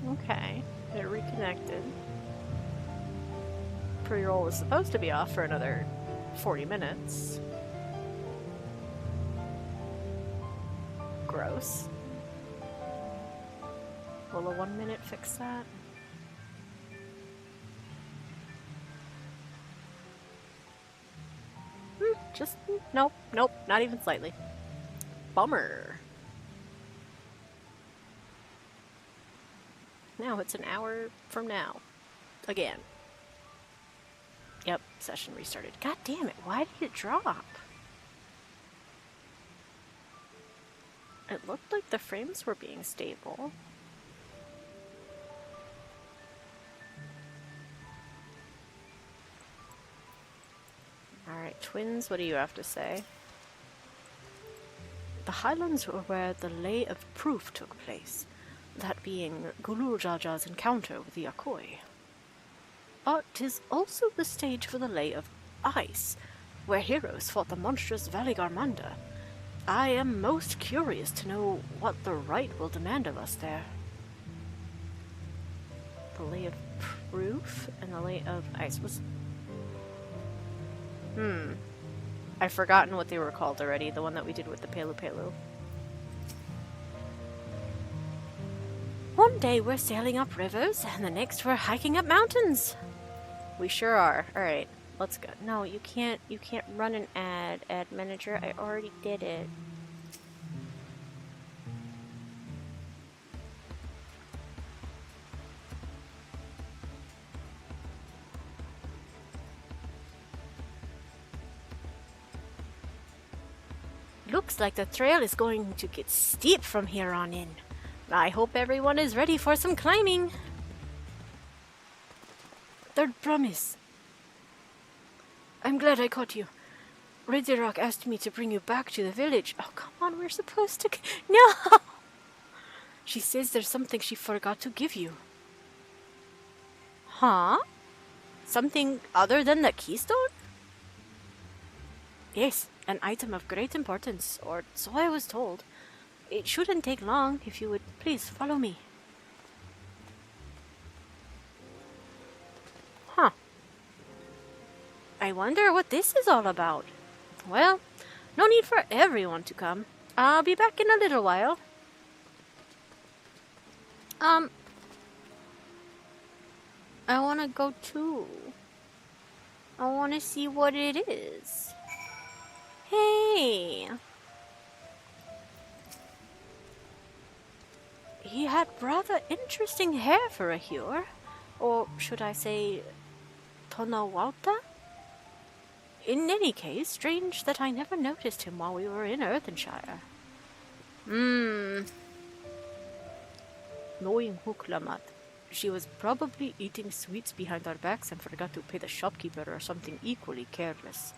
Okay. It reconnected. Pre-roll was supposed to be off for another 40 minutes. Gross. Will a 1 minute fix that? Nope, not even slightly. Bummer. Now it's an hour from now. Again. Yep, session restarted. God damn it, why did it drop? It looked like the frames were being stable. Alright, twins, what do you have to say? The highlands were where the Lay of Proof took place, that being Gulur Jaja's encounter with the Yakoi. But 'tis also the stage for the Lay of Ice, where heroes fought the monstrous Valigarmanda. I am most curious to know what the rite will demand of us there. The Lay of Proof and the Lay of Ice was... I've forgotten what they were called already, the one that we did with the Pelu Pelu. One day we're sailing up rivers, and the next we're hiking up mountains. We sure are. Alright, let's go. No, you can't run an ad manager. I already did it. Looks like the trail is going to get steep from here on in. I hope everyone is ready for some climbing. Third promise. I'm glad I caught you. Rock asked me to bring you back to the village. Oh, come on, we're supposed to... No! She says there's something she forgot to give you. Huh? Something other than the keystone? Yes, an item of great importance, or so I was told. It shouldn't take long, if you would please follow me. Huh. I wonder what this is all about. Well, no need for everyone to come. I'll be back in a little while. I want to go too. I want to see what it is. Hey! He had rather interesting hair for a Hyur. Or should I say, Tonawauta? In any case, strange that I never noticed him while we were in Earthenshire. Knowing Huklamat, she was probably eating sweets behind our backs and forgot to pay the shopkeeper or something equally careless.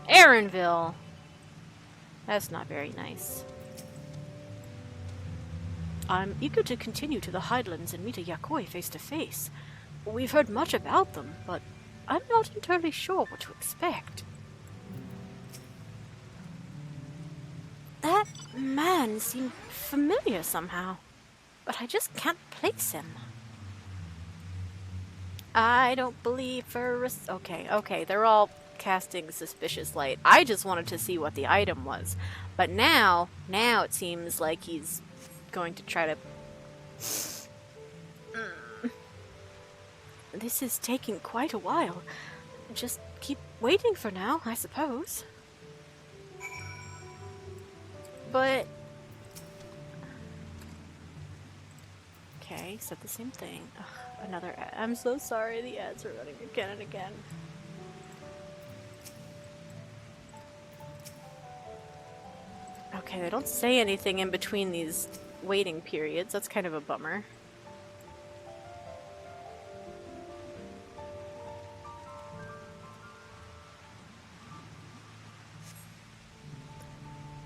Aaronville! That's not very nice. I'm eager to continue to the Highlands and meet a Yakoi face to face. We've heard much about them, but I'm not entirely sure what to expect. That man seemed familiar somehow, but I just can't place him. I don't believe for... Okay, they're all casting suspicious light. I just wanted to see what the item was. But now it seems like he's going to try to... This is taking quite a while. Just keep waiting for now, I suppose. But... Okay, said the same thing. Ugh, another ad. I'm so sorry, the ads are running again and again. Okay, they don't say anything in between these waiting periods. That's kind of a bummer.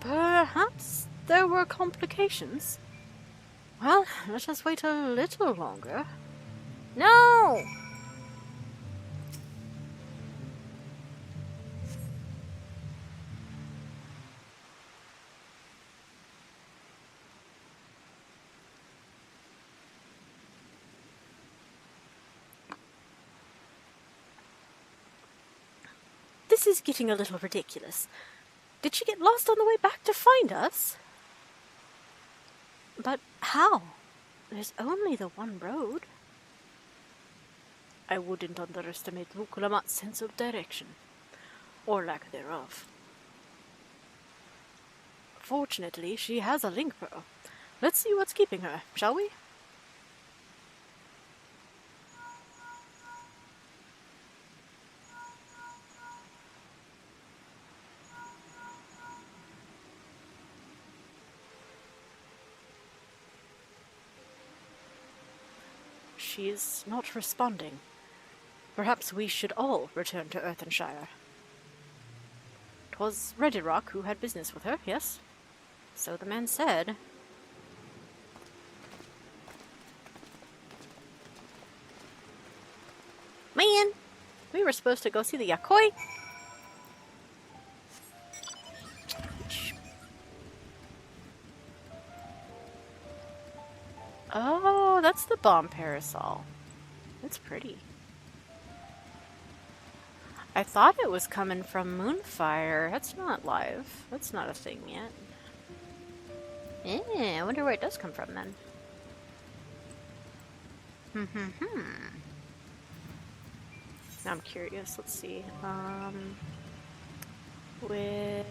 Perhaps there were complications. Well, let us wait a little longer. No! is getting a little ridiculous. Did she get lost on the way back to find us? But how? There's only the one road. I wouldn't underestimate Uroqopacha's sense of direction, or lack thereof. Fortunately, she has a link pearl. Let's see what's keeping her, shall we? She is not responding. Perhaps we should all return to Earthenshire. 'Twas Rock who had business with her, yes? So the man said. Man, we were supposed to go see the Yakoi. Oh, that's the bomb parasol. That's pretty. I thought it was coming from Moonfire. That's not live. That's not a thing yet. I wonder where it does come from then. Now I'm curious. Let's see. With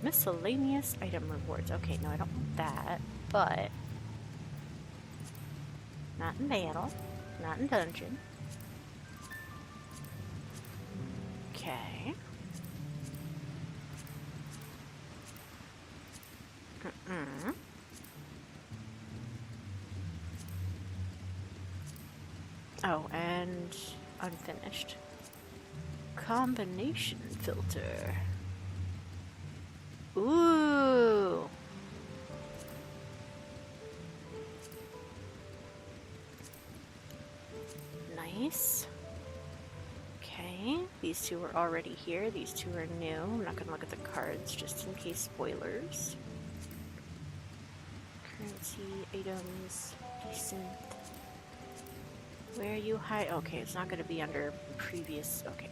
miscellaneous item rewards. Okay, no, I don't want that. But not in battle. Not in dungeon. Okay. Oh, and unfinished. Combination filter. Ooh. Nice. Okay, these two are already here. These two are new. I'm not gonna look at the cards just in case spoilers. Currency, items, decent. Where you hide? Okay, it's not gonna be under previous. Okay.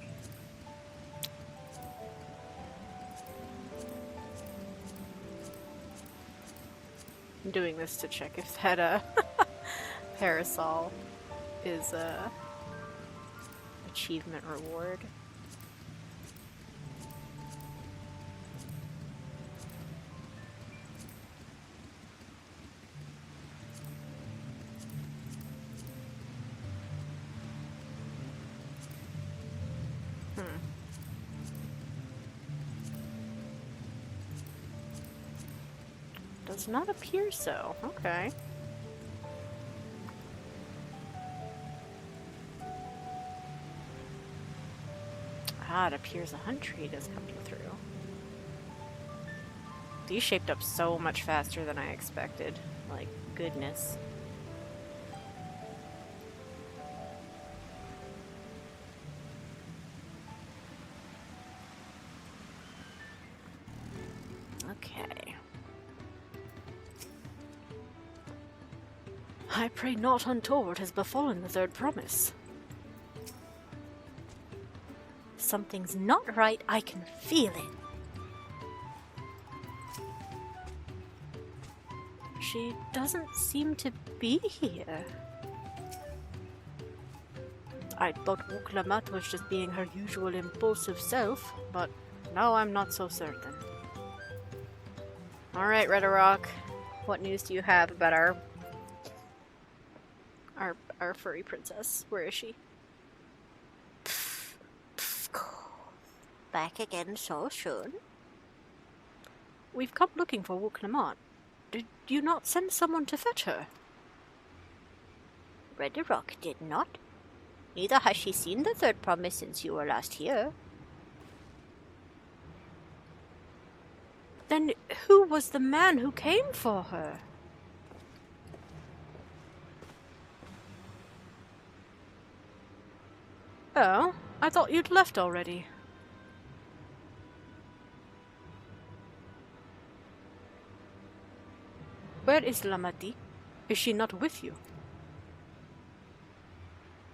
I'm doing this to check if that parasol is a achievement reward. Does not appear so. Okay. Ah, it appears a hunt trade is coming through. These shaped up so much faster than I expected. Like, goodness. Okay. I pray not untoward has befallen the third promise. Something's not right, I can feel it. She doesn't seem to be here. I thought Uroqopacha was just being her usual impulsive self, but now I'm not so certain. Alright, Rock, what news do you have about our furry princess? Where is she? Back again so soon? We've come looking for Uroqopacha. Did you not send someone to fetch her? Rock did not. Neither has she seen the third promise since you were last here. Then who was the man who came for her? Oh, I thought you'd left already. Where is Lamati? Is she not with you?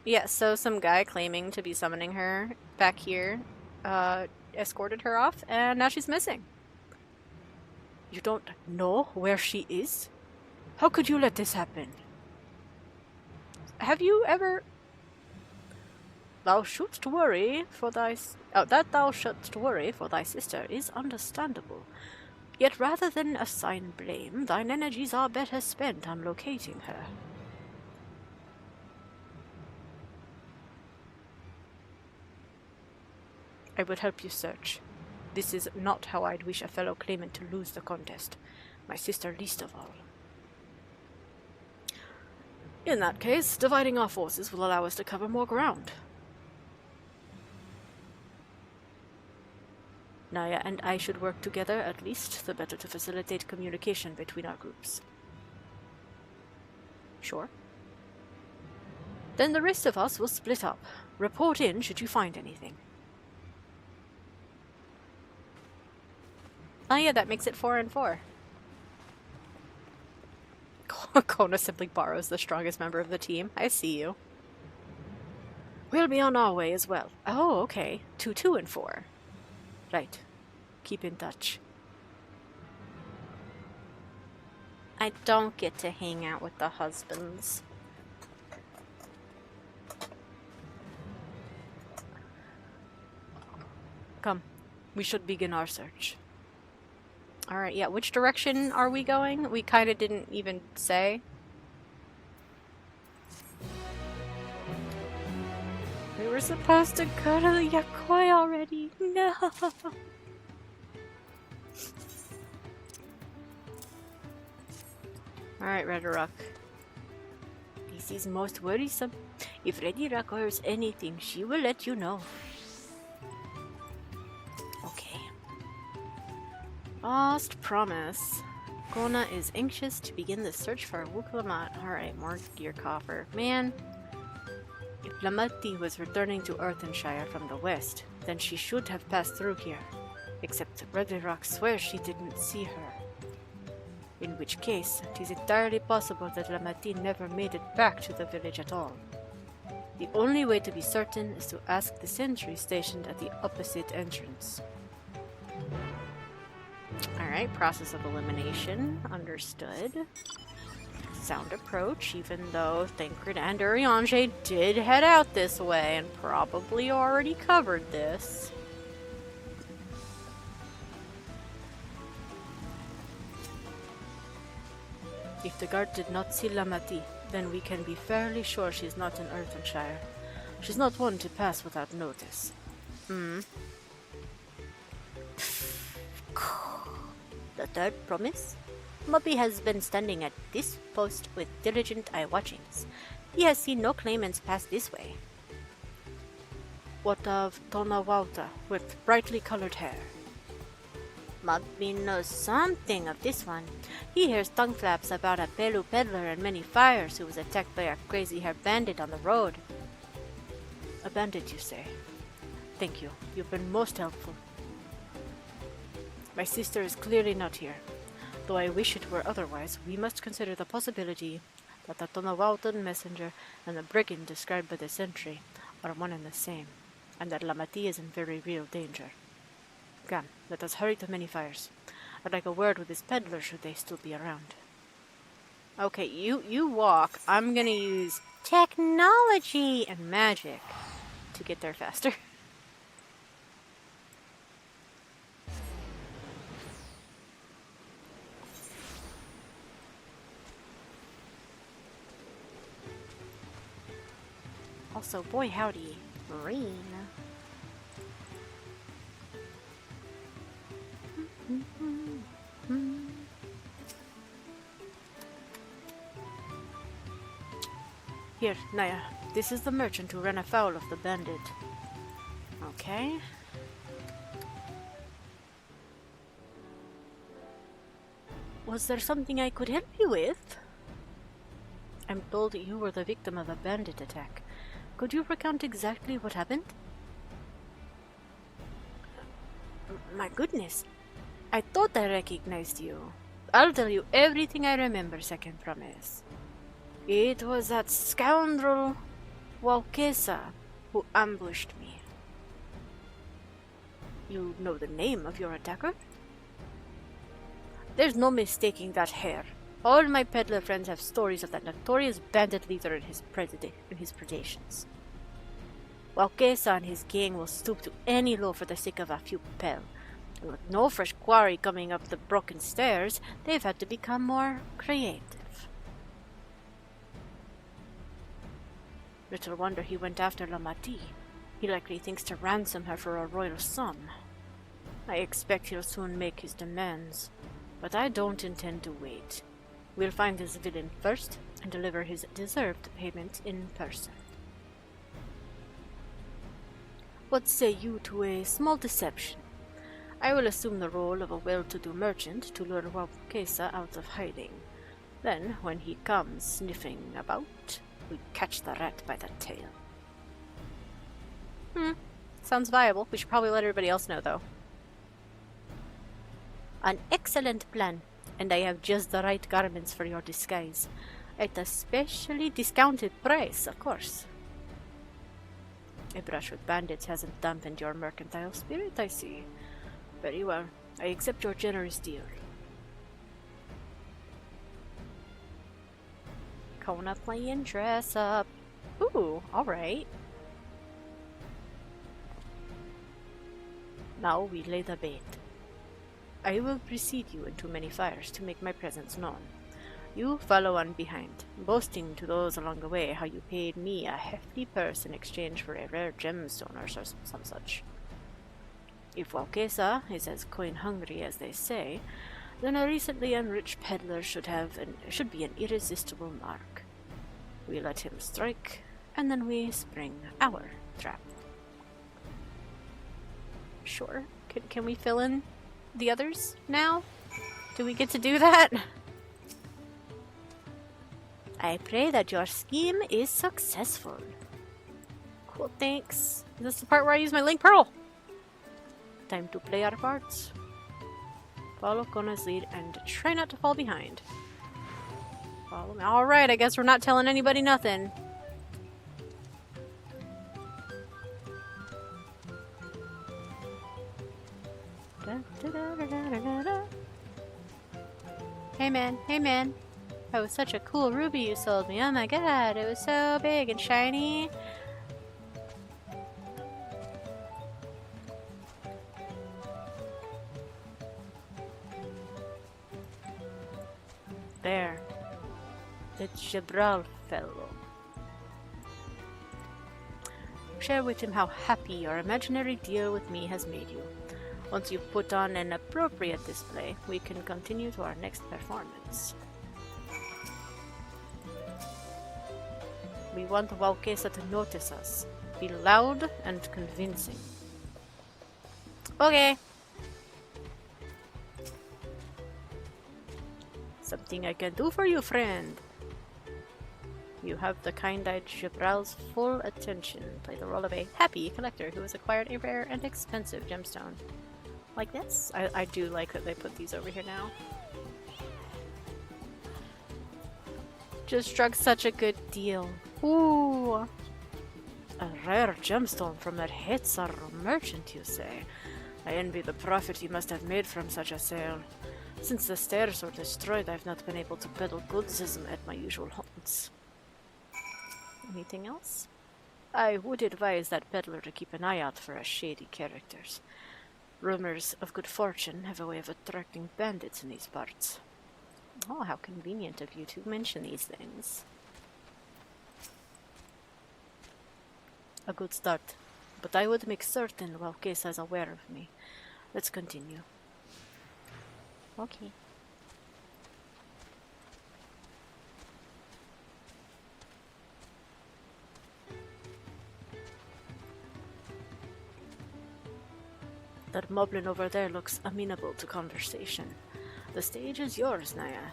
Yeah, so some guy claiming to be summoning her back here escorted her off, and now she's missing. You don't know where she is? How could you let this happen? Have you ever... Thou shouldst worry for thy... that thou shouldst worry for thy sister is understandable. Yet rather than assign blame, thine energies are better spent on locating her. I will help you search. This is not how I'd wish a fellow claimant to lose the contest. My sister least of all. In that case, dividing our forces will allow us to cover more ground. Naya and I should work together at least, the better to facilitate communication between our groups. Sure. Then the rest of us will split up. Report in should you find anything. Oh yeah, that makes it 4 and 4. Kona simply borrows the strongest member of the team. I see you. We'll be on our way as well. Oh, okay. 2, 2, and 4. Right. Keep in touch. I don't get to hang out with the husbands. Come. We should begin our search. Alright, yeah, which direction are we going? We kind of didn't even say. We were supposed to go to the Yakoi already. No! Alright, Red Rock. This is most worrisome. If Reddy requires anything, she will let you know. Lost promise. Kona is anxious to begin the search for Uroqopacha. Alright, more gear coffer. Man, if Lamati was returning to Earthenshire from the west, then she should have passed through here. Except Red Rock swears she didn't see her. In which case, it is entirely possible that Lamati never made it back to the village at all. The only way to be certain is to ask the sentry stationed at the opposite entrance. Alright, process of elimination. Understood. Sound approach, even though Thancred and Urianger did head out this way and probably already covered this. If the guard did not see Lamati, then we can be fairly sure she's not in Earthenshire. She's not one to pass without notice. The third promise? Moppy has been standing at this post with diligent eye-watchings. He has seen no claimants pass this way. What of Tonawauta with brightly colored hair? Moppy knows something of this one. He hears tongue flaps about a Pelu peddler and many fires who was attacked by a crazy-haired bandit on the road. A bandit, you say? Thank you. You've been most helpful. My sister is clearly not here. Though I wish it were otherwise, we must consider the possibility that the Tonawautan messenger and the brigand described by the sentry are one and the same, and that Lamati is in very real danger. Come, let us hurry to Many Fires. I'd like a word with this peddler should they still be around. Okay, you walk. I'm gonna use technology and magic to get there faster. Also, boy howdy, Marine. Here, Naya, this is the merchant who ran afoul of the bandit. Okay. Was there something I could help you with? I'm told you were the victim of a bandit attack. Could you recount exactly what happened? My goodness, I thought I recognized you. I'll tell you everything I remember, second promise. It was that scoundrel Uroqopacha who ambushed me. You know the name of your attacker? There's no mistaking that hair. All my peddler friends have stories of that notorious bandit leader and his predations. Uroqopacha and his gang will stoop to any law for the sake of a few pel. And with no fresh quarry coming up the broken stairs, they've had to become more creative. Little wonder he went after Lamati. He likely thinks to ransom her for a royal sum. I expect he'll soon make his demands, but I don't intend to wait. We'll find this villain first and deliver his deserved payment in person. What say you to a small deception? I will assume the role of a well-to-do merchant to lure Uroqopacha out of hiding. Then, when he comes sniffing about, we catch the rat by the tail. Sounds viable. We should probably let everybody else know, though. An excellent plan, and I have just the right garments for your disguise. At a specially discounted price, of course. A brush with bandits hasn't dampened your mercantile spirit, I see. Very well. I accept your generous deal. Kona playing dress up. Ooh, alright. Now we lay the bait. I will precede you into many fires to make my presence known. You follow on behind, boasting to those along the way how you paid me a hefty purse in exchange for a rare gemstone or some such. If Uroqopacha is as coin-hungry as they say, then a recently enriched peddler should be an irresistible mark. We let him strike, and then we spring our trap. Sure. Can we fill in the others now? Do we get to do that? I pray that your scheme is successful. Cool, thanks. Is this the part where I use my link pearl? Time to play our parts. Follow Kona's lead and try not to fall behind. Follow me. Alright, I guess we're not telling anybody nothing. Hey man. That was such a cool ruby you sold me. Oh my god, it was so big and shiny. There. The Tural fellow. Share with him how happy your imaginary deal with me has made you. Once you've put on an appropriate display, we can continue to our next performance. We want Uroqopacha to notice us. Be loud and convincing. Okay. Something I can do for you, friend. You have the kind-eyed Gibral's full attention. Play the role of a happy collector who has acquired a rare and expensive gemstone. Like this? I do like that they put these over here now. Just struck such a good deal. Ooh! A rare gemstone from a Hetzar merchant, you say? I envy the profit he must have made from such a sale. Since the stairs were destroyed, I've not been able to peddle goods at my usual haunts. Anything else? I would advise that peddler to keep an eye out for shady characters. Rumors of good fortune have a way of attracting bandits in these parts. Oh, how convenient of you to mention these things. A good start, but I would make certain Uroqopacha is aware of me. Let's continue. Okay. That moblin over there looks amenable to conversation. The stage is yours, Naya.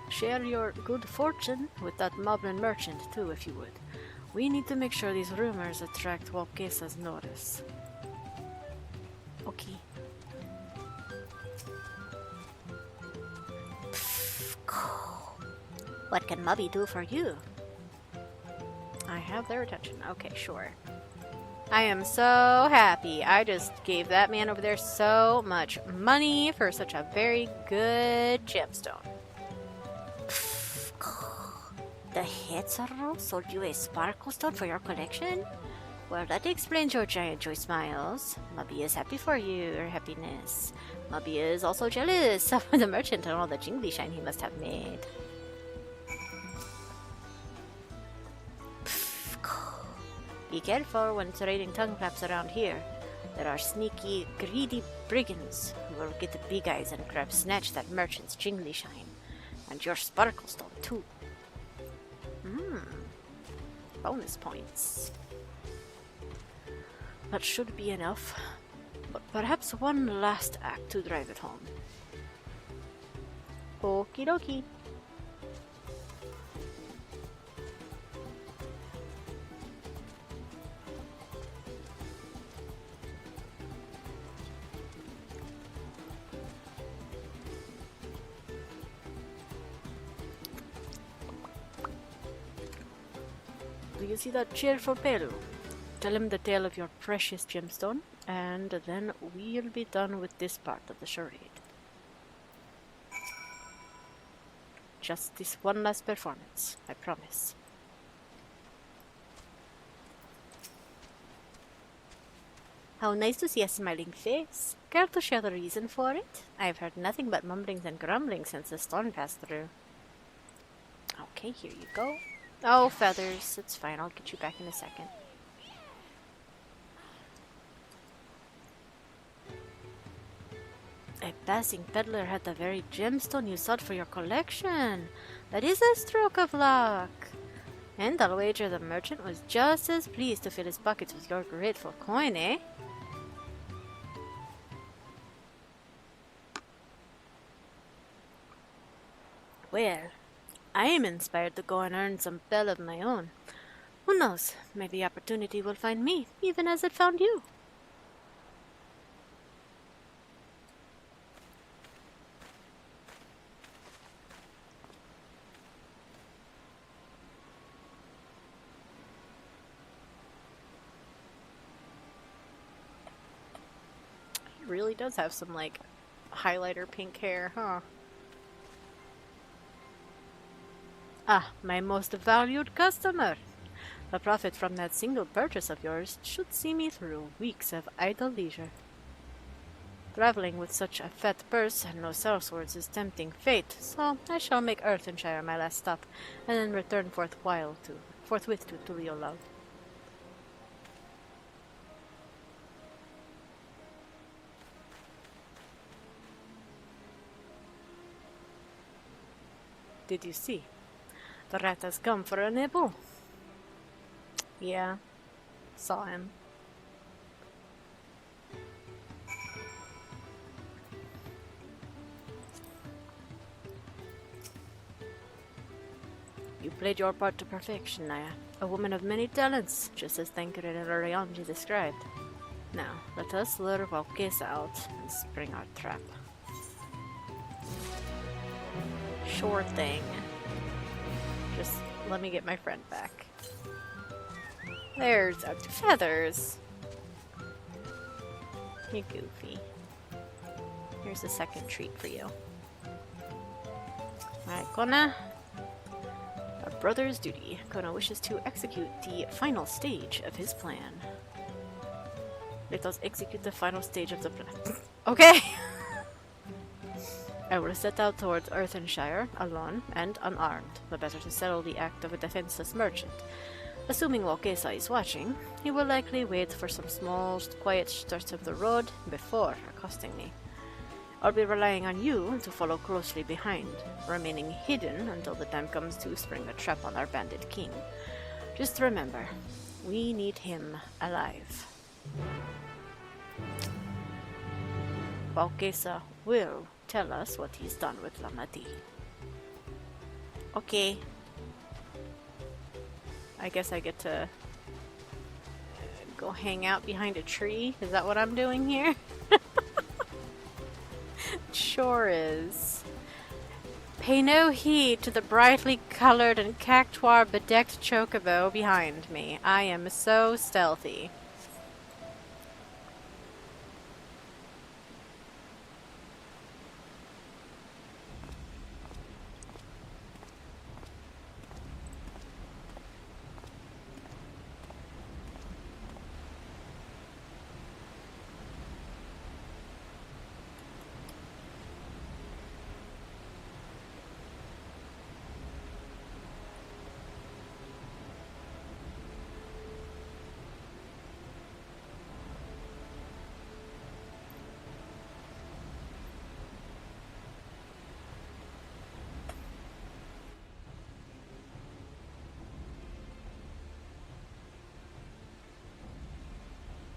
Share your good fortune with that moblin merchant too, if you would. We need to make sure these rumors attract Uroqopacha's notice. Okay. What can Mubby do for you? I have their attention. Okay, sure. I am so happy. I just gave that man over there so much money for such a very good gemstone. The Hetzaro sold you a sparkle stone for your collection? Well, that explains your giant joy smiles. Mubby is happy for your happiness. Mubby is also jealous of the merchant and all the jingly shine he must have made. Be careful when trading tongue flaps around here. There are sneaky, greedy brigands who will get the big eyes and grab snatch that merchant's jingly shine. And your sparkle stone, too. Bonus points. That should be enough. But perhaps one last act to drive it home. Okie dokie. Do you see that cheerful fellow? Tell him the tale of your precious gemstone, and then we'll be done with this part of the charade. Just this one last performance, I promise. How nice to see a smiling face. Care to share the reason for it? I've heard nothing but mumblings and grumblings since the storm passed through. Okay, here you go. Oh, feathers. It's fine. I'll get you back in a second. A passing peddler had the very gemstone you sought for your collection. That is a stroke of luck. And I'll wager the merchant was just as pleased to fill his pockets with your grateful coin, eh? Well, I am inspired to go and earn some bell of my own. Who knows, maybe opportunity will find me, even as it found you. He really does have some, like, highlighter pink hair, huh? Ah, my most valued customer! The profit from that single purchase of yours should see me through weeks of idle leisure. Traveling with such a fat purse and no sellswords is tempting fate, so I shall make Earthenshire my last stop, and then return forthwith to Tural. Did you see? The rat has come for a nibble. Yeah, saw him. You played your part to perfection, Naya. A woman of many talents, just as Thancred and Orianji described. Now, let us lure Uroqopacha out and spring our trap. Sure thing. Just let me get my friend back. There's feathers. You goofy. Here's a second treat for you. Alright, Kona. A brother's duty. Kona wishes to execute the final stage of his plan. Let us execute the final stage of the plan. Okay! I will set out towards Earthenshire, alone and unarmed, the better to settle the act of a defenseless merchant. Assuming Uroqopacha is watching, he will likely wait for some small, quiet stretch of the road before accosting me. I'll be relying on you to follow closely behind, remaining hidden until the time comes to spring a trap on our bandit king. Just remember, we need him alive. Uroqopacha will tell us what he's done with Lamati. Okay. I guess I get to go hang out behind a tree? Is that what I'm doing here? Sure is. Pay no heed to the brightly colored and cactuar bedecked chocobo behind me. I am so stealthy.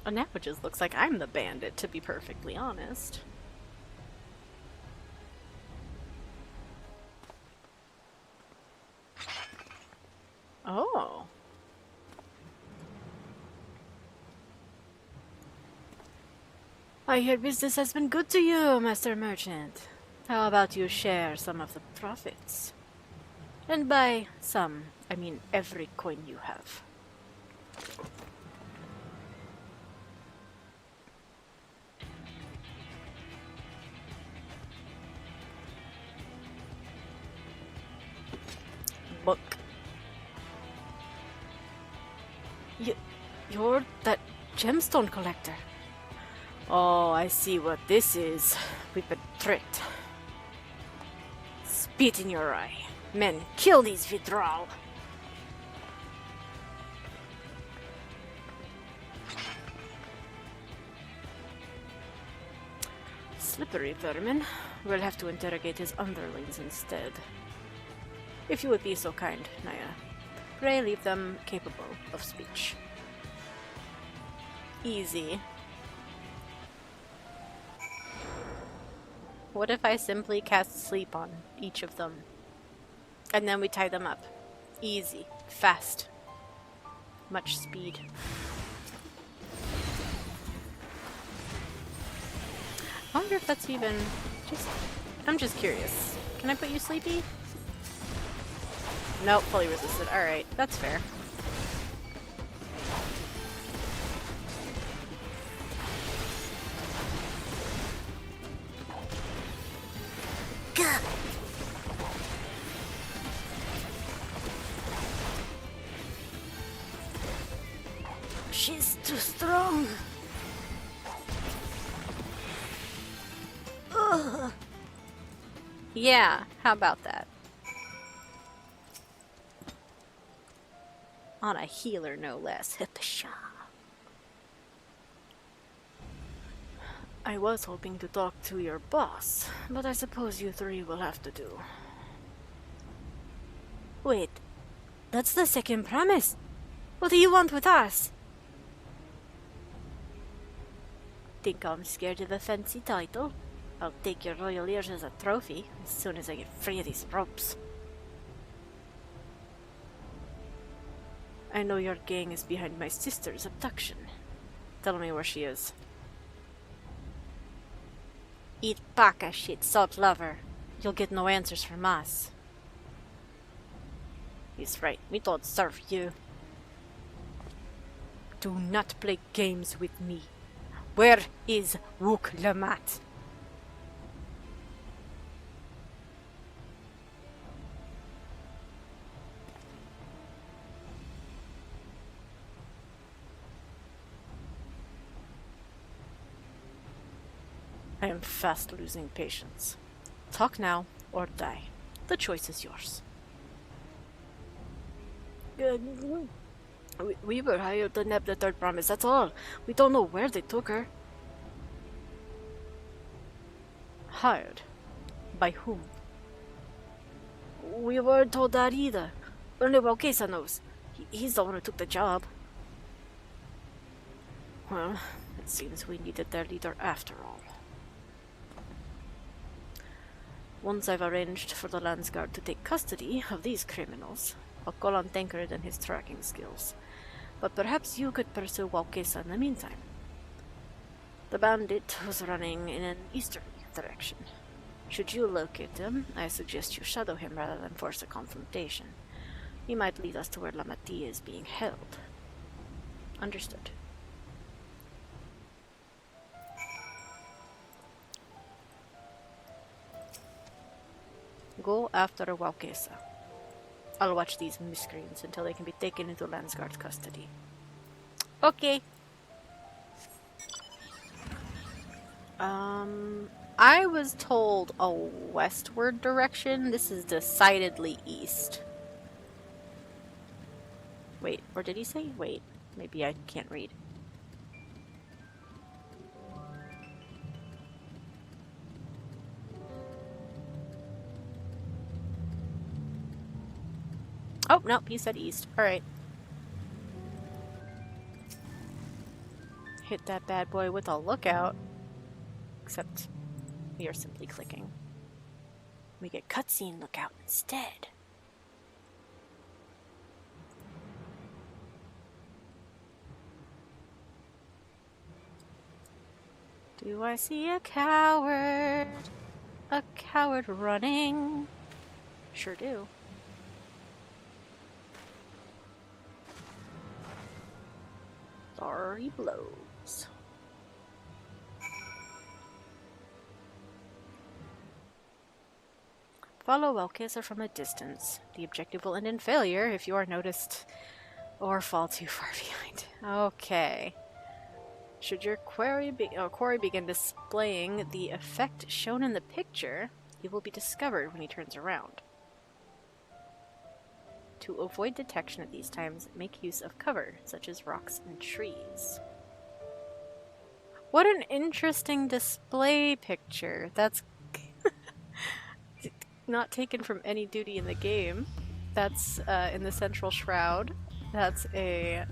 Now it just looks like I'm the bandit, to be perfectly honest. Oh. I hear business has been good to you, Master Merchant. How about you share some of the profits? And by some, I mean every coin you have. Look. You're that gemstone collector. Oh, I see what this is. We've been tricked. Spit in your eye. Men, kill these Tural. Slippery vermin. We'll have to interrogate his underlings instead. If you would be so kind, Naya. Pray leave them capable of speech. Easy. What if I simply cast sleep on each of them? And then we tie them up. Easy. Fast. Much speed. I wonder if that's even... I'm just curious. Can I put you sleepy? Nope, fully resisted. Alright, that's fair. She's too strong. Ugh. Yeah, how about that? On a healer, no less. I was hoping to talk to your boss, but I suppose you three will have to do. Wait, that's the second promise. What do you want with us? Think I'm scared of a fancy title? I'll take your royal ears as a trophy as soon as I get free of these ropes. I know your gang is behind my sister's abduction. Tell me where she is. Eat baka shit, salt lover. You'll get no answers from us. He's right, we don't serve you. Do not play games with me. Where is Uroqopacha? I am fast losing patience. Talk now or die. The choice is yours. We were hired to nab the third promise, that's all. We don't know where they took her. Hired? By whom? We weren't told that either. Only Uroqopacha knows. He's the one who took the job. Well, it seems we needed their leader after all. Once I've arranged for the Landsguard to take custody of these criminals, I'll call on Tancred and his tracking skills. But perhaps you could pursue Uroqopacha in the meantime. The bandit was running in an easterly direction. Should you locate him, I suggest you shadow him rather than force a confrontation. He might lead us to where Lamati is being held. Understood. Go after Uroqopacha. I'll watch these miscreants until they can be taken into Landsguard's custody. Okay. I was told a westward direction. This is decidedly east. Wait, or did he say? Wait, maybe I can't read. Oh, nope, he said east. Alright. hit that bad boy with a lookout. Except we are simply clicking. We get cutscene lookout instead. Do I see a coward? A coward running? Sure do. Sorry blows. Follow Welkis from a distance. The objective will end in failure if you are noticed or fall too far behind. Okay. Should your quarry begin displaying the effect shown in the picture, he will be discovered when he turns around. To avoid detection at these times, make use of cover, such as rocks and trees. What an interesting display picture. That's not taken from any duty in the game. That's in the Central Shroud. That's a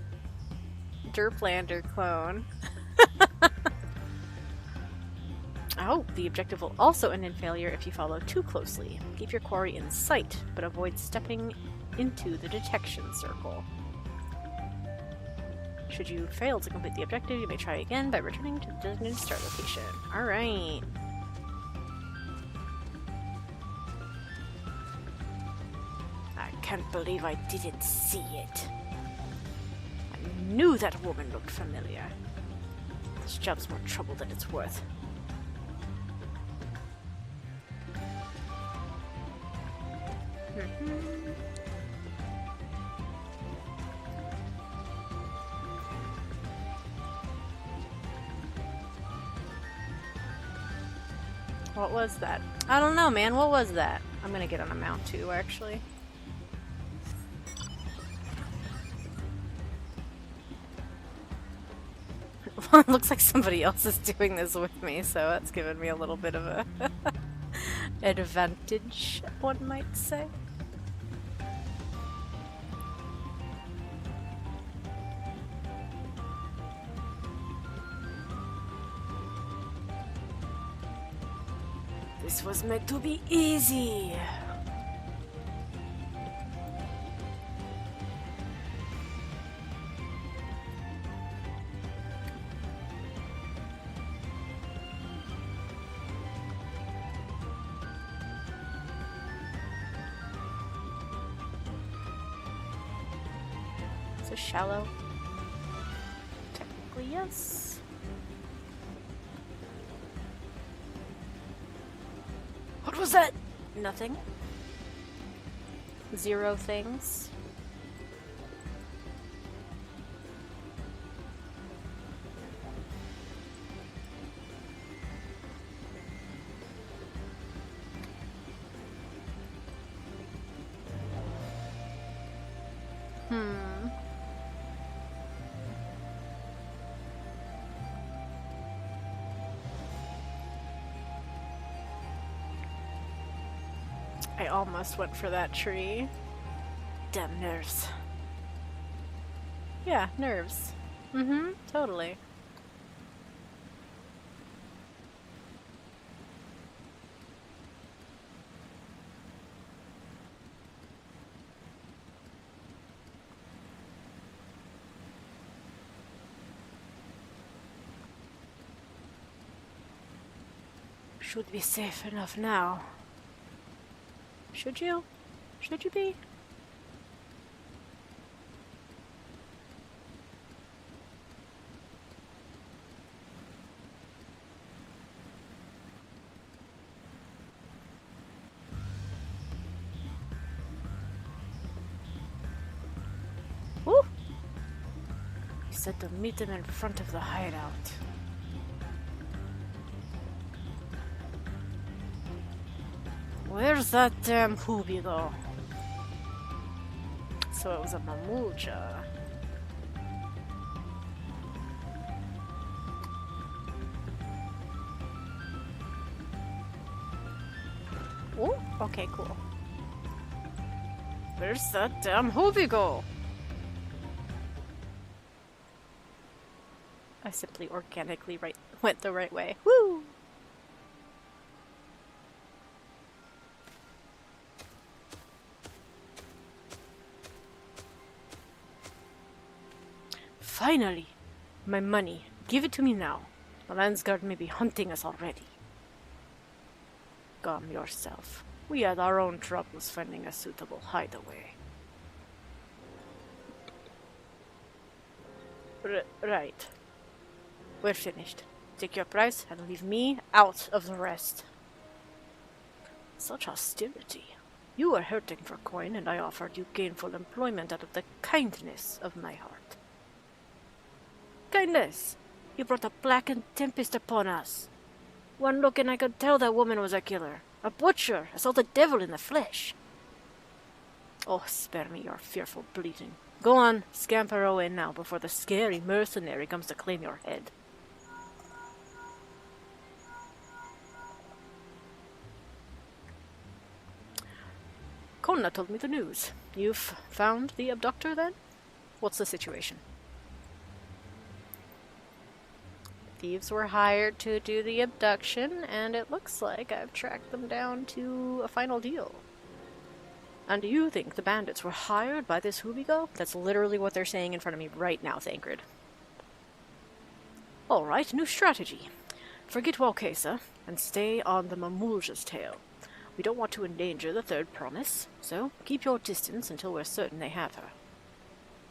Derplander clone. Oh, the objective will also end in failure if you follow too closely. Keep your quarry in sight, but avoid stepping into the detection circle. Should you fail to complete the objective, you may try again by returning to the designated start location. Alright. I can't believe I didn't see it. I knew that woman looked familiar. This job's more trouble than it's worth. What was that? I don't know, man. What was that? I'm gonna get on a mount too, actually. Well, it looks like somebody else is doing this with me, so that's given me a little bit of a advantage, one might say. This was meant to be easy. So shallow. Technically, yes. What was that? Nothing. Zero things. I almost went for that tree. Damn nerves. Yeah, nerves. Mm-hmm, totally. Should be safe enough now. Should you? Should you be? Woo! He said to meet him in front of the hideout. Where's that damn hoobie though? So it was a Mamuja. Oh, okay, cool. Where's that damn hoobie go? I simply organically went the right way. Woo! Finally! My money. Give it to me now. The Landsguard may be hunting us already. Calm yourself. We had our own troubles finding a suitable hideaway. Right. We're finished. Take your price and leave me out of the rest. Such austerity. You were hurting for coin, and I offered you gainful employment out of the kindness of my heart. Kindness! You brought a blackened tempest upon us. One look and I could tell that woman was a killer. A butcher! I saw the devil in the flesh. Oh, spare me your fearful bleating. Go on, scamper away now before the scary mercenary comes to claim your head. Konna told me the news. You've found the abductor, then? What's the situation? Thieves were hired to do the abduction, and it looks like I've tracked them down to a final deal. And do you think the bandits were hired by this Hubigo? That's literally what they're saying in front of me right now, Thancred. Alright, new strategy. Forget Walkesa, and stay on the Mamulja's tail. We don't want to endanger the third promise, so keep your distance until we're certain they have her.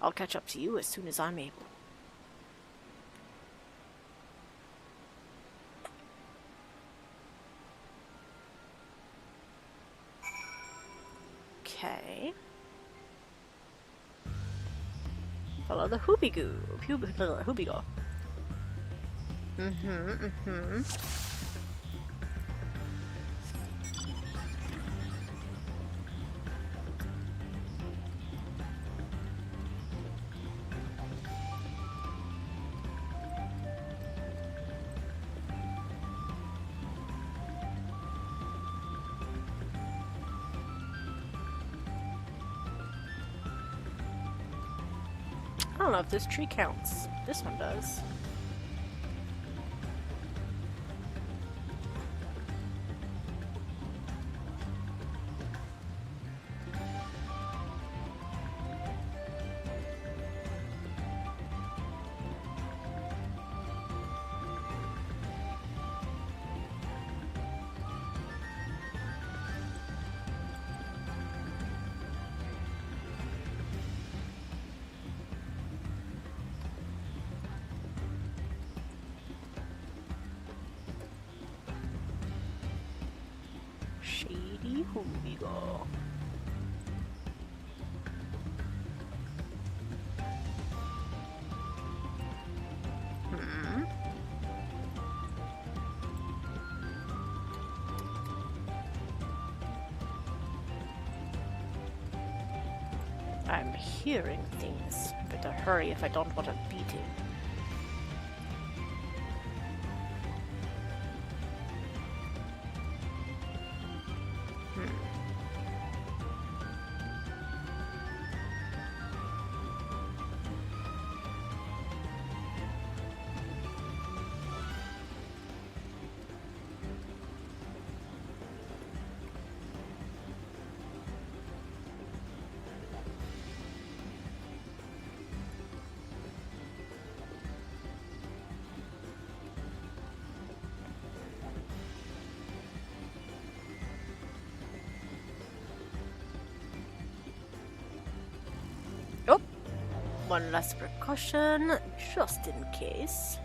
I'll catch up to you as soon as I'm able. Okay. Follow the Hubigo. Hubigo. I don't know if this tree counts. This one does. Shady Hubigo. I'm hearing things. Better hurry if I don't want a beating. Oh! One last precaution, just in case.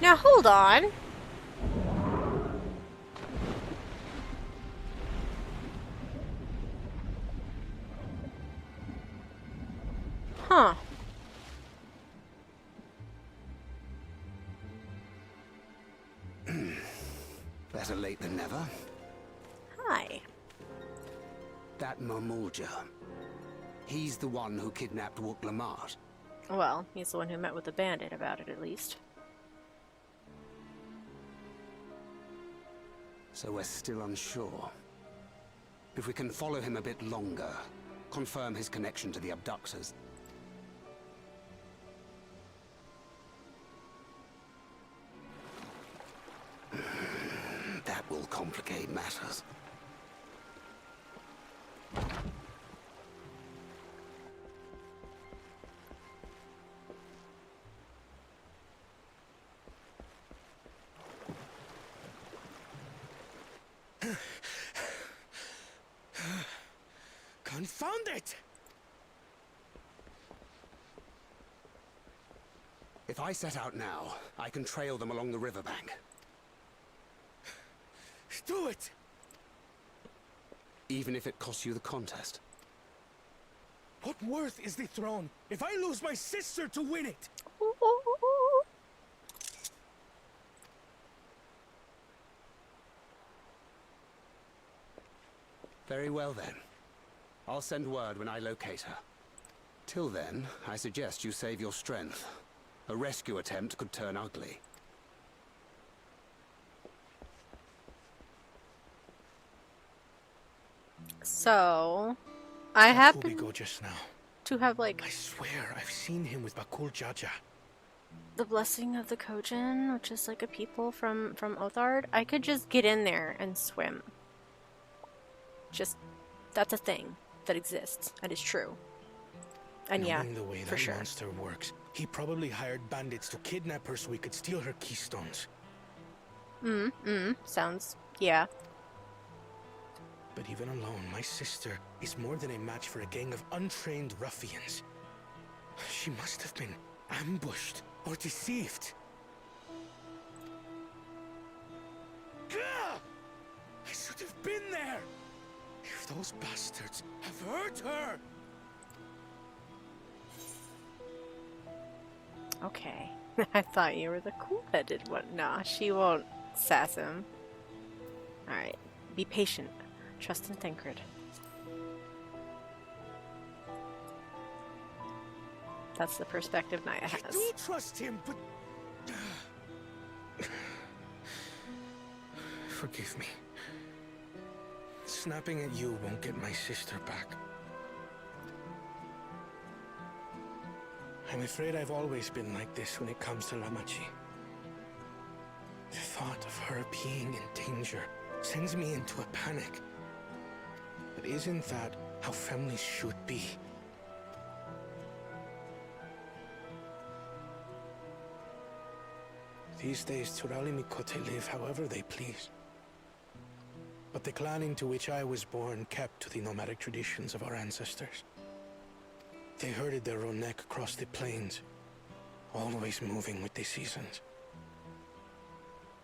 Now hold on. Huh. Better late than never. Hi. That Mamulja. He's the one who kidnapped Uroqopacha. Well, he's the one who met with the bandit about it, at least. So we're still unsure. If we can follow him a bit longer, confirm his connection to the abductors. That will complicate matters. Confound it! If I set out now, I can trail them along the riverbank. Do it! Even if it costs you the contest. What worth is the throne if I lose my sister to win it? Very well then. I'll send word when I locate her. Till then, I suggest you save your strength. A rescue attempt could turn ugly. So, I happen go just now. to have, like, I swear I've seen him with Bakul Jaja. the blessing of the Kojin, which is like a people from Othard. I could just get in there and swim. Just, that's a thing that exists and is true. And yeah, Knowing the way for that sure. monster works, he probably hired bandits to kidnap her so he could steal her keystones. Sounds, yeah. But even alone, my sister is more than a match for a gang of untrained ruffians. She must have been ambushed or deceived. Gah! I should have been there! If those bastards have hurt her! Okay. I thought you were the cool-headed one. Nah, she won't sass him. Alright. Be patient. Trust in Thancred. That's the perspective Naya I has. do trust him, but... Forgive me. Snapping at you won't get my sister back. I'm afraid I've always been like this when it comes to Lamachi. The thought of her being in danger sends me into a panic. But isn't that how families should be? These days, Tural and Mikote live however they please. But the clan into which I was born kept to the nomadic traditions of our ancestors. They herded their own neck across the plains, always moving with the seasons.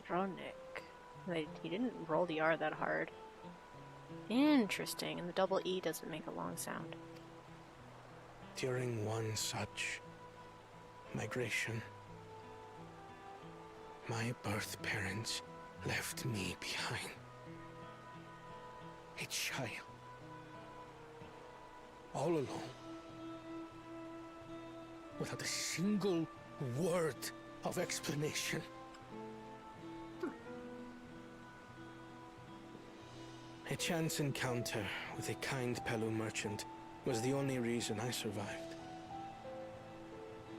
Ronik. He didn't roll the R that hard. Interesting, and the double E doesn't make a long sound. During one such migration, my birth parents left me behind. A child. All alone. Without a single word of explanation. A chance encounter with a kind Pelu merchant was the only reason I survived.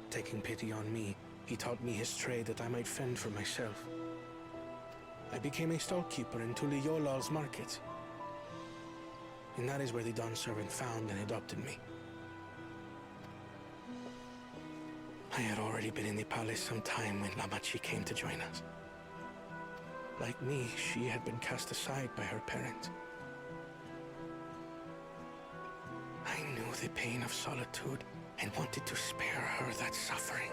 Taking pity on me, he taught me his trade that I might fend for myself. I became a stallkeeper in Tuliyolal's market. And that is where the Dawn servant found and adopted me. I had already been in the palace some time when Lamachi came to join us. Like me, she had been cast aside by her parents. I knew the pain of solitude and wanted to spare her that suffering.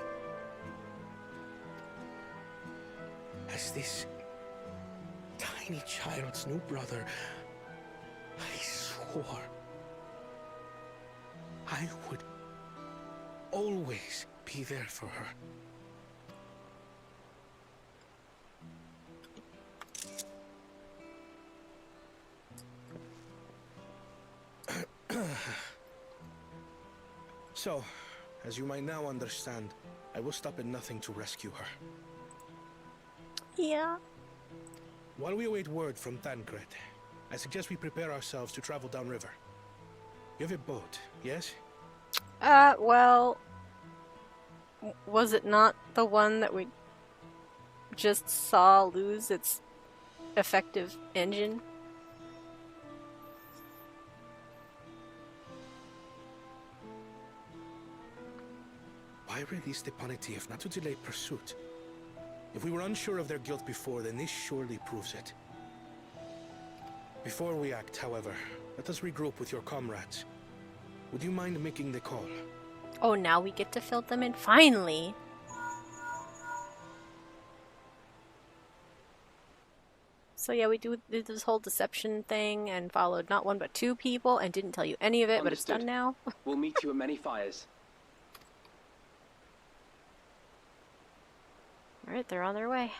As this tiny child's new brother, I swore I would always be there for her. So, as you might now understand, I will stop at nothing to rescue her. Yeah. While we await word from Tancred, I suggest we prepare ourselves to travel downriver. You have a boat, yes? Well... Was it not the one that we just saw lose its effective engine? Why release the Paneti if not to delay pursuit? If we were unsure of their guilt before, then this surely proves it. Before we act, however, let us regroup with your comrades. Would you mind making the call? Oh, now we get to fill them in? Finally! So yeah, we did this whole deception thing and followed not one but two people and didn't tell you any of it, but it's done now. We'll meet you at many fires. Alright, they're on their way.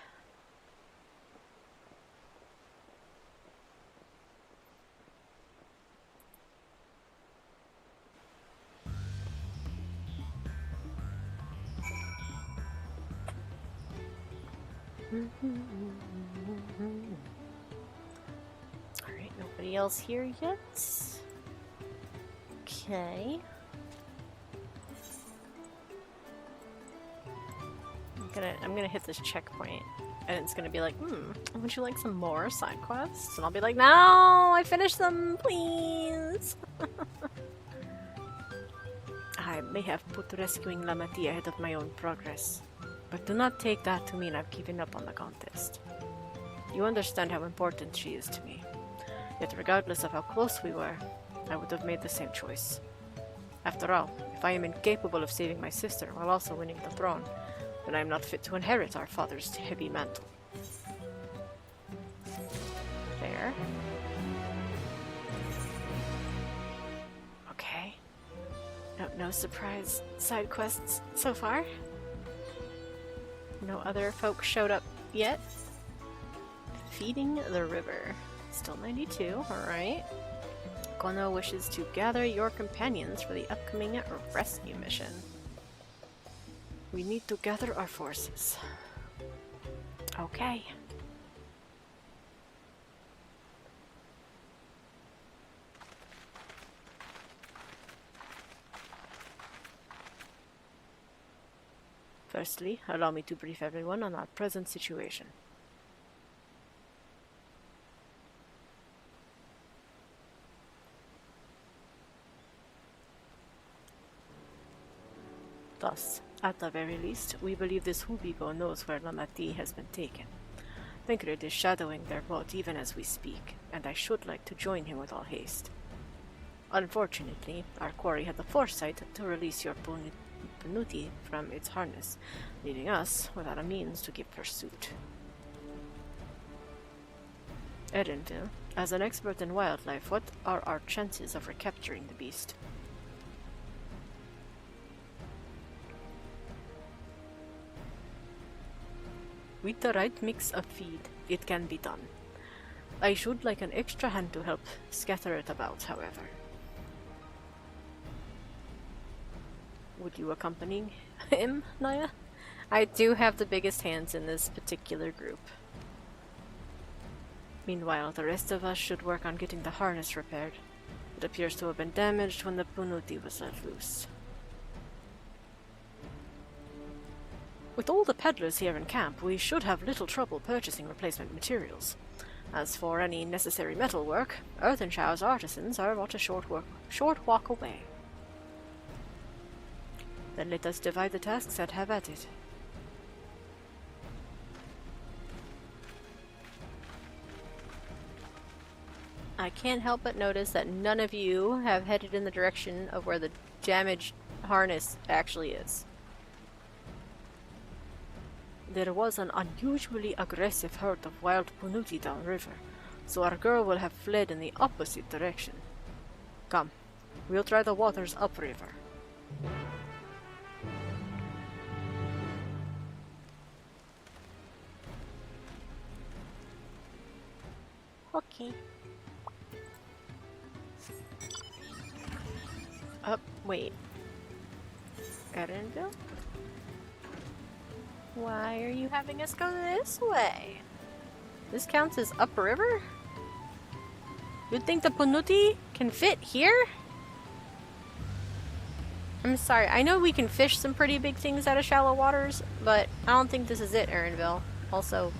Alright, nobody else here yet. Okay. I'm gonna hit this checkpoint and it's gonna be like, would you like some more side quests? And I'll be like, no, I finished them, please. I may have put rescuing Lamati ahead of my own progress, but do not take that to mean I've given up on the contest. You understand how important she is to me. Yet regardless of how close we were, I would have made the same choice. After all, if I am incapable of saving my sister while also winning the throne, then I am not fit to inherit our father's heavy mantle. There. Okay. No surprise side quests so far. No other folks showed up yet. Feeding the river. Still 92, alright. Kono wishes to gather your companions for the upcoming rescue mission. We need to gather our forces. Okay. Firstly, allow me to brief everyone on our present situation. Thus, at the very least, we believe this Hubigo knows where Lamati has been taken. Tancred is shadowing their boat even as we speak, and I should like to join him with all haste. Unfortunately, our quarry had the foresight to release your Panuti from its harness, leaving us without a means to give pursuit. Erenville, as an expert in wildlife, what are our chances of recapturing the beast? With the right mix of feed, it can be done. I should like an extra hand to help scatter it about, however. Would you accompany him, Naya? I do have the biggest hands in this particular group. Meanwhile, the rest of us should work on getting the harness repaired. It appears to have been damaged when the Panuti was let loose. With all the peddlers here in camp, we should have little trouble purchasing replacement materials. As for any necessary metalwork, Earthenshaw's artisans are but a short walk away. Then let us divide the tasks and have at it. I can't help but notice that none of you have headed in the direction of where the damaged harness actually is. There was an unusually aggressive herd of wild Panuti downriver, so our girl will have fled in the opposite direction. Come, we'll try the waters upriver. Okay. Wait. Erenville? Why are you having us go this way? This counts as upriver? You'd think the Punuti can fit here? I'm sorry, I know we can fish some pretty big things out of shallow waters, but I don't think this is it, Erenville. Also,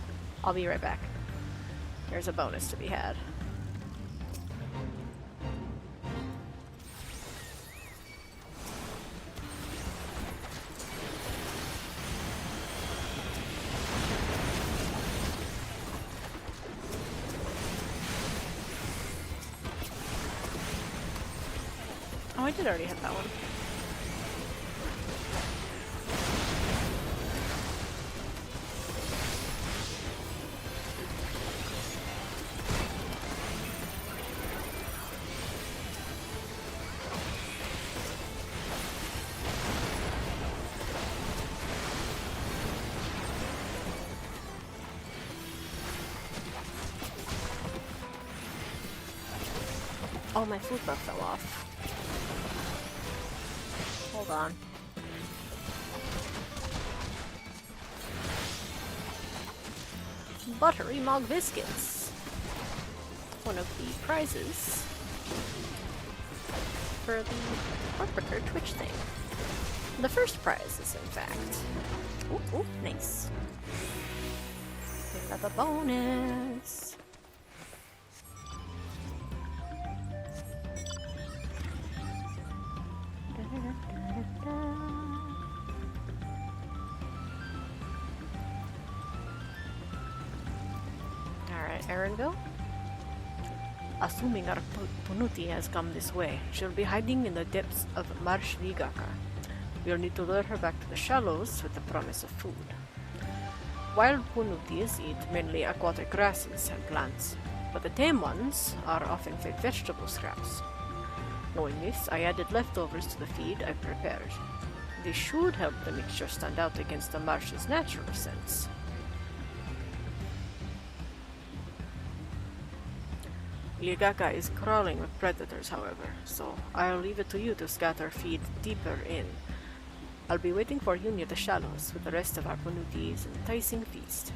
I'll be right back. There's a bonus to be had. Oh, I did already have that one. Oh, my food buff fell off. Hold on. Buttery mog biscuits. One of the prizes for the Uroqopacha Twitch thing. The first prize is, in fact. Ooh, ooh, nice. Another bonus. Alright, Erenville? Assuming our Punuti has come this way, she'll be hiding in the depths of Marsh Ligaka. We'll need to lure her back to the shallows with the promise of food. Wild Punutis eat mainly aquatic grasses and plants, but the tame ones are often fed vegetable scraps. Knowing this, I added leftovers to the feed I prepared. This should help the mixture stand out against the marsh's natural scents. Ligaka is crawling with predators, however, so I'll leave it to you to scatter feed deeper in. I'll be waiting for you near the shallows with the rest of our Punuti's enticing feast.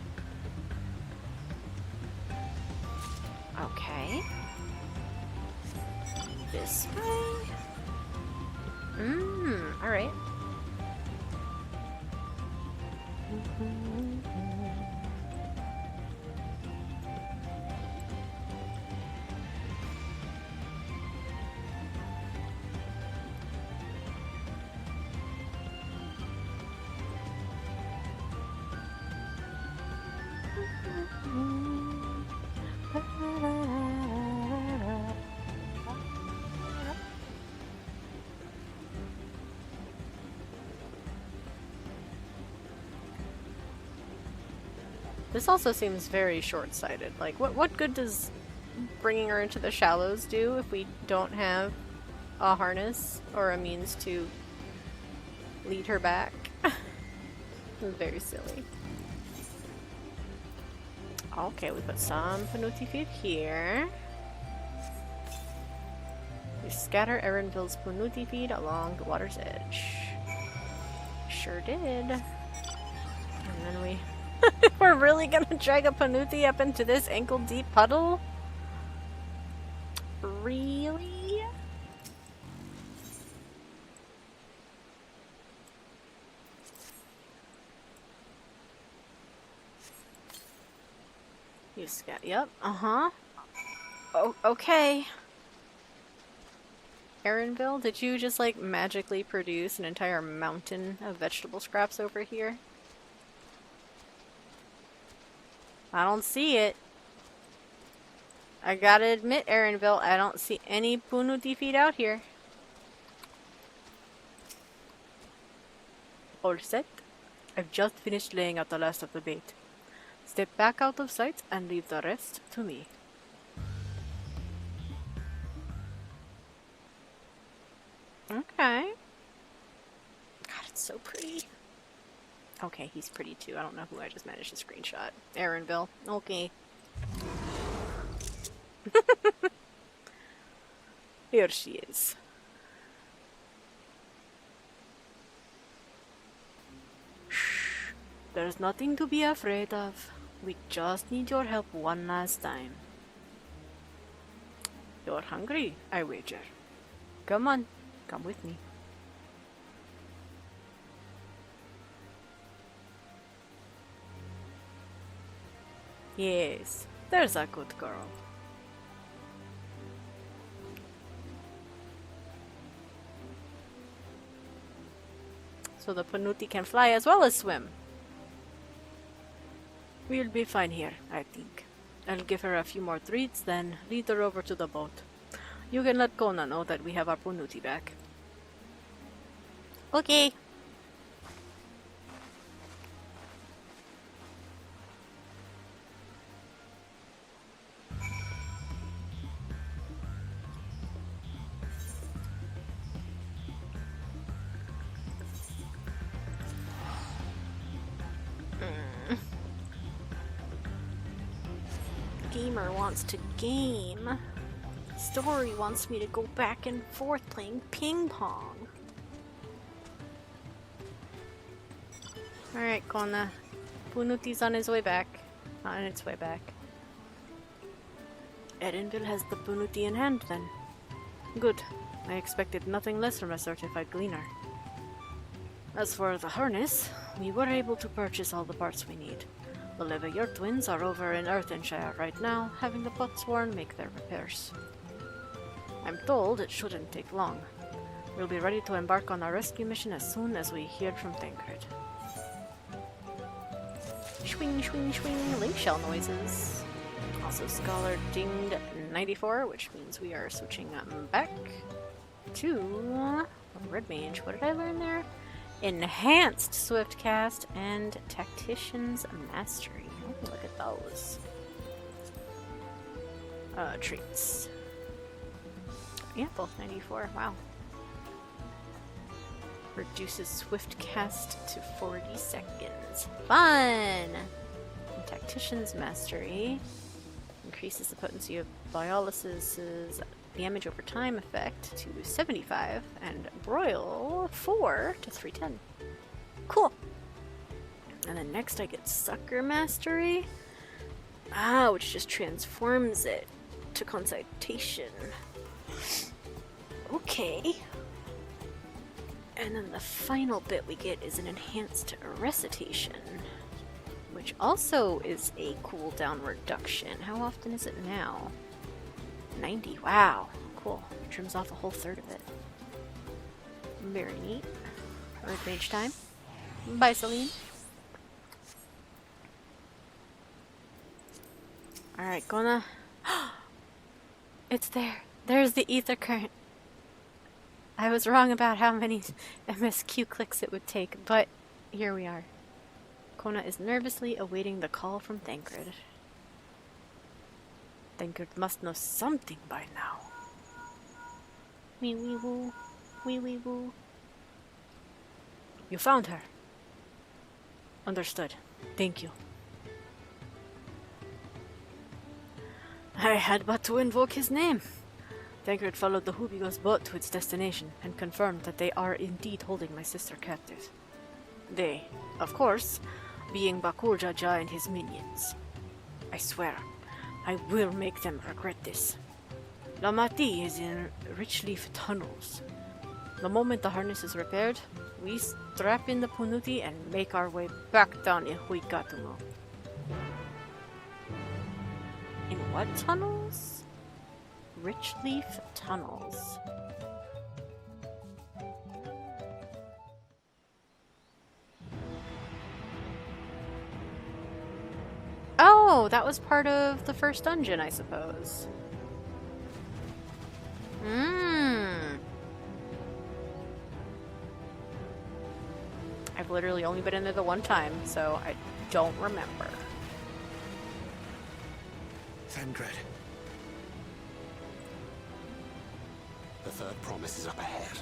Okay. This way? Alright. This also seems very short-sighted. Like, what good does bringing her into the shallows do if we don't have a harness or a means to lead her back? Very silly. Okay, we put some Panuti feed here. We scatter Erenville's Panuti feed along the water's edge. Sure did. And then we... We're really gonna drag a Panuti up into this ankle-deep puddle? Really? You scat. Yep. Uh-huh. Oh, okay. Erenville, did you just, like, magically produce an entire mountain of vegetable scraps over here? I don't see it. I gotta admit, Erenville, I don't see any Panuti feed out here. All set? I've just finished laying out the last of the bait. Step back out of sight and leave the rest to me. Okay. God, it's so pretty. Okay, he's pretty too. I don't know who I just managed to screenshot. Erenville. Okay. Here she is. There's nothing to be afraid of. We just need your help one last time. You're hungry, I wager. Come on, come with me. Yes, there's a good girl. So the Panuti can fly as well as swim. We'll be fine here, I think. I'll give her a few more treats, then lead her over to the boat. You can let Kona know that we have our Panuti back. Okay. Gamer wants to game. Story wants me to go back and forth playing ping pong. Alright, Kona. Punuti's on his way back. On its way back. Edenville has the Panuti in hand then. Good. I expected nothing less from a certified gleaner. As for the harness, we were able to purchase all the parts we need. The Levayor twins are over in Earthenshire right now, having the Potsworn make their repairs. I'm told it shouldn't take long. We'll be ready to embark on our rescue mission as soon as we hear from Thancred. Swing, swing, swing, link shell noises. Also Scholar dinged 94, which means we are switching back to Red Mage. What did I learn there? Enhanced Swift Cast and Tactician's Mastery. Oh, look at those. Traits. Yeah, both 94. Wow. Reduces Swift Cast to 40 seconds. Fun! And Tactician's Mastery increases the potency of Biolis's damage over time effect to 75 and Broil 4 to 310. Cool. And then next I get Sucker Mastery, which just transforms it to Concitation. Okay. And then the final bit we get is an enhanced Recitation, which also is a cooldown reduction. How often is it now? 90. Wow. Cool. Trims off a whole third of it. Very neat. Red Mage time. Bye, Celine. Alright, gonna... It's there. There's the ether current. I was wrong about how many MSQ clicks it would take, but here we are. Kona is nervously awaiting the call from Thancred. Thancred must know something by now. Wee wee woo. Wee wee woo. You found her. Understood. Thank you. I had but to invoke his name. Thancred followed the Hubigo's boat to its destination and confirmed that they are indeed holding my sister captive. They, of course, being Bakur Jaja and his minions. I swear, I will make them regret this. Lamati is in Richleaf tunnels. The moment the harness is repaired, we strap in the Panuti and make our way back down in Huigatumo. In what tunnels? Richleaf tunnels. Oh, that was part of the first dungeon, I suppose. I've literally only been in there the one time, so I don't remember. Thancred. The third promise is up ahead.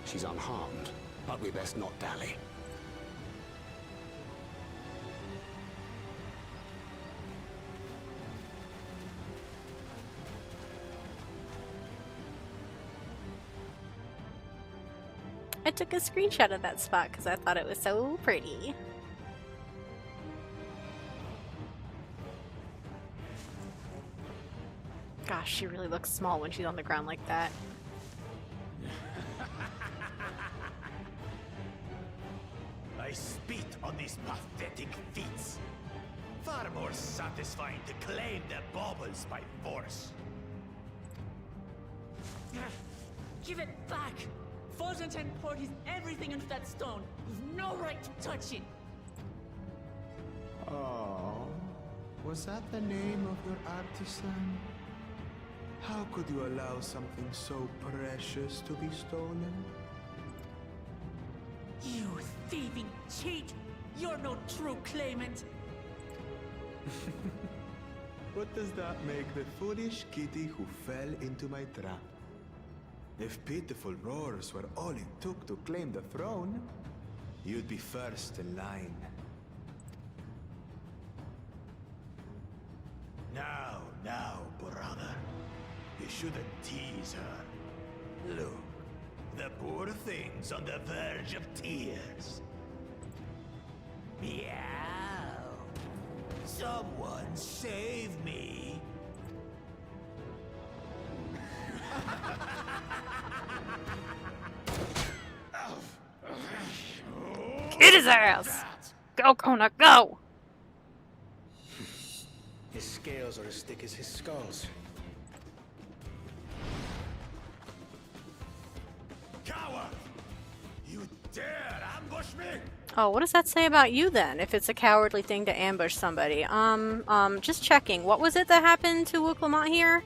She's unharmed, but we best not dally. I took a screenshot of that spot because I thought it was so pretty. Gosh, she really looks small when she's on the ground like that. I spit on these pathetic feats. Far more satisfying to claim their baubles by force. Give it back! Fosuntan poured his everything into that stone. You've no right to touch it! Oh, was that the name of your artisan? How could you allow something so precious to be stolen? You thieving cheat! You're no true claimant! What does that make the foolish kitty who fell into my trap? If pitiful roars were all it took to claim the throne, you'd be first in line. Now, brother. You shouldn't tease her. Look, the poor thing's on the verge of tears. Meow. Someone save me. Get his ass! Go, Kona, go! His scales are as thick as his skulls. Coward! You dare ambush me? Oh, what does that say about you then, if it's a cowardly thing to ambush somebody? Just checking. What was it that happened to Uroqopacha here?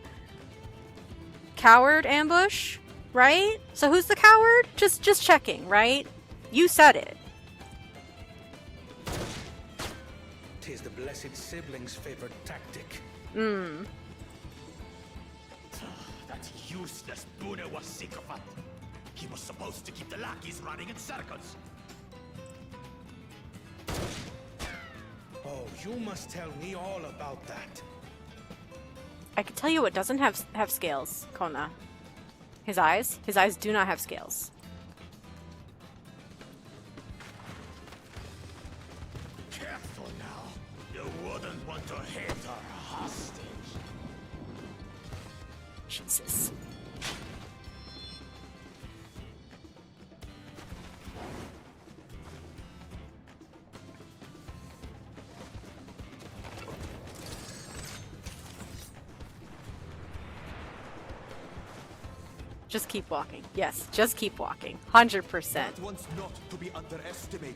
Coward ambush? Right? So who's the coward? Just checking, right? You said it. 'Tis the blessed sibling's favorite tactic. Hmm. That useless Buddha was sycophant. He was supposed to keep the lackeys running in circles. Oh, you must tell me all about that. I can tell you what doesn't have scales, Kona. His eyes. His eyes do not have scales. Careful now. You wouldn't want to hit her hostage. Jesus. Just keep walking. Yes, just keep walking. 100%. That one's not to be underestimated.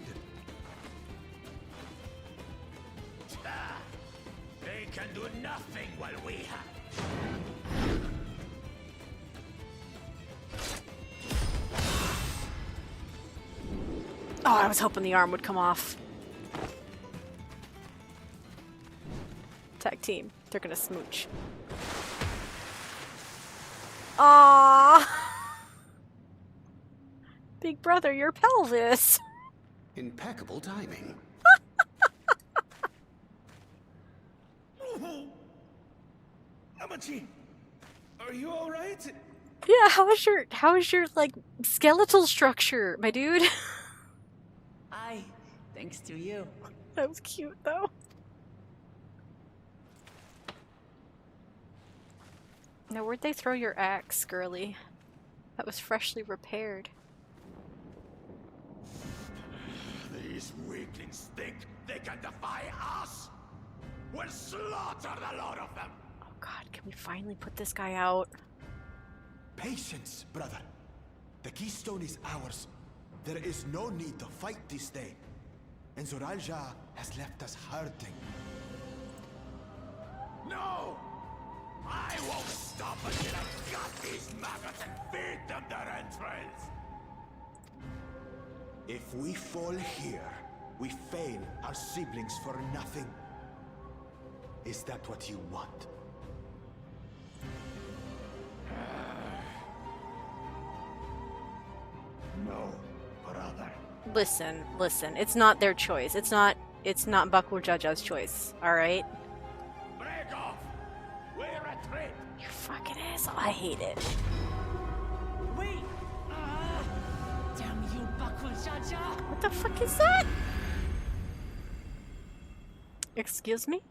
They can do nothing while we have. Oh, I was hoping the arm would come off. Tag team. They're gonna smooch. Aww. Big brother, your pelvis. Impeccable timing. Amachi, are you all right? Yeah, how's your like skeletal structure, my dude? Aye, thanks to you. That was cute though. Now, where'd they throw your axe, girly? That was freshly repaired. These weaklings think they can defy us. We'll slaughter the lot of them. Oh god, can we finally put this guy out? Patience, brother. The keystone is ours. There is no need to fight this day. And Tural has left us hurting. No! I won't stop until I've got these maggots and feed them their entrails! If we fall here, we fail our siblings for nothing. Is that what you want? No, brother. Listen. It's not their choice. It's not Bakul Jaja's choice, alright? Break off! We're at trip! You fucking asshole. I hate it. Wait! Damn you, Bakul Jaja! What the fuck is that? Excuse me?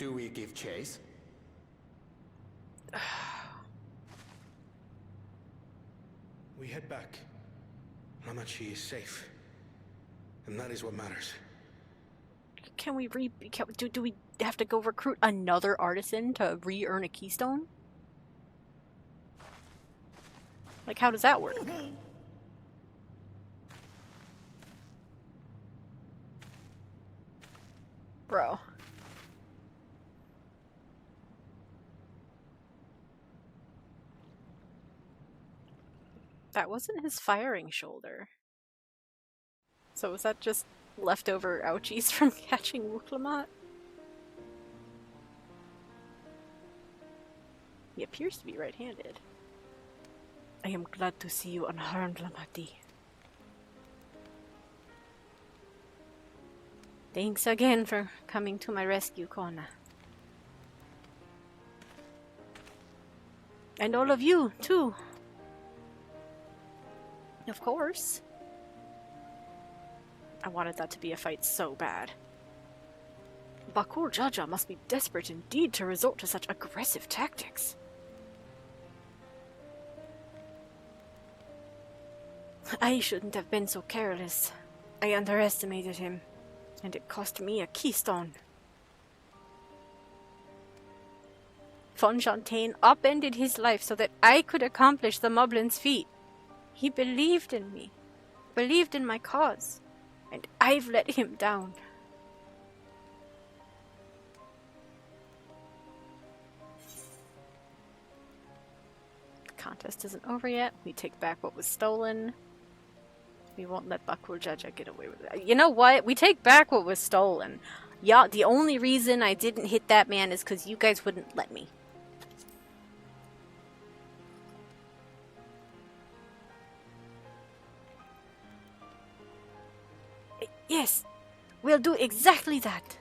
Do we give chase? We head back. Hamachi is safe. And that is what matters. Can we do we have to go recruit another artisan to re-earn a keystone? Like, how does that work? Bro. That wasn't his firing shoulder. So was that just leftover ouchies from catching Uroqopacha? He appears to be right-handed. I am glad to see you unharmed, Lamati. Thanks again for coming to my rescue, Kona. And all of you, too. Of course. I wanted that to be a fight so bad. Bakur Jaja must be desperate indeed to resort to such aggressive tactics. I shouldn't have been so careless. I underestimated him, and it cost me a keystone. Fonchaine upended his life so that I could accomplish the Moblin's feat. He believed in me, believed in my cause, and I've let him down. The contest isn't over yet. We take back what was stolen. We won't let Bakur Jaja get away with it. You know what? We take back what was stolen. Yeah, the only reason I didn't hit that man is because you guys wouldn't let me. Yes, we'll do exactly that.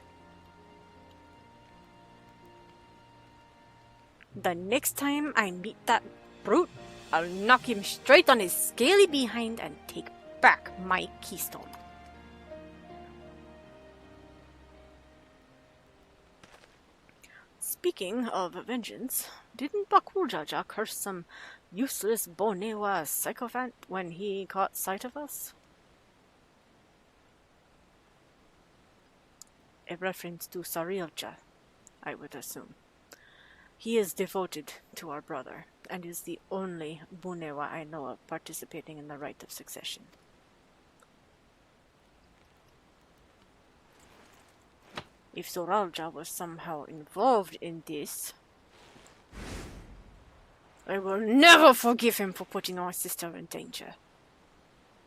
The next time I meet that brute, I'll knock him straight on his scaly behind and take back my keystone. Speaking of vengeance, didn't Bakur Jaja curse some useless Bonewa sycophant when he caught sight of us? A reference to Sarilja, I would assume. He is devoted to our brother, and is the only Bonewa I know of participating in the rite of succession. If Sarilja was somehow involved in this, I will never forgive him for putting our sister in danger.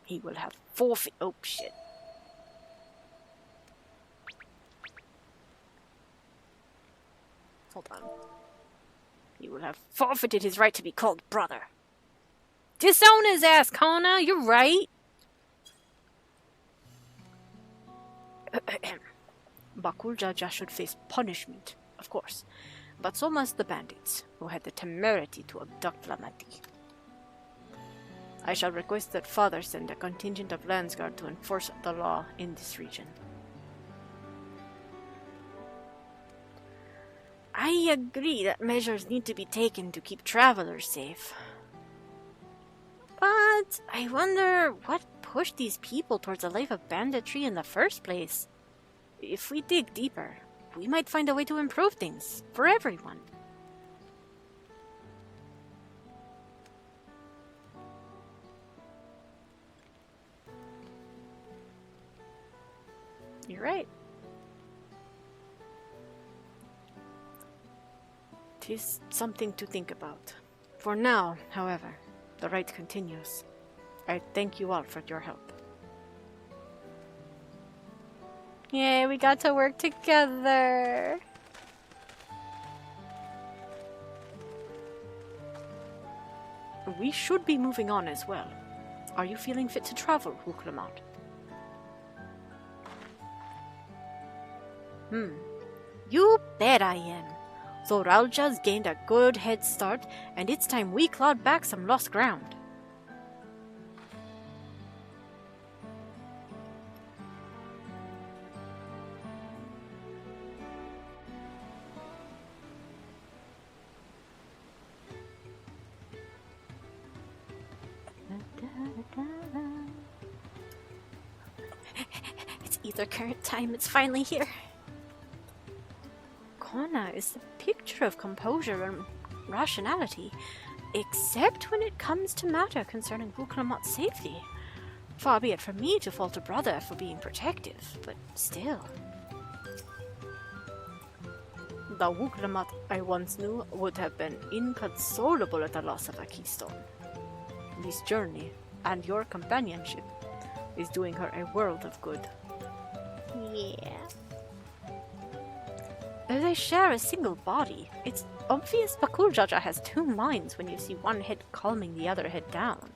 He will have forfeit. Oh shit. Hold on. He will have forfeited his right to be called brother. Disown his ass, Kona! You're right! Bakur Jaja should face punishment, of course. But so must the bandits, who had the temerity to abduct Lamati. I shall request that Father send a contingent of Landsguard to enforce the law in this region. I agree that measures need to be taken to keep travelers safe. But I wonder what pushed these people towards a life of banditry in the first place. If we dig deeper, we might find a way to improve things for everyone. You're right. 'Tis something to think about. For now, however, the rite continues. I thank you all for your help. Yay, we got to work together! We should be moving on as well. Are you feeling fit to travel, Uroqopacha? You bet I am. Zoralja's gained a good head start, and it's time we clawed back some lost ground. Ether current time, it's finally here. Kona is the picture of composure and rationality, except when it comes to matter concerning Wuklamat's safety. Far be it from me to fault a brother for being protective, but still. The Wuklamat I once knew would have been inconsolable at the loss of a keystone. This journey, and your companionship, is doing her a world of good. Yeah. They share a single body. It's obvious Bakurjaja has two minds when you see one head calming the other head down.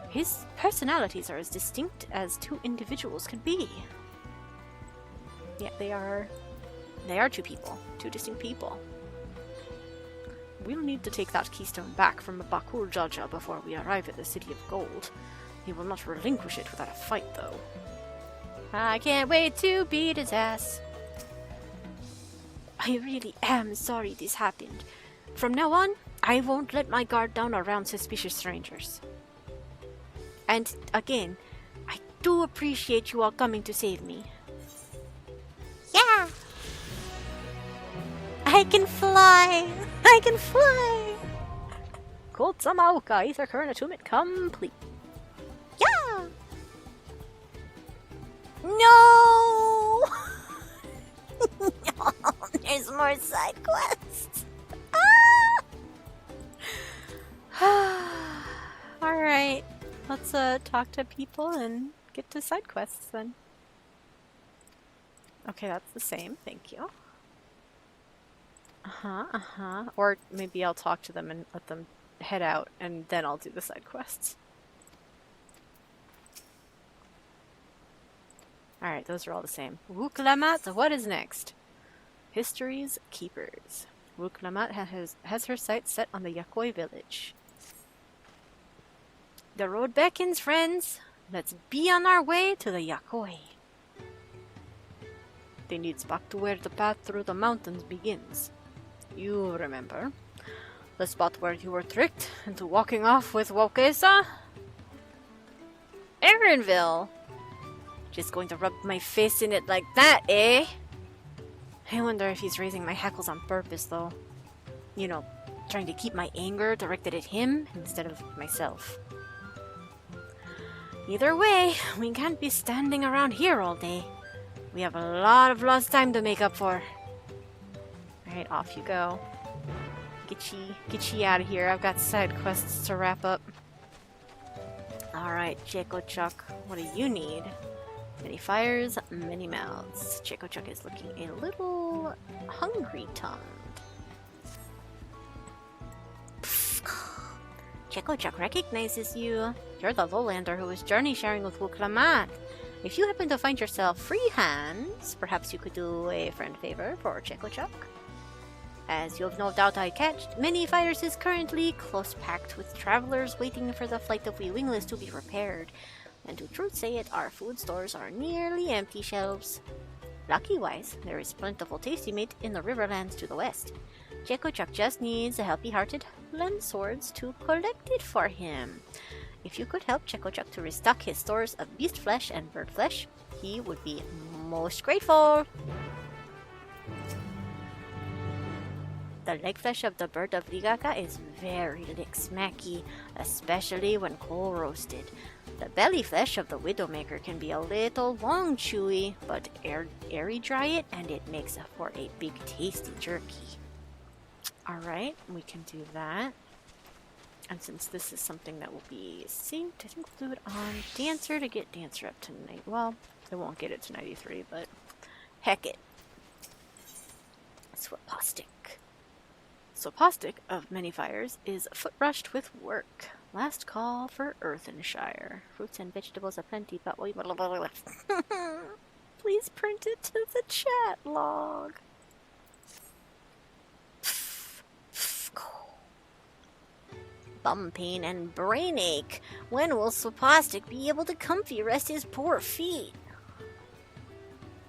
His personalities are as distinct as two individuals can be. Yeah, they are two people. Two distinct people. We'll need to take that keystone back from Bakurjaja before we arrive at the City of Gold. He will not relinquish it without a fight, though. I can't wait to beat his ass. I really am sorry this happened. From now on, I won't let my guard down around suspicious strangers. And again, I do appreciate you all coming to save me. Yeah! I can fly! I can fly! Kozama'uka, Ether Current Attunement complete. Yeah! No! No! There's more side quests! Ah! Alright, let's talk to people and get to side quests then. Okay, that's the same, thank you. Or maybe I'll talk to them and let them head out, and then I'll do the side quests. Alright, those are all the same. Wuklamat, what is next? History's Keepers. Wuklamat has her sights set on the Yakoi village. The road beckons, friends. Let's be on our way to the Yakoi. They leads back to where the path through the mountains begins. You remember the spot where you were tricked into walking off with Wokesa? Erinville! Just going to rub my face in it like that, eh? I wonder if he's raising my hackles on purpose, though. You know, trying to keep my anger directed at him instead of myself. Either way, we can't be standing around here all day. We have a lot of lost time to make up for. Alright, off you go. Get ye out of here. I've got side quests to wrap up. Alright, Checo-Chuck, what do you need? Many fires, many mouths. Checo-Chuck is looking a little hungry-tongued. Checo-Chuck recognizes you. You're the lowlander who is journey sharing with Wuklamat. If you happen to find yourself free hands, perhaps you could do a friend favor for Checo-Chuck. As you have no doubt I catched, many fires is currently close-packed with travelers waiting for the flight of we wingless to be repaired. And to truth say it, our food stores are nearly empty shelves. Lucky-wise, there is plentiful tasty meat in the riverlands to the west. Checo-Chuck just needs a happy-hearted lens swords to collect it for him. If you could help Checo-Chuck to restock his stores of beast flesh and bird flesh, he would be most grateful. The leg flesh of the bird of Rigaka is very lick-smacky, especially when coal-roasted. The belly flesh of the Widowmaker can be a little long chewy, but airy dry it and it makes for a big tasty jerky. Alright, we can do that. And since this is something that will be synced, I think we'll do it on Dancer to get Dancer up to night. Well, I won't get it to 93, but heck it. Swapostic. Swapostic of many fires is foot rushed with work. Last call for Earthenshire. Fruits and vegetables aplenty, but we... Please print it to the chat log. Bum pain and brain ache. When will Swapostic be able to comfy rest his poor feet?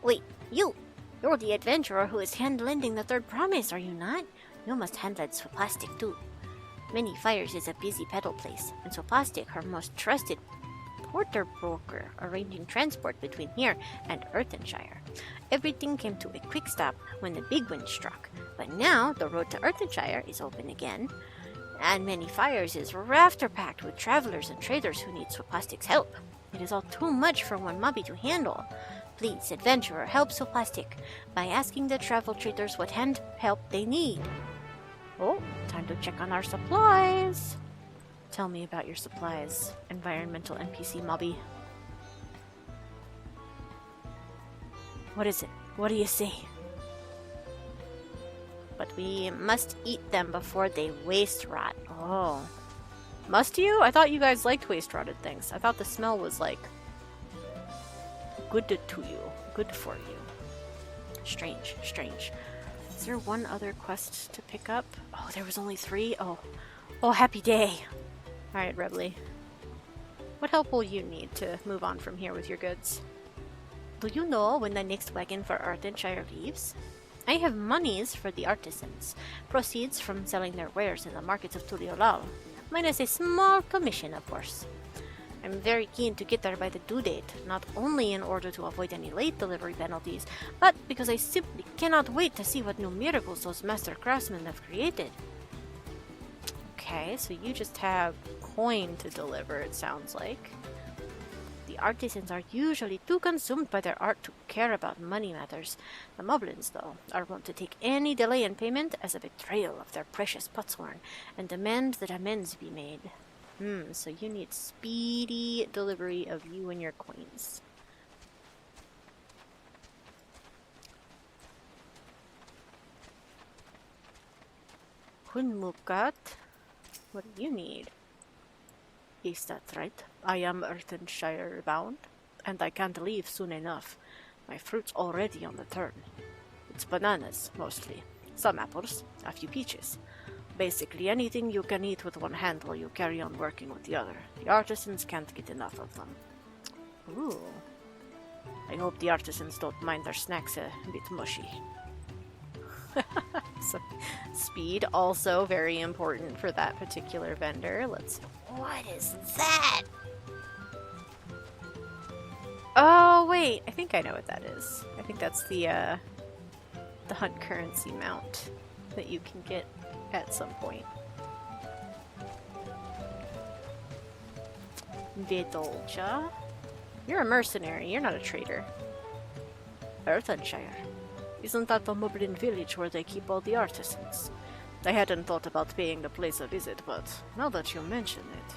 Wait, you're the adventurer who is hand-lending the third promise, are you not? You must hand-lend Swapostic too. Many Fires is a busy peddle place, and Swapostic, her most trusted porter broker arranging transport between here and Earthenshire. Everything came to a quick stop when the big wind struck, but now the road to Earthenshire is open again, and Many Fires is rafter-packed with travelers and traders who need Swaplastic's help. It is all too much for one mobby to handle. Please, adventurer, help Swaplastic by asking the travel traders what hand help they need. Oh, time to check on our supplies. Tell me about your supplies, environmental NPC mobby. What is it? What do you say? But we must eat them before they waste rot. Oh. Must you? I thought you guys liked waste rotted things. I thought the smell was like good to you. Good for you. Strange, strange. Is there one other quest to pick up? Oh, there was only 3? Oh, happy day. Alright, Rebly. What help will you need to move on from here with your goods? Do you know when the next wagon for Earthenshire leaves? I have monies for the artisans, proceeds from selling their wares in the markets of Tural, minus a small commission, of course. I'm very keen to get there by the due date, not only in order to avoid any late delivery penalties, but because I simply cannot wait to see what new miracles those master craftsmen have created. Okay, so you just have coin to deliver, it sounds like. The artisans are usually too consumed by their art to care about money matters. The moblins, though, are wont to take any delay in payment as a betrayal of their precious potshorn, and demand that amends be made. So you need speedy delivery of you and your coins. Hunmukat, what do you need? Is that right? I am Earthenshire bound, and I can't leave soon enough. My fruit's already on the turn. It's bananas, mostly. Some apples, a few peaches. Basically anything you can eat with one hand while you carry on working with the other. The artisans can't get enough of them. Ooh. I hope the artisans don't mind their snacks a bit mushy. So, speed, also very important for that particular vendor. Let's see. What is that? Oh, wait. I think I know what that is. I think that's the hunt currency mount that you can get at some point. Vidolja. You're a mercenary. You're not a trader. Earthenshire. Isn't that the Moblin village where they keep all the artisans? I hadn't thought about paying the place a visit, but now that you mention it...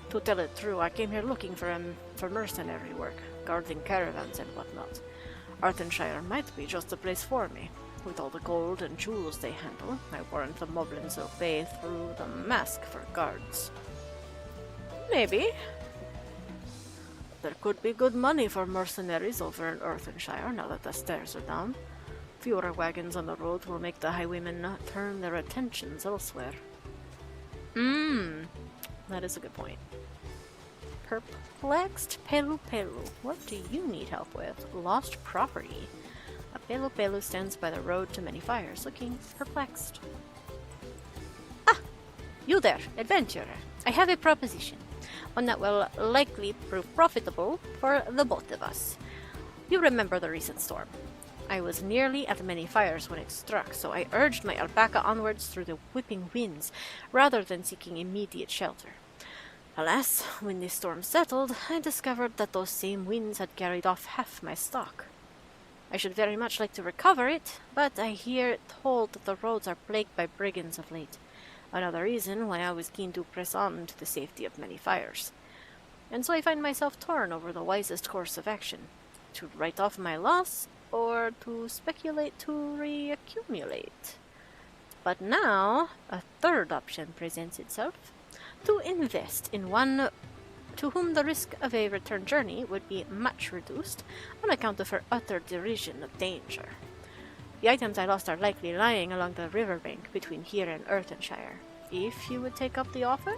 To tell it true, I came here looking for mercenary work, guarding caravans and whatnot. Earthenshire might be just the place for me. With all the gold and jewels they handle, I warrant the Moblins will pay through the mask for guards. Maybe. There could be good money for mercenaries over in Earthenshire now that the stairs are down. Fewer wagons on the road will make the highwaymen turn their attentions elsewhere. That is a good point. Perplexed Pelu Pelu. What do you need help with? Lost property. A Pelu Pelu stands by the road to Many Fires, looking perplexed. Ah! You there, adventurer. I have a proposition. One that will likely prove profitable for the both of us. You remember the recent storm. I was nearly at Many Fires when it struck, so I urged my alpaca onwards through the whipping winds, rather than seeking immediate shelter. Alas, when the storm settled, I discovered that those same winds had carried off half my stock. I should very much like to recover it, but I hear told that the roads are plagued by brigands of late. Another reason why I was keen to press on to the safety of Many Fires. And so I find myself torn over the wisest course of action. To write off my loss, or to speculate to reaccumulate. But now, a third option presents itself. To invest in one to whom the risk of a return journey would be much reduced on account of her utter derision of danger. The items I lost are likely lying along the riverbank between here and Earthenshire. If you would take up the offer,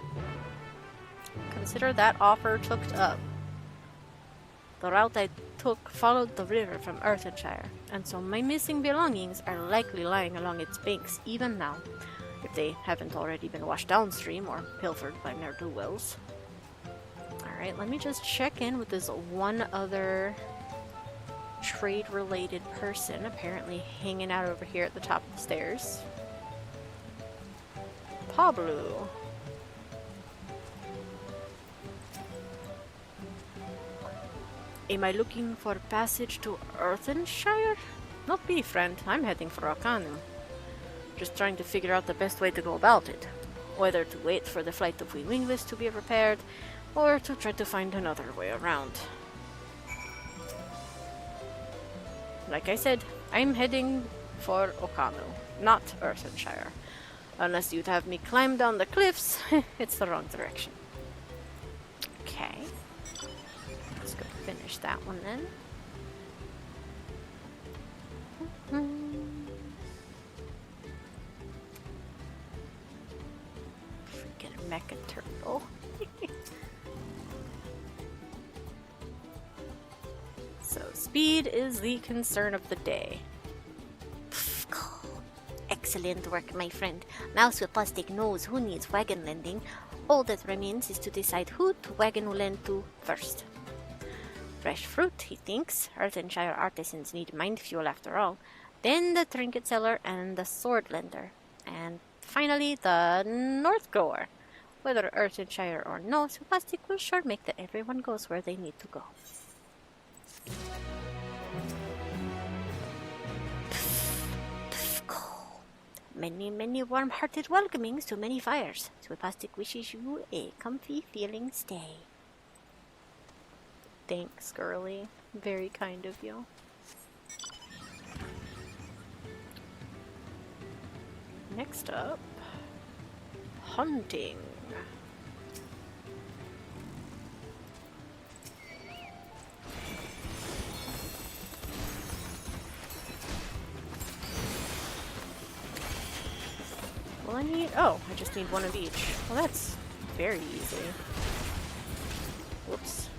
consider that offer took up. The route I took followed the river from Earthenshire, and so my missing belongings are likely lying along its banks even now, if they haven't already been washed downstream or pilfered by ne'er-do-wells. Alright, let me just check in with this one other trade-related person apparently hanging out over here at the top of the stairs. Pablo. Am I looking for passage to Earthenshire? Not me, friend. I'm heading for Akanu. Just trying to figure out the best way to go about it. Whether to wait for the flight of Wingless to be repaired, or to try to find another way around. Like I said, I'm heading for Okanu, not Earthenshire. Unless you'd have me climb down the cliffs, it's the wrong direction. Okay. Let's go finish that one then. Freaking mecha turtle. So, speed is the concern of the day. Excellent work, my friend. Mouse with plastic knows who needs wagon lending. All that remains is to decide who to wagon lend to first. Fresh fruit, he thinks. Earthenshire artisans need mind fuel after all. Then the trinket seller and the sword lender. And finally, the north goer. Whether Earthenshire or no, plastic will sure make that everyone goes where they need to go. Many, many warm-hearted welcomings to many fires. Swipastic wishes you a comfy feeling stay. Thanks, girly. Very kind of you. Next up, hunting. Well, I need... Oh, I just need one of each. Well, that's very easy. Whoops.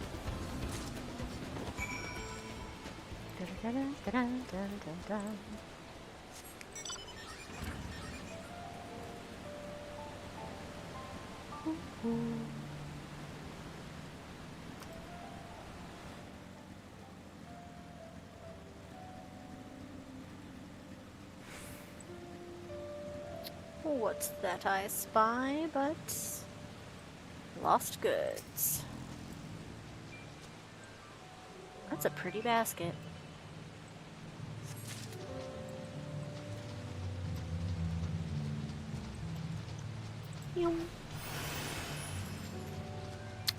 What's that I spy but lost goods? That's a pretty basket.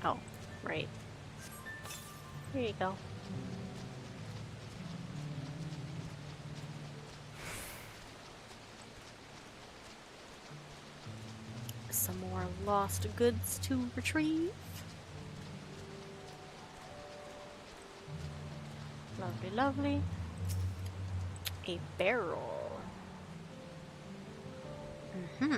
Oh, right. Here you go. Some more lost goods to retrieve. Lovely, lovely. A barrel. Mm-hmm.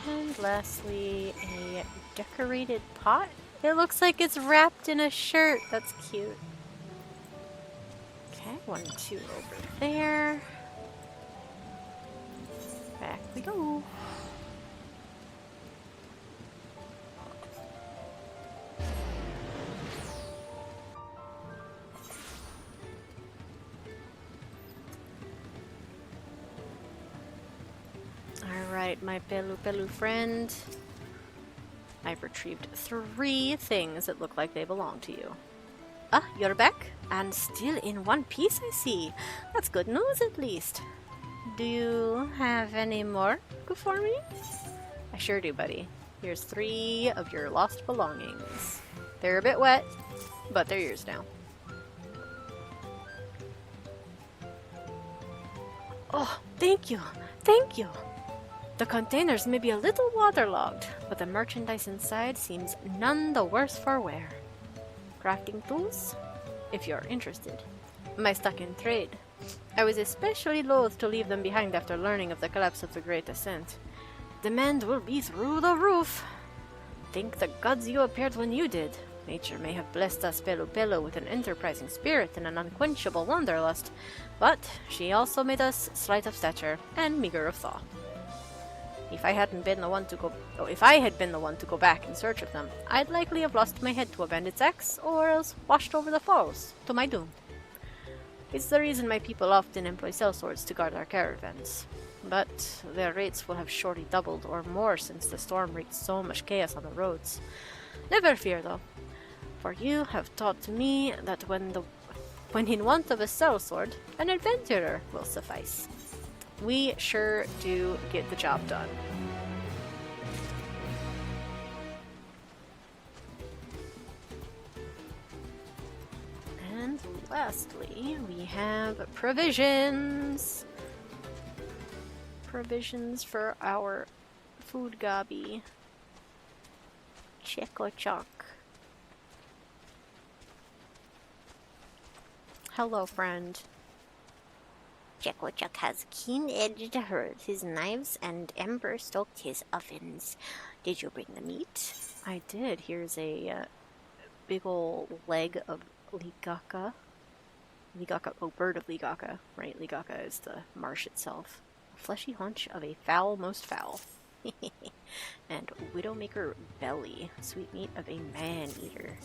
And lastly, a decorated pot. It looks like it's wrapped in a shirt. That's cute. Okay, 1, 2 over there. Back we go. Alright, my Pelu friend. I've retrieved 3 things that look like they belong to you. Ah, you're back? And still in one piece, I see. That's good news, at least. Do you have any more for me? I sure do, buddy. Here's 3 of your lost belongings. They're a bit wet, but they're yours now. Oh, thank you! Thank you! The containers may be a little waterlogged, but the merchandise inside seems none the worse for wear. Crafting tools? If you're interested. my stuck in trade. I was especially loath to leave them behind after learning of the collapse of the Great Ascent. Demand will be through the roof. Thank the gods you appeared when you did. Nature may have blessed us Pelu with an enterprising spirit and an unquenchable wanderlust, but she also made us slight of stature and meager of thought. If I had been the one to go back in search of them, I'd likely have lost my head to a bandit's axe, or else washed over the falls, to my doom. It's the reason my people often employ sellswords to guard our caravans. But their rates will have surely doubled or more since the storm wreaked so much chaos on the roads. Never fear, though, for you have taught me that when in want of a sellsword, an adventurer will suffice. We sure do get the job done. And lastly, we have provisions. Provisions for our food gobby. Chekochok. Hello, friend. Chekochak has keen-edged herbs, his knives, and ember-stoked his ovens. Did you bring the meat? I did. Here's a big ol' leg of ligaka. Bird of ligaka, right? Ligaka is the marsh itself. A fleshy haunch of a fowl most foul. And Widowmaker belly, sweetmeat of a man-eater.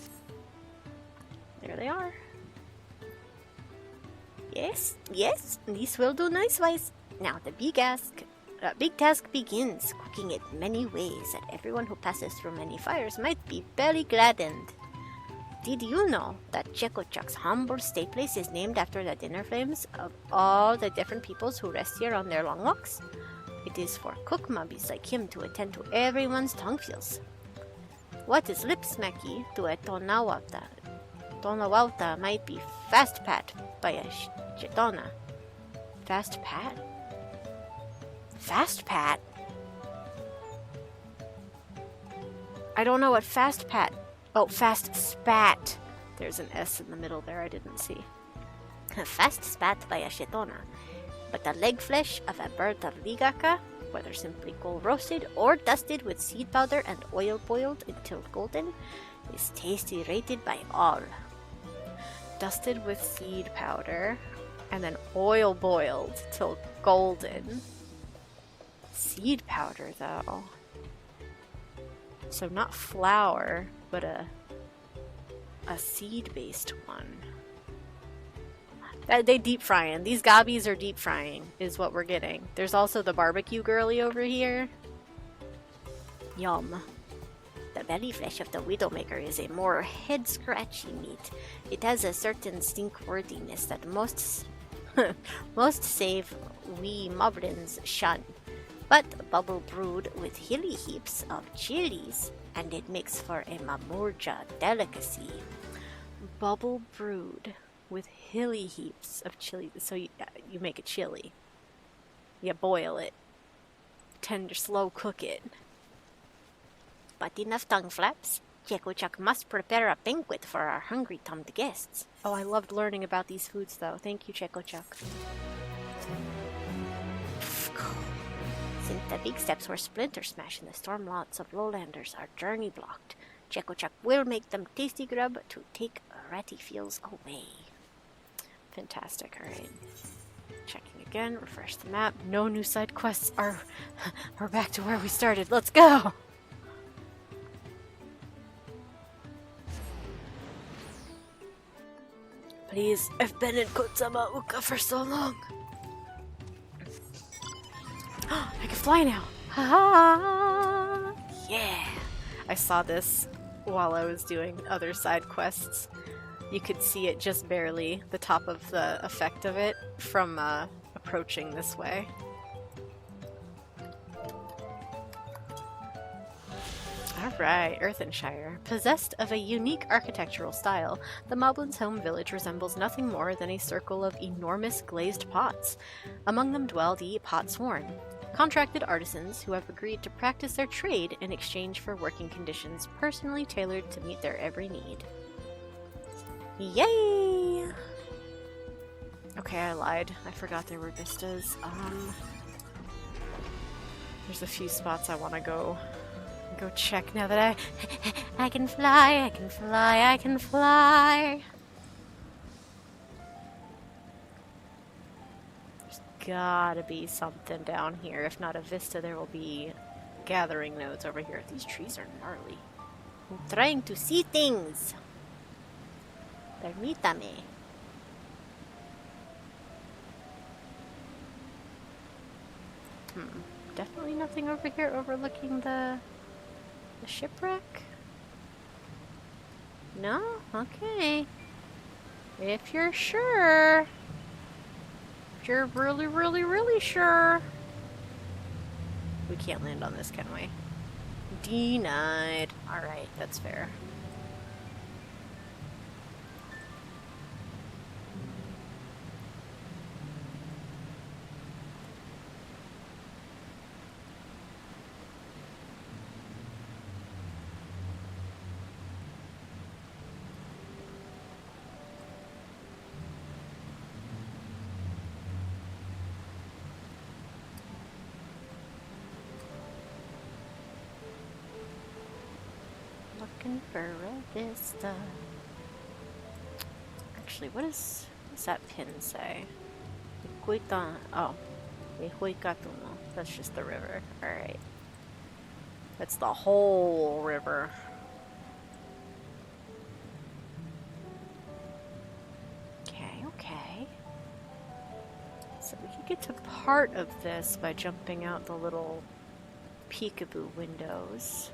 There they are. Yes, this will do nice-wise. Now the big task begins, cooking it many ways that everyone who passes through many fires might be very gladdened. Did you know that Chekochak's humble stay place is named after the dinner flames of all the different peoples who rest here on their long walks? It is for cook mubbies like him to attend to everyone's tongue feels. What is lip smacky to a tonawata? Tonawata might be fast pat by a Shetona. Fast pat? Fast pat? I don't know what fast pat. Oh, fast spat. There's an S in the middle there I didn't see. Fast spat by a Shetona. But the leg flesh of a bird of ligaka, whether simply coal roasted or dusted with seed powder and oil boiled until golden, is tasty rated by all. Dusted with seed powder and then oil boiled till golden. Seed powder, though. So not flour, but a seed-based one. They deep frying. These gobbies are deep frying, is what we're getting. There's also the barbecue girly over here. Yum. The belly flesh of the Widowmaker is a more head-scratchy meat. It has a certain stink-worthiness that most save we moblins shun. But bubble brewed with hilly heaps of chilies, and it makes for a mamurja delicacy. Bubble brewed with hilly heaps of chili. So you make a chili. You boil it. Tender, slow cook it. But enough tongue flaps. Chekochak must prepare a banquet for our hungry-tummed guests. Oh, I loved learning about these foods, though. Thank you, Chekochak. Since the big steps were splinter smash in the storm lots of lowlanders are journey blocked, Chekochak will make them tasty grub to take ratty feels away. Fantastic, alright. Checking again, refresh the map. No new side quests are... We're back to where we started. Let's go! Please, I've been in Kozama'uka for so long. I can fly now! Ha! Yeah! I saw this while I was doing other side quests. You could see it just barely, the top of the effect of it, from approaching this way. Alright, Earthenshire. Possessed of a unique architectural style, the Moblin's home village resembles nothing more than a circle of enormous glazed pots. Among them dwell the Potsworn, contracted artisans who have agreed to practice their trade in exchange for working conditions personally tailored to meet their every need. Yay! Okay, I lied. I forgot there were vistas. There's a few spots I want to go check now that I can fly, I can fly, I can fly. There's gotta be something down here. If not a vista, there will be gathering nodes over here. These trees are gnarly. I'm trying to see things. Permítame. Definitely nothing over here overlooking the shipwreck? No? Okay. If you're sure. If you're really, really, really sure. We can't land on this, can we? Denied. Alright, that's fair. Looking for a vista. Actually, what does that pin say? Ikuitan. Oh. Ihuikatumo. That's just the river. Alright. That's the whole river. Okay, okay. So we can get to part of this by jumping out the little peekaboo windows.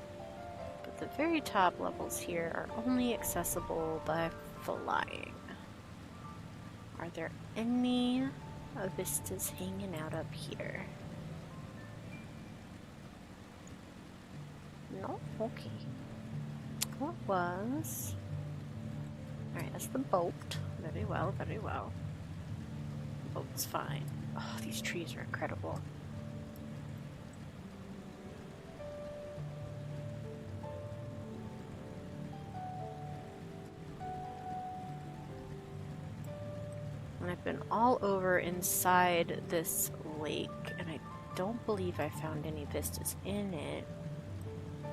But the very top levels here are only accessible by flying. Are there any vistas hanging out up here? No? Okay. What was? Alright, that's the boat. Very well, very well. The boat's fine. Oh, these trees are incredible. And I've been all over inside this lake, and I don't believe I found any vistas in it.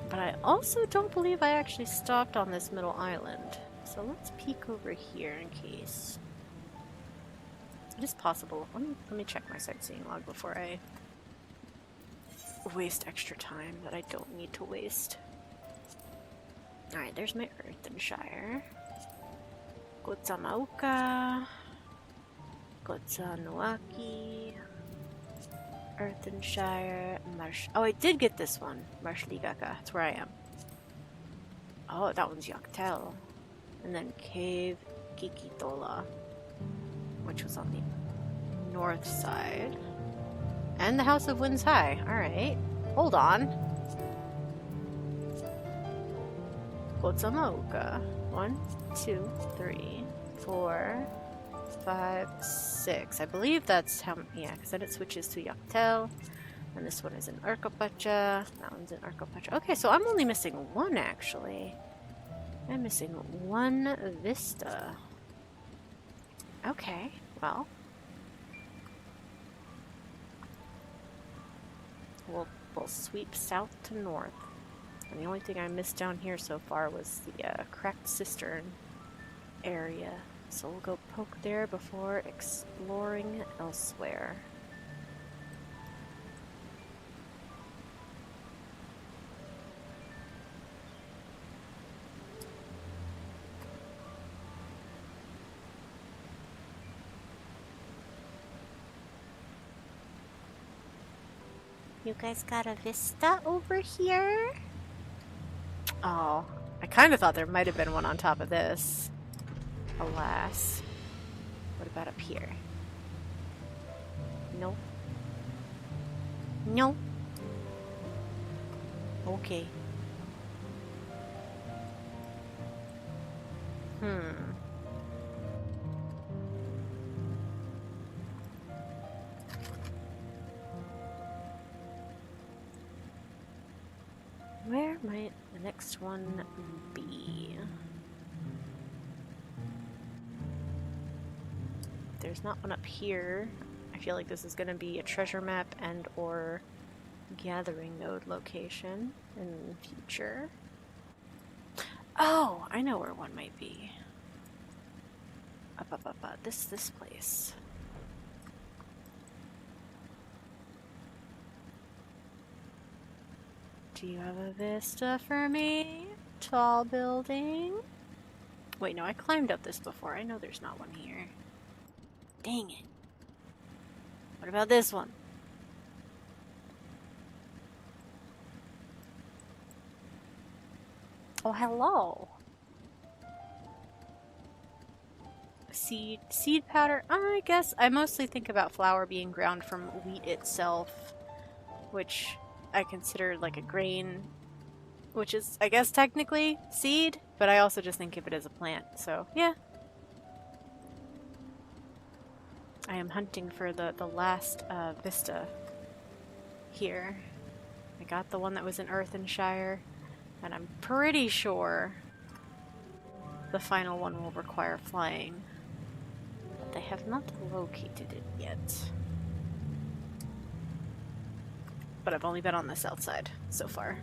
But I also don't believe I actually stopped on this middle island. So let's peek over here in case. It is possible. Let me check my sightseeing log before I waste extra time that I don't need to waste. Alright, there's my Earthenshire. Kozama'uka. Kozama'uka. Earthenshire. Marsh. Oh, I did get this one. Marshligaka. That's where I am. Oh, that one's Yaktel. And then Cave Kikitola, which was on the north side. And the House of Winds High. Alright. Hold on. Kozama'uka. 1, 2, 3, 4, 5, 6. I believe that's how, yeah, because then it switches to Yaktel. And this one is in Uroqopacha. That one's in Uroqopacha. Okay, so I'm only missing one, actually. I'm missing one vista. Okay, well. We'll sweep south to north. And the only thing I missed down here so far was the cracked cistern area. So we'll go poke there before exploring elsewhere. You guys got a vista over here? Oh, I kind of thought there might have been one on top of this. Alas. What about up here? No. No. Okay. Where might the next one be? there's not one up here. I feel like this is going to be a treasure map and or gathering node location in the future. Oh, I know where one might be. Up. This place. Do you have a vista for me? Tall building? Wait, no, I climbed up this before. I know there's not one here. Dang it. What about this one? Oh, hello. Seed powder? I guess I mostly think about flour being ground from wheat itself, which I consider like a grain, which is, I guess, technically seed, but I also just think of it as a plant, so yeah. I am hunting for the last vista here. I got the one that was in Earthenshire, and I'm pretty sure the final one will require flying. But they have not located it yet. But I've only been on the south side so far.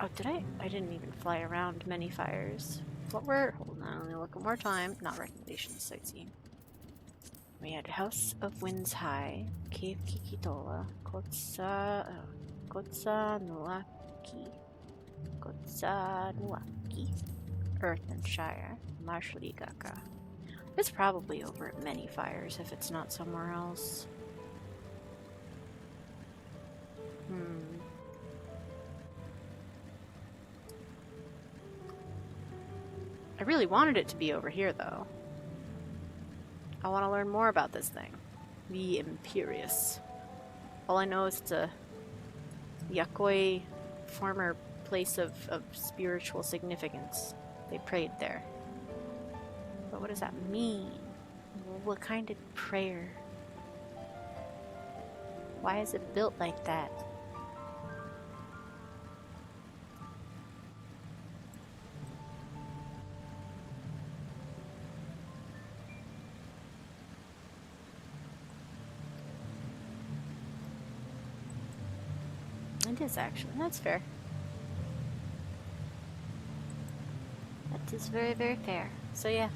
Oh, did I? I didn't even fly around many fires. What were... Hold on, let me look one more time. Not recommendations, sightseeing. We had House of Winds High, Cave Kikitola, Kozama'uka, Earthenshire, Marshligaka. It's probably over at many fires if it's not somewhere else. I really wanted it to be over here, though. I want to learn more about this thing. The Imperious. All I know is it's a Yakoi former place of spiritual significance. They prayed there. But what does that mean? What kind of prayer? Why is it built like that? It is actually. That's fair. That is very, very fair. So yeah.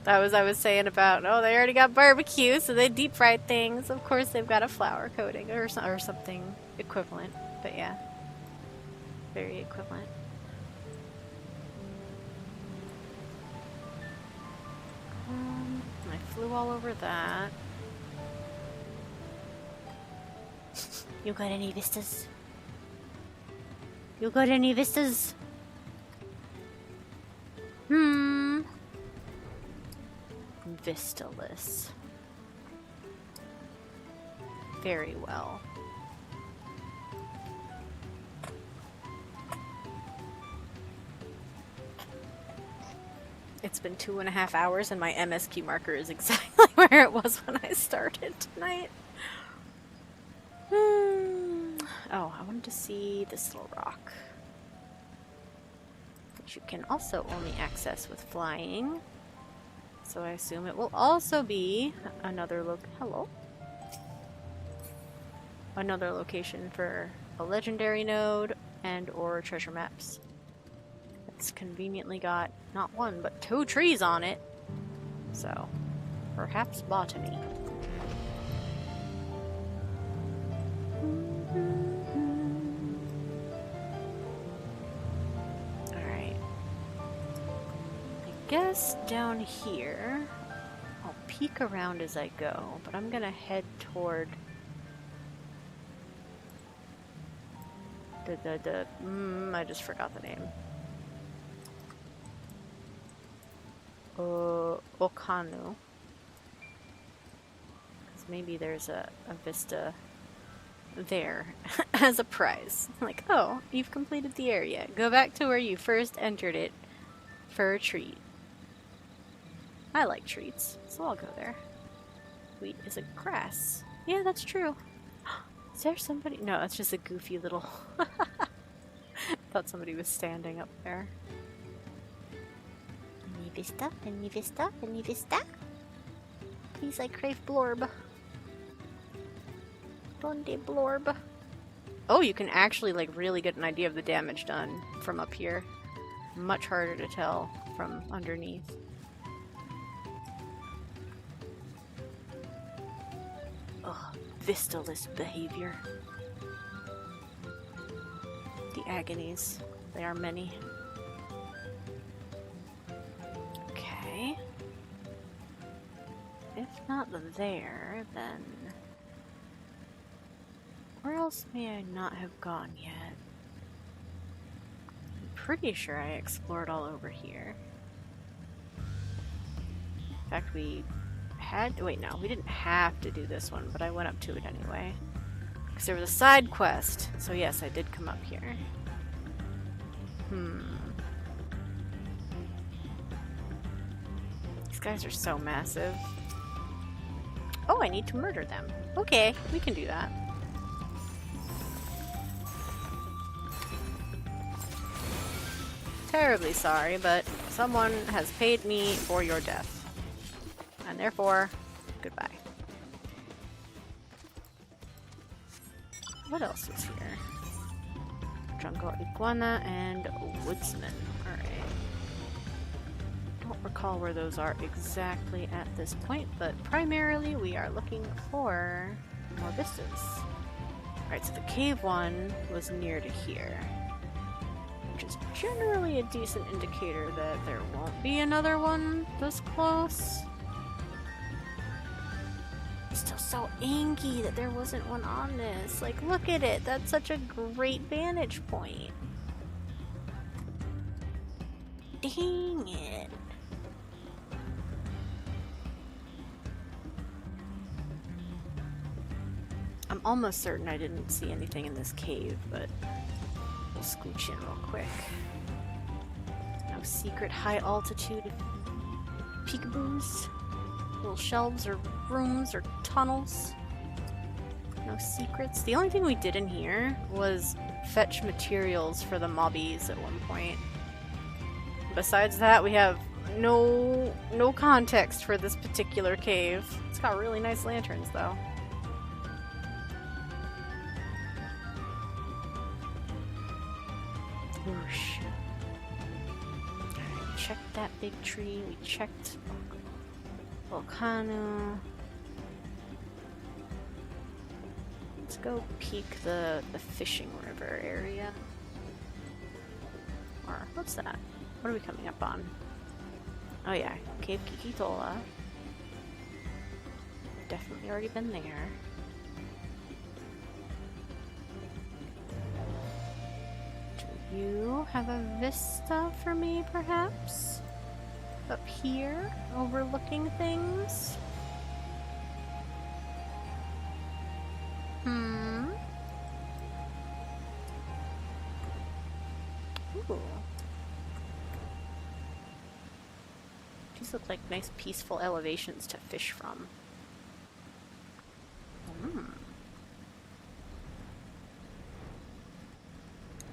That was I was saying about, oh, they already got barbecue, so they deep fried things. Of course they've got a flour coating or something equivalent. But yeah. Very equivalent. I flew all over that. You got any vistas? You got any vistas? Vistaless. Very well. It's been 2.5 hours and my MSQ marker is exactly where it was when I started tonight. Oh, I wanted to see this little rock, which you can also only access with flying. So I assume it will also be another another location for a legendary node and or treasure maps. It's conveniently got not one but 2 trees on it. So perhaps botany. Guess down here, I'll peek around as I go, but I'm gonna head toward I just forgot the name. Okanu. Because maybe there's a vista there as a prize. Like, oh, you've completed the area. Go back to where you first entered it for a treat. I like treats, so I'll go there. Wheat is a grass. Yeah, that's true. Is there somebody? No, it's just a goofy little... Thought somebody was standing up there. I need vista, any vista, any vista. Please, I crave blorb. Donde blorb. Oh, you can actually like really get an idea of the damage done from up here. Much harder to tell from underneath. Ugh, vistaless behavior. The agonies. They are many. Okay. If not there, then... where else may I not have gone yet? I'm pretty sure I explored all over here. In fact, we had... wait, no, we didn't have to do this one, but I went up to it anyway. Because there was a side quest. So yes, I did come up here. These guys are so massive. Oh, I need to murder them. Okay, we can do that. Terribly sorry, but someone has paid me for your death. And therefore, goodbye. What else is here? Jungle iguana and woodsman. Alright. Don't recall where those are exactly at this point, but primarily we are looking for more vistas. Alright, so the cave one was near to here, which is generally a decent indicator that there won't be another one this close. I'm still so angry that there wasn't one on this. Like, look at it. That's such a great vantage point. Dang it. I'm almost certain I didn't see anything in this cave, but we'll scooch in real quick. No secret high altitude peekaboos. Little shelves or rooms or tunnels. No secrets. The only thing we did in here was fetch materials for the mobbies at one point. Besides that, we have no context for this particular cave. It's got really nice lanterns though. Whoosh. Alright, we checked that big tree. We checked volcano. Let's go peek the fishing river area. Or what's that? What are we coming up on? Oh yeah, Cave Kikitola. Definitely already been there. Do you have a vista for me, perhaps? Up here, overlooking things? Ooh. These look like nice peaceful elevations to fish from.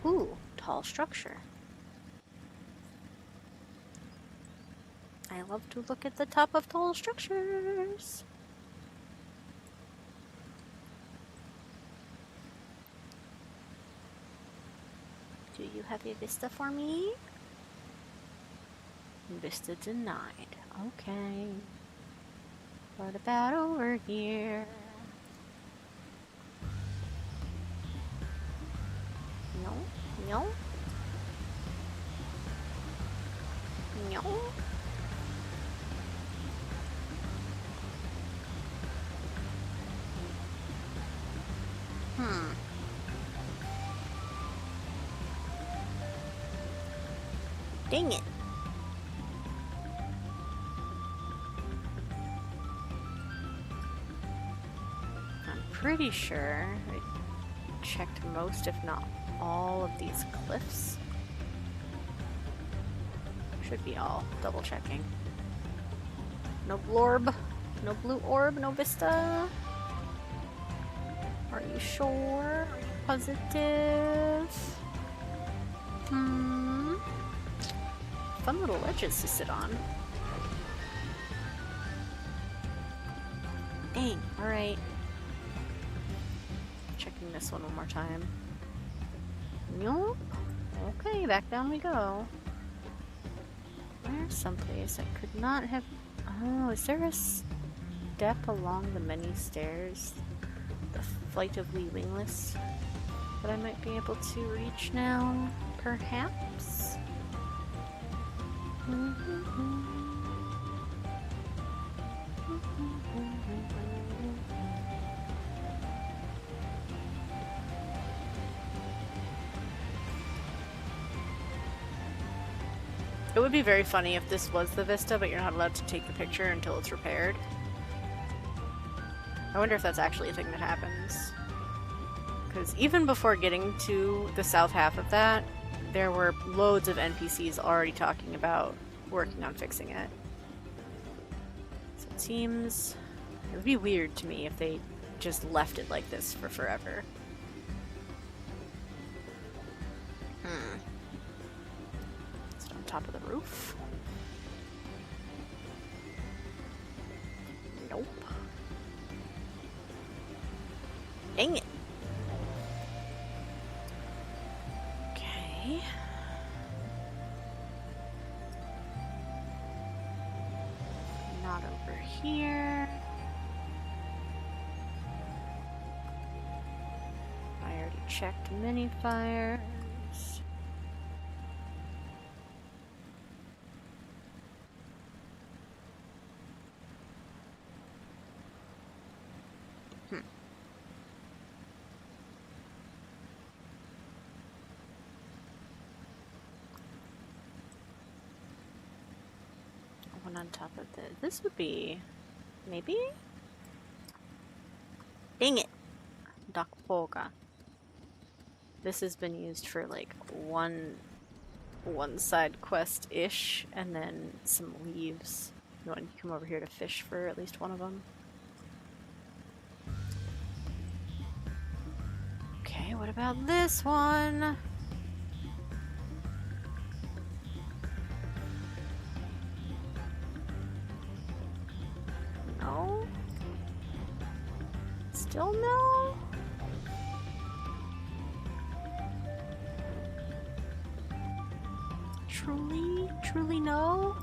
Ooh, tall structure. I love to look at the top of tall structures. Do you have a vista for me? Vista denied. Okay. What about over here? No? No? No? Dang it. I'm pretty sure I checked most, if not all, of these cliffs. Should be all. Double checking. No blorb. No blue orb. No vista. Are you sure? Are you positive? fun little ledges to sit on. Dang, alright. Checking this one more time. Nope. Okay, back down we go. There's someplace I could not have... Oh, is there a step along the many stairs? The flight of wee wingless that I might be able to reach now? Perhaps? It would be very funny if this was the vista, but you're not allowed to take the picture until it's repaired. I wonder if that's actually a thing that happens. Because even before getting to the south half of that, there were loads of NPCs already talking about working on fixing it. So it seems... it would be weird to me if they just left it like this for forever. Is it on top of the roof? Nope. Dang it. Okay. Not over here. I already checked mini fires. One on top of this. This would be... maybe? Dang it! Dakpoga. This has been used for like one side quest-ish, and then some leaves. You want to come over here to fish for at least one of them. Okay, what about this one? No? Still no? Truly no?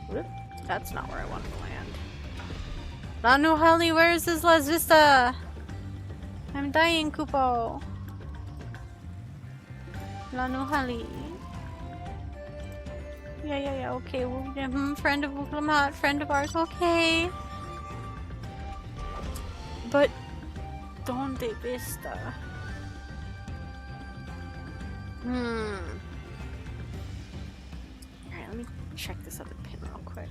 Whoop, that's not where I wanted to land. Lanu Hali, where is this Las Vista? I'm dying, Kupo. Lanu Hali. Yeah, okay. Well, friend of Uroqopacha, friend of ours, okay. But donde vista? Alright, let me check this other pin real quick.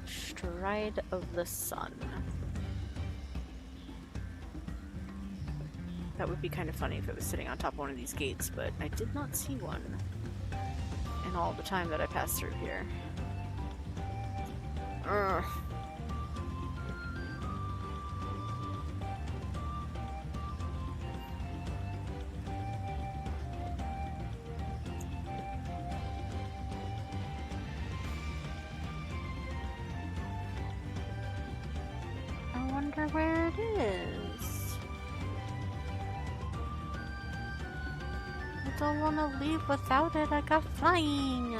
Stride of the Sun. That would be kind of funny if it was sitting on top of one of these gates, but I did not see one in all the time that I passed through here. Ugh. I wonder where it is. I don't want to leave without it. I got flying.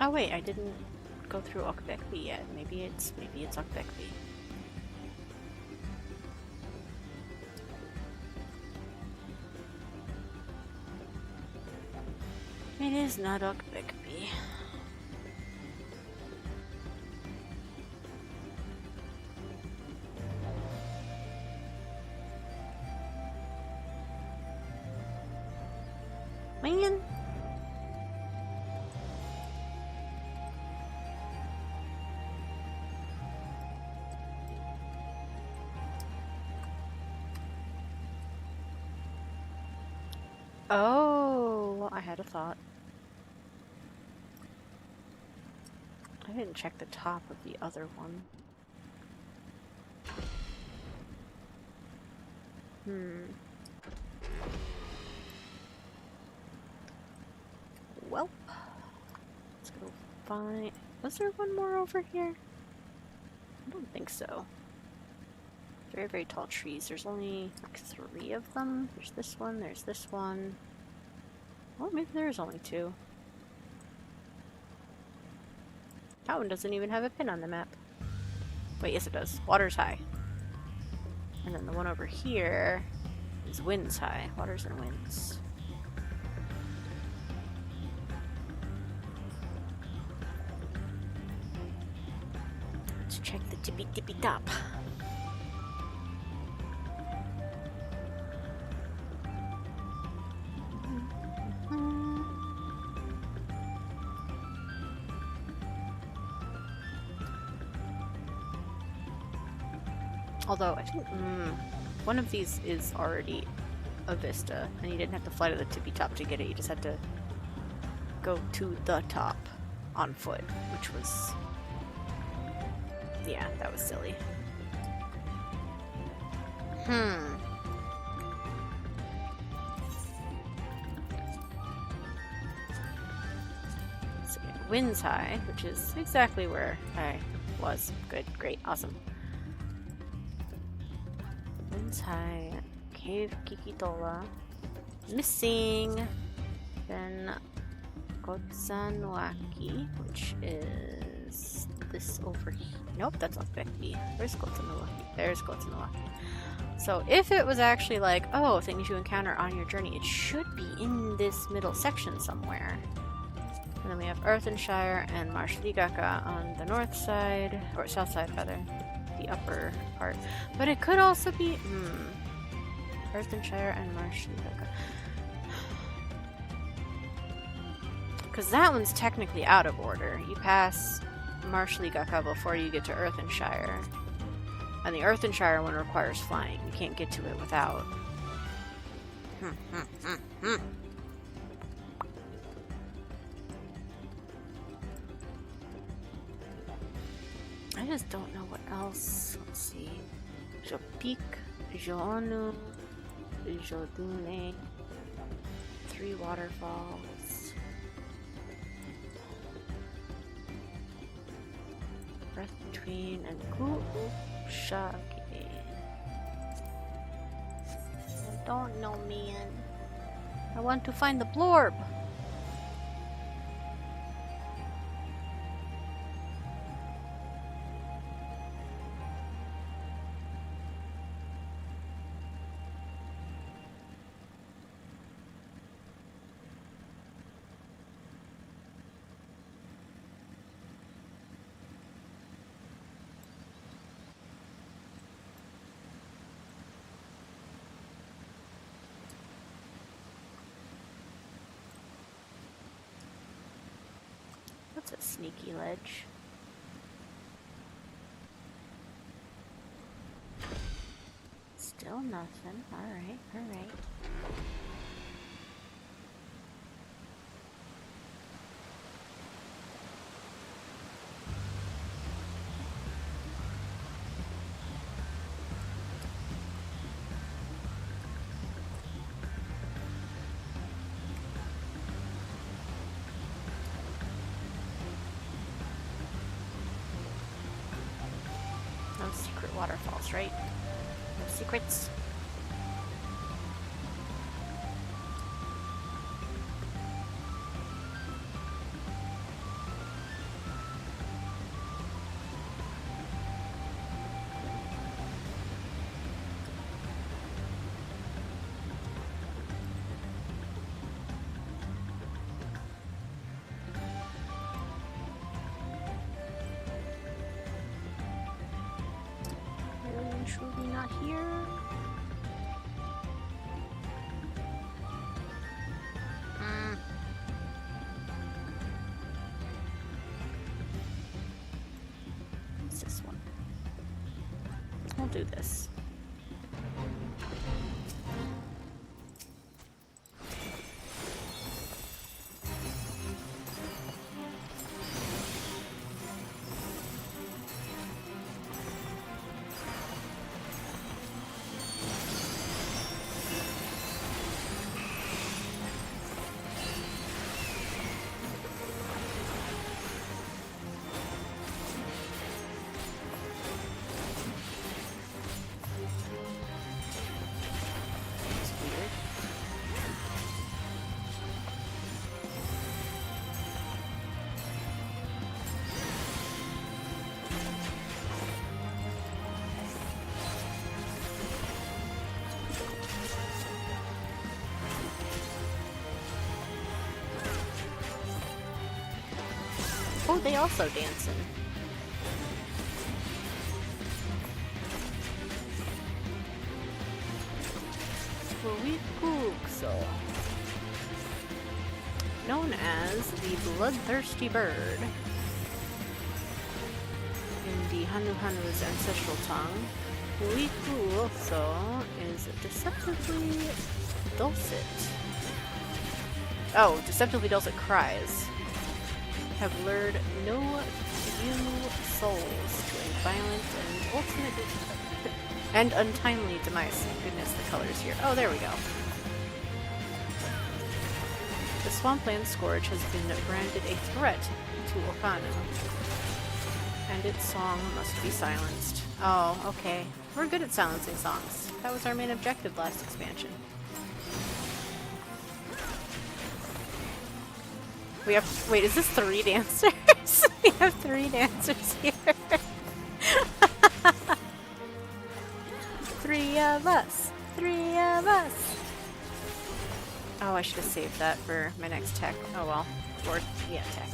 Oh wait, I didn't go through Uroqopacha yet. Maybe it's Uroqopacha. It is not Uroqopacha. Man. Oh, I had a thought. I didn't check the top of the other one. Well, let's go find... Was there one more over here? I don't think so. Very, very tall trees. There's only like 3 of them. There's this one, there's this one. Oh, maybe there's only 2. That one doesn't even have a pin on the map. Wait, yes it does. Water's high. And then the one over here is wind's high. Waters and winds. Let's check the tippy tippy top. Although, I think one of these is already a vista, and you didn't have to fly to the tippy top to get it, you just had to go to the top on foot, which was... yeah, that was silly. So, yeah, wind's high, which is exactly where I was. Good, great, awesome. High, Cave Kikitola, missing, then Kozama'uka, which is this over here. Nope, that's not Becky. Where's Kozama'uka? There's Kozama'uka. So if it was actually like, oh, things you encounter on your journey, it should be in this middle section somewhere. And then we have Earthenshire and Marshligaka on the north side, or south side rather. The upper part, but it could also be Earthenshire and Marshligaka, because that one's technically out of order. You pass Marshligaka before you get to Earthenshire, and the Earthenshire one requires flying. You can't get to it without. I just don't know what else. Let's see. Jopik, Joonu, Jodune, 3 waterfalls. Breath between and Kushage. I don't know, man. I want to find the blorb. That's a sneaky ledge. Still nothing. Alright, alright. No secret waterfalls, right? No secrets. Truly not here. What's this one? I'll do this. Oh, they also dancing. Uroqopacha, known as the bloodthirsty bird in the Hanuhanu's ancestral tongue. Uroqopacha is deceptively dulcet. Oh, deceptively dulcet cries have lured no few souls to a violent and ultimate and untimely demise. Thank goodness the colors here. Oh, there we go. The swampland scourge has been branded a threat to Okana, and its song must be silenced. Oh, okay. We're good at silencing songs. That was our main objective last expansion. We have... Wait, is this 3 dancers? We have 3 dancers here. 3 of us. 3 of us. Oh, I should have saved that for my next tech. Oh well. Or, yeah, tech.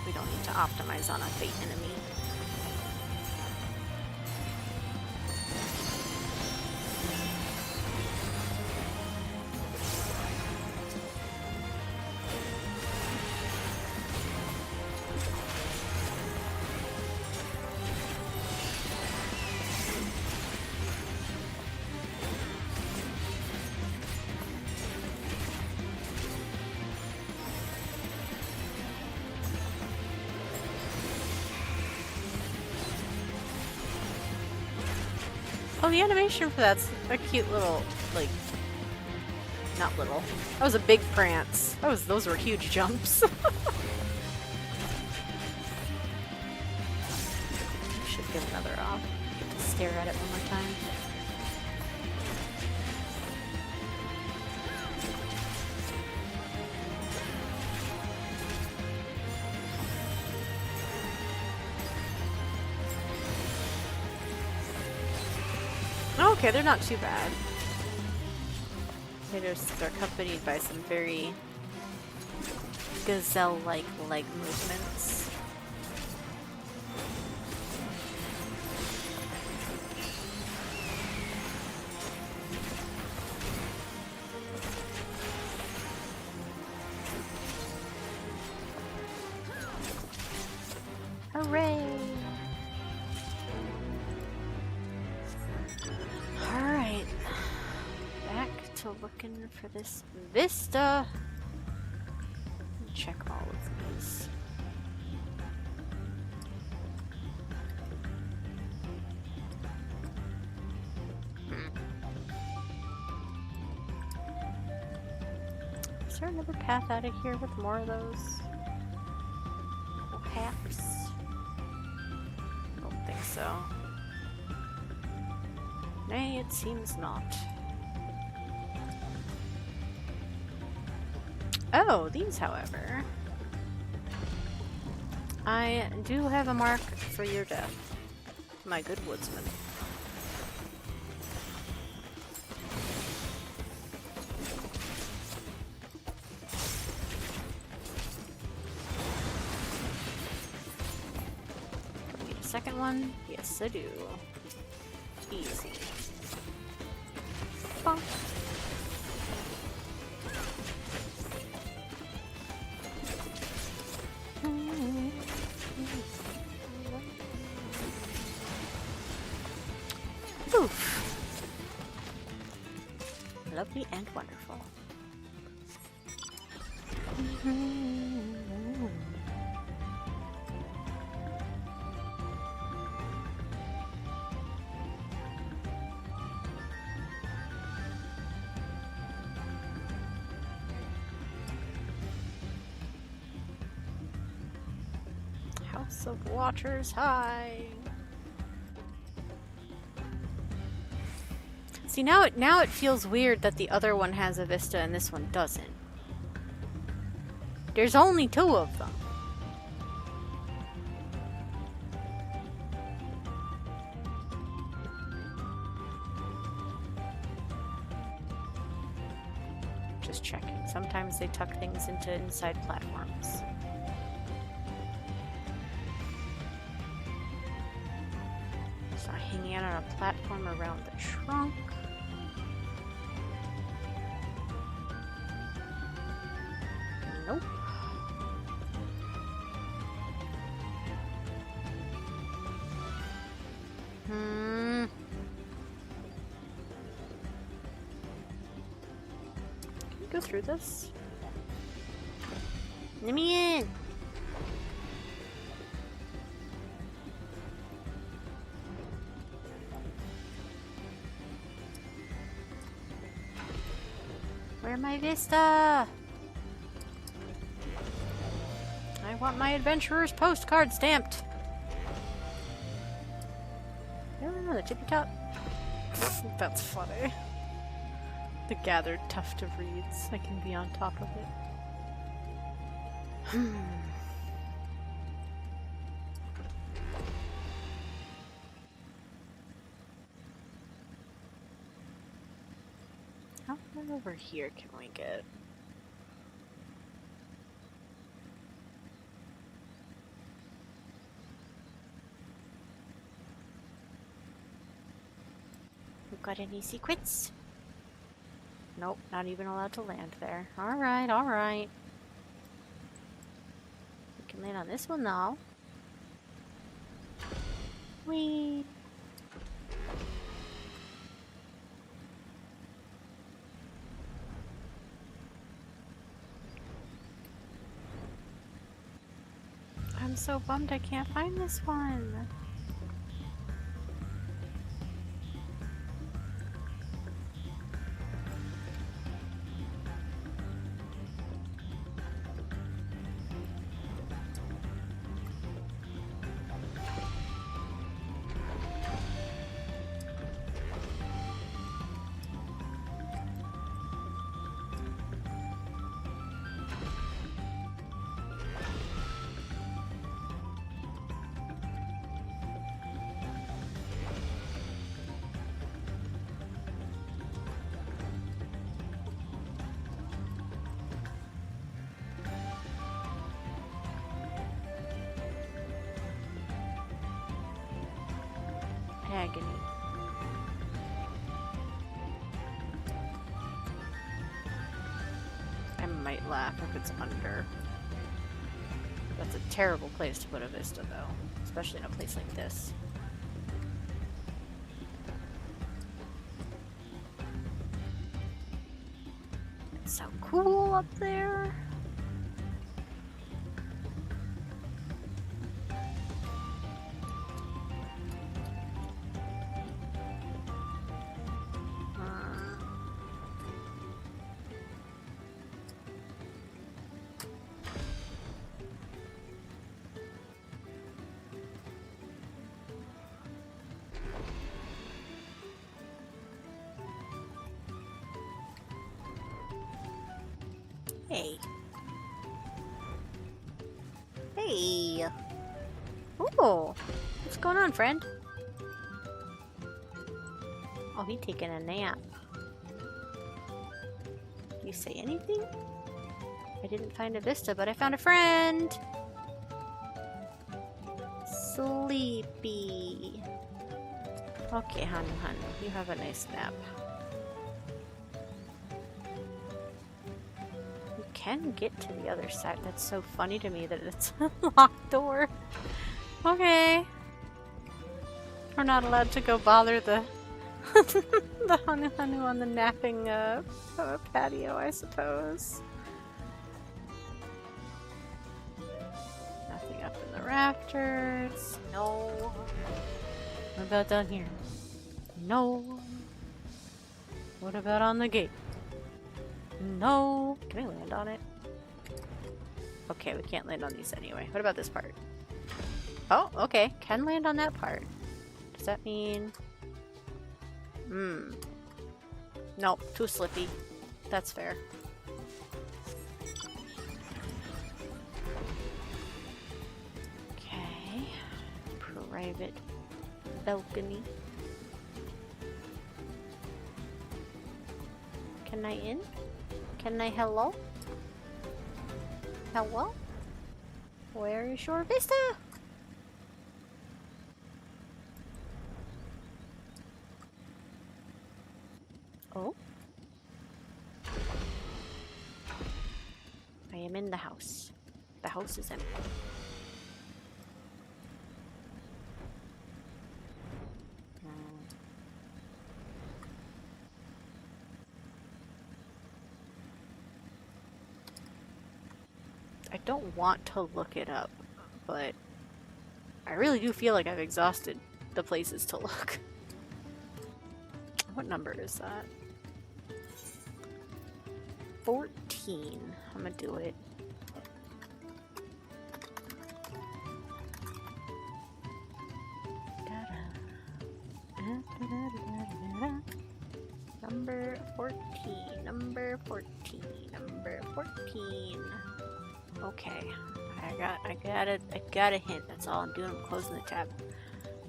We don't need to optimize on a fate enemy. Oh, the animation for that's a cute little, like, not little. That was a big prance. Those were huge jumps. Should give another off. Get to stare at it one more time. Okay, they're not too bad. They're accompanied by some very gazelle-like leg movements. Hooray! Alright. Back to looking for this vista. Check all of these. Is there another path out of here with more of those? Perhaps. Don't think so. Nay, it seems not. Oh, these, however. I do have a mark for your death, my good woodsman. Need a second one? Yes, I do. Easy. Bonk. Oof. Lovely and wonderful. House of Waters High. See, now it feels weird that the other one has a vista and this one doesn't. There's only 2 of them. Just checking. Sometimes they tuck things into inside platforms. hanging out on a platform around the trunk. Nope. Can we go through this? Let me in! Where's my vista? I want my adventurer's postcard stamped. Oh, the tippy top. That's funny. The gathered tuft of reeds. I can be on top of it. How far over here can we get? You got any secrets? Nope, not even allowed to land there. Alright, alright. We can land on this one now. Whee! I'm so bummed I can't find this one. Agony. I might laugh if it's under. That's a terrible place to put a vista, though. Especially in a place like this. It's so cool up there. Hey. Hey. Ooh. What's going on, friend? Oh, he's taking a nap. You say anything? I didn't find a vista, but I found a friend. Sleepy. Okay, Hanu, you have a nice nap. Can get to the other side. That's so funny to me that it's a locked door. Okay. We're not allowed to go bother the the Hanu on the napping patio, I suppose. Nothing up in the rafters. No. What about down here? No. What about on the gate? No! Can I land on it? Okay, we can't land on these anyway. What about this part? Oh, okay. Can land on that part. Does that mean... Nope, too slippy. That's fair. Okay. Private balcony. Can I in? Can I hello? Hello? Where is your vista? Oh. I am in the house. The house is empty. I don't want to look it up, but I really do feel like I've exhausted the places to look. What number is that? 14. I'm gonna do it. Number 14. Number 14. Number 14. Okay. I got a hint. That's all I'm doing. I'm closing the tab.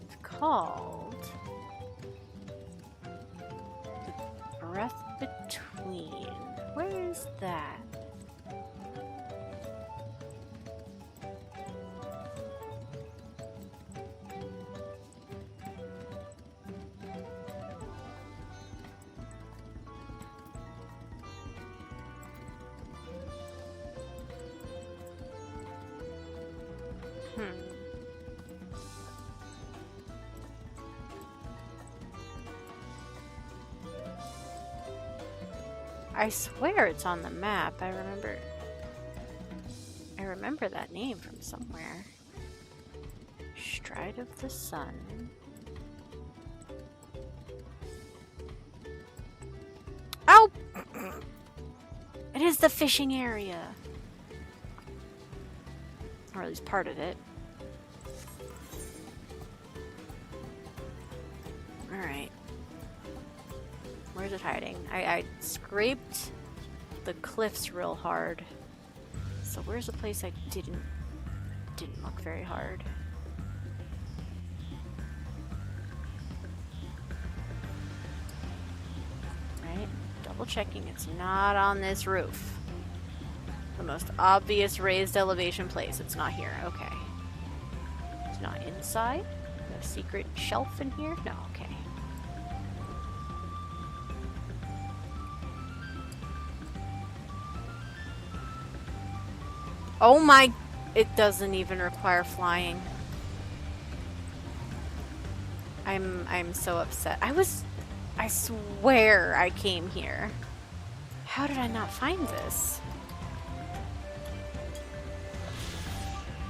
It's called The Breath Between. Where is that? I swear it's on the map. I remember that name from somewhere. Stride of the Sun. Ow! It is the fishing area. Or at least part of it. Alright. Where's it hiding? I scraped the cliffs real hard. So where's the place I didn't look very hard? Right? Double checking it's not on this roof. The most obvious raised elevation place. It's not here. Okay. It's not inside? No secret shelf in here? No, okay. Oh my, it doesn't even require flying. I'm so upset. I swear I came here. How did I not find this?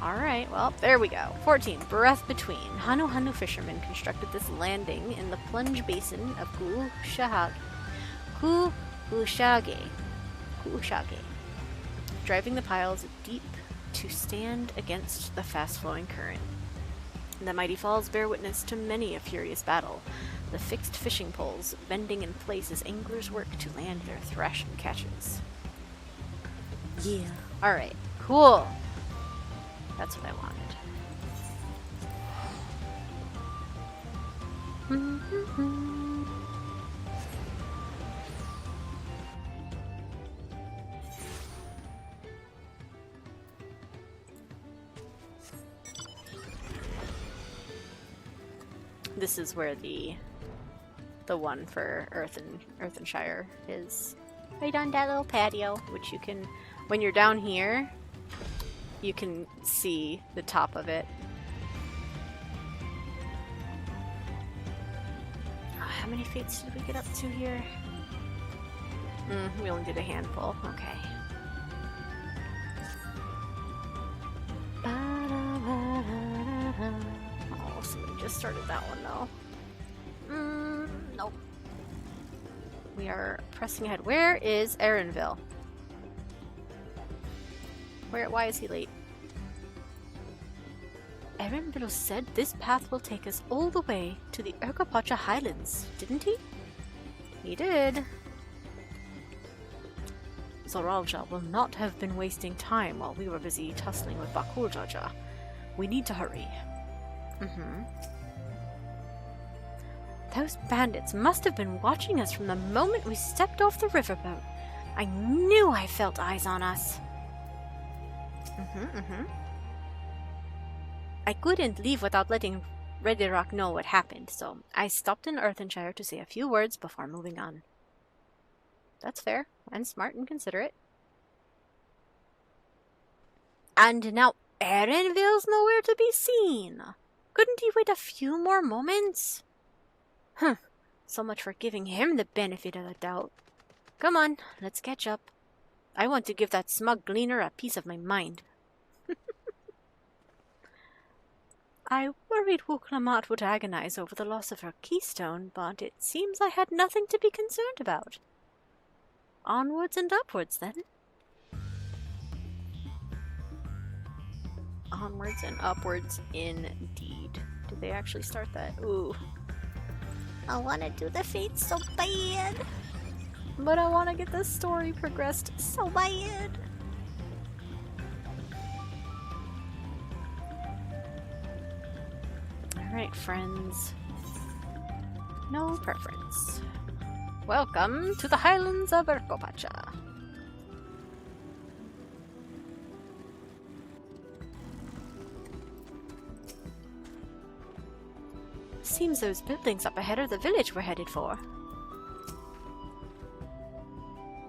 Alright, well, there we go. 14, Breath Between. Hanu fishermen constructed this landing in the plunge basin of Kuushage, driving the piles deep to stand against the fast-flowing current. The mighty falls bear witness to many a furious battle, the fixed fishing poles bending in place as anglers work to land their thrashing catches. Yeah. Alright, cool. That's what I wanted. This is where the one for Earthenshire is. Right on that little patio, which you can, when you're down here, you can see the top of it. How many fates did we get up to here? We only did a handful. Okay. Oh, somebody just started that one though. Nope. We are pressing ahead. Where is Erenville? Why is he late? Erenville said this path will take us all the way to the Uroqopacha Highlands, didn't he? He did. Zoralja will not have been wasting time while we were busy tussling with Bakurjaja. We need to hurry. Those bandits must have been watching us from the moment we stepped off the riverboat. I knew I felt eyes on us. I couldn't leave without letting Redirak know what happened, so I stopped in Earthenshire to say a few words before moving on. That's fair and smart and considerate. And now Erenville's nowhere to be seen. Couldn't he wait a few more moments? So much for giving him the benefit of the doubt. Come on, let's catch up. I want to give that smug gleaner a piece of my mind. I worried Uroqopacha would agonize over the loss of her keystone, but it seems I had nothing to be concerned about. Onwards and upwards, then. Onwards and upwards, indeed. Did they actually start that? Ooh. I want to do the fates so bad. But I want to get this story progressed so bad. Alright, friends. No preference. Welcome to the Highlands of Uroqopacha. Seems those buildings up ahead are the village we're headed for.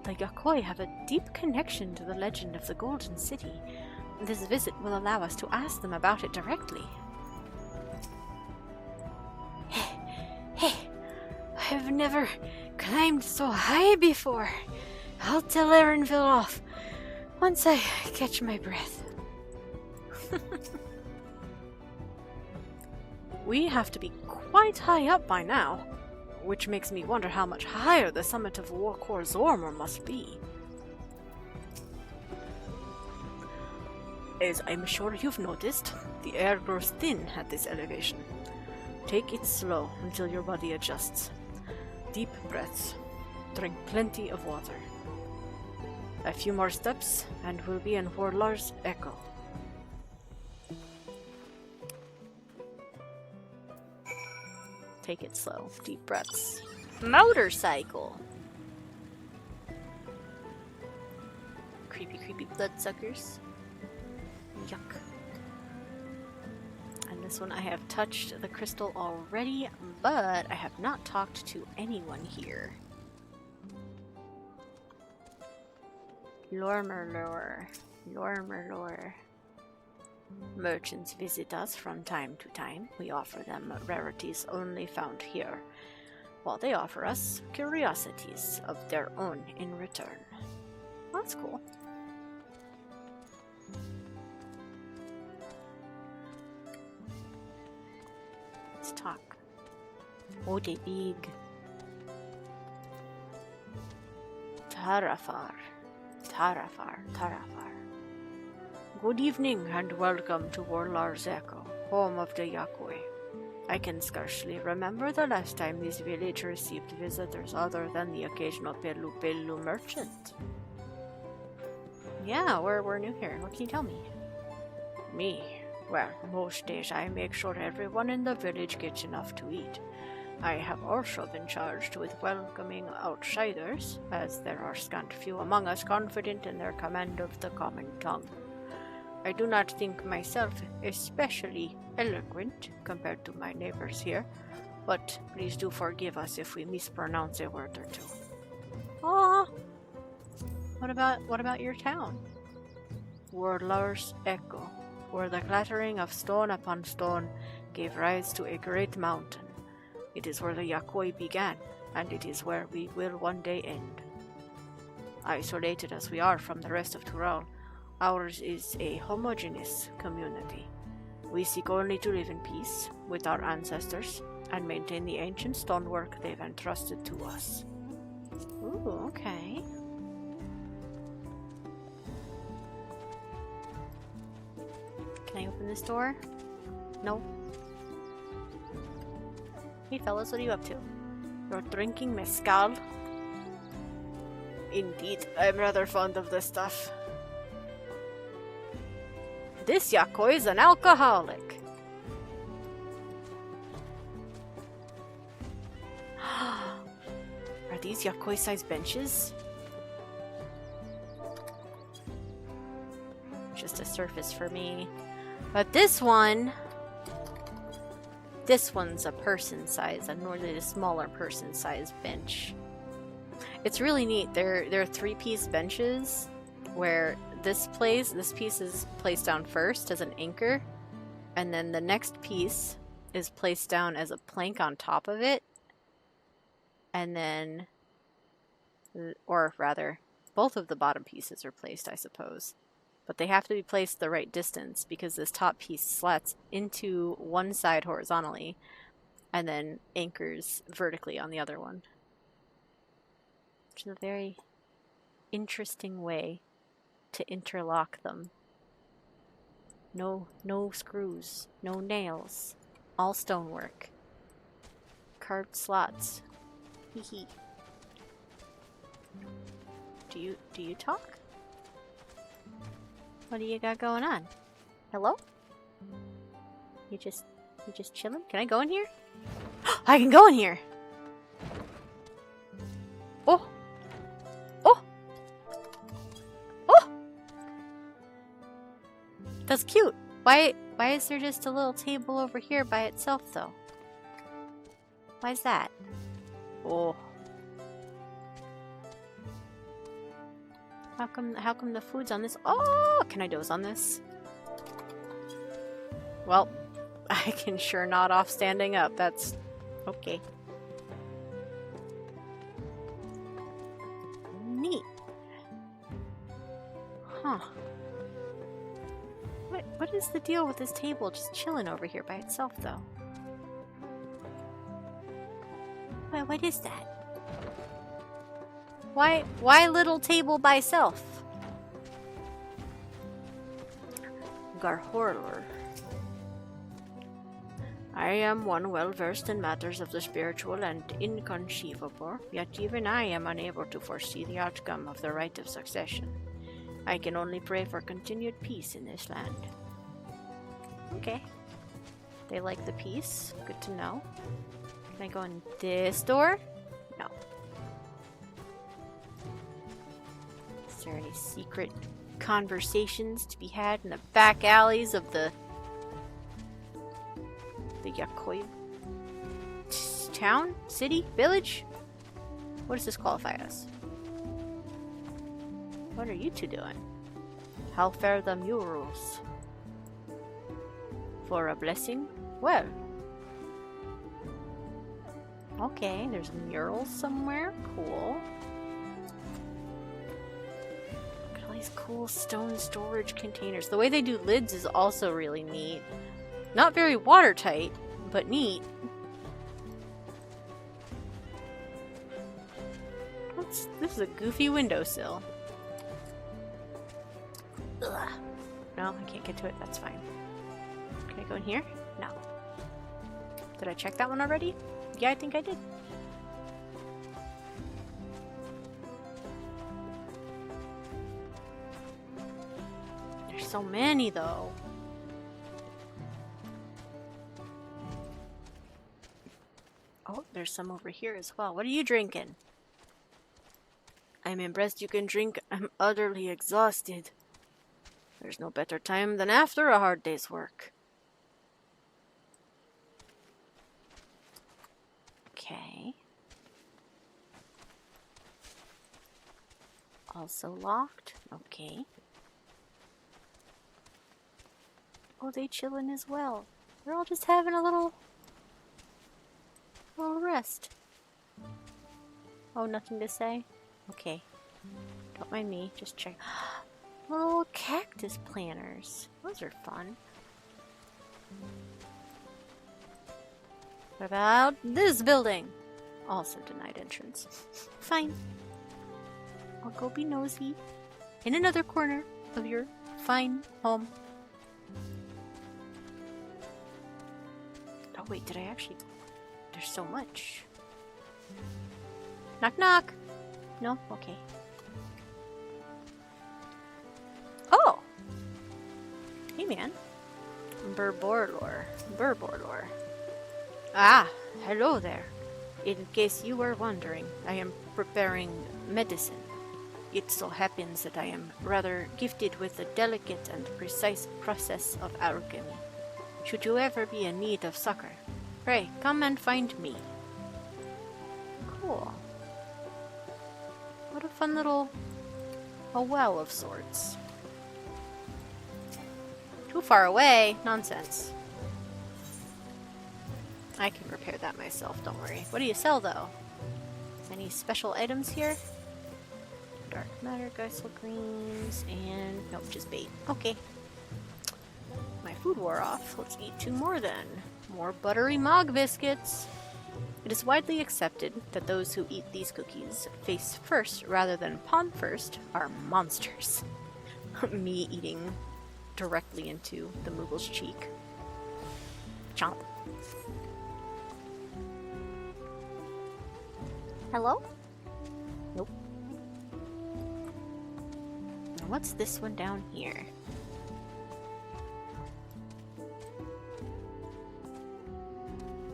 The Yokoi have a deep connection to the legend of the Golden City. This visit will allow us to ask them about it directly. Hey, I've never climbed so high before. I'll tell Erenville off once I catch my breath. We have to be quite high up by now, which makes me wonder how much higher the summit of Warkor Zormor must be. As I'm sure you've noticed, the air grows thin at this elevation. Take it slow until your body adjusts. Deep breaths. Drink plenty of water. A few more steps, and we'll be in Warlar's Echo. Take it slow. Deep breaths. Motorcycle! Creepy, creepy bloodsuckers. Yuck. And this one I have touched the crystal already, but I have not talked to anyone here. Lormerlor. Lormerlor. Merchants visit us from time to time. We offer them rarities only found here, while they offer us curiosities of their own in return. That's cool. Let's talk. Oh, they big. Tarafar. Tarafar. Tarafar. Good evening and welcome to Warlar's Echo, home of the Yokoi. I can scarcely remember the last time this village received visitors other than the occasional Pelu merchant. Yeah, we're new here. What can you tell me? Me? Well, most days I make sure everyone in the village gets enough to eat. I have also been charged with welcoming outsiders, as there are scant few among us confident in their command of the common tongue. I do not think myself especially eloquent compared to my neighbors here, but please do forgive us if we mispronounce a word or two. Ah, what about your town? Warlar's Echo, where the clattering of stone upon stone gave rise to a great mountain. It is where the Yokoi began, and it is where we will one day end. Isolated as we are from the rest of Tural, ours is a homogeneous community. We seek only to live in peace with our ancestors and maintain the ancient stonework they've entrusted to us. Ooh, okay. Can I open this door? No. Hey fellas, what are you up to? You're drinking mezcal? Indeed, I'm rather fond of this stuff. This Yokoi is an alcoholic. Are these Yokoi-sized benches? Just a surface for me. But this one's a person size, a normally a smaller person size bench. It's really neat. There are 3-piece benches where this piece is placed down first as an anchor, and then the next piece is placed down as a plank on top of it, and then, or rather, both of the bottom pieces are placed, I suppose. But they have to be placed the right distance because this top piece slats into one side horizontally and then anchors vertically on the other one. Which is a very interesting way to interlock them. No screws, no nails, all stonework. Carved slots. Hee hee. Do you talk? What do you got going on? Hello? You just chilling? Can I go in here? I can go in here! Oh! Oh! Oh! That's cute. Why is there just a little table over here by itself, though? Why is that? Oh. How come the food's on this? Oh! Can I doze on this? Well, I can sure nod off standing up. That's okay. Neat. Huh. What is the deal with this table just chilling over here by itself, though? What is that? Why little table by self? Garhorlor. I am one well versed in matters of the spiritual and inconceivable, yet even I am unable to foresee the outcome of the rite of succession. I can only pray for continued peace in this land. Okay. They like the peace. Good to know. Can I go in this door? No. Is there any secret conversations to be had in the back alleys of the Yakoi town? City? Village? What does this qualify as? What are you two doing? How fare the murals? For a blessing? Well. Okay, there's murals somewhere. Cool. Look at all these cool stone storage containers. The way they do lids is also really neat. Not very watertight, but neat. This is a goofy windowsill. Ugh. No, I can't get to it. That's fine. Can I go in here? No. Did I check that one already? Yeah, I think I did. There's so many, though. Oh, there's some over here as well. What are you drinking? I'm impressed you can drink. I'm utterly exhausted. There's no better time than after a hard day's work. Okay. Also locked. Okay. Oh, they chillin' as well. They're all just having a little rest. Oh, nothing to say? Okay. Don't mind me. Just check. Little cactus planters. Those are fun. What about this building? Also denied entrance. Fine. I'll go be nosy in another corner of your fine home. Oh wait, did I actually... There's so much. Knock knock! No? Okay. Oh! Hey man. Burborlor. Ah, hello there. In case you were wondering, I am preparing medicine. It so happens that I am rather gifted with the delicate and precise process of alchemy. Should you ever be in need of succor, pray come and find me. Cool. What a fun little... a well of sorts. Too far away? Nonsense. I can repair that myself, don't worry. What do you sell, though? Any special items here? Dark matter, geisel greens, and... nope, just bait. Okay. My food wore off. Let's eat 2 more then. More buttery mog biscuits. It is widely accepted that those who eat these cookies face first rather than palm first are monsters. Me eating directly into the Moogle's cheek. Chomp. Hello? Nope. Now what's this one down here?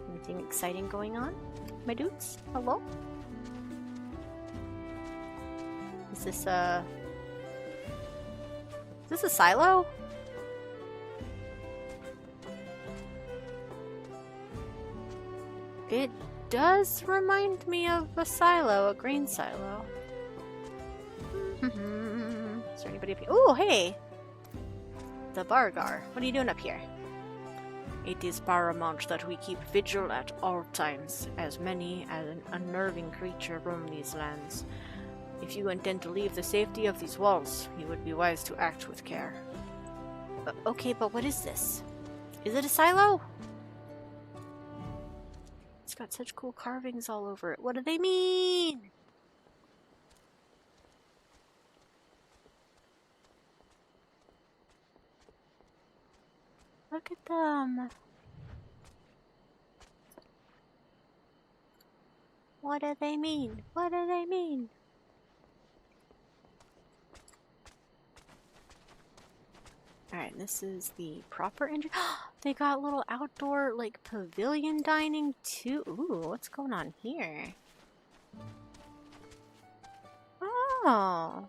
Anything exciting going on, my dudes? Hello? Is this a silo? It does remind me of a silo, a grain silo. Is there anybody up here? Oh, hey! The Bargar. What are you doing up here? It is paramount that we keep vigil at all times, as many as an unnerving creature roam these lands. If you intend to leave the safety of these walls, you would be wise to act with care. Okay, but what is this? Is it a silo? It's got such cool carvings all over it. What do they mean? Look at them. What do they mean? What do they mean? Alright, this is the proper entry. They got little outdoor, like, pavilion dining too. Ooh, what's going on here? Oh.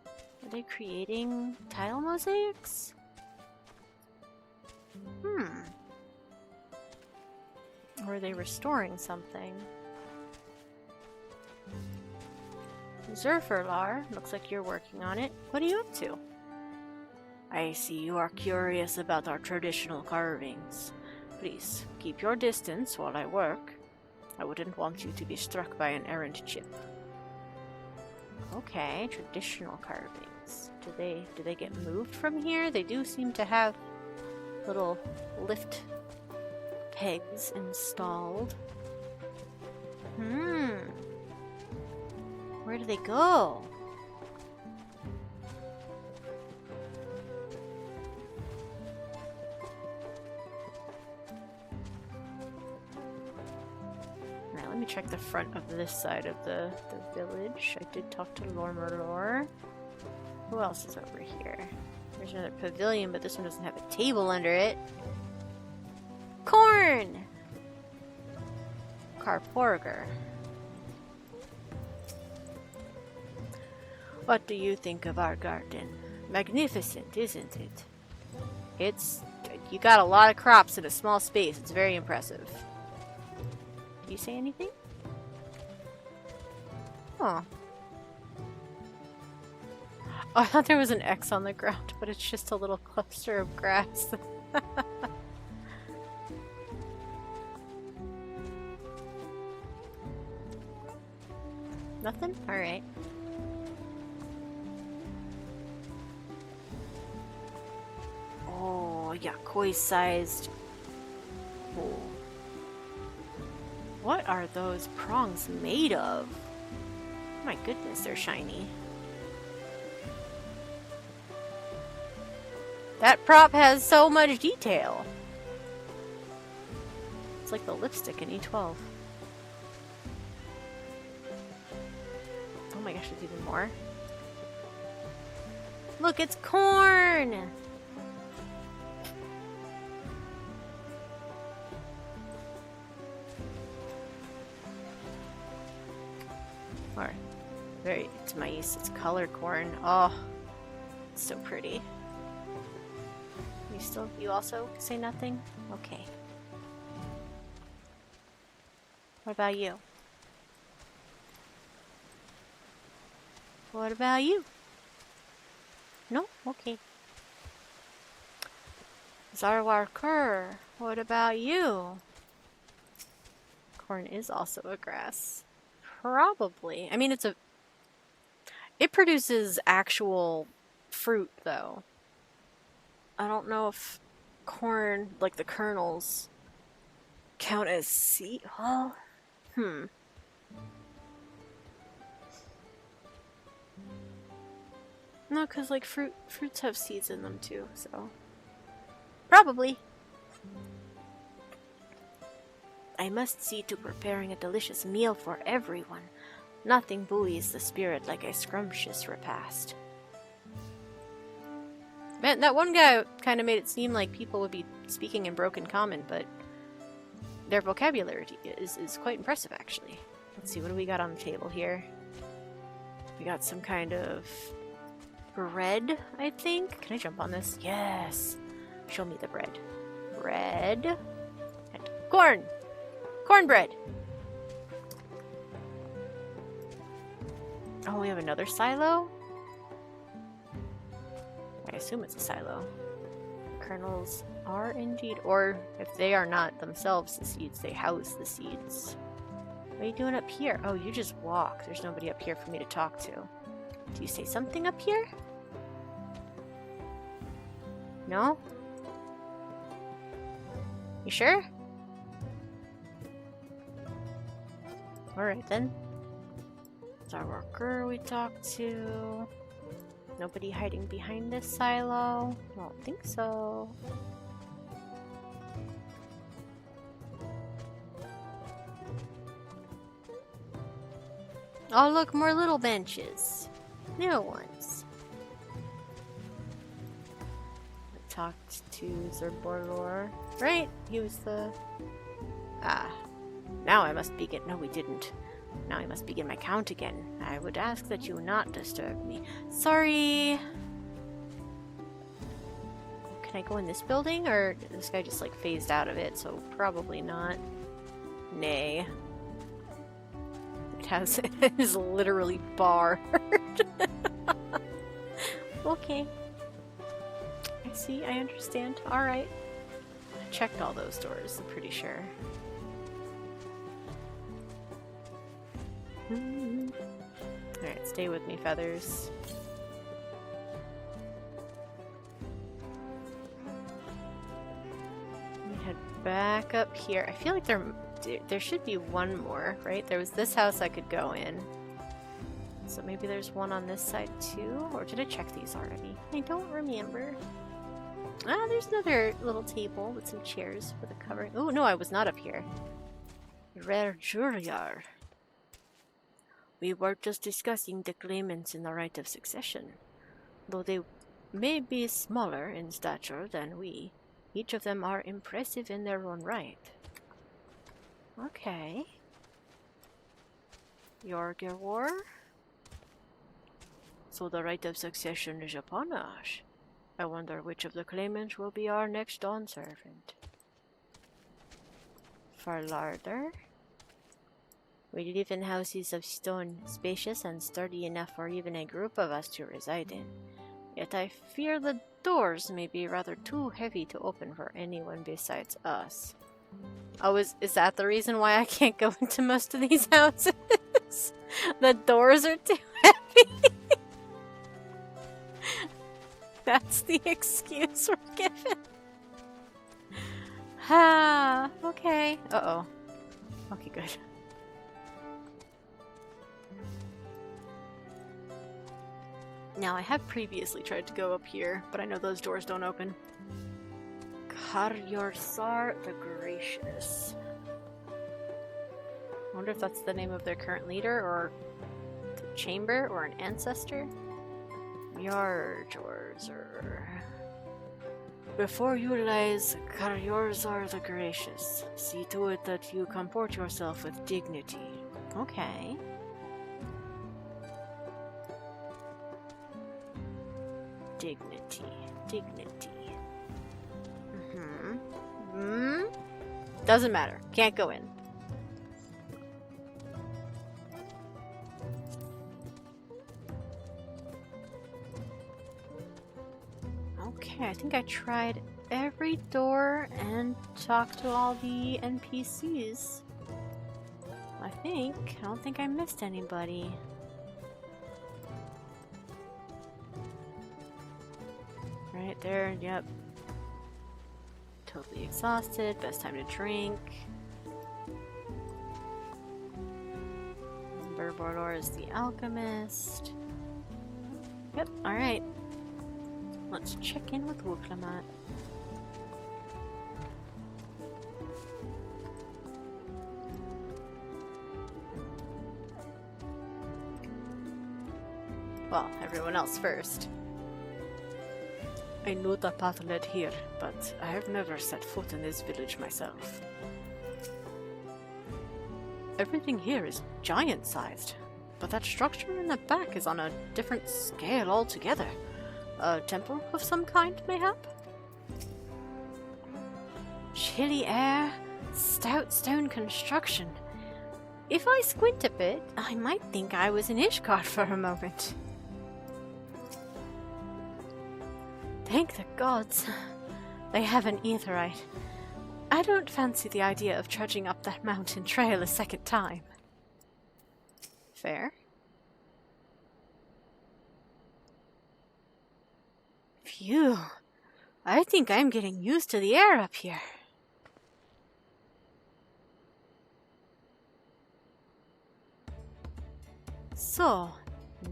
Are they creating tile mosaics? Or are they restoring something? Zerferlar, looks like you're working on it. What are you up to? I see you are curious about our traditional carvings. Please, keep your distance while I work. I wouldn't want you to be struck by an errant chip. Okay, traditional carvings. Do they get moved from here? They do seem to have little lift pegs installed. Where do they go? Alright, let me check the front of this side of the village. I did talk to Lormerlor. Who else is over here? There's another pavilion, but this one doesn't have a table under it. Corn! Carporger. What do you think of our garden? Magnificent, isn't it? You got a lot of crops in a small space. It's very impressive. Do you say anything? Oh. Oh, I thought there was an X on the ground, but it's just a little cluster of grass. Nothing? Alright. Oh, yeah, koi-sized. Oh. What are those prongs made of? Oh my goodness, they're shiny. That prop has so much detail. It's like the lipstick in E12. Oh my gosh, there's even more. Look, it's corn! Or, very, to my use, it's colored corn. Oh, it's so pretty. You also say nothing? Okay. What about you? What about you? No? Okay. Zarwarkur, what about you? Corn is also a grass. Probably. I mean, it produces actual fruit, though. I don't know if corn, like the kernels, count as seed. Oh, No, because like fruits have seeds in them too, so probably. I must see to preparing a delicious meal for everyone. Nothing buoys the spirit like a scrumptious repast. Man, that one guy kind of made it seem like people would be speaking in broken common, but their vocabulary is quite impressive, actually. Let's see, what do we got on the table here? We got some kind of bread, I think. Can I jump on this? Yes! Show me the bread. Bread. And corn! Cornbread! Oh, we have another silo? I assume it's a silo. Kernels are indeed, or if they are not themselves the seeds, they house the seeds. What are you doing up here? Oh, you just walk. There's nobody up here for me to talk to. Do you say something up here? No? You sure? Alright then. It's our worker we talked to. Nobody hiding behind this silo? I don't think so. Oh look, more little benches. New ones. I talked to Zerborlor. Right? He was the... Ah. Now I must begin... No, we didn't. Now I must begin my count again. I would ask that you not disturb me. Sorry! Can I go in this building? Or this guy just like phased out of it, so probably not. Nay. It is literally barred. Okay. I see, I understand. Alright. I checked all those doors, I'm pretty sure. Alright, stay with me, Feathers. Let me head back up here. I feel like there should be one more, right? There was this house I could go in. So maybe there's one on this side too? Or did I check these already? I don't remember. Ah, there's another little table with some chairs with a covering. Oh, no, I was not up here. Rare Juriar. We were just discussing the claimants in the right of succession. Though they may be smaller in stature than we, each of them are impressive in their own right. Okay. Yorgewar? So the right of succession is upon us. I wonder which of the claimants will be our next dawn servant. Farlarder? We live in houses of stone, spacious and sturdy enough for even a group of us to reside in. Yet I fear the doors may be rather too heavy to open for anyone besides us. Oh, is that the reason why I can't go into most of these houses? The doors are too heavy. That's the excuse we're given. Ah, okay. Uh-oh. Okay, good. Now, I have previously tried to go up here, but I know those doors don't open. Karyorsar the Gracious. I wonder if that's the name of their current leader, or the chamber, or an ancestor? Yarjorzer. Before you lies Karyorsar the Gracious. See to it that you comport yourself with dignity. Okay. Dignity. Doesn't matter. Can't go in. Okay, I think I tried every door and talked to all the NPCs. I don't think I missed anybody. Right there, yep. Totally exhausted, best time to drink. Burbordor is the alchemist. Yep, alright. Let's check in with Uroqopacha. Well, everyone else first. I know the path led here, but I have never set foot in this village myself. Everything here is giant-sized, but that structure in the back is on a different scale altogether. A temple of some kind, mayhap? Chilly air, stout stone construction. If I squint a bit, I might think I was in Ishgard for a moment. Thank the gods. They have an aetheryte. I don't fancy the idea of trudging up that mountain trail a second time. Fair. Phew. I think I'm getting used to the air up here. So,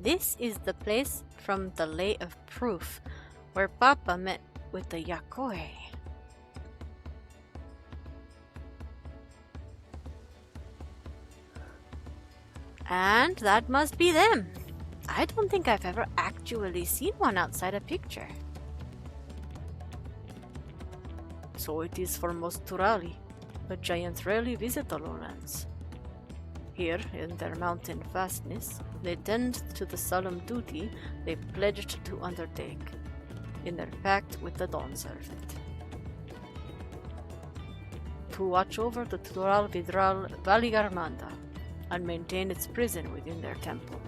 this is the place from the Lay of Proof, where Papa met with the Yakoi. And that must be them. I don't think I've ever actually seen one outside a picture. So it is for most Turali. The giants rarely visit the lowlands. Here, in their mountain fastness, they tend to the solemn duty they pledged to undertake, in their pact with the Dawn Servant. To watch over the Tural Vidral Valigarmanda, and maintain its prison within their temple.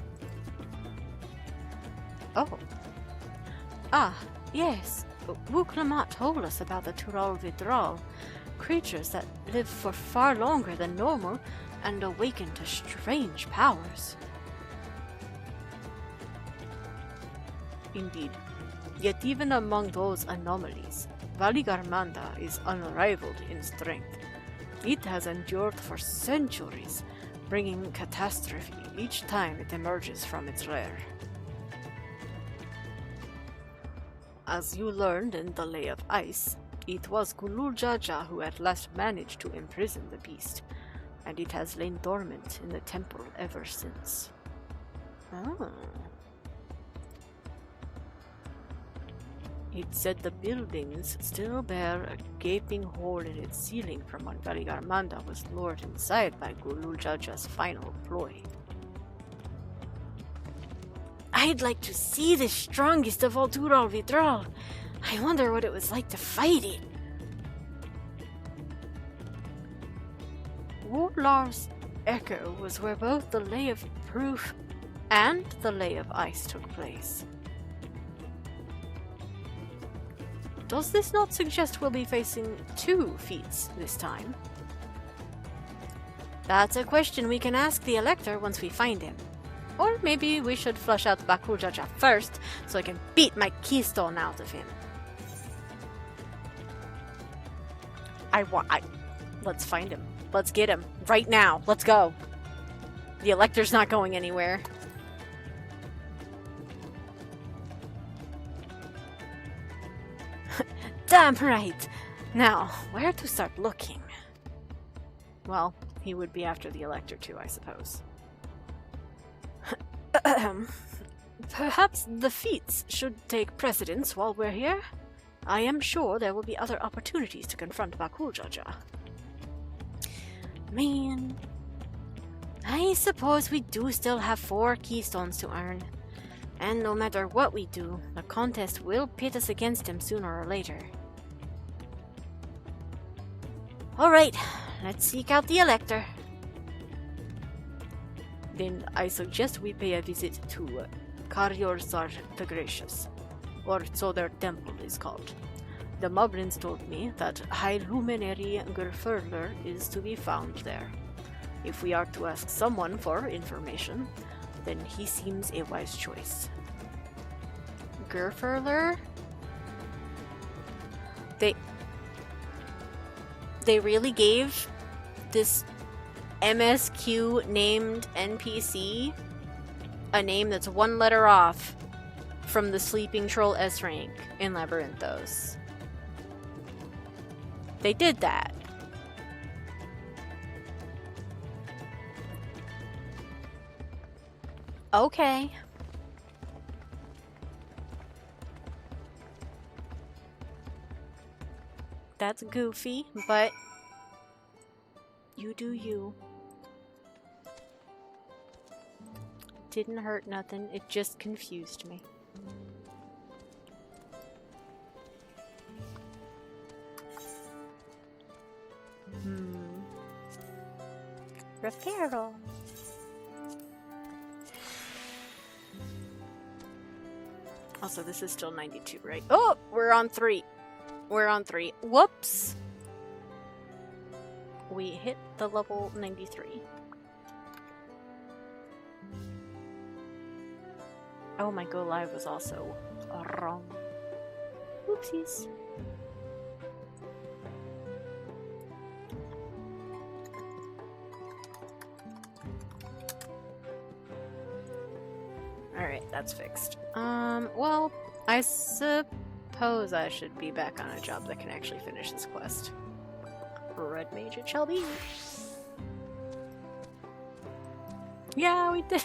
Oh. Ah, yes. Uroqopacha told us about the Tural Vidral, creatures that live for far longer than normal and awaken to strange powers. Indeed. Yet even among those anomalies, Valigarmanda is unrivaled in strength. It has endured for centuries, bringing catastrophe each time it emerges from its lair. As you learned in the Lay of Ice, it was Uroqopacha who at last managed to imprison the beast, and it has lain dormant in the temple ever since. Oh. It said the buildings still bear a gaping hole in its ceiling from when Valigarmanda was lured inside by Uroqopacha's final ploy. I'd like to see the strongest of all Tural Vidral. I wonder what it was like to fight it. Warlar's Echo was where both the Lay of Proof and the Lay of Ice took place. Does this not suggest we'll be facing 2 feats this time? That's a question we can ask the Elector once we find him. Or maybe we should flush out Uroqopacha first, so I can beat my keystone out of him. Let's find him. Let's get him. Right now. Let's go. The Elector's not going anywhere. Damn right! Now, where to start looking? Well, he would be after the Elector too, I suppose. Perhaps the feats should take precedence while we're here. I am sure there will be other opportunities to confront Uroqopacha. Man, I suppose we do still have 4 keystones to earn. And no matter what we do, the contest will pit us against him sooner or later. Alright, let's seek out the Elector. Then I suggest we pay a visit to Karyorzar the Gracious, or so their temple is called. The Moblins told me that High Luminary Gerfurler is to be found there. If we are to ask someone for information, then he seems a wise choice. Gerfurler? They really gave this MSQ named NPC a name that's one letter off from the Sleeping Troll S rank in Labyrinthos. They did that. Okay. That's goofy, but you do you. Didn't hurt nothing, it just confused me. Referral. Also, this is still 92, right? Oh, we're on 3. We're on 3. Whoops! We hit the level 93. Oh, my go live was also wrong. Oopsies. Alright, that's fixed. Well, I suppose I should be back on a job that can actually finish this quest. Red Mage it shall be. Yeah, we did.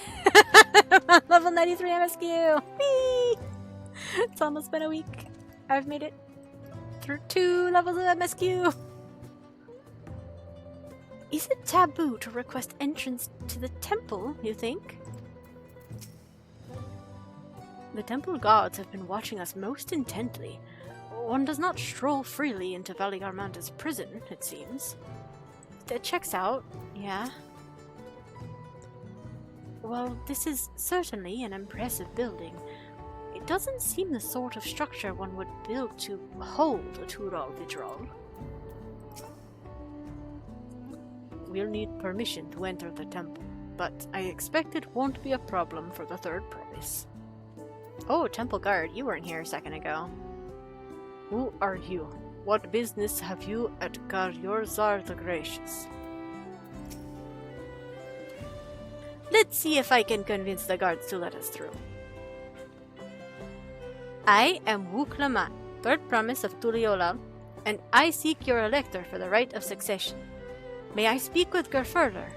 Level 93 MSQ. Whee! It's almost been a week. I've made it through 2 levels of MSQ. Is it taboo to request entrance to the temple, you think? The temple guards have been watching us most intently. One does not stroll freely into Valigarmanda's prison, it seems. It checks out, yeah. Well, this is certainly an impressive building. It doesn't seem the sort of structure one would build to hold a Tural Vidral. We'll need permission to enter the temple, but I expect it won't be a problem for the third promise. Oh, Temple Guard, you weren't here a second ago. Who are you? What business have you at Garyorzar the Gracious? Let's see if I can convince the guards to let us through. I am Wuklaman, third promise of Tuliolal, and I seek your elector for the right of succession. May I speak with Gerfurler?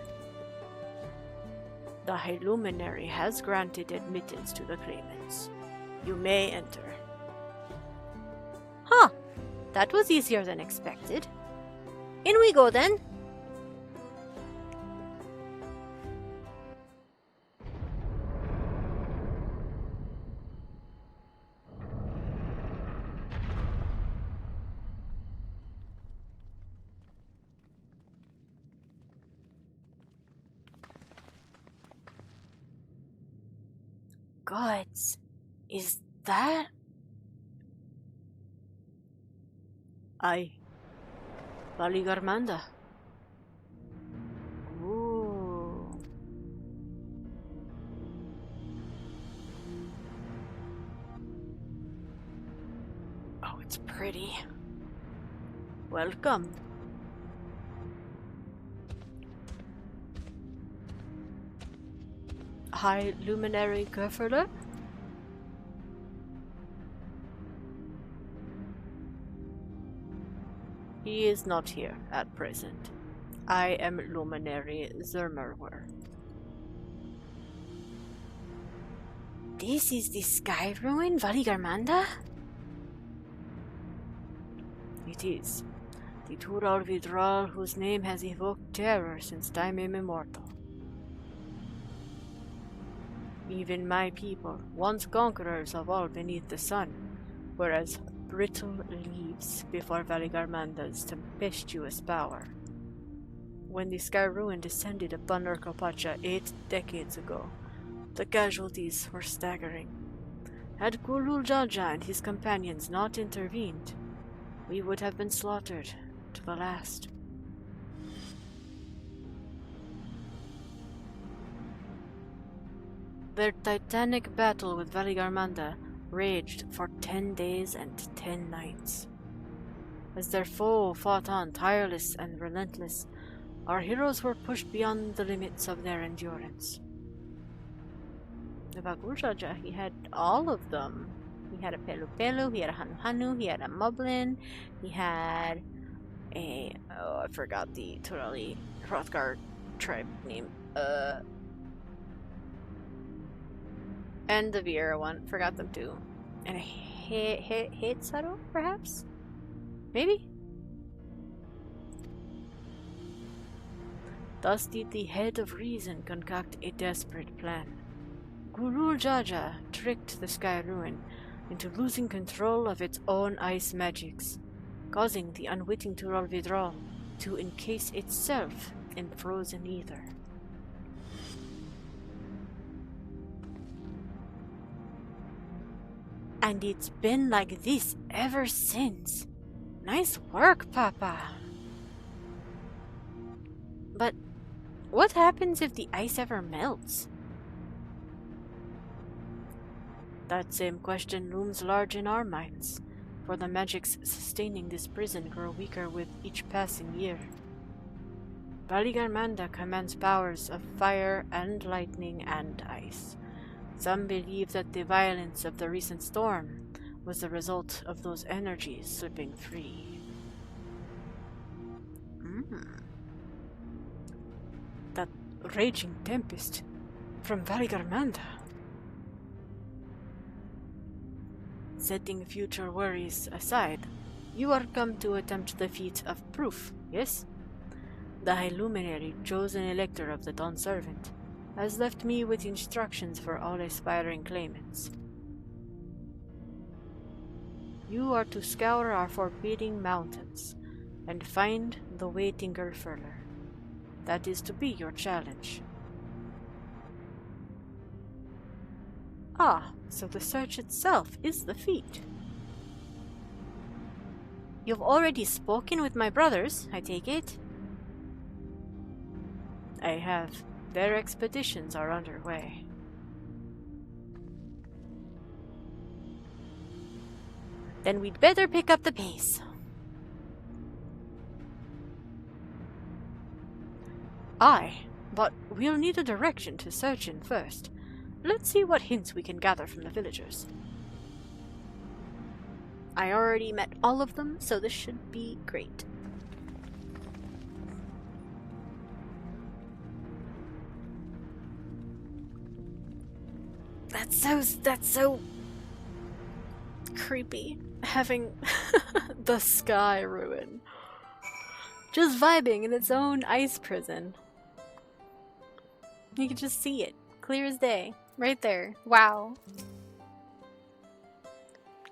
The High Luminary has granted admittance to the claimants. You may enter. Huh, that was easier than expected. In we go then. Gods, is that? Valigarmanda. Ooh. Oh, it's pretty. Welcome. High Luminary Gerfurler? He is not here at present. I am Luminary Zermerwer. This is the Sky Ruin, Valigarmanda? It is. The Tural Vidral whose name has evoked terror since time immemorial. Even my people, once conquerors of all beneath the sun, were as brittle leaves before Valigarmanda's tempestuous power. When the Sky Ruin descended upon Uroqopacha 8 decades ago, the casualties were staggering. Had Gulul-Jaja and his companions not intervened, we would have been slaughtered to the last. Their titanic battle with Valigarmanda raged for 10 days and 10 nights. As their foe fought on, tireless and relentless, our heroes were pushed beyond the limits of their endurance. About Gulul-Jaja, he had all of them. He had a Pelu-Pelu, he had a Hanu-Hanu, he had a Moblin, he had a... oh, I forgot the Turali Hrothgar tribe name. And the Viera one, forgot them too. And a Hitsaro, perhaps? Maybe? Thus did the head of reason concoct a desperate plan. Gulul-Jaja tricked the Sky Ruin into losing control of its own ice magics, causing the unwitting Tural Vidral to encase itself in frozen ether. And it's been like this ever since. Nice work, Papa. But what happens if the ice ever melts? That same question looms large in our minds, for the magics sustaining this prison grow weaker with each passing year. Valigarmanda commands powers of fire and lightning and ice. Some believe that the violence of the recent storm was the result of those energies slipping free. That raging tempest from Valigarmanda. Setting future worries aside, you are come to attempt the feat of proof, yes? The High Luminary, chosen elector of the Dawn Servant, has left me with instructions for all aspiring claimants. You are to scour our forbidding mountains and find the waiting Gerfurler. That is to be your challenge. Ah, so the search itself is the feat. You've already spoken with my brothers, I take it? I have. Their expeditions are underway. Then we'd better pick up the pace. Aye, but we'll need a direction to search in first. Let's see what hints we can gather from the villagers. I already met all of them, so this should be great. That's so creepy, having the Sky Ruin just vibing in its own ice prison. You can just see it, clear as day, right there. Wow.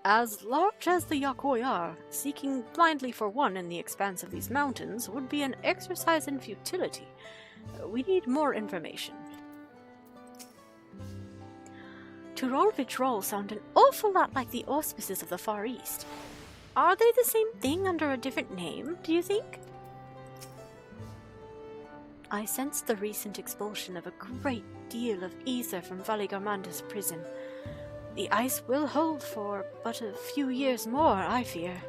As large as the Yakoi are, seeking blindly for one in the expanse of these mountains would be an exercise in futility. We need more information. Tural Vidral sound an awful lot like the auspices of the Far East. Are they the same thing under a different name, do you think? I sensed the recent expulsion of a great deal of ether from Valigarmanda's prison. The ice will hold for but a few years more, I fear.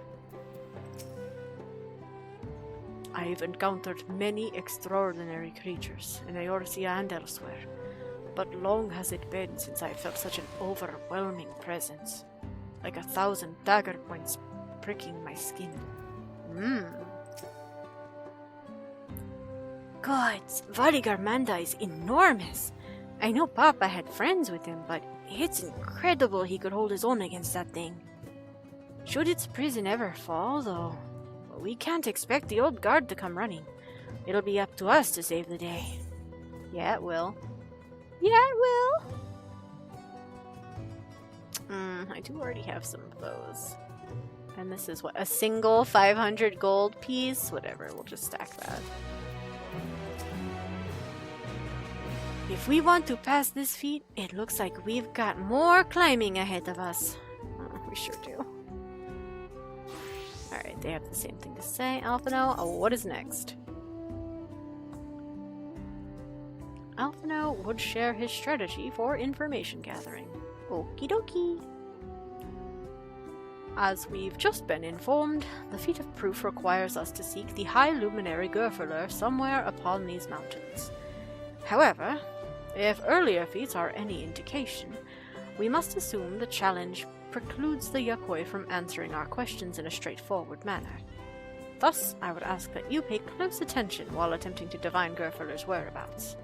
I've encountered many extraordinary creatures in Eorzea and elsewhere, but long has it been since I felt such an overwhelming presence, like 1,000 dagger points pricking my skin. God, Valigarmanda is enormous. I know Papa had friends with him, but it's incredible he could hold his own against that thing. Should its prison ever fall, though, we can't expect the old guard to come running. It'll be up to us to save the day. Yeah, it will. Yeah, it will. I do already have some of those. And this is what? A single 500 gold piece? Whatever, we'll just stack that. If we want to pass this feat, it looks like we've got more climbing ahead of us. We sure do. Alright, they have the same thing to say. Alphino, what is next? Alphino would share his strategy for information gathering. Okie dokie. As we've just been informed, the feat of proof requires us to seek the High Luminary Gerferler somewhere upon these mountains. However, if earlier feats are any indication, we must assume the challenge precludes the Yakoi from answering our questions in a straightforward manner. Thus, I would ask that you pay close attention while attempting to divine Gerferler's whereabouts.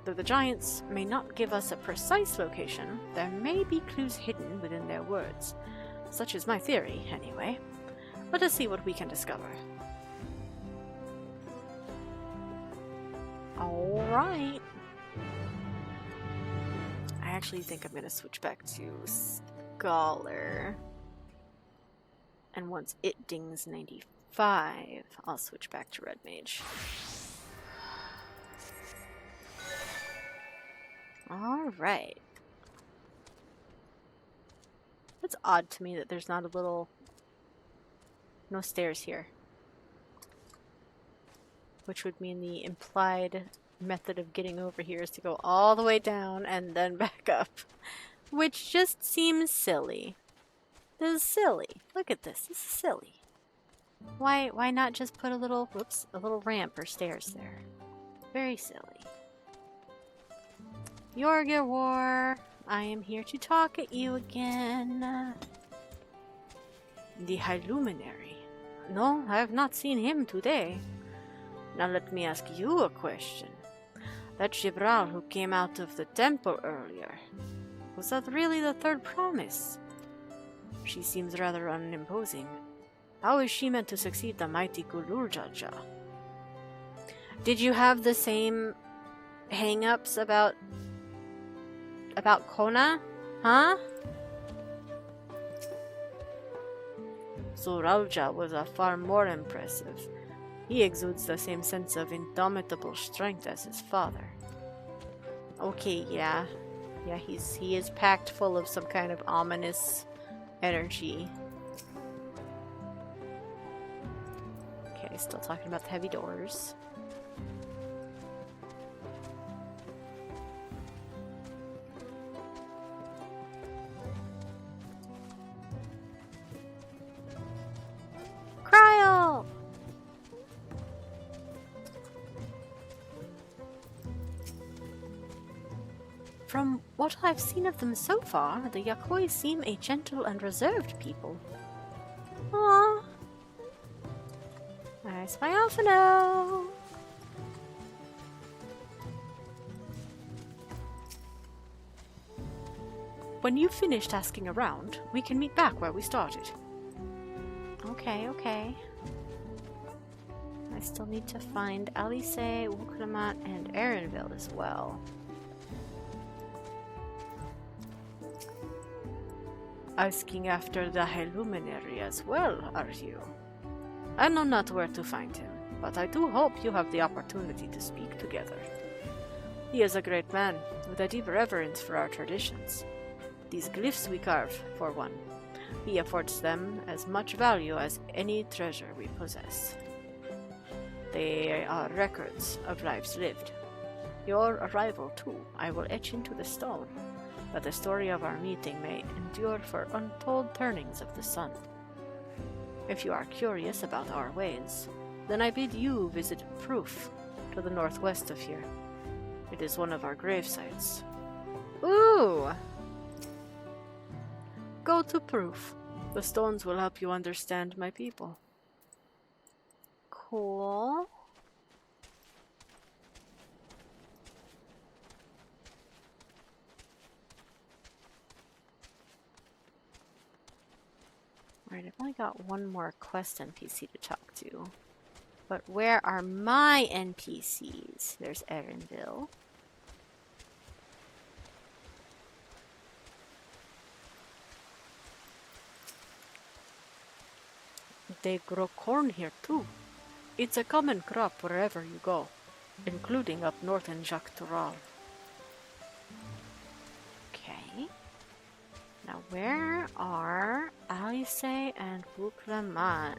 Though the giants may not give us a precise location, there may be clues hidden within their words. Such is my theory, anyway. Let us see what we can discover. Alright. I actually think I'm going to switch back to Scholar. And once it dings 95, I'll switch back to Red Mage. Alright. It's odd to me that there's not a little... no stairs here. Which would mean the implied method of getting over here is to go all the way down and then back up. Which just seems silly. This is silly. Look at this. This is silly. Why not just put a little, whoops, a little ramp or stairs there? Very silly. Yorgir War, I am here to talk at you again. The High Luminary. No, I have not seen him today. Now let me ask you a question. That Gibral who came out of the temple earlier, was that really the third promise? She seems rather unimposing. How is she meant to succeed the mighty Gulurjaja? Did you have the same hang-ups about Kona? Huh? Suralja was far more impressive. He exudes the same sense of indomitable strength as his father. Okay, yeah. Yeah, he is packed full of some kind of ominous energy. Okay, still talking about the heavy doors. Cryo! From what I've seen of them so far, the Yakoi seem a gentle and reserved people. Aww. Nice by Alphino. When you've finished asking around, we can meet back where we started. Okay, okay. I still need to find Alice, Uroqopacha, and Erenville as well. Asking after the High Luminary as well, are you? I know not where to find him, but I do hope you have the opportunity to speak together. He is a great man, with a deep reverence for our traditions. These glyphs we carve, for one. He affords them as much value as any treasure we possess. They are records of lives lived. Your arrival, too, I will etch into the stone, that the story of our meeting may endure for untold turnings of the sun. If you are curious about our ways, then I bid you visit Proof, to the northwest of here. It is one of our grave sites. Ooh! Go to Proof. The stones will help you understand my people. Cool. Alright, I've only got one more quest NPC to talk to. But where are my NPCs? There's Erenville. They grow corn here too. It's a common crop wherever you go, including up north in Tural. Now, where are Alice and Uroqopacha?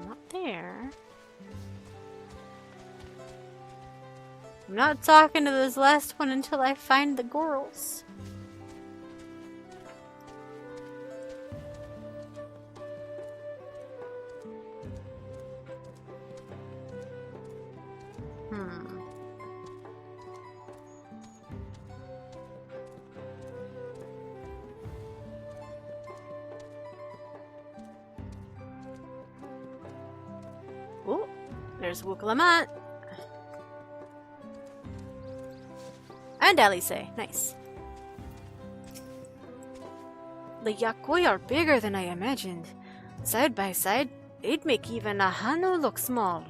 Not there. I'm not talking to this last one until I find the girls. Oh, there's Uroqopacha. And Alice. Nice. The Yakoi are bigger than I imagined. Side by side, they'd make even a Hano look small.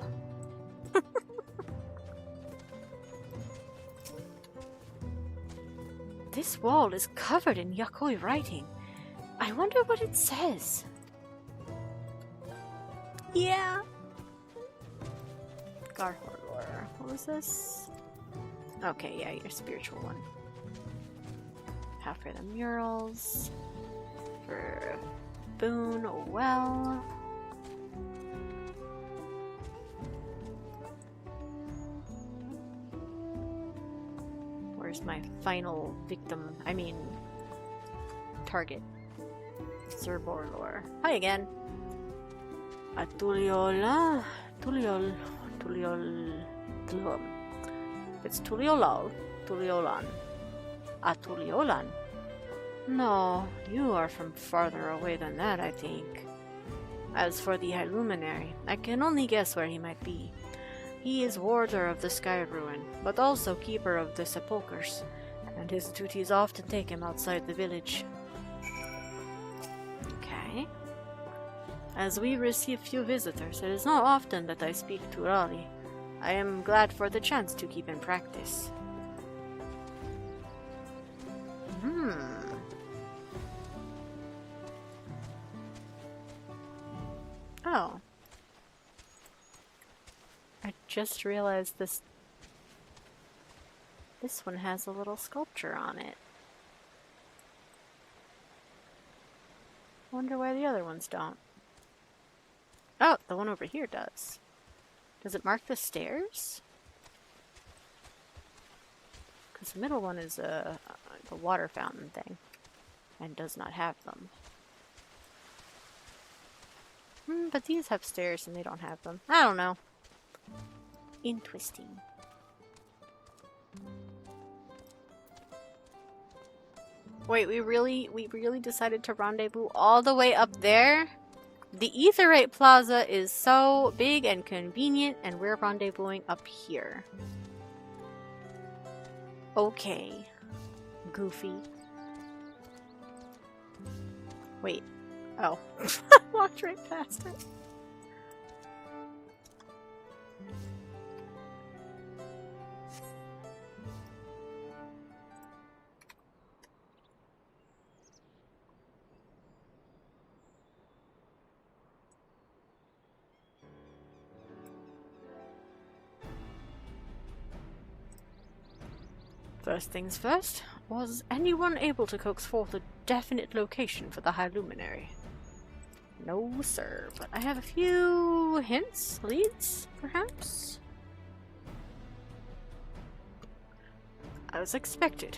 This wall is covered in Yakoi writing. I wonder what it says. Yeah. Garhor lore. What was this? Okay, yeah, your spiritual one. Half for the murals. For Boone, oh well. Where's my final victim? I mean, target. Sir Borlor. Hi again. Atuliola. Tuliol. It's Tuliolal. Tuliolan. Atuliolan. No, you are from farther away than that, I think. As for the High Luminary, I can only guess where he might be. He is warder of the Sky Ruin, but also keeper of the sepulchres, and his duties often take him outside the village. Okay. As we receive few visitors, it is not often that I speak Turali. I am glad for the chance to keep in practice. Oh. I just realized this one has a little sculpture on it. Wonder why the other ones don't. Oh, the one over here does. Does it mark the stairs? Because the middle one is the water fountain thing, and does not have them. But these have stairs and they don't have them. I don't know. Interesting. Wait, we really decided to rendezvous all the way up there? The Aetheryte Plaza is so big and convenient, and we're rendezvousing up here. Okay. Goofy. Wait. Oh. I walked right past it. First things first, was anyone able to coax forth a definite location for the High Luminary? No, sir, but I have a few hints, leads, perhaps? As expected.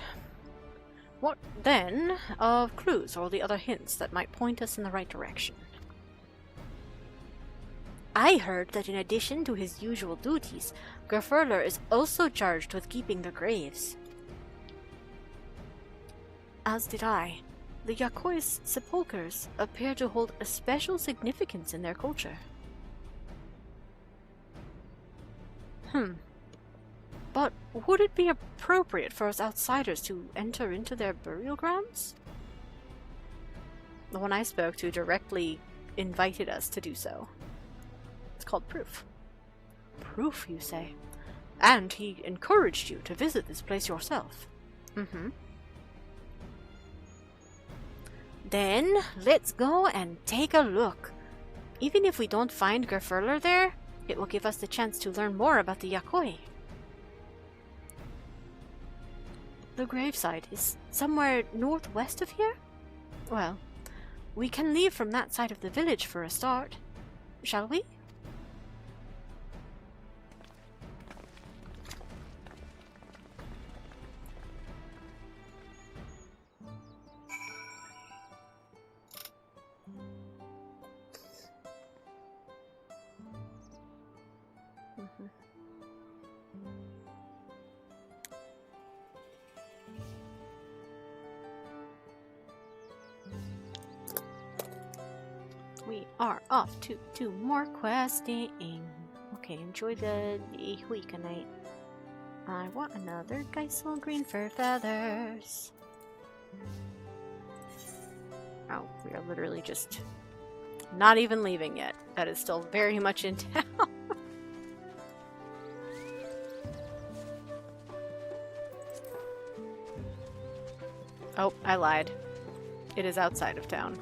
What, then, of clues or the other hints that might point us in the right direction? I heard that in addition to his usual duties, Grafurler is also charged with keeping the graves. As did I. The Yakoi's sepulchres appear to hold a special significance in their culture. But would it be appropriate for us outsiders to enter into their burial grounds? The one I spoke to directly invited us to do so. It's called proof. Proof, you say? And he encouraged you to visit this place yourself. Then, let's go and take a look. Even if we don't find Gerfurler there, it will give us the chance to learn more about the Yakoi. The gravesite is somewhere northwest of here? Well, we can leave from that side of the village for a start. Shall we? We are off to do more questing. Okay, enjoy the week night. I want another Geisel green fur feathers. Oh, we are literally just not even leaving yet. That is still very much in town. Oh, I lied. It is outside of town.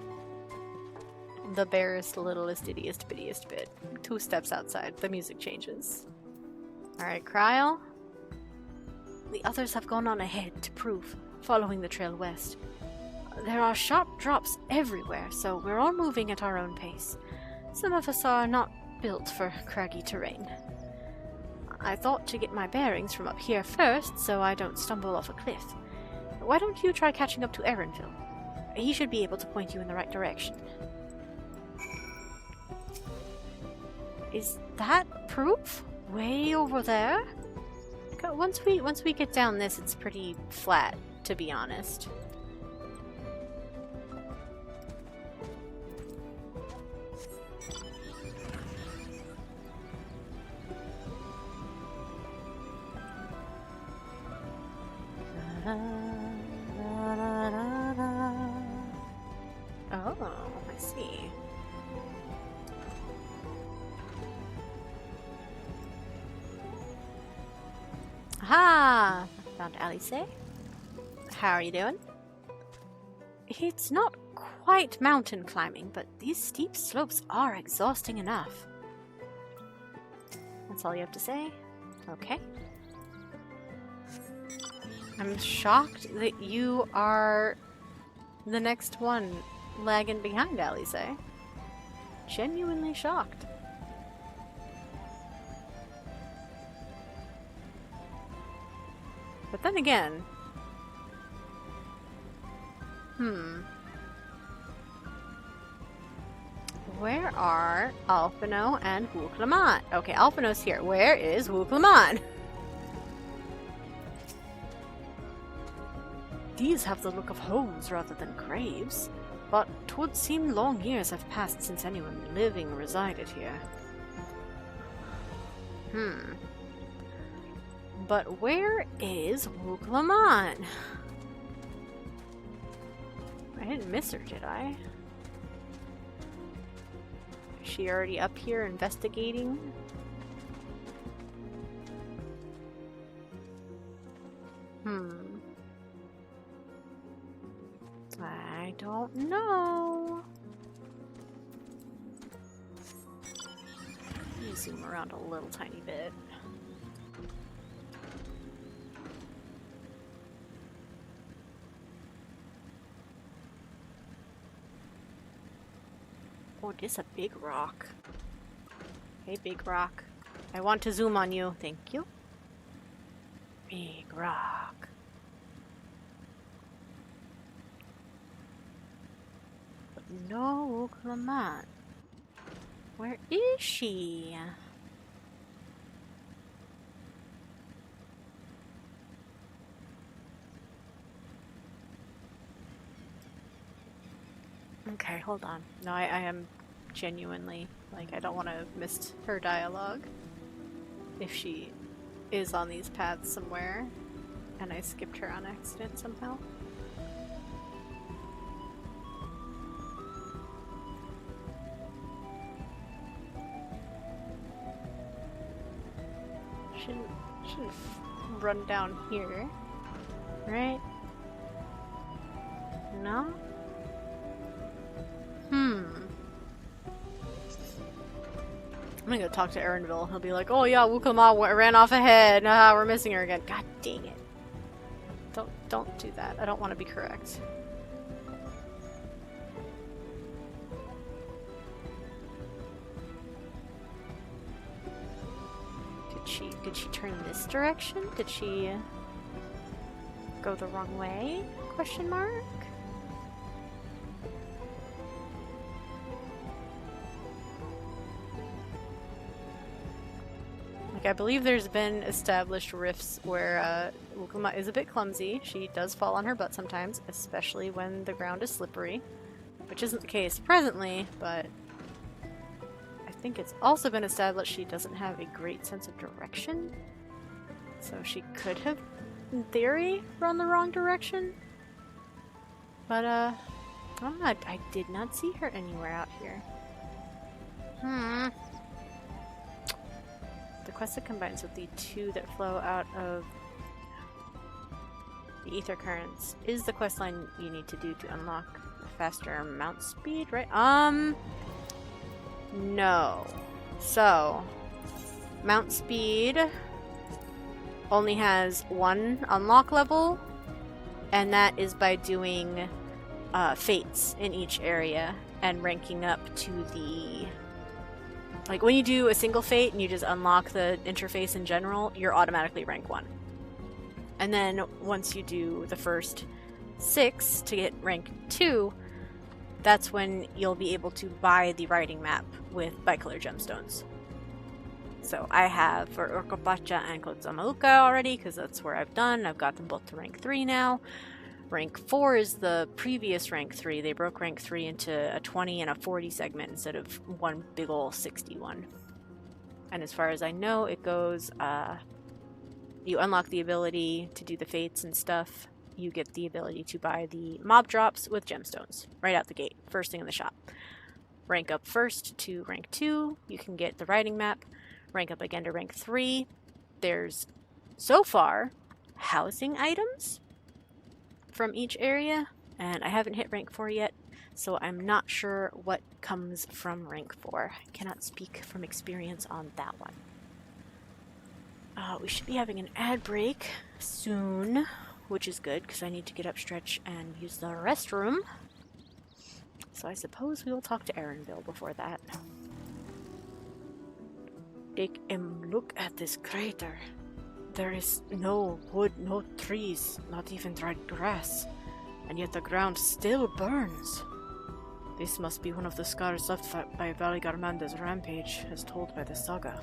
The barest, littlest, ittiest, bittiest bit. 2 steps outside. The music changes. Alright, Kryl. The others have gone on ahead to prove, following the trail west. There are sharp drops everywhere, so we're all moving at our own pace. Some of us are not built for craggy terrain. I thought to get my bearings from up here first, so I don't stumble off a cliff. Why don't you try catching up to Erenville? He should be able to point you in the right direction. Is that proof? Way over there? Once we get down this, it's pretty flat, to be honest. Oh, I see. Aha! Found Alice. How are you doing? It's not quite mountain climbing, but these steep slopes are exhausting enough. That's all you have to say? Okay. I'm shocked that you are the next one lagging behind Alice. Genuinely shocked. But then again... Where are Alphino and Wuklamant? Okay, Alphino's here. Where is Wuklamant? These have the look of holes rather than graves, but 'twould seem long years have passed since anyone living resided here. But where is Wuklamant? I didn't miss her, did I? Is she already up here investigating? I don't know. Let me zoom around a little tiny bit. Oh, this is a big rock. Hey, big rock. I want to zoom on you. Thank you. Big rock. But no Wuklamant. Where is she? Okay, hold on. No, I am genuinely, like, I don't want to have missed her dialogue. If she is on these paths somewhere, and I skipped her on accident somehow. Shouldn't run down here, right? No? I'm gonna go talk to Erenville. He'll be like, oh yeah, Wukama ran off ahead. We're missing her again. God dang it. Don't do that. I don't want to be correct. Did she turn this direction? Did she go the wrong way? Question mark? Like, I believe there's been established rifts where Wukama is a bit clumsy. She does fall on her butt sometimes, especially when the ground is slippery, which isn't the case presently, but I think it's also been established she doesn't have a great sense of direction. So she could have, in theory, run the wrong direction. But, I did not see her anywhere out here. The quest that combines with the two that flow out of the ether currents is the quest line you need to do to unlock faster mount speed, right? No. So, mount speed only has one unlock level, and that is by doing fates in each area and ranking up to the... Like, when you do a single fate and you just unlock the interface in general, you're automatically rank 1. And then once you do the first 6 to get rank 2, that's when you'll be able to buy the writing map with bicolor gemstones. So I have for Uroqopacha and Kozama'uka already, because that's where I've done. I've got them both to rank 3 now. Rank 4 is the previous rank 3. They broke rank 3 into a 20 and a 40 segment instead of one big ol' 61. And as far as I know, it goes, you unlock the ability to do the fates and stuff. You get the ability to buy the mob drops with gemstones right out the gate, first thing in the shop. Rank up first to rank 2, you can get the writing map. Rank up again to rank 3. There's, so far, housing items from each area, and I haven't hit rank 4 yet, so I'm not sure what comes from rank 4. I cannot speak from experience on that one. We should be having an ad break soon, which is good, because I need to get up, stretch, and use the restroom. So I suppose we will talk to Erenville before that. Take a look at this crater. There is no wood, no trees, not even dried grass, and yet the ground still burns. This must be one of the scars left by Valigarmanda's rampage, as told by the saga.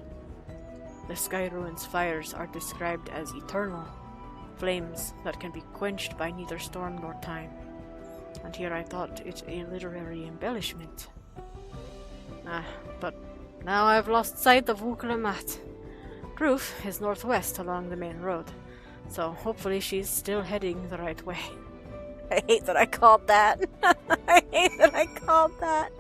The Sky Ruins fires are described as eternal, flames that can be quenched by neither storm nor time. And here I thought it a literary embellishment. But now I've lost sight of Uroqopacha. Proof is northwest along the main road, so hopefully she's still heading the right way. I hate that I called that. I hate that I called that.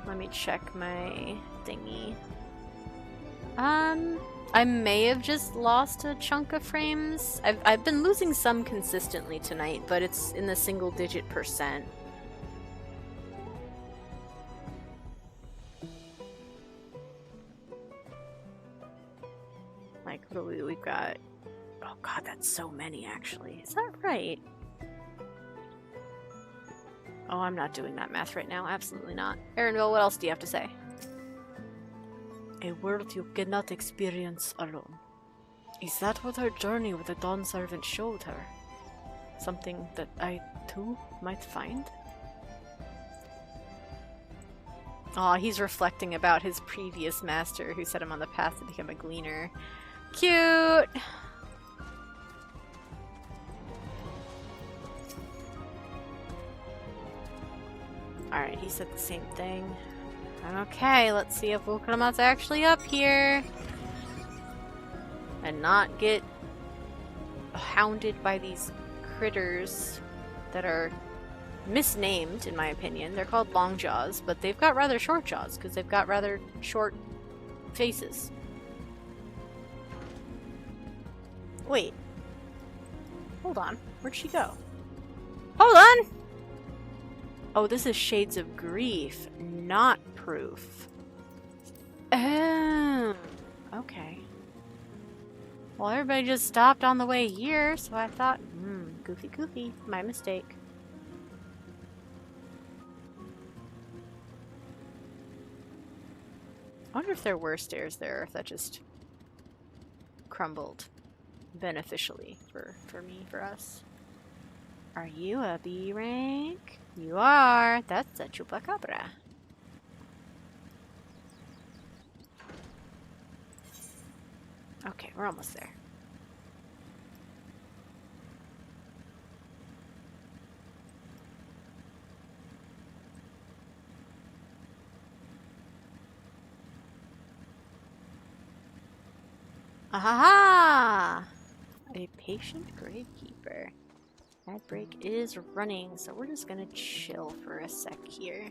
Let me check my thingy. I may have just lost a chunk of frames. I've been losing some consistently tonight, but it's in the single-digit %. Like, we've got... Oh god, that's so many, actually. Is that right? Oh, I'm not doing that math right now. Absolutely not. Erenville, what else do you have to say? A world you cannot experience alone. Is that what her journey with the Dawn Servant showed her? Something that I, too, might find? Aw, he's reflecting about his previous master who set him on the path to become a gleaner. Cute! Alright, he said the same thing. Okay, let's see if Uroqopacha's actually up here. And not get hounded by these critters that are misnamed, in my opinion. They're called long jaws, but they've got rather short jaws because they've got rather short faces. Wait. Hold on. Where'd she go? Hold on! Oh, this is Shades of Grief, not proof. Oh, okay. Well, everybody just stopped on the way here, so I thought, goofy, my mistake. I wonder if there were stairs there, if that just crumbled beneficially for me, for us. Are you a B rank? You are. That's a chupacabra. Okay, we're almost there. Ahaha! A patient gravekeeper. That break is running, so we're just gonna chill for a sec here.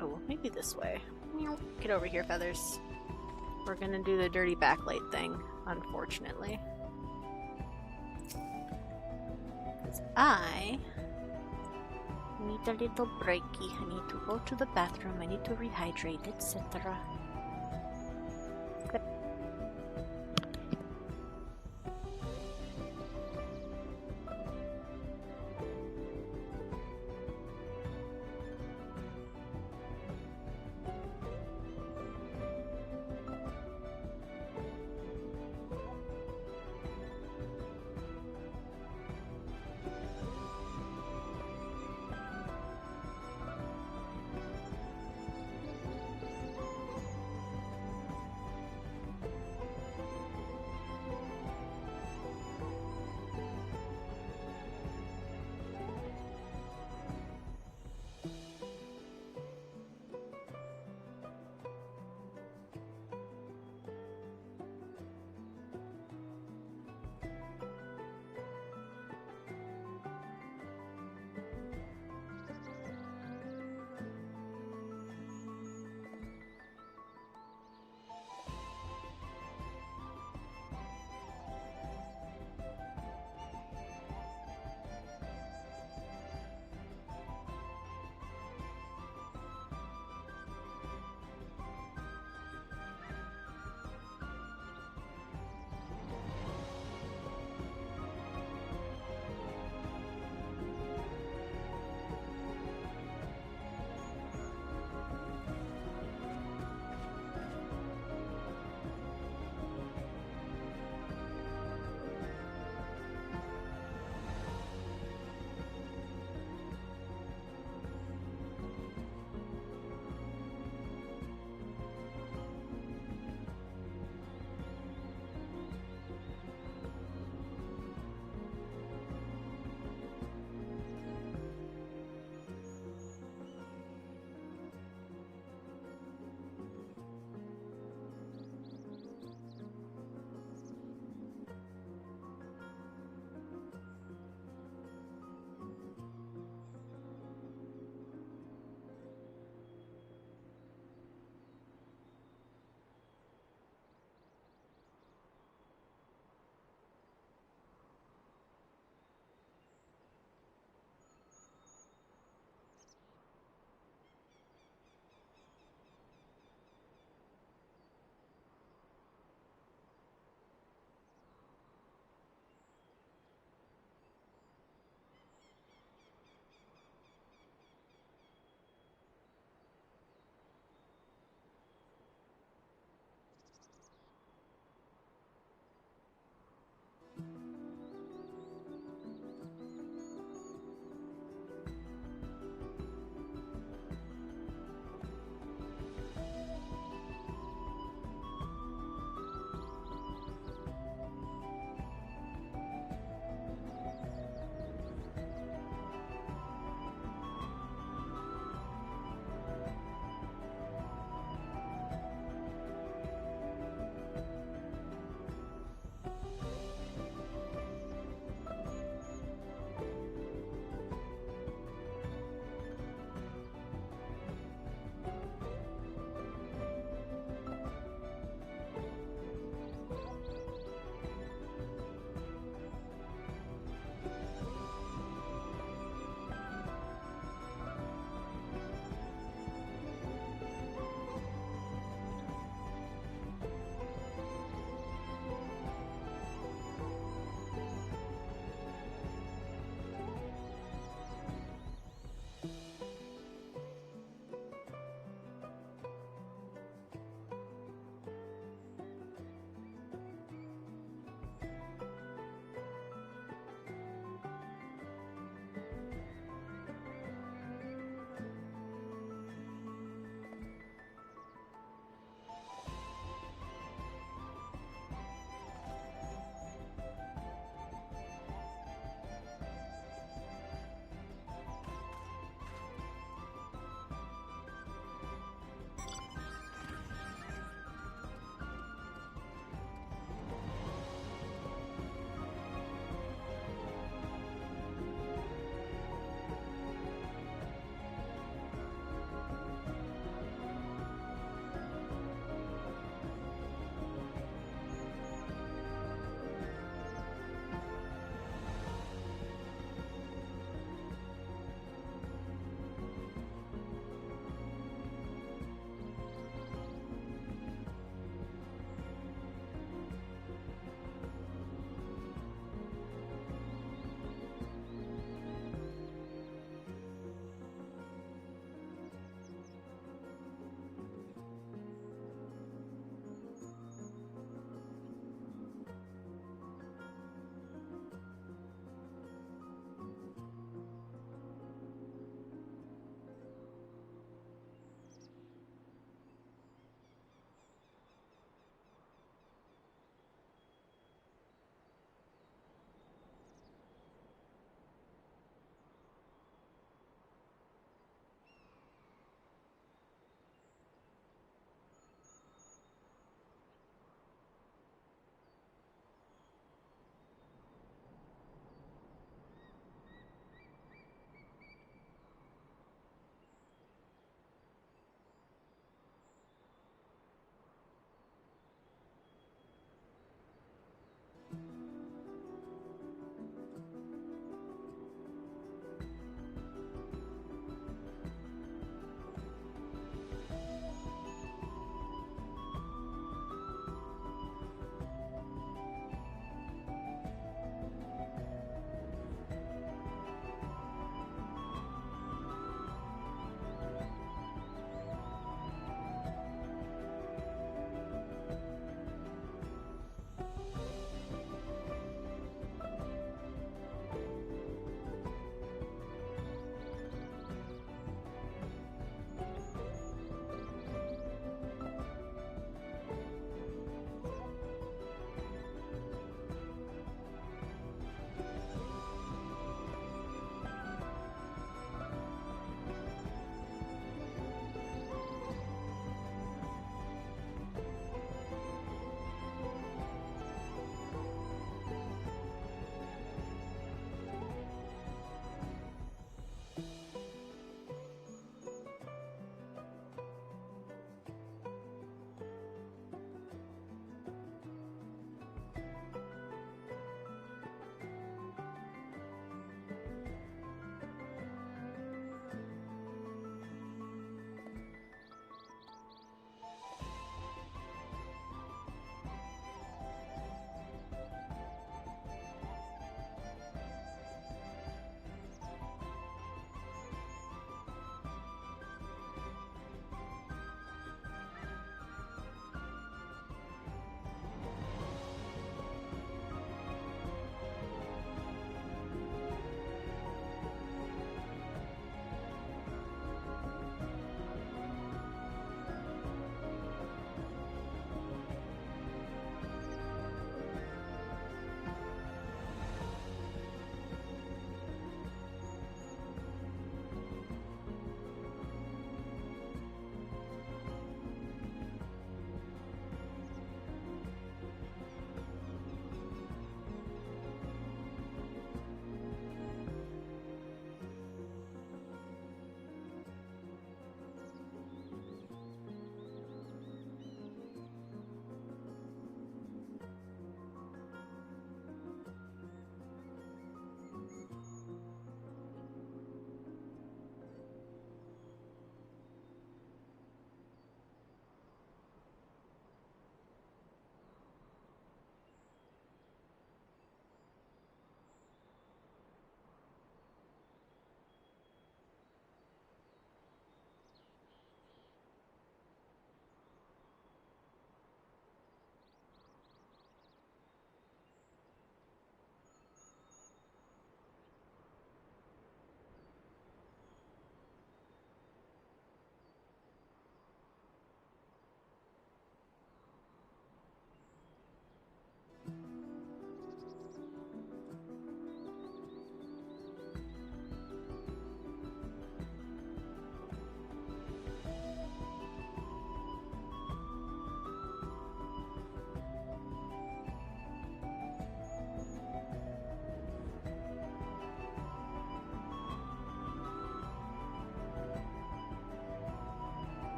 Oh, maybe this way. Get over here, Feathers. We're gonna do the dirty backlight thing, unfortunately. Because I need a little breaky. I need to go to the bathroom, I need to rehydrate, etc.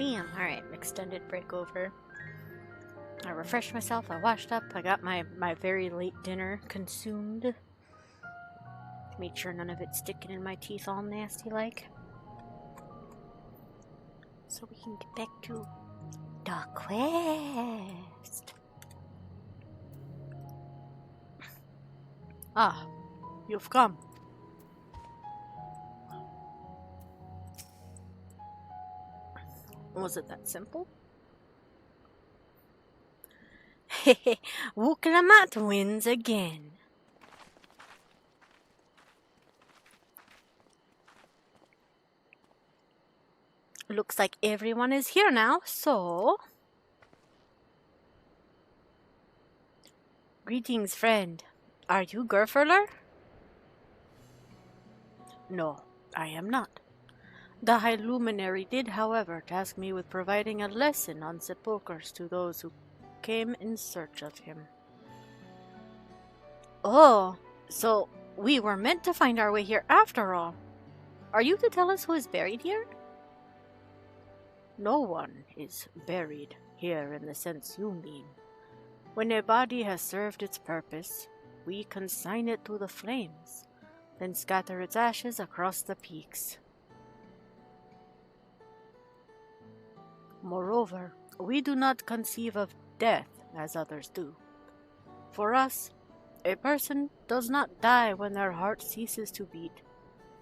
Bam! Alright, extended break over. I refreshed myself, I washed up, I got my very late dinner consumed. Made sure none of it's sticking in my teeth all nasty like. So we can get back to the quest. Ah, you've come. Was it that simple? Hehe, Uroqopacha wins again. Looks like everyone is here now, so... Greetings, friend. Are you Gerferler? No, I am not. The High Luminary did, however, task me with providing a lesson on sepulchres to those who came in search of him. Oh, so we were meant to find our way here after all. Are you to tell us who is buried here? No one is buried here in the sense you mean. When a body has served its purpose, we consign it to the flames, then scatter its ashes across the peaks. Moreover, we do not conceive of death as others do. For us, a person does not die when their heart ceases to beat,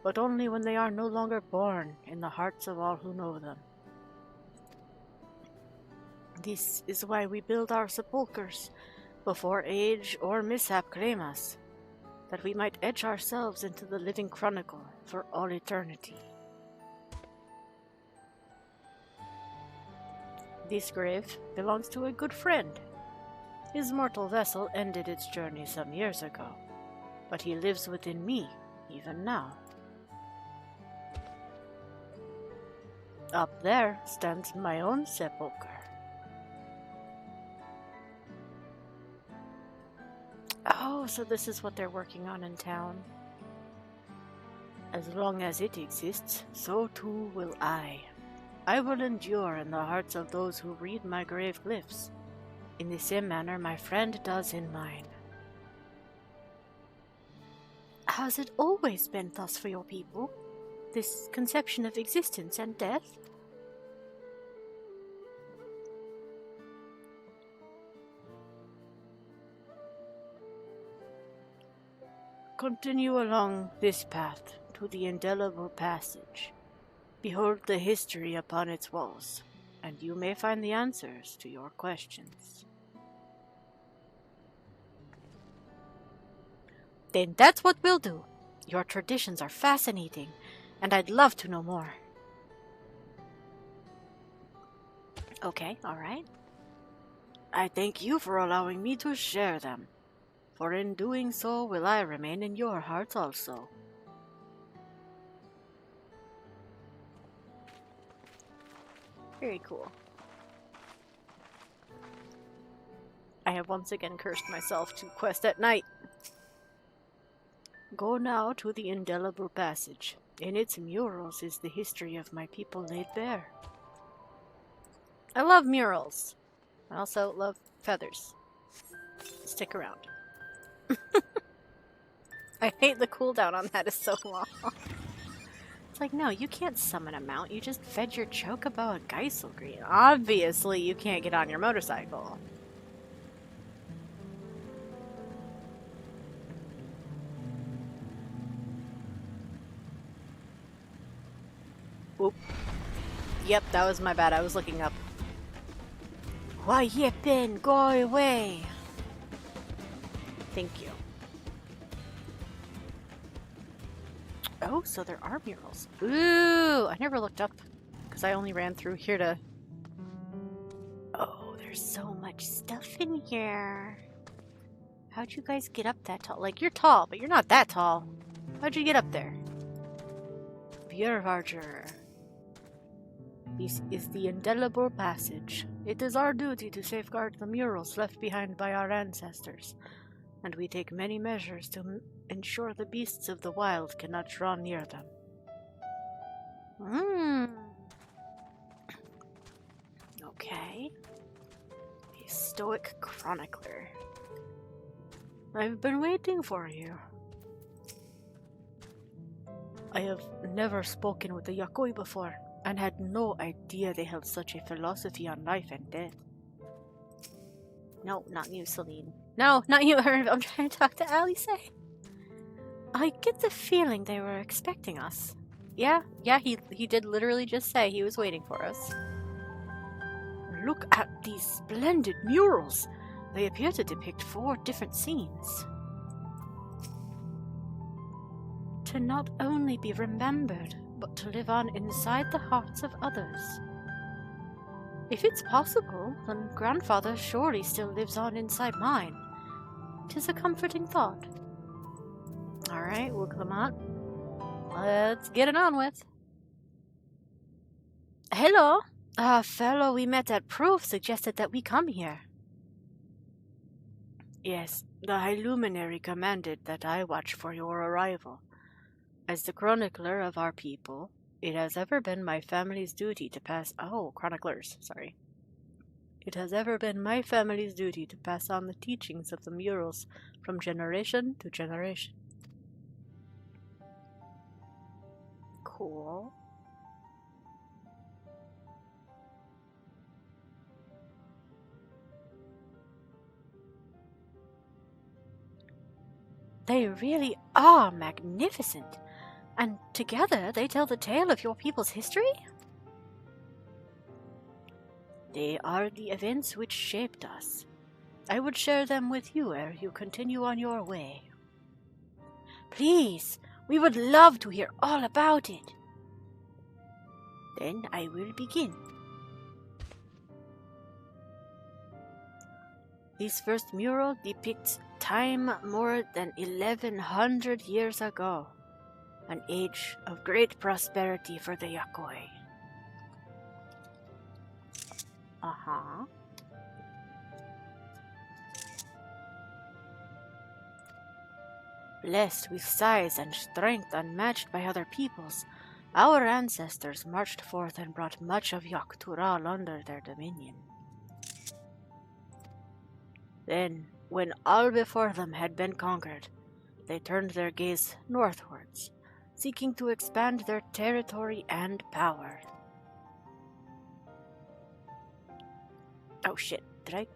but only when they are no longer born in the hearts of all who know them. This is why we build our sepulchres before age or mishap claim us, that we might etch ourselves into the living chronicle for all eternity. This grave belongs to a good friend. His mortal vessel ended its journey some years ago, but he lives within me even now. Up there stands my own sepulchre. Oh, so this is what they're working on in town. As long as it exists, so too will I. I will endure in the hearts of those who read my grave glyphs, in the same manner my friend does in mine. Has it always been thus for your people? This conception of existence and death? Continue along this path to the indelible passage. Behold the history upon its walls, and you may find the answers to your questions. Then that's what we'll do. Your traditions are fascinating, and I'd love to know more. Okay, alright. I thank you for allowing me to share them, for in doing so will I remain in your hearts also. Very cool. I have once again cursed myself to quest at night. Go now to the indelible passage. In its murals is the history of my people laid bare. I love murals. I also love feathers. Stick around. I hate the cooldown on that, is so long. It's like, no, you can't summon a mount. You just fed your chocobo a Geisel Green. Obviously, you can't get on your motorcycle. Oop. Yep, that was my bad. I was looking up. Why yippin', go away! Thank you. Oh, so there are murals. Ooh, I never looked up because I only ran through here to... Oh, there's so much stuff in here. How'd you guys get up that tall? Like, you're tall, but you're not that tall. How'd you get up there? Viervarger. This is the indelible passage. It is our duty to safeguard the murals left behind by our ancestors, and we take many measures to ensure the beasts of the wild cannot draw near them. Okay. A stoic chronicler. I've been waiting for you. I have never spoken with the Yakoi before, and had no idea they held such a philosophy on life and death. No, not you, Celine. No, not you. I'm trying to talk to Alice. I get the feeling they were expecting us. Yeah, he did literally just say he was waiting for us. Look at these splendid murals. They appear to depict 4 different scenes. To not only be remembered, but to live on inside the hearts of others. If it's possible, then grandfather surely still lives on inside mine. 'Tis a comforting thought. Alright, Uroqopacha. Let's get it on with. Hello! A fellow we met at Proof suggested that we come here. Yes, the High Luminary commanded that I watch for your arrival. As the chronicler of our people, it has ever been my family's duty to pass... Oh, chroniclers, sorry. It has ever been my family's duty to pass on the teachings of the murals from generation to generation. Cool. They really are magnificent, and together they tell the tale of your people's history? They are the events which shaped us. I would share them with you ere you continue on your way. Please, we would love to hear all about it. Then I will begin. This first mural depicts time more than 1100 years ago, an age of great prosperity for the Yakoi. Blessed with size and strength unmatched by other peoples, our ancestors marched forth and brought much of Tural under their dominion. Then, when all before them had been conquered, they turned their gaze northwards, seeking to expand their territory and power. Oh shit, did I?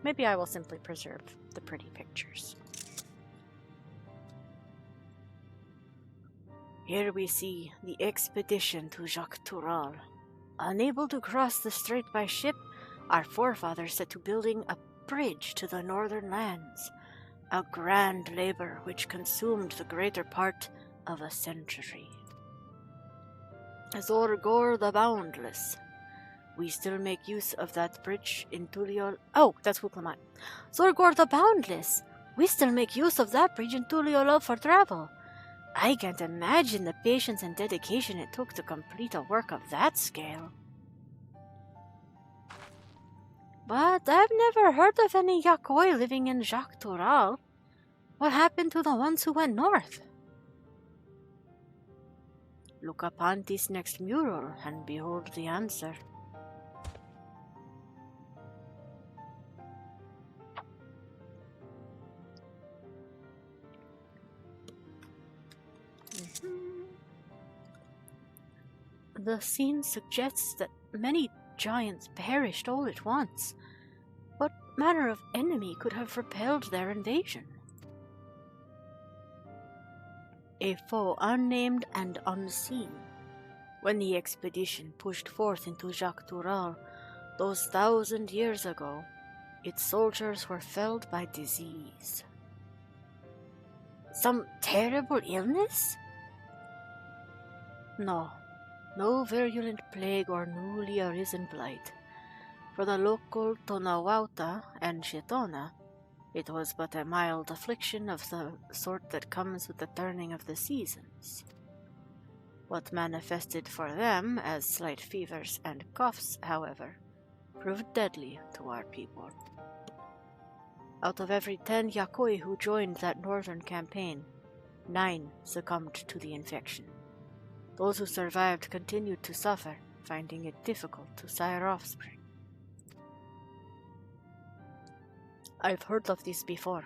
Maybe I will simply preserve the pretty pictures. Here we see the expedition to Tural. Unable to cross the strait by ship, our forefathers set to building a bridge to the northern lands, a grand labor which consumed the greater part of a century. Zorgor the Boundless. We still make use of that bridge in Tural. Oh, that's Uroqopacha. Zorgor the Boundless. We still make use of that bridge in Tural for travel. I can't imagine the patience and dedication it took to complete a work of that scale. But I've never heard of any Yakoi living in Tural. What happened to the ones who went north? Look upon this next mural and behold the answer. The scene suggests that many giants perished all at once. What manner of enemy could have repelled their invasion? A foe unnamed and unseen. When the expedition pushed forth into Tural those 1,000 years ago, its soldiers were felled by disease. Some terrible illness? No virulent plague or newly arisen blight. For the local Tonawauta and Shetona, it was but a mild affliction of the sort that comes with the turning of the seasons. What manifested for them as slight fevers and coughs, however, proved deadly to our people. Out of every 10 Yakoi who joined that northern campaign, 9 succumbed to the infection. Those who survived continued to suffer, finding it difficult to sire offspring. I've heard of this before.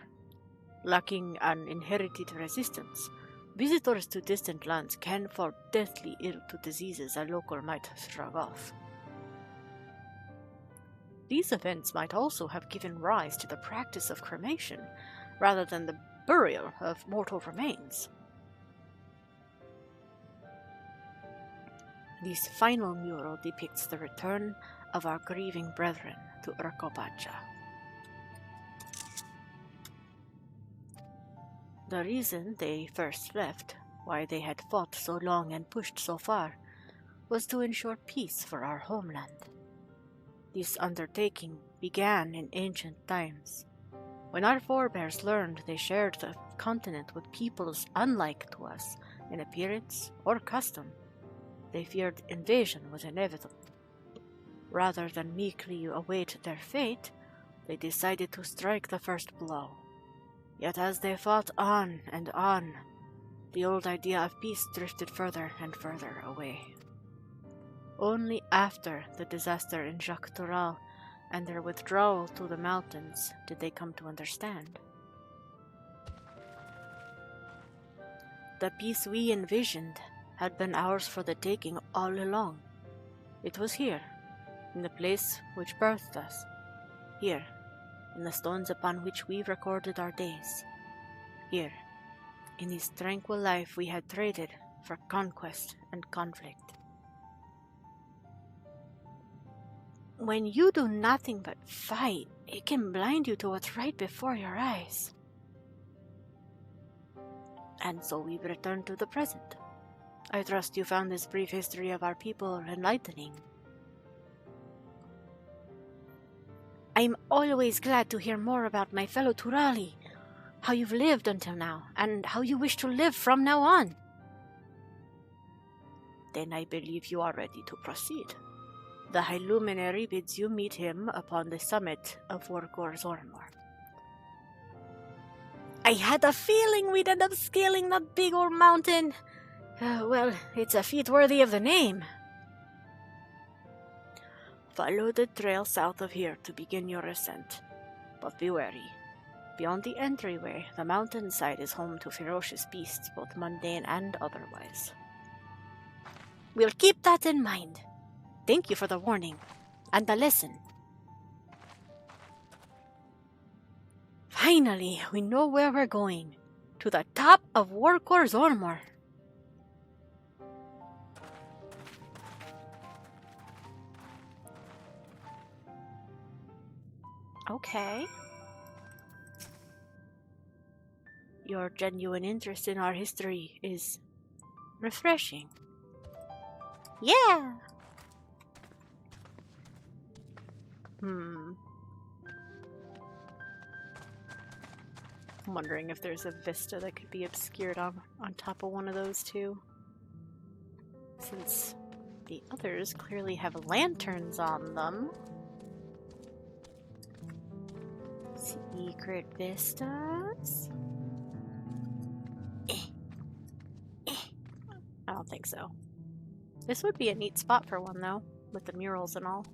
Lacking an inherited resistance, visitors to distant lands can fall deathly ill to diseases a local might shrug off. These events might also have given rise to the practice of cremation, rather than the burial of mortal remains. This final mural depicts the return of our grieving brethren to Uroqopacha. The reason they first left, why they had fought so long and pushed so far, was to ensure peace for our homeland. This undertaking began in ancient times, when our forebears learned they shared the continent with peoples unlike to us in appearance or custom. They feared invasion was inevitable. Rather than meekly await their fate, they decided to strike the first blow. Yet as they fought on and on, the old idea of peace drifted further and further away. Only after the disaster in Tural and their withdrawal to the mountains did they come to understand. The peace we envisioned had been ours for the taking all along. It was here, in the place which birthed us, here, in the stones upon which we recorded our days, here, in this tranquil life we had traded for conquest and conflict. When you do nothing but fight, it can blind you to what's right before your eyes. And so we've returned to the present. I trust you found this brief history of our people enlightening. I'm always glad to hear more about my fellow Turali, how you've lived until now, and how you wish to live from now on. Then I believe you are ready to proceed. The High Luminary bids you meet him upon the summit of Uroqopacha. I had a feeling we'd end up scaling that big old mountain. Well, it's a feat worthy of the name. Follow the trail south of here to begin your ascent. But be wary. Beyond the entryway, the mountainside is home to ferocious beasts, both mundane and otherwise. We'll keep that in mind. Thank you for the warning, and the lesson. Finally, we know where we're going. To the top of Uroqopacha. Okay. Your genuine interest in our history is refreshing. Yeah! I'm wondering if there's a vista that could be obscured on top of one of those two. Since the others clearly have lanterns on them. Secret vistas? I don't think so. This would be a neat spot for one though, with the murals and all.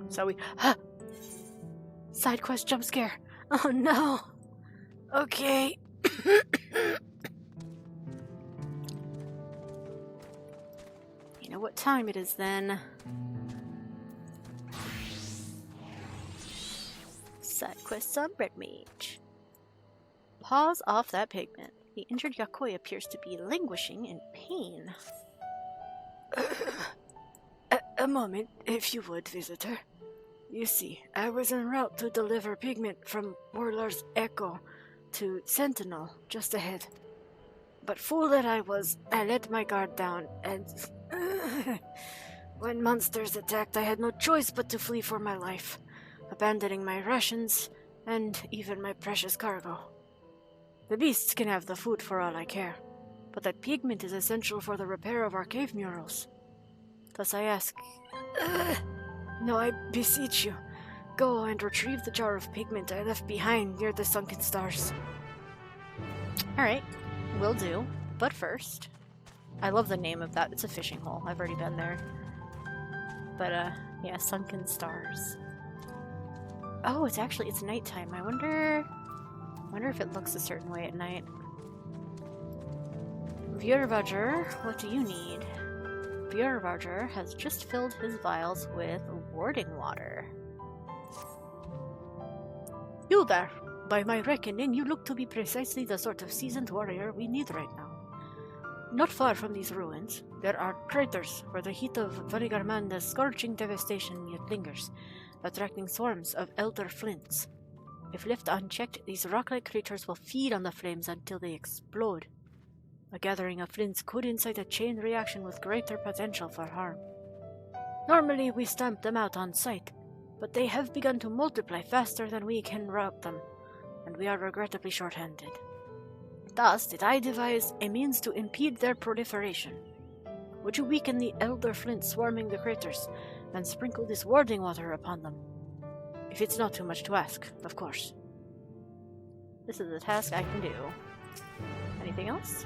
So we... Side quest jump scare. Oh no. Okay. You know what time it is then. Side quest on Red Mage. Pause off that pigment. The injured Yakoi appears to be languishing in pain. A moment, if you would, visitor. You see, I was en route to deliver pigment from Warlord's Echo to Sentinel, just ahead. But fool that I was, I let my guard down, and... when monsters attacked, I had no choice but to flee for my life, abandoning my rations, and even my precious cargo. The beasts can have the food for all I care, but that pigment is essential for the repair of our cave murals. Thus I ask... No, I beseech you, go and retrieve the jar of pigment I left behind near the sunken stars. Alright, will do. But first... I love the name of that. It's a fishing hole. I've already been there. But, yeah, sunken stars. Oh, it's nighttime. I wonder if it looks a certain way at night. Uroqopacha, what do you need? Uroqopacha has just filled his vials with warding water. You there! By my reckoning, you look to be precisely the sort of seasoned warrior we need right now. Not far from these ruins, there are craters where the heat of Varigarmanda's scorching devastation yet lingers, attracting swarms of elder flints. If left unchecked, these rock-like creatures will feed on the flames until they explode. A gathering of flints could incite a chain reaction with greater potential for harm. Normally, we stamp them out on sight, but they have begun to multiply faster than we can rout them, and we are regrettably short-handed. Thus did I devise a means to impede their proliferation. Would you weaken the elder flints swarming the craters, and sprinkle this warding water upon them? If it's not too much to ask, of course. This is a task I can do. Anything else?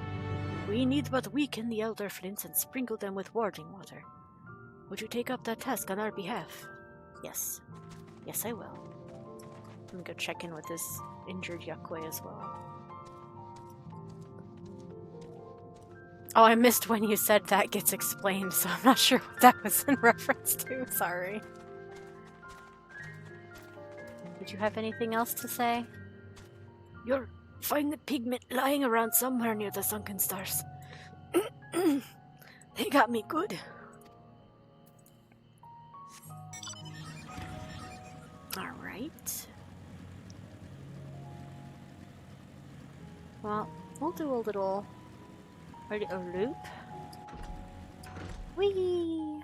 We need but weaken the elder flints and sprinkle them with warding water. Would you take up that task on our behalf? Yes. Yes, I will. I'm gonna go check in with this injured Yakwe as well. Oh, I missed when you said that gets explained, so I'm not sure what that was in reference to. Sorry. Did you have anything else to say? You'll find the pigment lying around somewhere near the sunken stars. They got me good. Alright. Well, we'll do a little loop. Whee!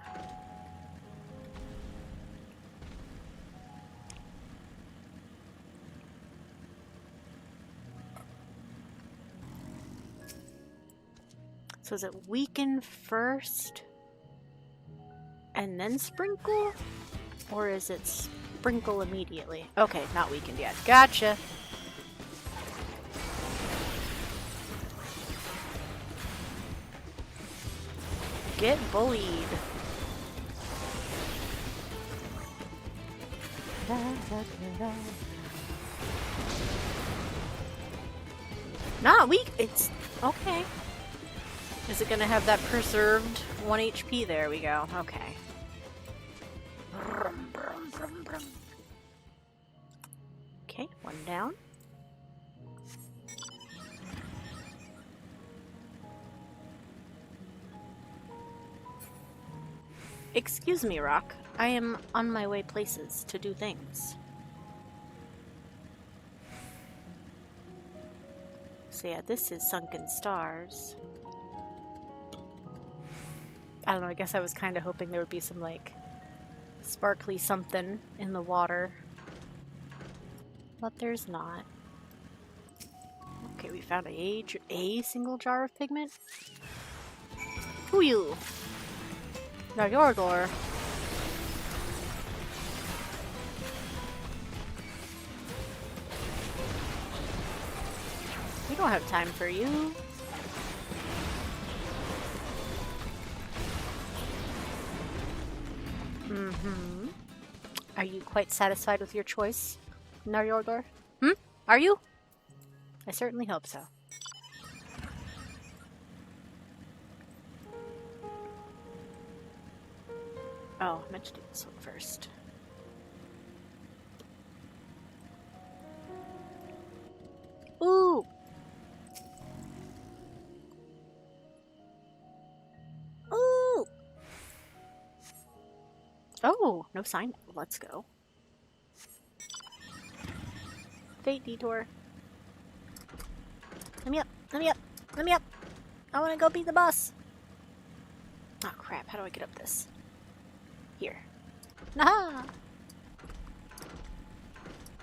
So is it weaken first and then sprinkle? Or is it sprinkle immediately? Okay, not weakened yet. Gotcha! Get bullied. Not weak. It's okay. Is it gonna have that preserved 1 HP? There we go. Okay. Okay, one down. Excuse me, Rock. I am on my way places to do things. So yeah, this is Sunken Stars. I don't know, I guess I was kind of hoping there would be some, like, sparkly something in the water. But there's not. Okay, we found a single jar of pigment. Who you? Now your door. We don't have time for you. Mm-hmm. Are you quite satisfied with your choice, Naryordor? Are you? I certainly hope so. Oh, I meant to do this one first. Ooh! Ooh! Oh, no sign. Let's go. Fate detour. Let me up! Let me up! Let me up! I want to go beat the boss! Oh crap, how do I get up this? Here. Nah!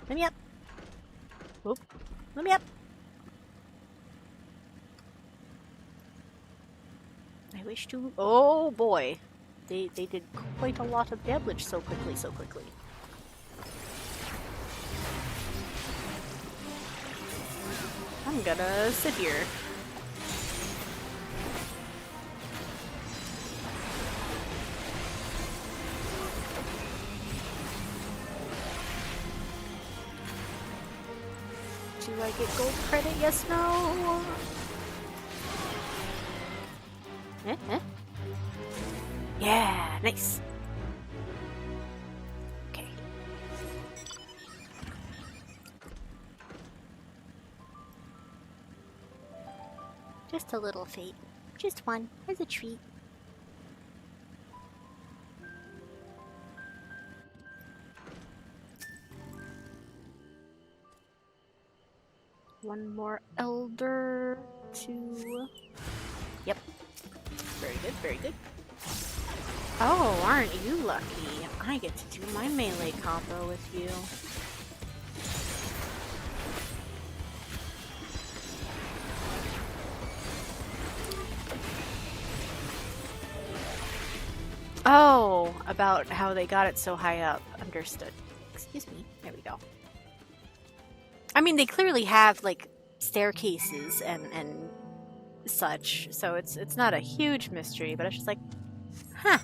Let me up! Whoop. Let me up! I wish to... Oh boy! They did quite a lot of damage so quickly, so quickly. I'm gonna sit here. Do I get gold credit? Yes, no? Yeah, nice. Okay. Just a little fate. Just one, as a treat. One more elder to... Yep. Very good, very good. Oh, aren't you lucky? I get to do my melee combo with you. Oh, about how they got it so high up. Understood. Excuse me. There we go. I mean, they clearly have, like, staircases and such, so it's not a huge mystery, but it's just like, huh.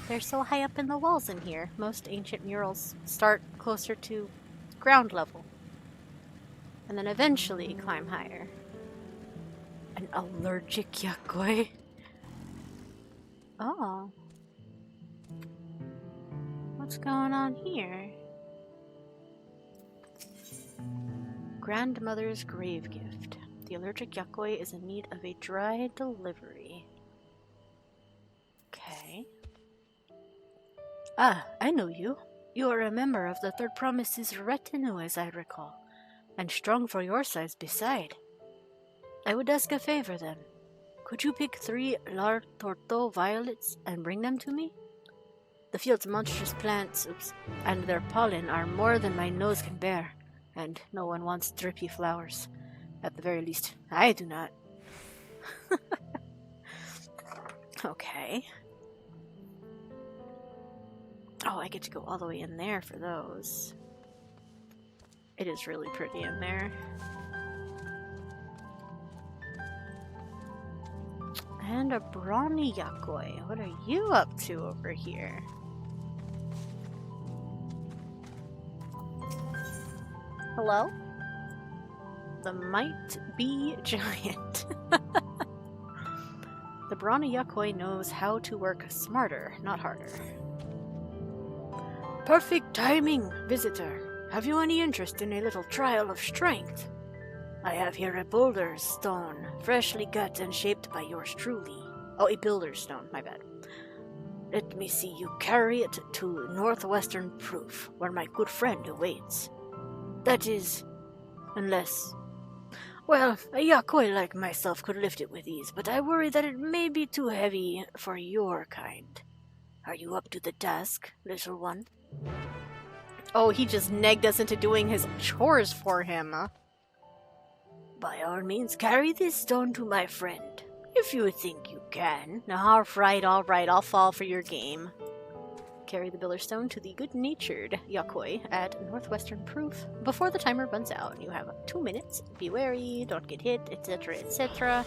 They're so high up in the walls in here. Most ancient murals start closer to ground level. And then eventually climb higher. An allergic yakoi. Oh. What's going on here? Grandmother's grave gift. The allergic yakoi is in need of a dry delivery. Okay. Ah, I know you. You are a member of the Third Promise's retinue, as I recall, and strong for your size beside. I would ask a favor then. Could you pick 3 Lar Torto violets and bring them to me? The field's monstrous plants and their pollen are more than my nose can bear, and no one wants drippy flowers. At the very least, I do not. Okay. Oh, I get to go all the way in there for those. It is really pretty in there. And a brawny yakoi. What are you up to over here? Hello? The might be giant. The brawny yakoi knows how to work smarter, not harder. Perfect timing, visitor. Have you any interest in a little trial of strength? I have here a boulder's stone, freshly cut and shaped by yours truly. Oh, a builder's stone, my bad. Let me see you carry it to Northwestern Proof, where my good friend awaits. That is, unless... Well, a yakoi like myself could lift it with ease, but I worry that it may be too heavy for your kind. Are you up to the task, little one? Oh, he just negged us into doing his chores for him. By all means, carry this stone to my friend, if you think you can. Alright, I'll fall for your game. Carry the builder stone to the good-natured yakoi at Northwestern Proof before the timer runs out. You have 2 minutes. Be wary, don't get hit, etc., etc.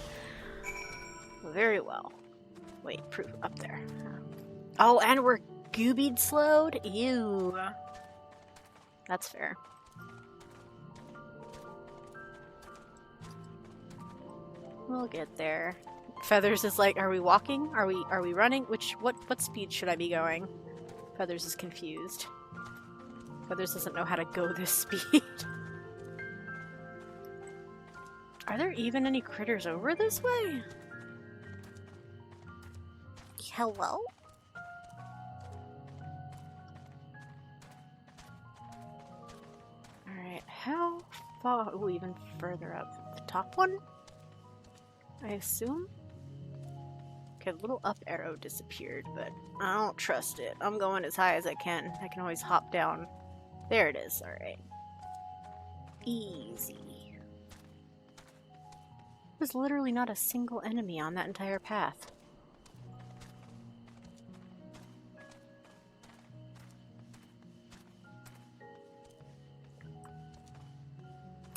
Very well. Wait, proof up there. Oh, and we're goobied slowed? Ew. That's fair. We'll get there. Feathers is like, are we walking? Are we running? What speed should I be going? Feathers is confused. Feathers doesn't know how to go this speed. Are there even any critters over this way? Hello? Alright, how far? Oh, even further up. The top one? I assume? Okay, the little up arrow disappeared, but I don't trust it. I'm going as high as I can. I can always hop down. There it is, alright. Easy. There's literally not a single enemy on that entire path.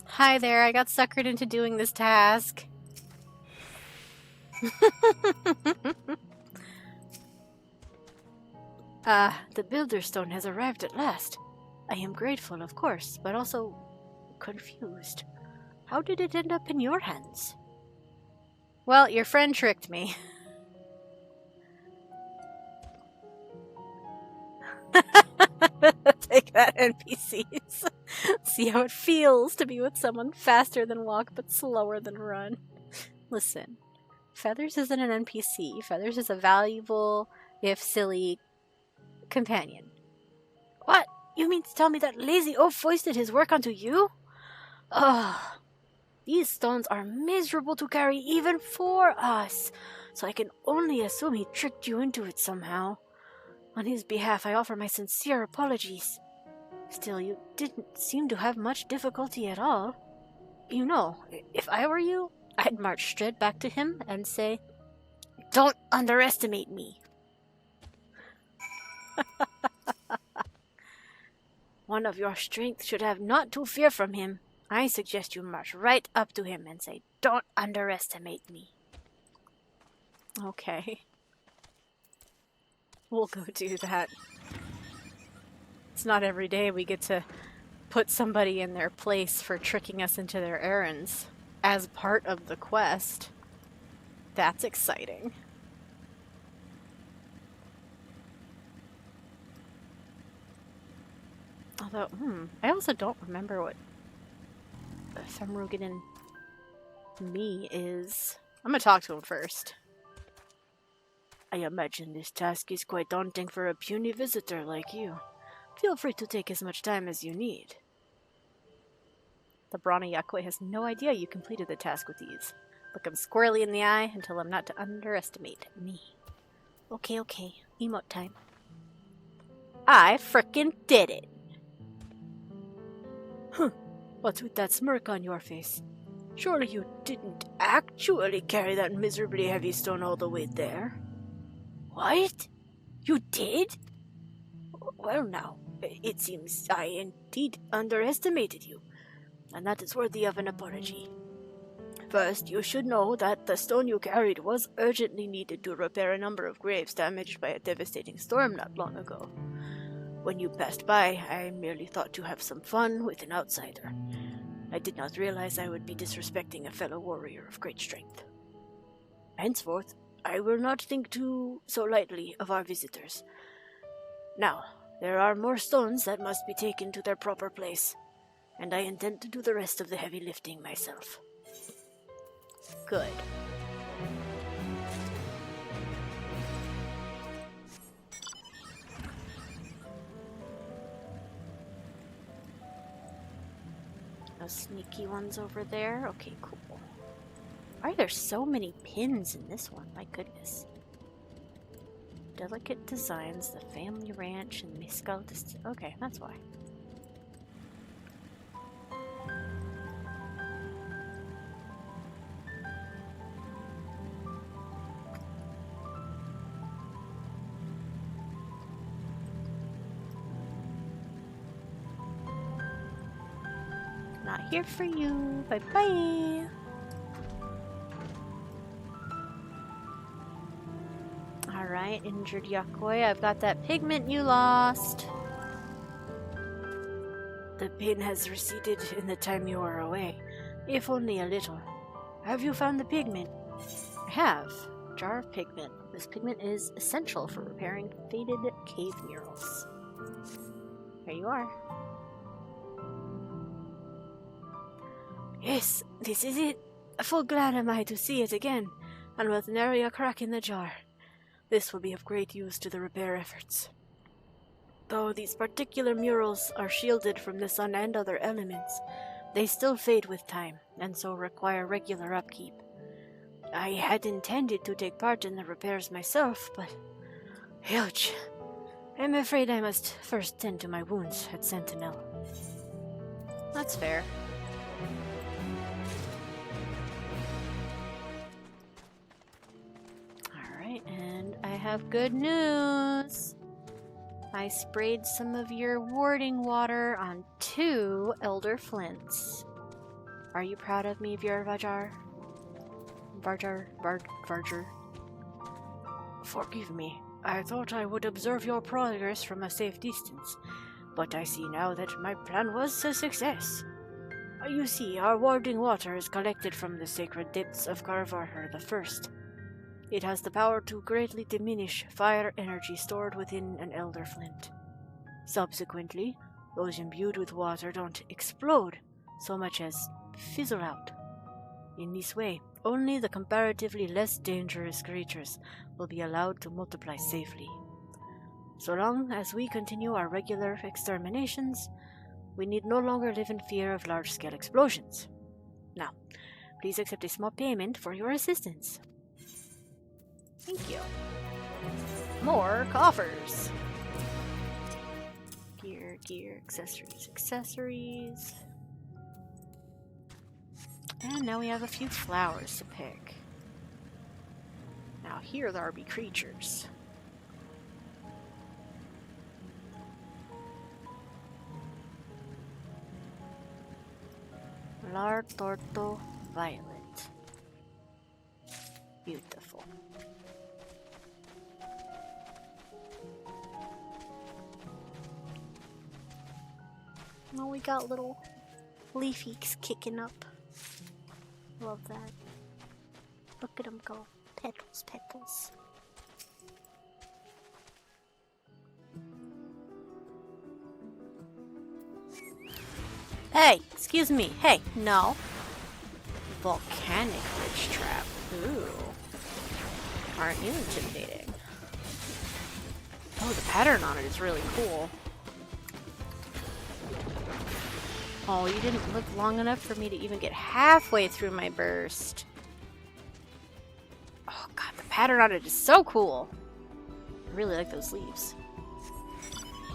Hi there, I got suckered into doing this task. The builder stone has arrived at last. I am grateful, of course, but also confused. How did it end up in your hands? Well, your friend tricked me. Take that, NPCs. See how it feels to be with someone faster than walk but slower than run. Listen, Feathers isn't an NPC. Feathers is a valuable, if silly, companion. What? You mean to tell me that lazy oaf foisted his work onto you? Ugh. These stones are miserable to carry even for us, so I can only assume he tricked you into it somehow. On his behalf, I offer my sincere apologies. Still, you didn't seem to have much difficulty at all. You know, if I were you, I'd march straight back to him and say, "Don't underestimate me." One of your strength should have naught to fear from him. I suggest you march right up to him and say, "Don't underestimate me." Okay. We'll go do that. It's not every day we get to put somebody in their place for tricking us into their errands as part of the quest. That's exciting. Although, I also don't remember what Femrugidan me is. I'm gonna talk to him first. I imagine this task is quite daunting for a puny visitor like you. Feel free to take as much time as you need. The brawny Yakoi has no idea you completed the task with ease. Look him squarely in the eye and tell him not to underestimate me. Okay, emote time. I frickin' did it! Huh, what's with that smirk on your face? Surely you didn't actually carry that miserably heavy stone all the way there? What? You did? Well now, it seems I indeed underestimated you, and that is worthy of an apology. First, you should know that the stone you carried was urgently needed to repair a number of graves damaged by a devastating storm not long ago. When you passed by, I merely thought to have some fun with an outsider. I did not realize I would be disrespecting a fellow warrior of great strength. Henceforth, I will not think too so lightly of our visitors. Now, there are more stones that must be taken to their proper place, and I intend to do the rest of the heavy lifting myself. Good. No sneaky ones over there? Okay, cool. Why are there so many pins in this one? My goodness. Delicate designs, the family ranch, and Mescal. Okay, that's why. Not here for you. Bye-bye. Alright, injured Yakoi. I've got that pigment you lost. The pain has receded in the time you were away, if only a little. Have you found the pigment? I have. Jar of pigment. This pigment is essential for repairing faded cave murals. Here you are. Yes, this is it. Full glad am I to see it again, and with nary a crack in the jar. This will be of great use to the repair efforts. Though these particular murals are shielded from the sun and other elements, they still fade with time, and so require regular upkeep. I had intended to take part in the repairs myself, but... ouch! I'm afraid I must first tend to my wounds at Sentinel. That's fair. And I have good news. I sprayed some of your warding water on 2 elder flints. Are you proud of me, Varjar? Varjar. Forgive me. I thought I would observe your progress from a safe distance, but I see now that my plan was a success. You see, our warding water is collected from the sacred depths of Garvarher the First. It has the power to greatly diminish fire energy stored within an elder flint. Subsequently, those imbued with water don't explode so much as fizzle out. In this way, only the comparatively less dangerous creatures will be allowed to multiply safely. So long as we continue our regular exterminations, we need no longer live in fear of large-scale explosions. Now, please accept a small payment for your assistance. Thank you. More coffers. Gear, accessories. And now we have a few flowers to pick. Now here there be creatures. Torto Violet. Beautiful. Oh, we got little leafies kicking up. Love that. Look at them go. Petals, petals. Hey, excuse me. Hey, no. Volcanic witch trap. Ooh. Aren't you intimidating? Oh, the pattern on it is really cool. Oh, you didn't live long enough for me to even get halfway through my burst. Oh god, the pattern on it is so cool. I really like those leaves.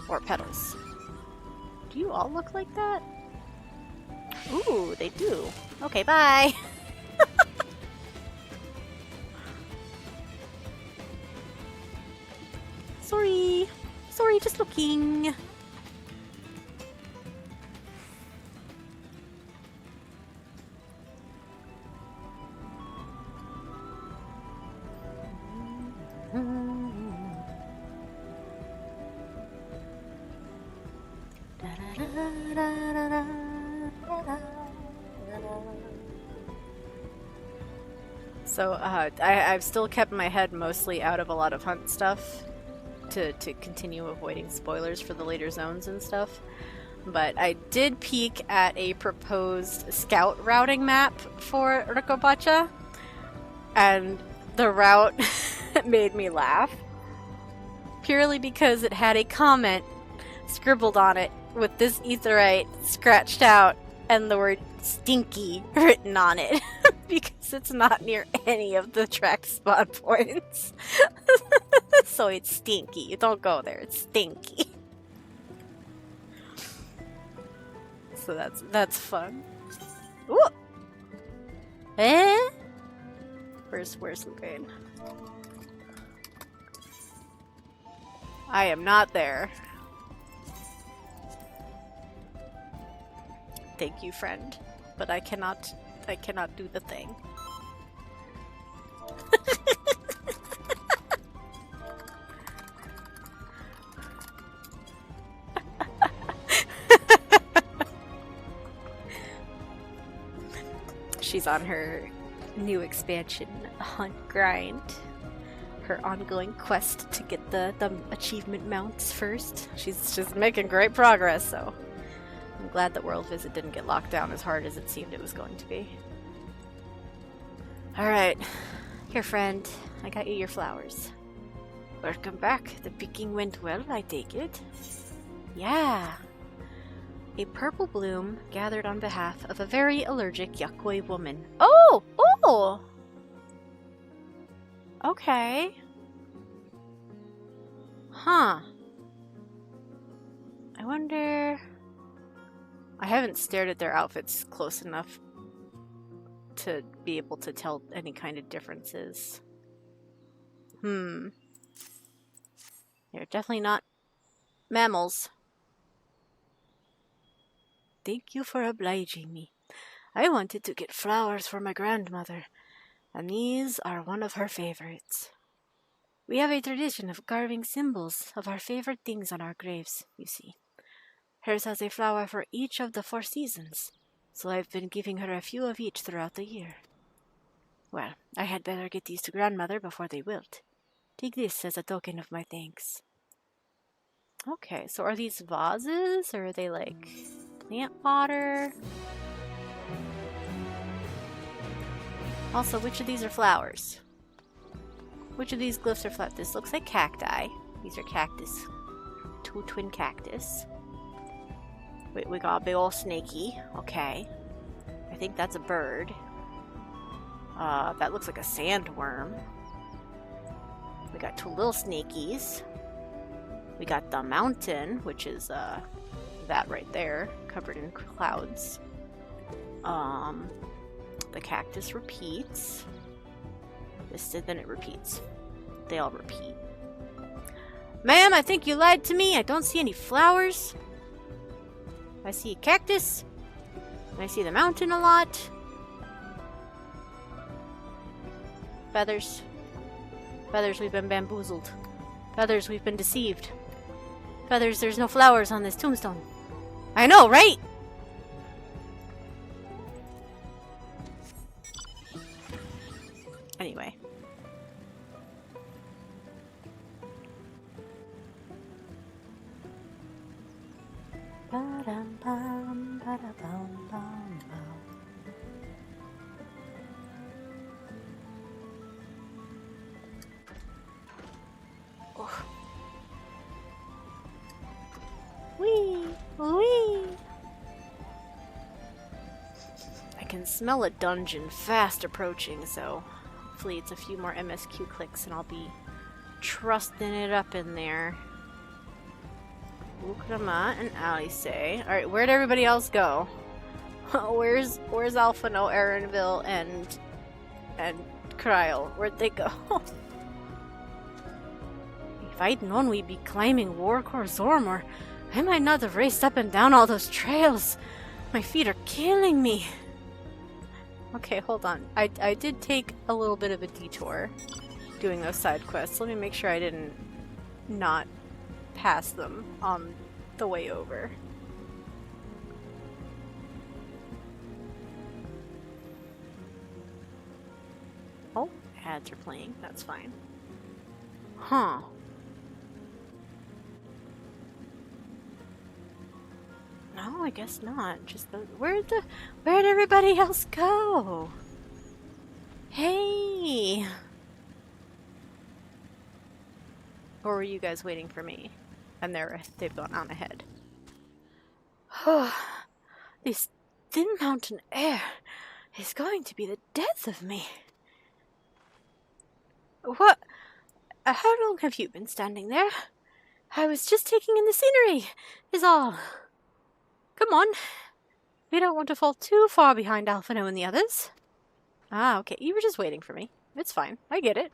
Or petals. Do you all look like that? Ooh, they do. Okay, bye! Sorry! Sorry, just looking! So, I've still kept my head mostly out of a lot of hunt stuff to continue avoiding spoilers for the later zones and stuff. But I did peek at a proposed scout routing map for Uroqopacha, and the route made me laugh. Purely because it had a comment scribbled on it with this aetheryte scratched out and the word stinky written on it. Because it's not near any of the track spawn points. So it's stinky. You don't go there, it's stinky. So that's fun. Ooh! Eh? Where's Lupin? I am not there. Thank you, friend. But I cannot do the thing. She's on her new expansion hunt grind. Her ongoing quest to get the achievement mounts first. She's just making great progress, so I'm glad that World Visit didn't get locked down as hard as it seemed it was going to be. Alright. Here, friend. I got you your flowers. Welcome back. The picking went well, I take it. Yeah. A purple bloom gathered on behalf of a very allergic Yakoi woman. Oh! Oh! Okay. Huh. I wonder... I haven't stared at their outfits close enough to be able to tell any kind of differences. They're definitely not mammals. Thank you for obliging me. I wanted to get flowers for my grandmother, and these are one of her favorites. We have a tradition of carving symbols of our favorite things on our graves, you see. Hers has a flower for each of the 4 seasons. so I've been giving her a few of each throughout the year. Well, I had better get these to grandmother before they wilt. Take this as a token of my thanks. Okay, so are these vases, or are they like plant water? Also, which of these are flowers? Which of these glyphs are flowers? This looks like cacti. These are cactus. 2 twin cactus. Wait, we got a big old snaky. Okay. I think that's a bird. That looks like a sandworm. We got 2 little snakies. We got the mountain, which is that right there, covered in clouds. The cactus repeats. Then it repeats. They all repeat. Ma'am, I think you lied to me. I don't see any flowers. I see a cactus. I see the mountain a lot. Feathers. Feathers, we've been bamboozled. Feathers, we've been deceived. Feathers, there's no flowers on this tombstone. I know, right? Anyway. Ba-dum-bum, ba-da-bum-bum-bum. Oh. Wee! Wee! I can smell a dungeon fast approaching, so hopefully it's a few more MSQ clicks and I'll be trusting it up in there. Uroqopacha and Alice. Alright, where'd everybody else go? Where's Alphino, Aaronville, and Kryl? Where'd they go? If I'd known we'd be climbing Warcore Zormor, I might not have raced up and down all those trails. My feet are killing me. Okay, hold on. I did take a little bit of a detour doing those side quests. Let me make sure I didn't not pass them on the way over. Oh, ads are playing. That's fine. Huh. No, I guess not. Just the where'd everybody else go? Hey. Or were you guys waiting for me? And they've gone on ahead. This thin mountain air is going to be the death of me. What? How long have you been standing there? I was just taking in the scenery, is all. Come on. We don't want to fall too far behind Alphino and the others. Ah, okay. You were just waiting for me. It's fine. I get it.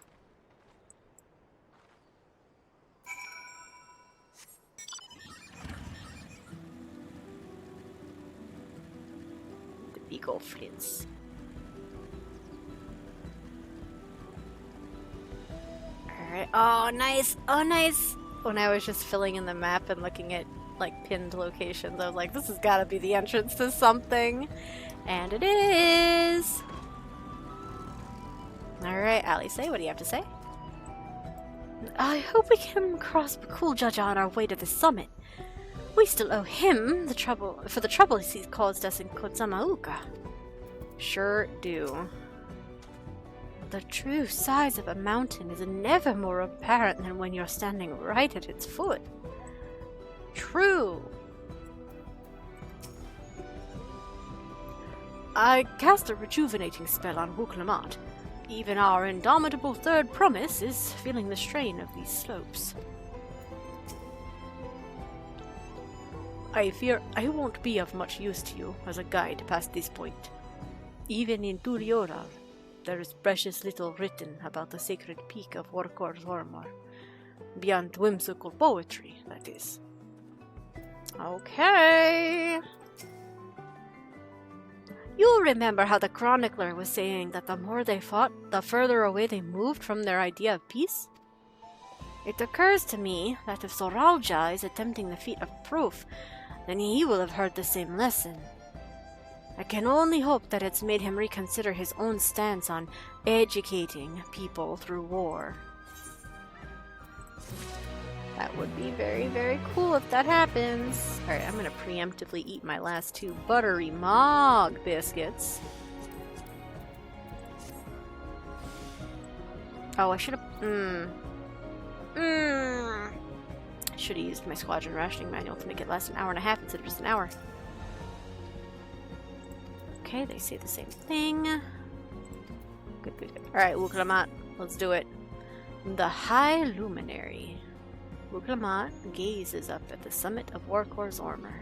The Beagle Prince. Alright. Oh, nice. Oh, nice. When I was just filling in the map and looking at like pinned locations, I was like, this has got to be the entrance to something, and it is. All right, Alice, what do you have to say? I hope we can cross Bakuljaja on our way to the summit. We still owe him the trouble he's caused us in Kozama'uka. Sure do. The true size of a mountain is never more apparent than when you're standing right at its foot. True. I cast a rejuvenating spell on Uroqopacha. Even our indomitable third promise is feeling the strain of these slopes. I fear I won't be of much use to you as a guide past this point. Even in Tural, there is precious little written about the sacred peak of Warcore Zormor. Beyond whimsical poetry, that is. Okay. You remember how the chronicler was saying that the more they fought, the further away they moved from their idea of peace? It occurs to me that if Zoralja is attempting the feat of proof, then he will have heard the same lesson. I can only hope that it's made him reconsider his own stance on educating people through war. That would be very, very cool if that happens. Alright, I'm gonna preemptively eat my last 2 buttery mog biscuits. Oh, I should have... I should have used my squadron rationing manual to make it last an hour and a half instead of just an hour. Okay, they say the same thing. Good, good, good. Alright, Uroqopacha, let's do it. The High Luminary. Uroqopacha gazes up at the summit of Warkor's armor.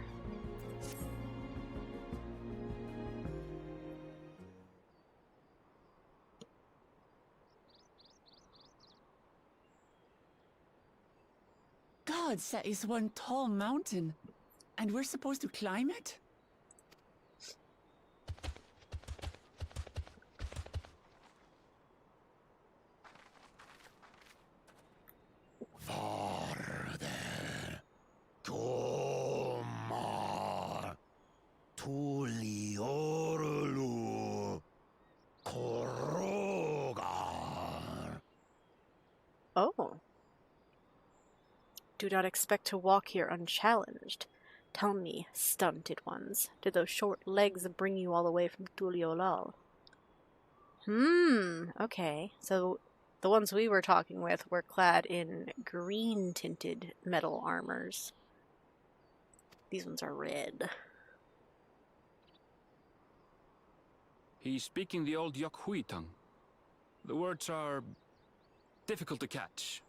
Gods, that is one tall mountain. And we're supposed to climb it? Farther. Tomar. Tuliorulu. Korogar. Oh. Do not expect to walk here unchallenged. Tell me, stunted ones, did those short legs bring you all the way from Tuliolal? Okay. So the ones we were talking with were clad in green-tinted metal armors. These ones are red. He's speaking the old Yokhui tongue. The words are difficult to catch.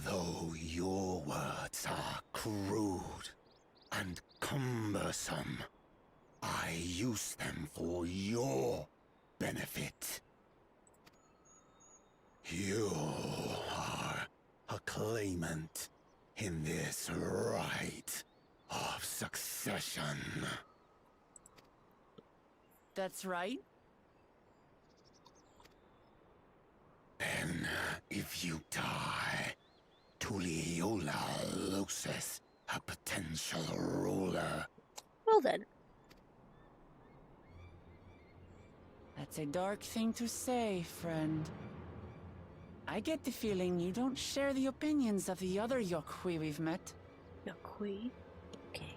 Though your words are crude and cumbersome, I use them for your benefit. You are a claimant in this right of succession. That's right. Then, if you die, Tuliolal loses a potential ruler. Well then. That's a dark thing to say, friend. I get the feeling you don't share the opinions of the other Yokhui we've met. Yokhui? Okay.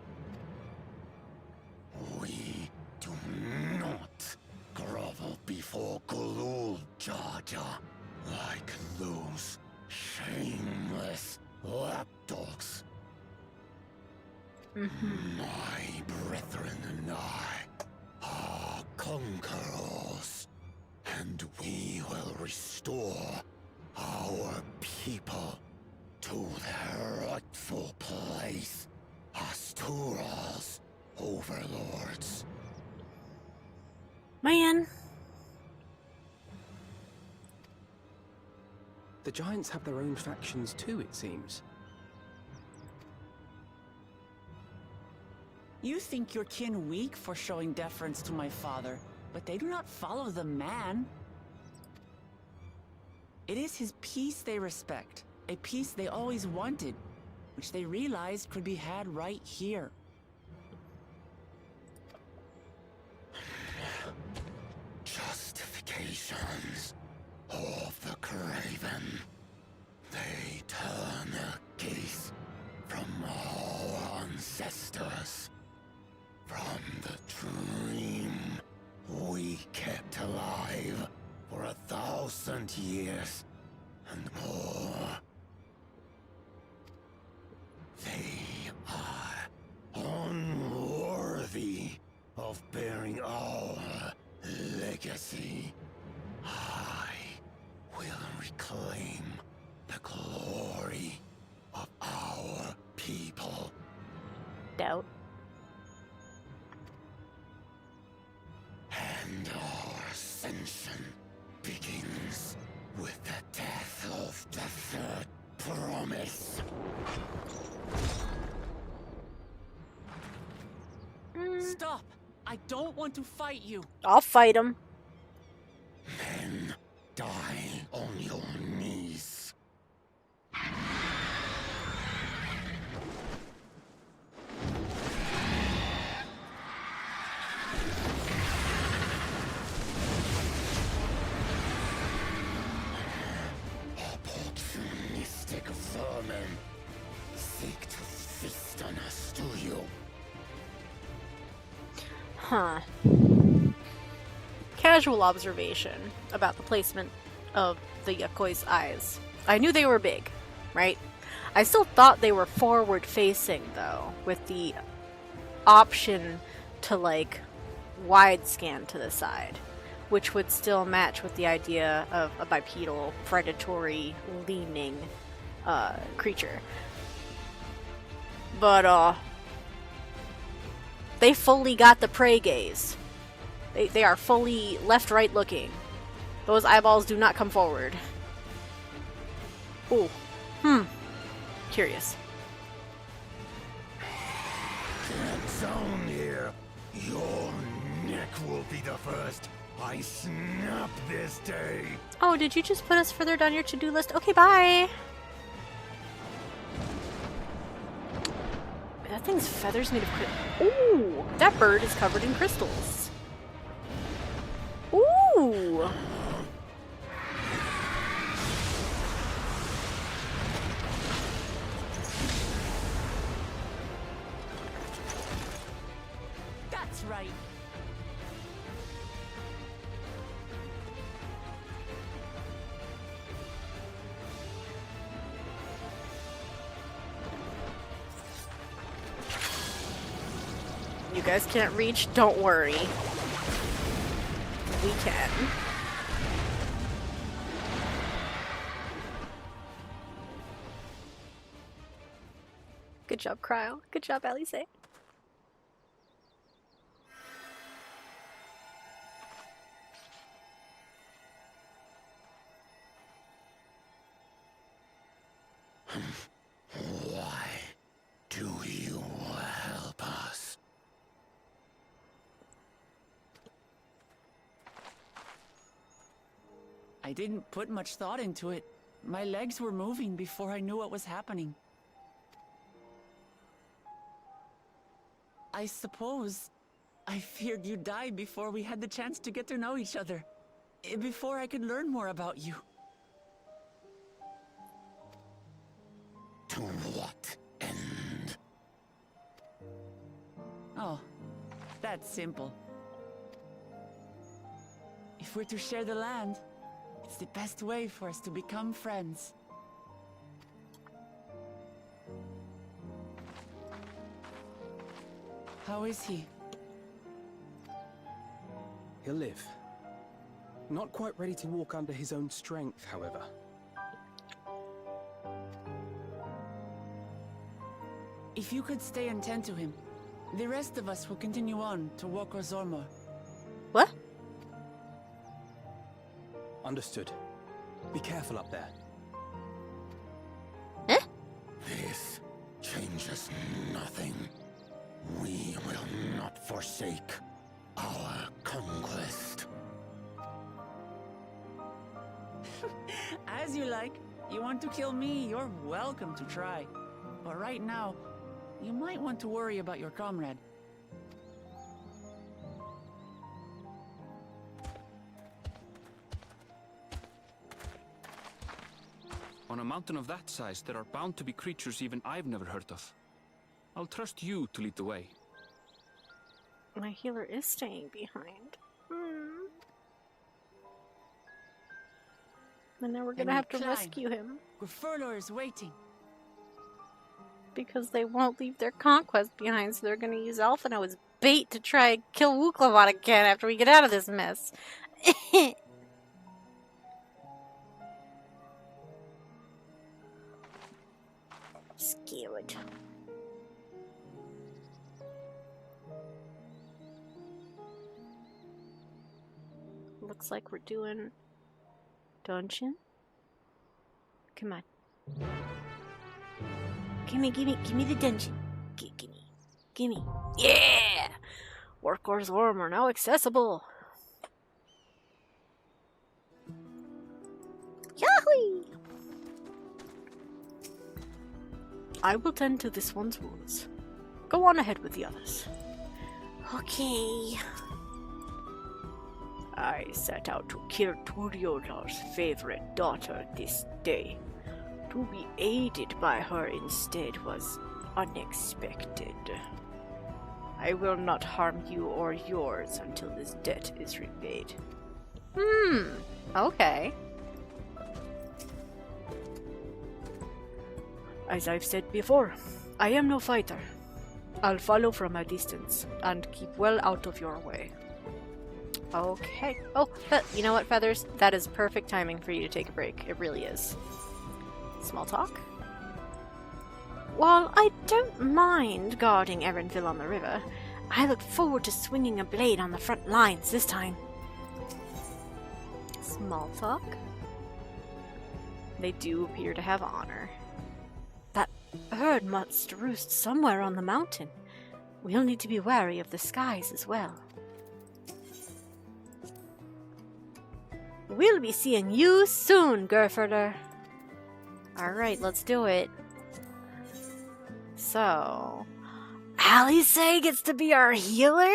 We do not grovel before Gulul Jar Jar like those shameless lapdogs. My brethren and I are conquerors, and we will restore our people to their rightful place as Tural's overlords. Man. The Giants have their own factions too, it seems. You think your kin weak for showing deference to my father, but they do not follow the man. It is his peace they respect, a peace they always wanted, which they realized could be had right here. Justifications of the craven. They turn their gaze from our ancestors, from the dream we kept alive for 1,000 years and more. They are unworthy of bearing our legacy. I will reclaim the glory of our people. Doubt. And our ascension begins with the death of the third promise. Stop! I don't want to fight you. I'll fight him. Then die on your knees. Huh. Casual observation about the placement of the Yakoi's eyes. I knew they were big, right? I still thought they were forward facing though, with the option to like wide scan to the side, which would still match with the idea of a bipedal, predatory leaning creature. But they fully got the prey gaze. They are fully left-right looking. Those eyeballs do not come forward. Ooh. Curious. Get down here. Your neck will be the first I snap this day. Oh, did you just put us further down your to-do list? Okay, bye. That thing's feathers made of Ooh, that bird is covered in crystals. Ooh. That's right. You guys can't reach? Don't worry. We can. Good job, Cryo. Good job, Alice. Why do you help us? I didn't put much thought into it. My legs were moving before I knew what was happening. I suppose I feared you'd die before we had the chance to get to know each other. Before I could learn more about you. To what end? Oh, that's simple. If we're to share the land, it's the best way for us to become friends. How is he? He'll live. Not quite ready to walk under his own strength, however. If you could stay and tend to him, the rest of us will continue on to Uroqopacha. What? Understood. Be careful up there. Eh? This changes nothing. We will not forsake our conquest. As you like. You want to kill me, you're welcome to try. But right now, you might want to worry about your comrade. On a mountain of that size, there are bound to be creatures even I've never heard of. I'll trust you to lead the way. My healer is staying behind. And now we're gonna have to rescue him. Grifurlor is waiting. Because they won't leave their conquest behind, so they're gonna use Alphino as bait to try and kill Uroqopacha again after we get out of this mess. Scared. Looks like we're doing dungeon. Come on. Gimme the dungeon. Gimme. Yeah! Workhorse Worm are now accessible. Yahoo! I will tend to this one's wounds. Go on ahead with the others. Okay. I set out to kill Turyola's favorite daughter this day. To be aided by her instead was unexpected. I will not harm you or yours until this debt is repaid. Okay. As I've said before, I am no fighter. I'll follow from a distance and keep well out of your way. Okay. Oh, you know what, Feathers? That is perfect timing for you to take a break. It really is. Small talk? While I don't mind guarding Erenville on the river, I look forward to swinging a blade on the front lines this time. Small talk? They do appear to have honor. That bird must roost somewhere on the mountain. We'll need to be wary of the skies as well. We'll be seeing you soon, Gerferder. Alright, let's do it. So, Alice gets to be our healer?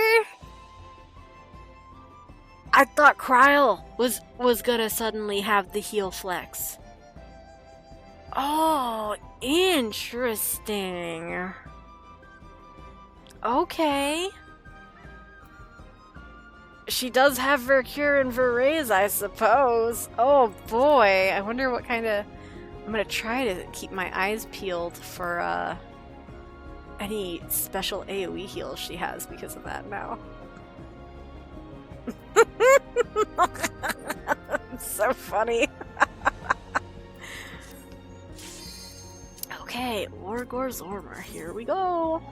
I thought Kryl was gonna suddenly have the heal flex. Oh, interesting. Okay. She does have Vercure and Verraise, I suppose. Oh boy, I wonder what kind of... I'm gonna try to keep my eyes peeled for any special AoE heals she has because of that now. It's so funny. Okay, Wargor's armor, here we go.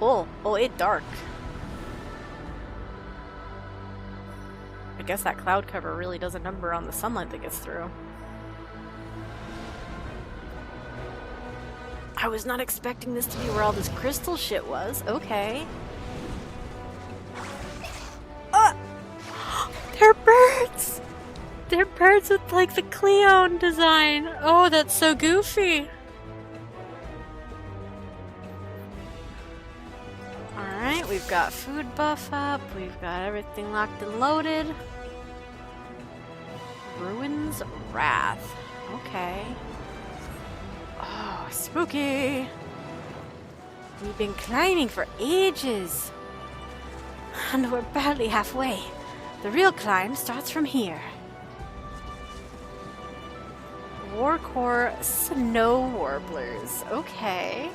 Oh, it's dark. I guess that cloud cover really does a number on the sunlight that gets through. I was not expecting this to be where all this crystal shit was. Okay. They're birds! They're birds with like the Cleon design. Oh, that's so goofy. Alright, we've got food buff up, we've got everything locked and loaded. Ruin's Wrath. Okay. Oh, spooky! We've been climbing for ages. And we're barely halfway. The real climb starts from here. Warcore Snow Warblers. Okay.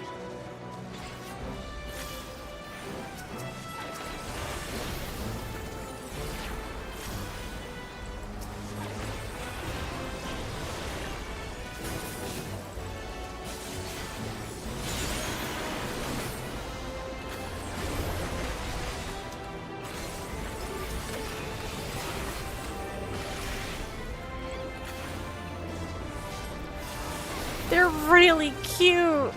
They're really cute.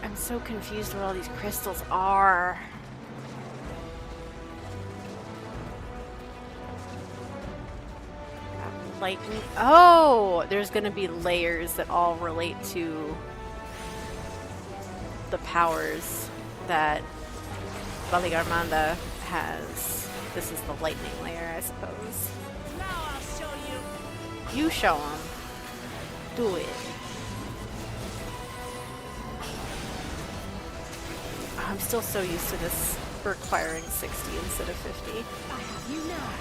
I'm so confused what all these crystals are. Lightning. Oh, there's gonna be layers that all relate to the powers that Valigarmanda has. This is the lightning layer, I suppose. Now I'll show you. You show them. Do it. I'm still so used to this requiring 60 instead of 50. I have you now.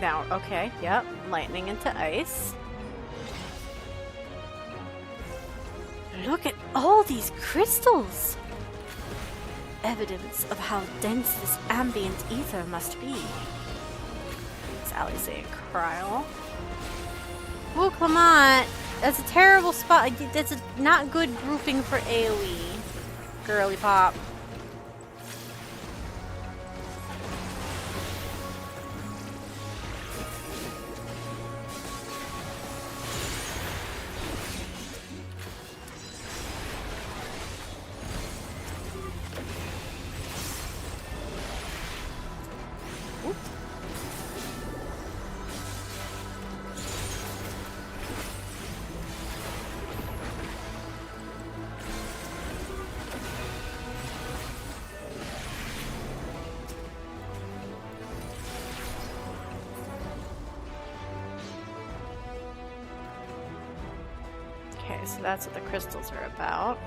down. Okay, yep. Lightning into ice. Look at all these crystals! Evidence of how dense this ambient ether must be. Is Allie saying Cryle? Oh, come on! That's a terrible spot. That's a not good grouping for AoE. Girly pop. Okay, so that's what the crystals are about.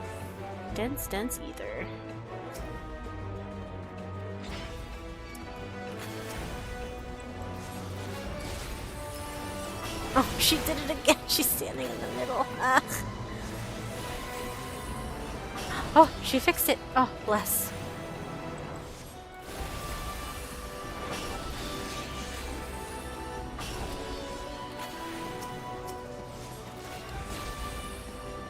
Dense ether. Oh, she did it again. She's standing in the middle. Ah. Oh, she fixed it. Oh, bless.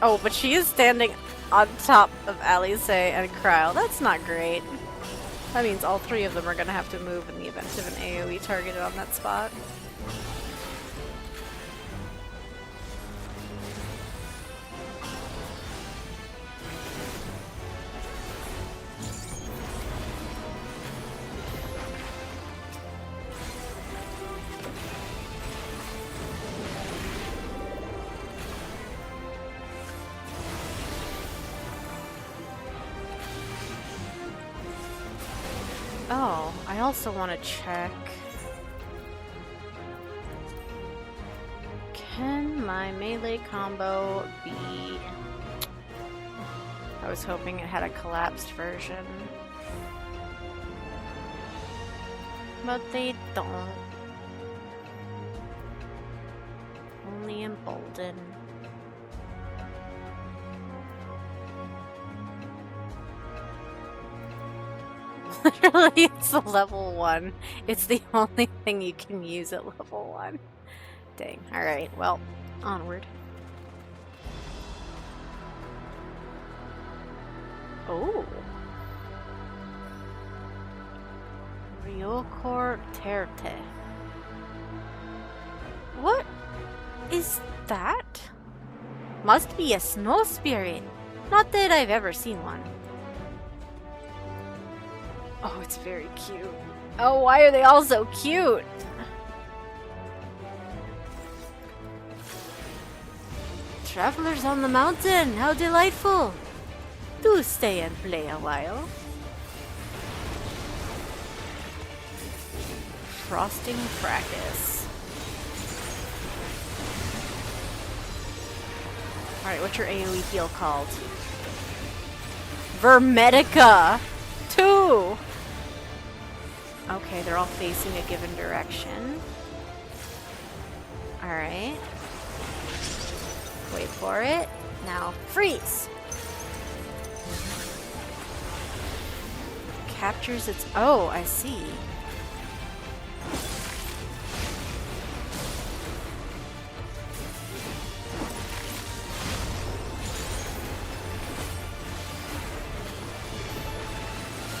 Oh, but she is standing on top of Alice and Cryle. That's not great. That means all three of them are gonna have to move in the event of an AoE targeted on that spot. Oh, I also want to check. Can my melee combo be... I was hoping it had a collapsed version. But they don't. Only embolden. Literally, it's a level 1. It's the only thing you can use at level 1. Dang. Alright, well, onward. Oh. Uroqopacha. What is that? Must be a snow spirit. Not that I've ever seen one. Oh, it's very cute. Oh, why are they all so cute? Travelers on the mountain, how delightful! Do stay and play a while. Frosting Fracas. Alright, what's your AoE heal called? Vermetica! 2! Okay, they're all facing a given direction. Alright. Wait for it. Now, freeze! Captures its... Oh, I see.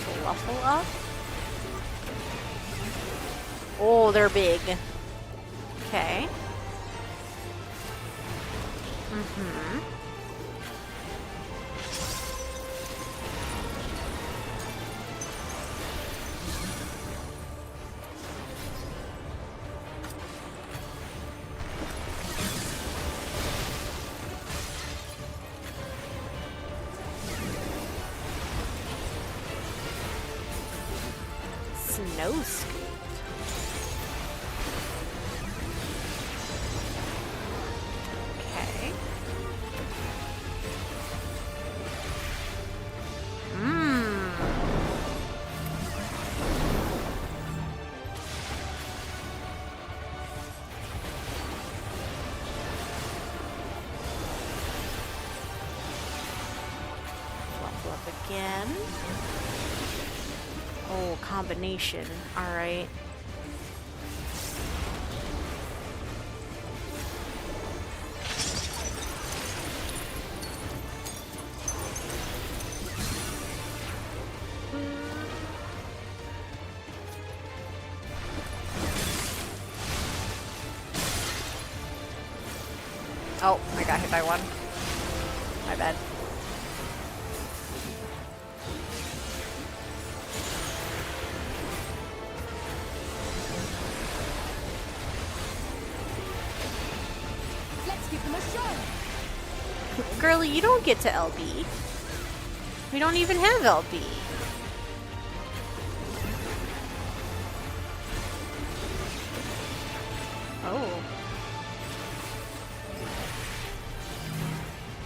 Fluffle up? Oh, they're big. Okay. Mm-hmm. Snow scoop. Okay. again. Oh, combination. Alright. Oh, I got hit by one. My bad. Let's give them a show. Girlie, you don't get to LB. We don't even have LB. Oh.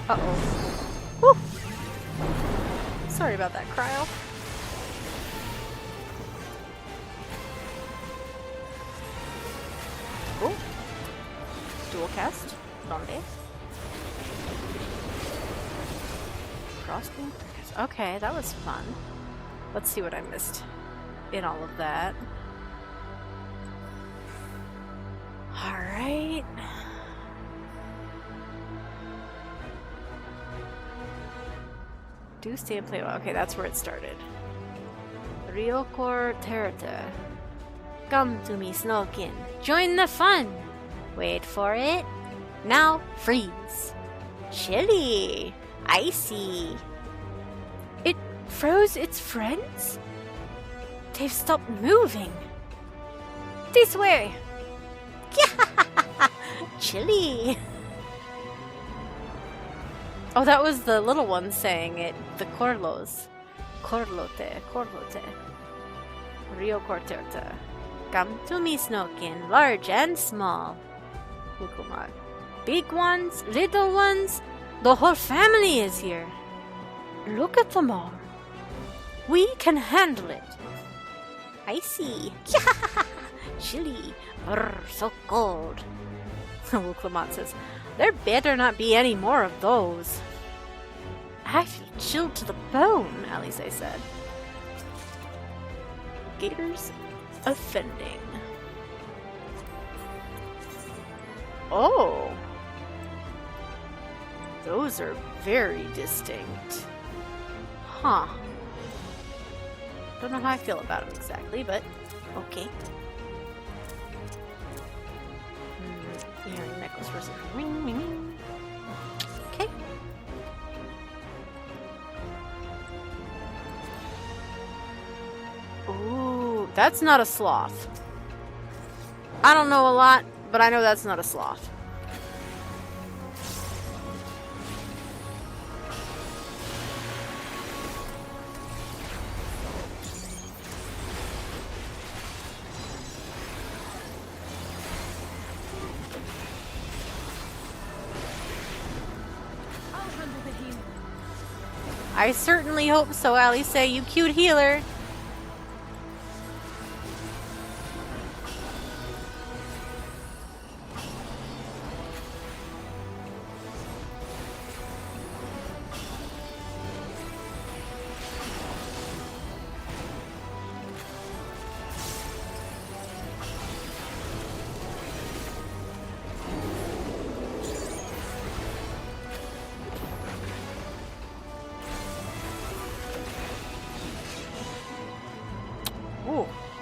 Uh-oh. Whew. Sorry about that, Cryo. Oh. Dual cast. Donde? Crossbeam. Okay, that was fun. Let's see what I missed in all of that. Alright. Do stay and play well. Okay, that's where it started. Uroqopacha. Come to me, Snowkin. Join the fun. Wait for it. Now freeze. Chilly. Icy. It froze its friends? They've stopped moving. This way. Chilly. Oh, that was the little one saying it. The Corlos. Corlote. Uroqopacha. Come to me, Snowkin, large and small. Uroqopacha. Big ones, little ones, the whole family is here. Look at them all. We can handle it. I see. Chilly. Brr, so cold. Uroqopacha says, there better not be any more of those. I feel chilled to the bone, Alice said. Gators offending. Oh. Those are very distinct. Huh. Don't know how I feel about them exactly, but okay. Earring necklace versus ring. Okay. Ooh, that's not a sloth. I don't know a lot, but I know that's not a sloth. I certainly hope so, Alice, you cute healer.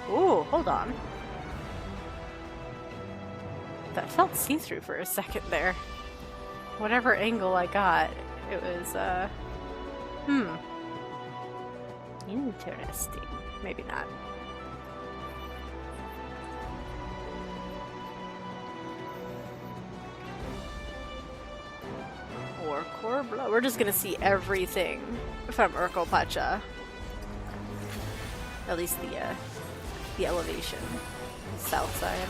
Ooh, hold on. That felt see-through for a second there. Whatever angle I got, it was, interesting. Maybe not. Or core blow. We're just gonna see everything from Uroqopacha. At least the elevation. South side.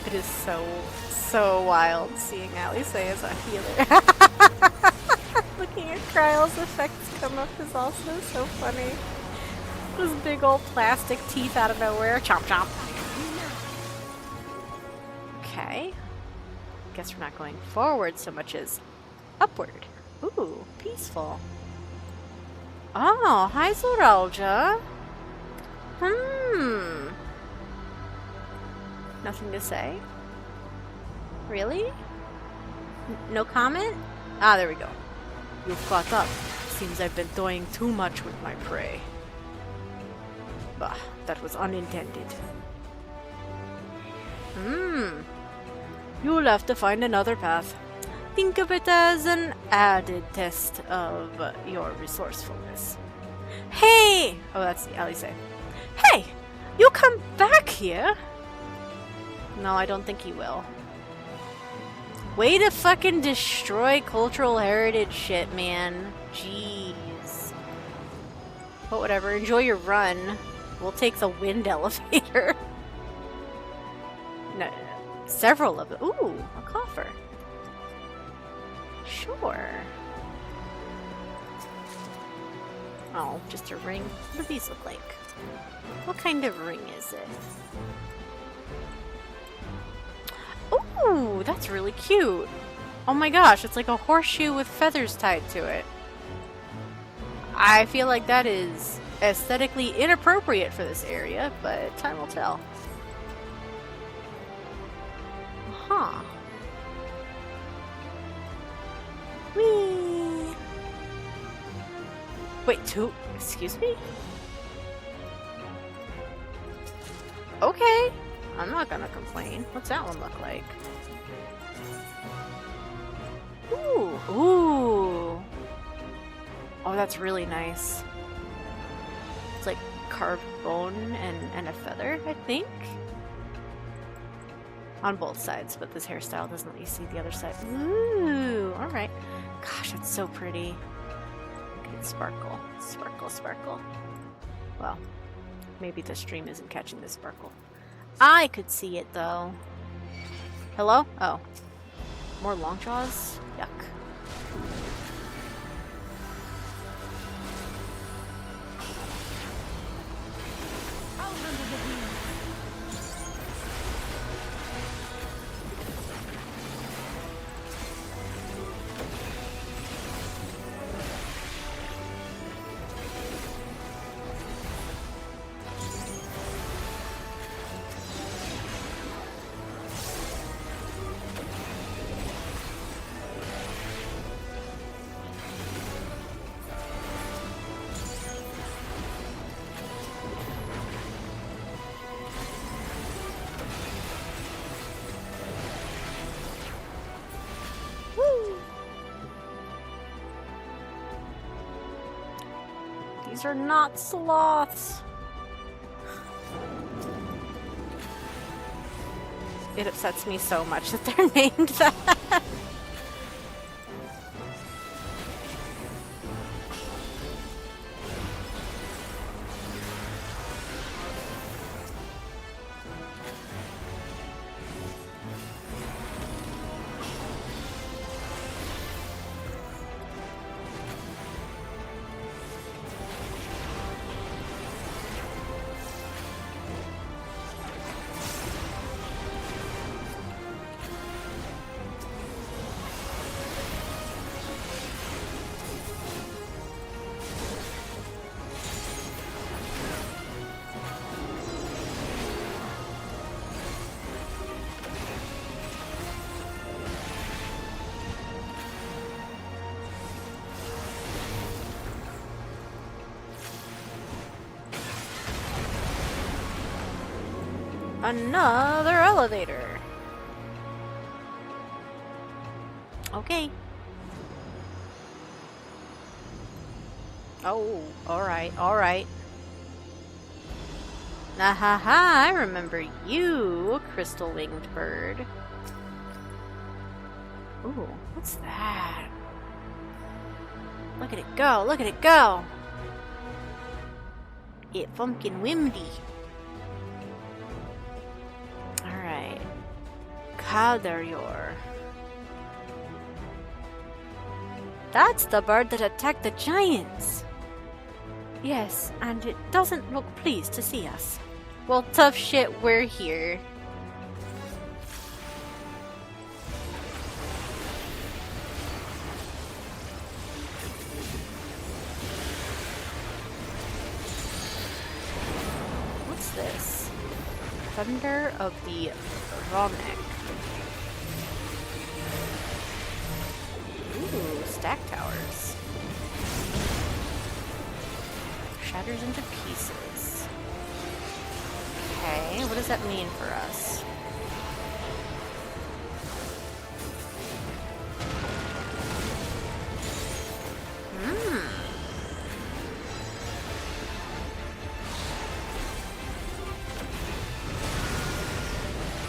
It is so wild seeing Alice as a healer. Looking at Kryle's effects come up is also so funny. Those big old plastic teeth out of nowhere. Chomp chomp. Okay. Guess we're not going forward so much as upward. Ooh, peaceful. Oh, hi Zoralja. Nothing to say? Really? No comment? Ah, there we go. You've caught up. Seems I've been toying too much with my prey. Bah, that was unintended. You'll have to find another path. Think of it as an added test of your resourcefulness. Hey! Oh, that's Alice. Hey! You come back here? No, I don't think he will. Way to fucking destroy cultural heritage shit, man. Jeez. But whatever, enjoy your run. We'll take the wind elevator. No. Several of them. Ooh, a coffer. Sure. Oh, just a ring. What do these look like? What kind of ring is it? Ooh, that's really cute. Oh my gosh, it's like a horseshoe with feathers tied to it. I feel like that is aesthetically inappropriate for this area, but time will tell. Huh. Whee! Wait, excuse me? Okay. I'm not gonna complain. What's that one look like? Ooh. Ooh. Oh, that's really nice. It's like carved bone and a feather, I think? On both sides, but this hairstyle doesn't let you see the other side. Ooh, alright. Gosh, it's so pretty. Look at it sparkle. Sparkle, sparkle. Well, maybe the stream isn't catching the sparkle. I could see it, though. Hello? Oh. More longjaws? Yuck. These are not sloths. It upsets me so much that they're named that. Another elevator. Okay. Oh, alright, alright. Nahaha, I remember you, crystal-winged bird. Ooh, what's that? Look at it go, look at it go! It funkin' windy. Alright. Kalderyor. That's the bird that attacked the giants! Yes, and it doesn't look pleased to see us. Well, tough shit, we're here. What's this? Thunder of the Ronek. Ooh, stack towers. Shatters into pieces. Okay, what does that mean for us?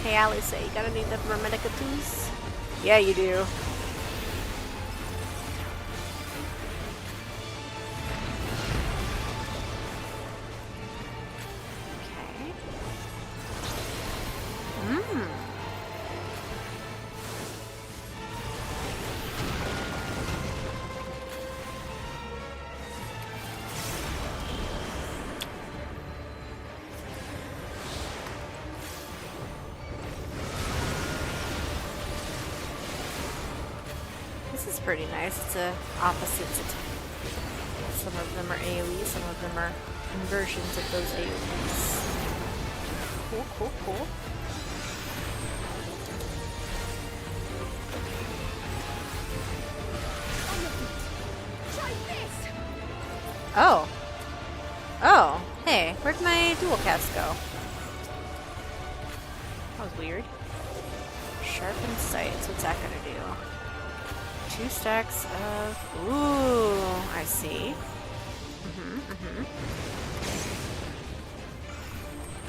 Hey, Alice, you gotta need the Hermetica tools? Yeah, you do. This is pretty nice. It's a opposites. Some of them are AoE, some of them are inversions of those AoEs. Cool, cool, cool. Oh. Oh. Hey, where'd my dual cast go? That was weird. Sharpened sights. What's that gonna do? 2 stacks of... Ooh, I see.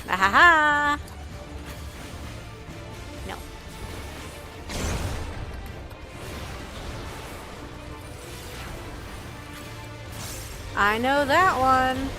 Ahaha! No. I know that one.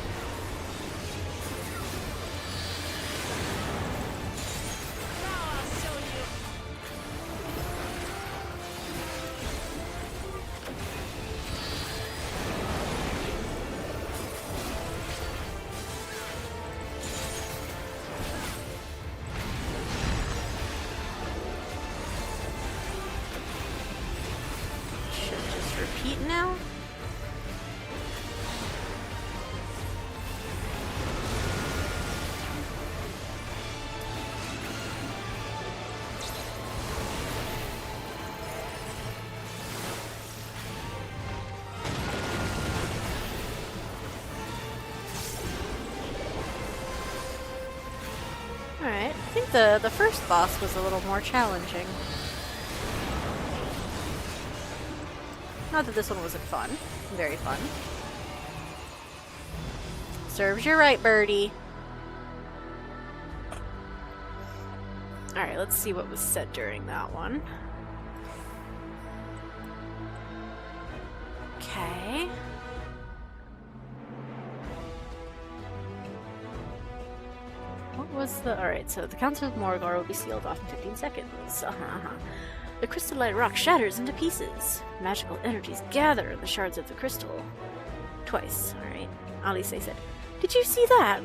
Repeat now? Alright, I think the first boss was a little more challenging. Not that this one wasn't fun. Very fun. Serves you right, birdie. Alright, let's see what was said during that one. Okay. What was the... Alright, so the Council of Morgor will be sealed off in 15 seconds. The crystalline rock shatters into pieces. Magical energies gather in the shards of the crystal. Twice, alright. Alice said, "Did you see that?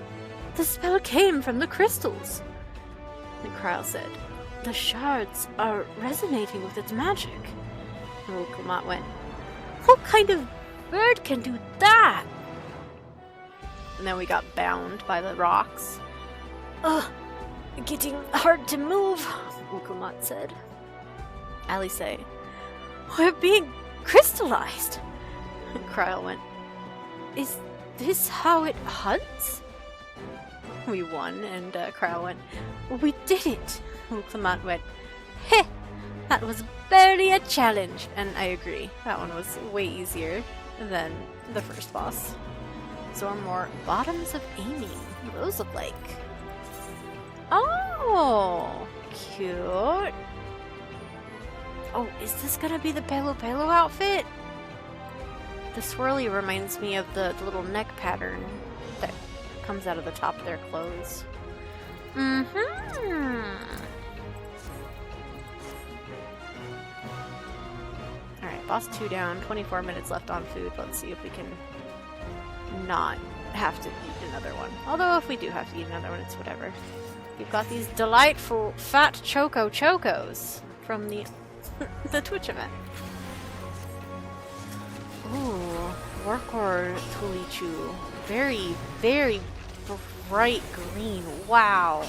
The spell came from the crystals." And Krile said, "The shards are resonating with its magic." And Uroqopacha went, "What kind of bird can do that?" And then we got bound by the rocks. "Ugh, getting hard to move," Uroqopacha said. Alice said, "We're being crystallized." And Krile went, "Is this how it hunts?" We won, and Krile went, "We did it." Uroqopacha went, "Heh, that was barely a challenge." And I agree, that one was way easier than the first boss. Zormor, bottoms of aiming. What do those look like? Oh, cute. Oh, is this gonna be the Pelo Pelo outfit? The swirly reminds me of the little neck pattern that comes out of the top of their clothes. Boss 2 down, 24 minutes left on food. Let's see if we can not have to eat another one. Although if we do have to eat another one, it's whatever. We've got these delightful fat chocos from the the Twitch event. Ooh, Workor Tulichu. Very, very bright green. Wow.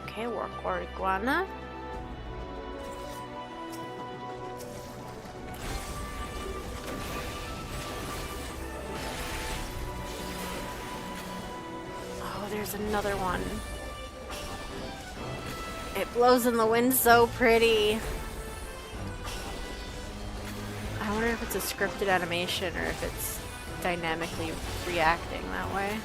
Okay, Workor Iguana. Oh, there's another one. It blows in the wind so pretty. I wonder if it's a scripted animation or if it's dynamically reacting that way.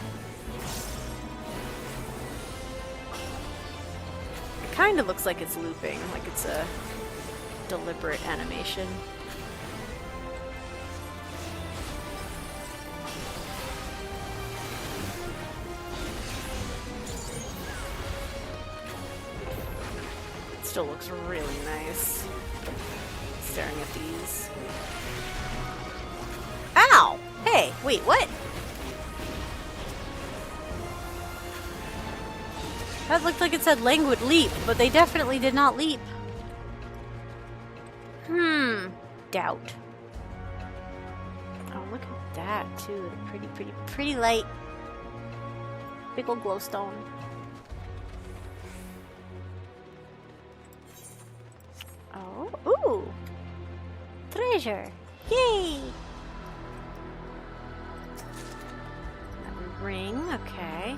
It kind of looks like it's looping, like it's a deliberate animation. It still looks really nice. Staring at these. Ow! Hey, wait, what? That looked like it said languid leap, but they definitely did not leap. Doubt. Oh, look at that, too. Pretty light. Big ol' glowstone. Oh, ooh! Treasure! Yay! Another ring, okay.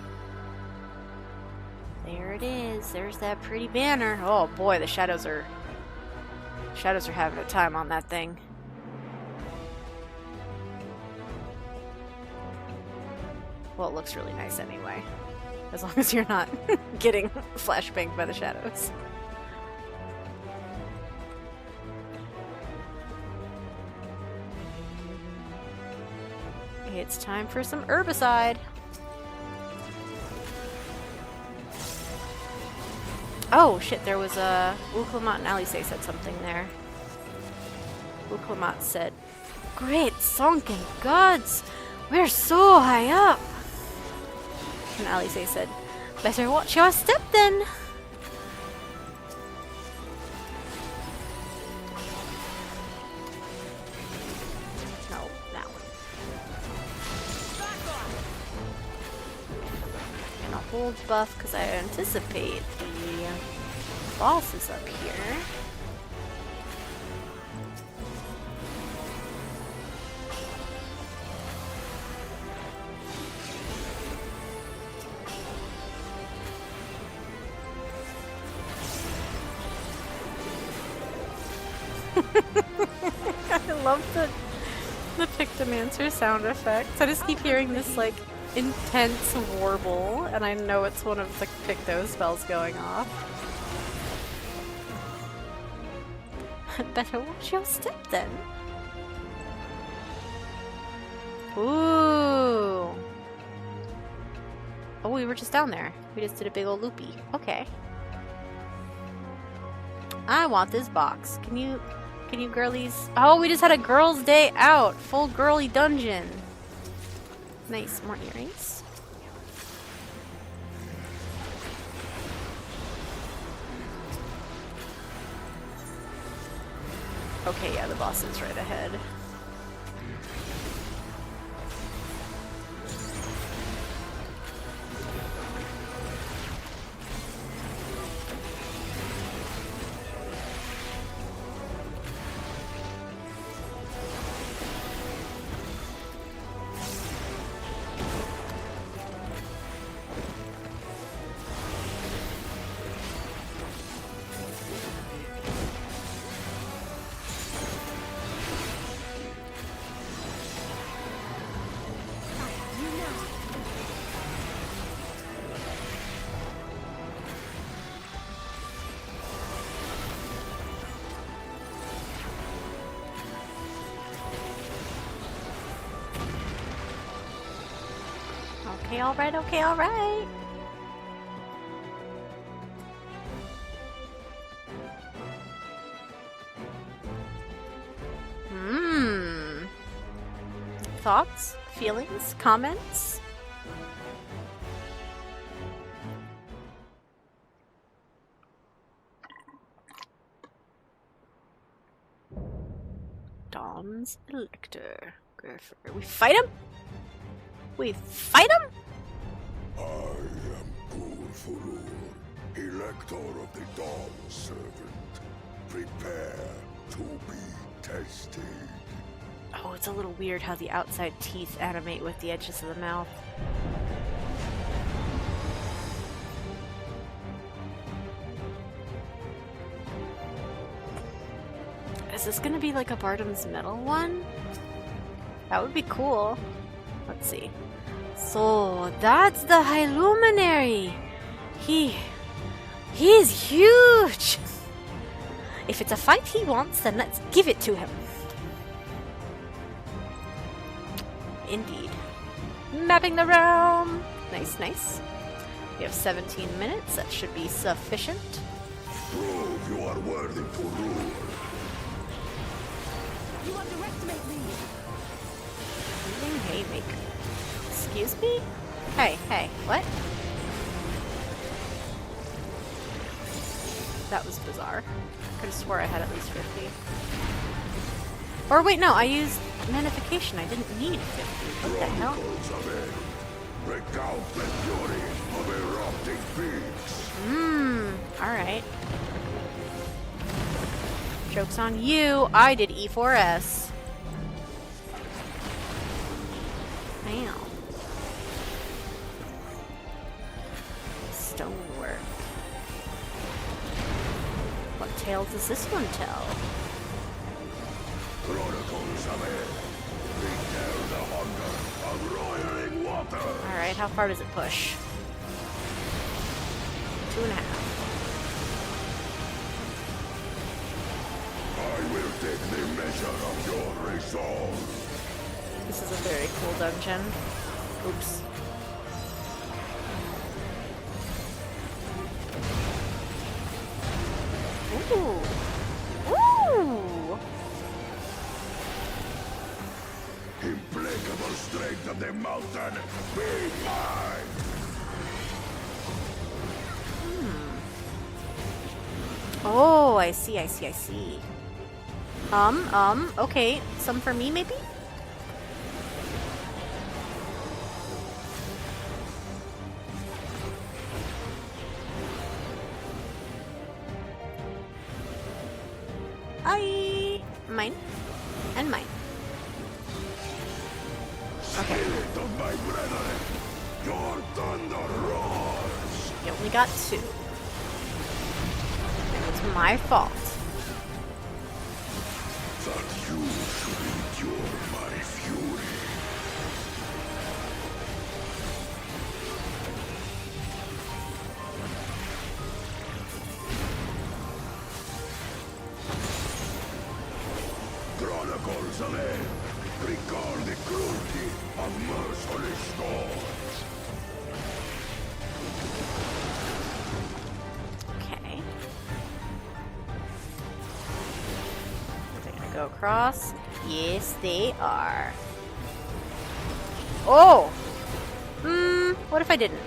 There it is. There's that pretty banner. Oh boy, the shadows are having a time on that thing. Well, it looks really nice anyway. As long as you're not getting flashbanged by the shadows. It's time for some herbicide. Oh shit, there was a... Uroqopacha and Alice said something there. Uroqopacha said, "Great sunken gods! We're so high up!" And Alice said, "Better watch your step then!" No, that one. And I'll hold buff because I anticipate the boss is up here. I love the Pictomancer sound effects. I just keep hearing this like intense warble, and I know it's one of the Picto spells going off. Better watch your step then. Ooh. Oh, we were just down there. We just did a big old loopy. Okay. I want this box. Can you girlies? Oh, we just had a girls' day out. Full girly dungeon. Nice. More earrings. Okay, yeah, the boss is right ahead. Okay, alright, okay, alright. Thoughts? Feelings? Comments? Dawn's Elector. We fight him? We fight him? I am Gulfurur, Elector of the Dawn Servant. Prepare to be tested. Oh, it's a little weird how the outside teeth animate with the edges of the mouth. Is this gonna be like a Bardom's Metal one? That would be cool. Let's see. So, that's the High Luminary! He's huge! If it's a fight he wants, then let's give it to him. Indeed. Mapping the realm! Nice, nice. We have 17 minutes. That should be sufficient. Prove you are worthy to rule. You underestimate me. Leading haymaker. Excuse me? Hey, what? That was bizarre. Could have swore I had at least 50. Or wait, no, I used Manification. I didn't need 50. What the hell? Recount the fury of erupting peaks. Alright. Joke's on you. I did E4S. Damn. Stonework. What tale does this one tell? Chronicles of it. Repair the hunger of roiling water. Alright, how far does it push? 2.5. I will take the measure of your resolve. This is a very cool dungeon. Oops. Ooh. Ooh. Implacable strength of the mountain, be mine! Oh, I see. Okay. Some for me, maybe? Mine. And mine. Okay. Spirit of my brethren, your thunder roars! You only got 2. It was my fault. That you should endure my fury. Chronicles of it. Recall the cruelty of merciless gods. Okay. They're gonna go across. Yes, they are. Oh! What if I didn't?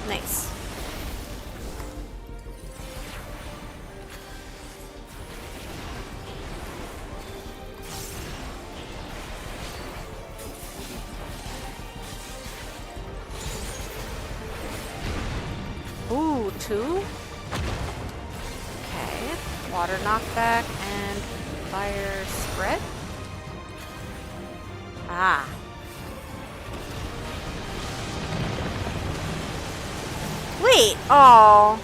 Nice. Ooh, 2? Okay. Water knockback and fire spread. Ah. Wait! Oh.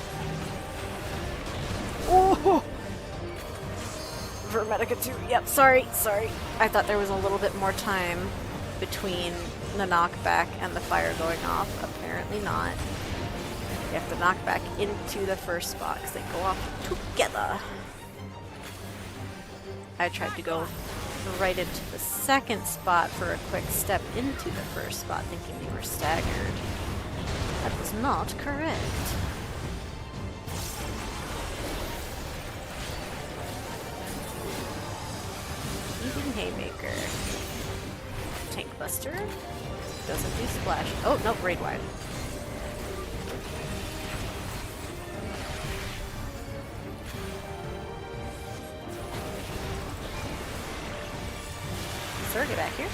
Oh. Vermedica 2. Yep, sorry. I thought there was a little bit more time between the knockback and the fire going off. Apparently not. You have to knock back into the first spot because they go off together. I tried to go right into the second spot for a quick step into the first spot, thinking we were staggered. That was not correct. Heaving Haymaker. Tank Buster. Doesn't do splash. Oh, nope, raid wide. Sir, get back here.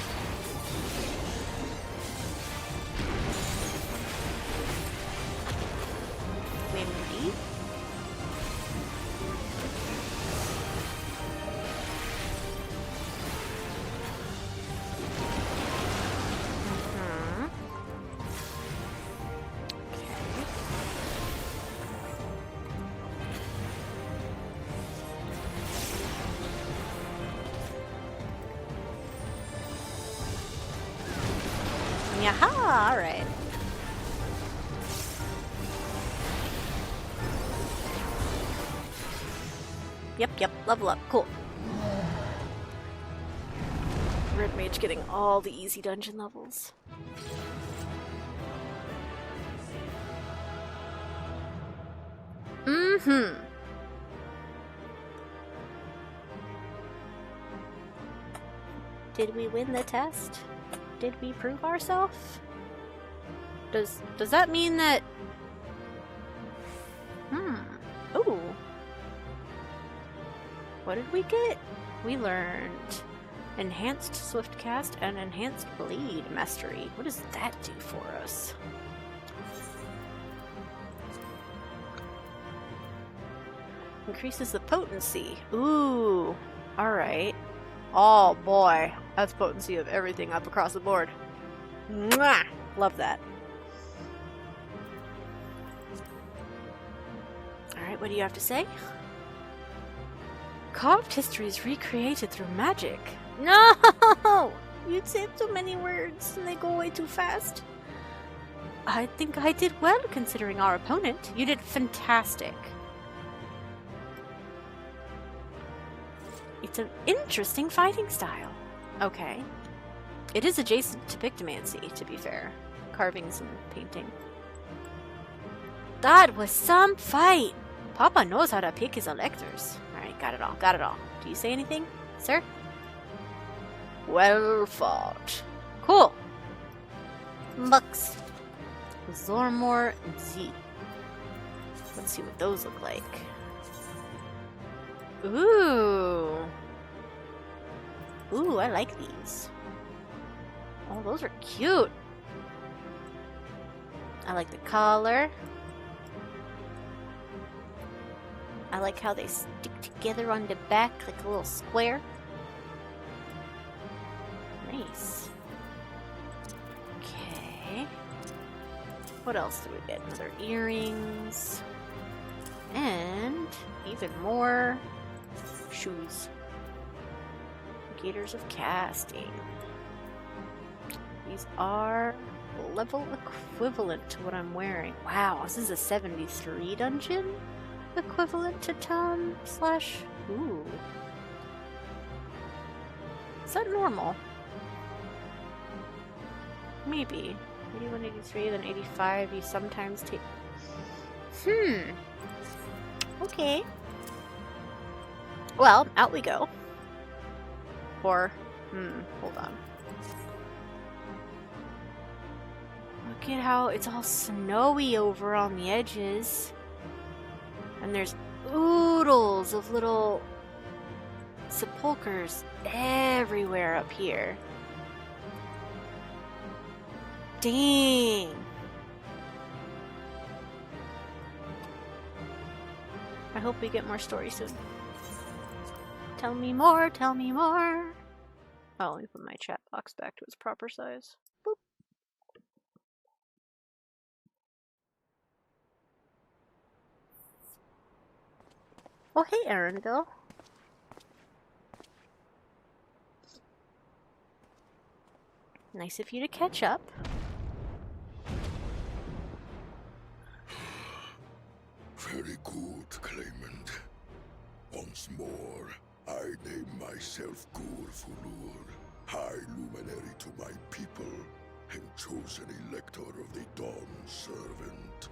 Windy. Yaha! Alright. Yep, level up. Cool. Red Mage getting all the easy dungeon levels. Mm-hmm. Did we win the test? Did we prove ourselves? Does that mean that... Ooh. What did we get? We learned Enhanced Swift Cast and Enhanced Blade Mastery. What does that do for us? Increases the potency. Ooh. Alright. Oh boy. That's potency of everything up across the board. Mwah! Love that. Alright, what do you have to say? Carved history is recreated through magic. No! You'd said so many words and they go away too fast. I think I did well considering our opponent. You did fantastic. It's an interesting fighting style. Okay. It is adjacent to Pictomancy, to be fair. Carvings and painting. That was some fight! Papa knows how to pick his electors. Alright, got it all. Do you say anything, sir? Well fought. Cool. Lux. Zormor Z. Let's see what those look like. Ooh. Ooh, I like these. Oh, those are cute. I like the collar. I like how they stick together on the back like a little square. Nice. Okay. What else do we get? Another earrings. And even more shoes. Gators of Casting. These are level equivalent to what I'm wearing. Wow, this is a 73 dungeon? Equivalent to Tom slash... Ooh. Is that normal? Maybe. 81, 83, then 85, you sometimes take... Okay. Well, out we go. Or... hold on. Look at how it's all snowy over on the edges. And there's oodles of little sepulchers everywhere up here. Dang. I hope we get more stories soon. Tell me more, tell me more. Oh, let me put my chat box back to its proper size. Boop. Oh, hey, Aaronville. Nice of you to catch up. Very good, claimant. Once more, I name myself Gur Fulur, High Luminary to my people, and chosen Elector of the Dawn Servant.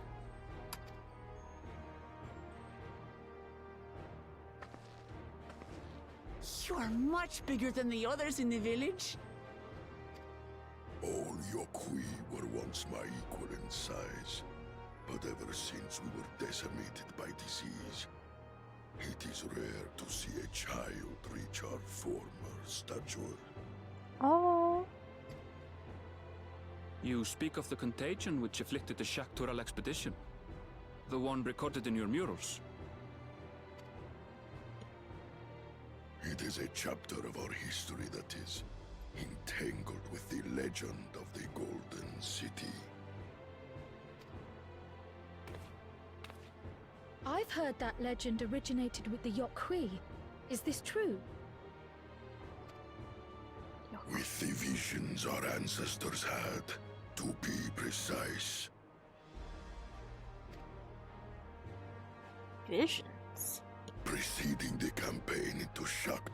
You are much bigger than the others in the village. All Yokhui were once my equal in size, but ever since we were decimated by disease, it is rare to see a child reach our former stature. Oh. You speak of the contagion which afflicted the Tural expedition. The one recorded in your murals. It is a chapter of our history that is entangled with the legend of the Golden City. I've heard that legend originated with the Yokhui. Is this true? With the visions our ancestors had, to be precise. Visions? Preceding the campaign into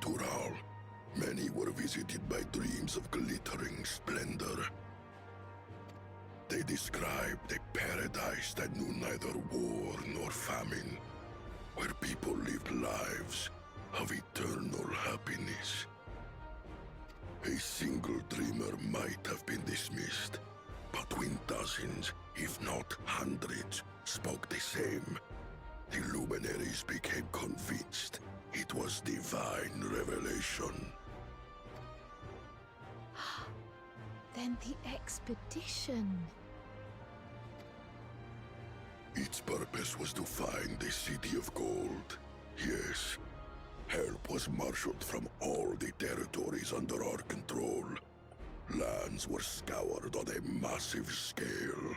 Tural, many were visited by dreams of glittering splendor. They described a paradise that knew neither war nor famine, where people lived lives of eternal happiness. A single dreamer might have been dismissed, but when dozens, if not hundreds, spoke the same, the luminaries became convinced it was divine revelation. Then the expedition. Its purpose was to find the City of Gold. Yes, help was marshaled from all the territories under our control. Lands were scoured on a massive scale.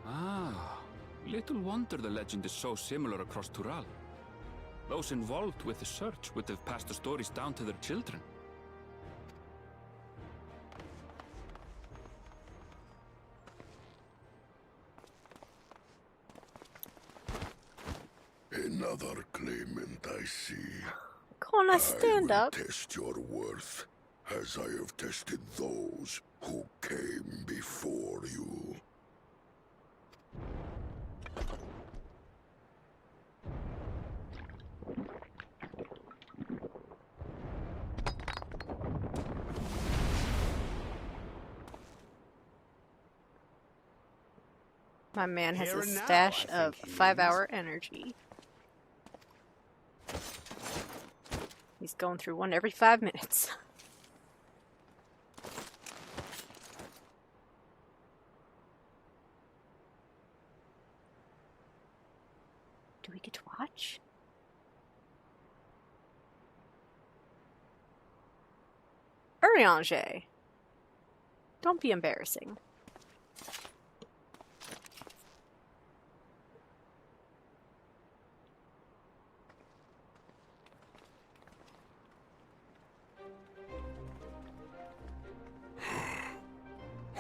Ah, little wonder the legend is so similar across Tural. Those involved with the search would have passed the stories down to their children. Another claimant, I see. Can't I stand up? Test your worth, as I have tested those who came before you. My man has a stash of 5-hour energy. He's going through one every 5 minutes. Do we get to watch? Urianger! Don't be embarrassing.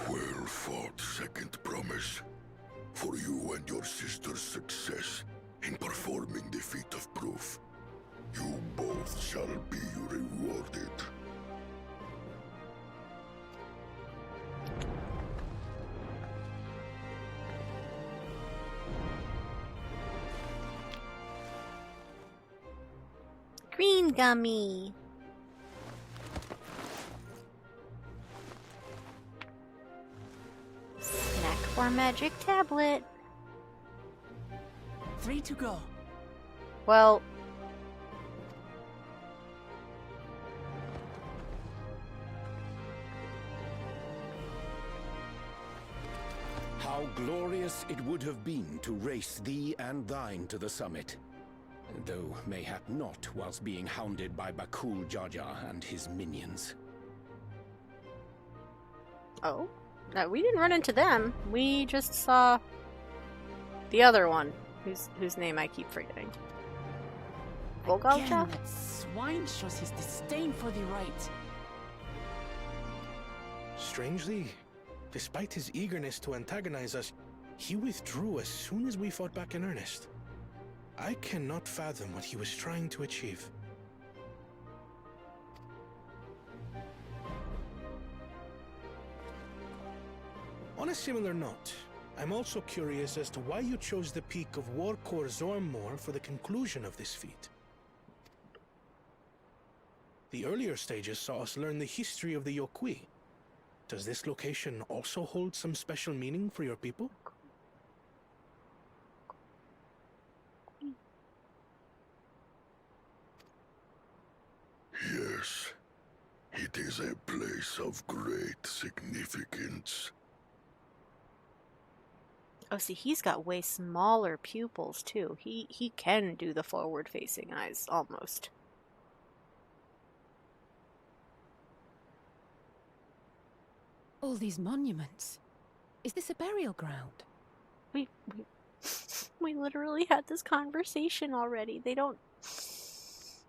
Well fought, second promise. For you and your sister's success in performing the feat of proof, you both shall be rewarded. Green gummy. Snack for magic tablet. 3 to go. Well... How glorious it would have been to race thee and thine to the summit. Though mayhap not whilst being hounded by Bakul Jaja and his minions. Oh? No, we didn't run into them. We just saw the other one, whose name I keep forgetting. Again, Uroqopacha? that swine shows his disdain for the right. Strangely, despite his eagerness to antagonize us, he withdrew as soon as we fought back in earnest. I cannot fathom what he was trying to achieve. On a similar note, I'm also curious as to why you chose the peak of Warkor Zormor for the conclusion of this feat. The earlier stages saw us learn the history of the Yokwi. Does this location also hold some special meaning for your people? Yes, it is a place of great significance. Oh, see, he's got way smaller pupils, too. He can do the forward-facing eyes, almost. All these monuments. Is this a burial ground? We literally had this conversation already. They don't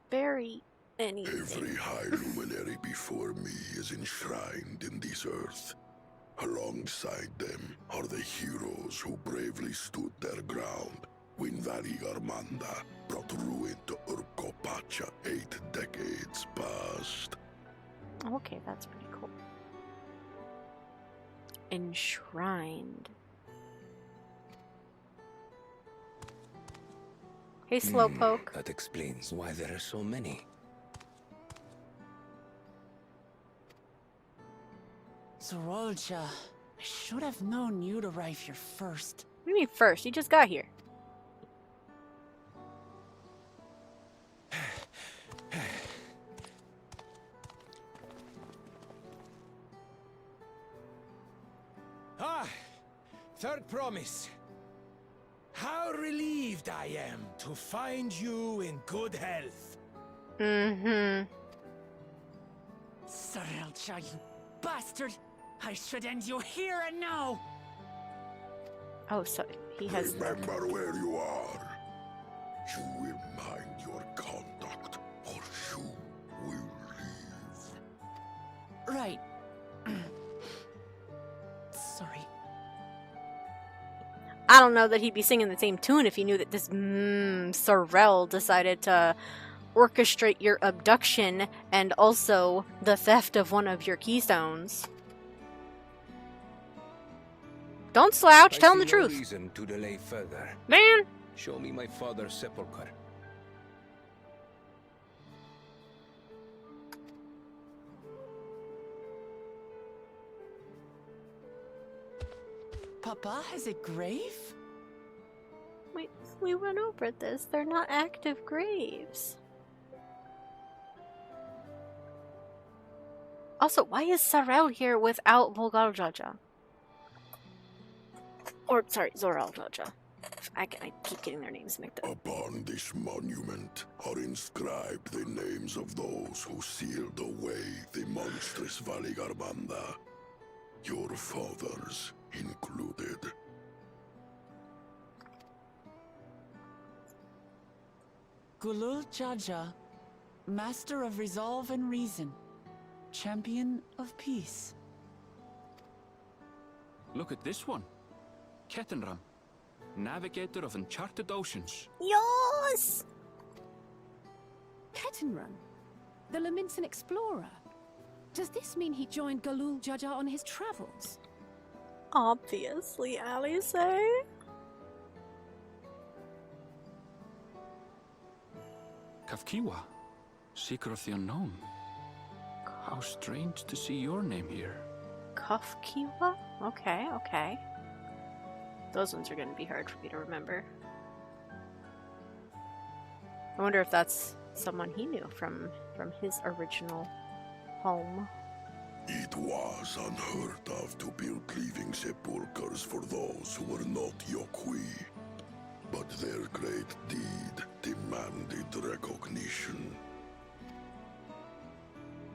bury anything. Every high luminary before me is enshrined in this earth. Alongside them are the heroes who bravely stood their ground when Varigarmanda brought ruin to Uroqopacha 8 decades past. Okay, that's pretty cool. Enshrined. Hey, Slowpoke. That explains why there are so many. Zorolcha, I should have known you'd arrive here first. What do you mean first? You just got here. Third promise. How relieved I am to find you in good health. Mm-hmm. Zorolcha, you bastard! I should end you here and now! Oh, so he has... Remember where you are. You will mind your conduct, or you will leave. Right. Sorry. I don't know that he'd be singing the same tune if he knew that this Sorrel decided to orchestrate your abduction and also the theft of one of your keystones. Don't slouch, tell him the truth. No reason to delay further. Man! Show me my father's sepulchre. Papa has a grave? Wait, we went over this. They're not active graves. Also, why is Sorrel here without Volgarjaja? Or, sorry, Zoraljaja. I keep getting their names mixed up. Upon this monument are inscribed the names of those who sealed away the monstrous Varigarmanda. Your fathers included. Gulul Jaja, Master of Resolve and Reason, Champion of Peace. Look at this one. Kettenram, Navigator of Uncharted Oceans. Yes! Kettenrun, the Laminsan explorer. Does this mean he joined Gulul Jaja on his travels? Obviously, Alice. Kafkiwa, Seeker of the Unknown. How strange to see your name here. Kafkiwa? Okay, okay. Those ones are going to be hard for me to remember. I wonder if that's someone he knew from his original home. It was unheard of to build living sepulchres for those who were not Yokwi. But their great deed demanded recognition.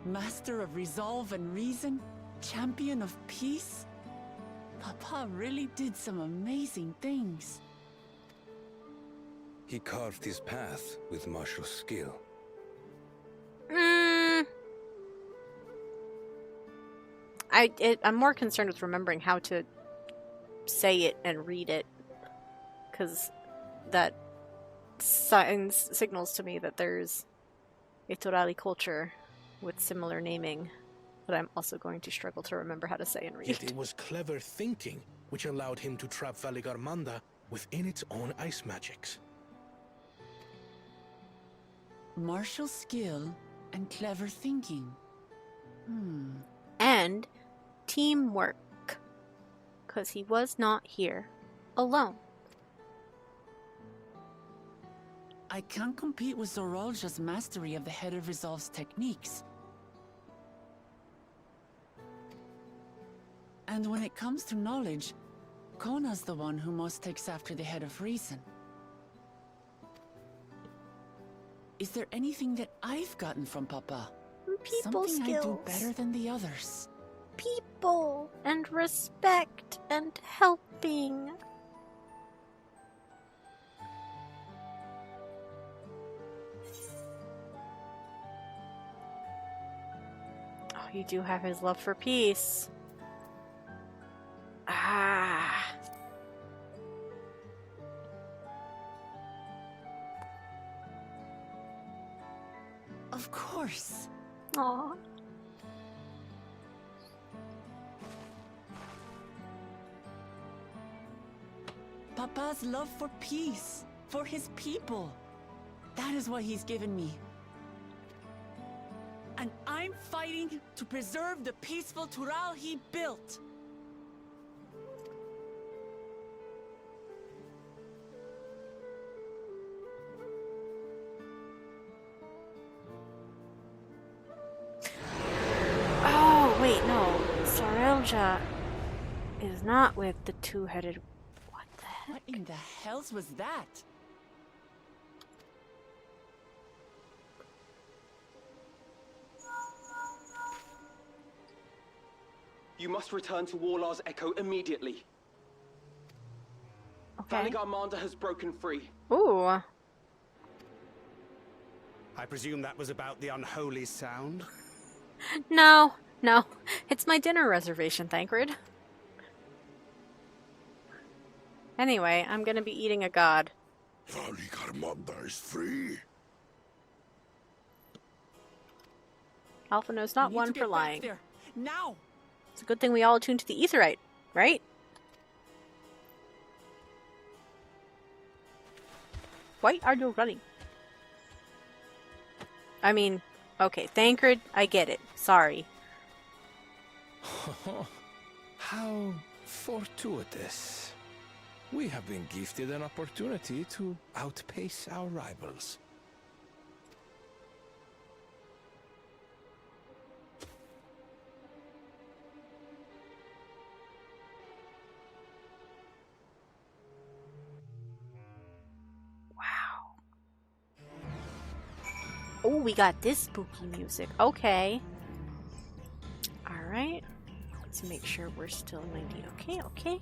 Master of Resolve and Reason, Champion of Peace? Papa really did some amazing things. He carved his path with martial skill. I'm more concerned with remembering how to say it and read it, because that signals to me that there's a Turali culture with similar naming that I'm also going to struggle to remember how to say and read. Yet it was clever thinking which allowed him to trap Valigarmanda within its own ice magics. Martial skill and clever thinking. And teamwork. Because he was not here alone. I can't compete with Zoralja's mastery of the Head of Resolve's techniques. And when it comes to knowledge, Kona's the one who most takes after the Head of Reason. Is there anything that I've gotten from Papa? People Something skills. I do better than the others. People and respect and helping. Oh, you do have his love for peace. Ah. Of course. Aw. Papa's love for peace, for his people. That is what he's given me. And I'm fighting to preserve the peaceful Tural he built. Oh, wait, no. Zoralja is not with the two-headed... What the heck? What in the hells was that? You must return to Warlar's Echo immediately. Okay. Valigarmanda has broken free. Ooh. I presume that was about the unholy sound? No, no. It's my dinner reservation, Thancred. Anyway, I'm gonna be eating a god. Valigarmanda is free. Alphino's not one for lying. There. Now! It's a good thing we all attuned to the Aetheryte, right? Why are you running? I mean, okay, Thancred, I get it. Sorry. How fortuitous. We have been gifted an opportunity to outpace our rivals. Oh, we got this spooky music. Okay. Alright. Let's make sure we're still 90. Okay, okay.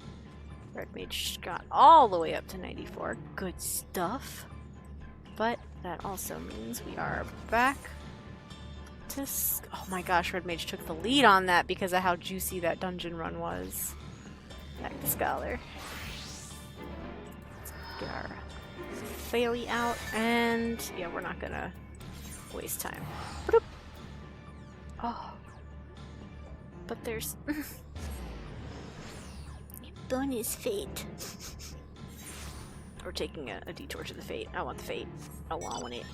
Red Mage got all the way up to 94. Good stuff. But that also means we are back to... Oh my gosh, Red Mage took the lead on that because of how juicy that dungeon run was. Back to Scholar. Let's get our Fairy out. And yeah, we're not gonna waste time. Bloop. Oh. But there's... bonus fate. We're taking a detour to the fate. I want the fate. I want it.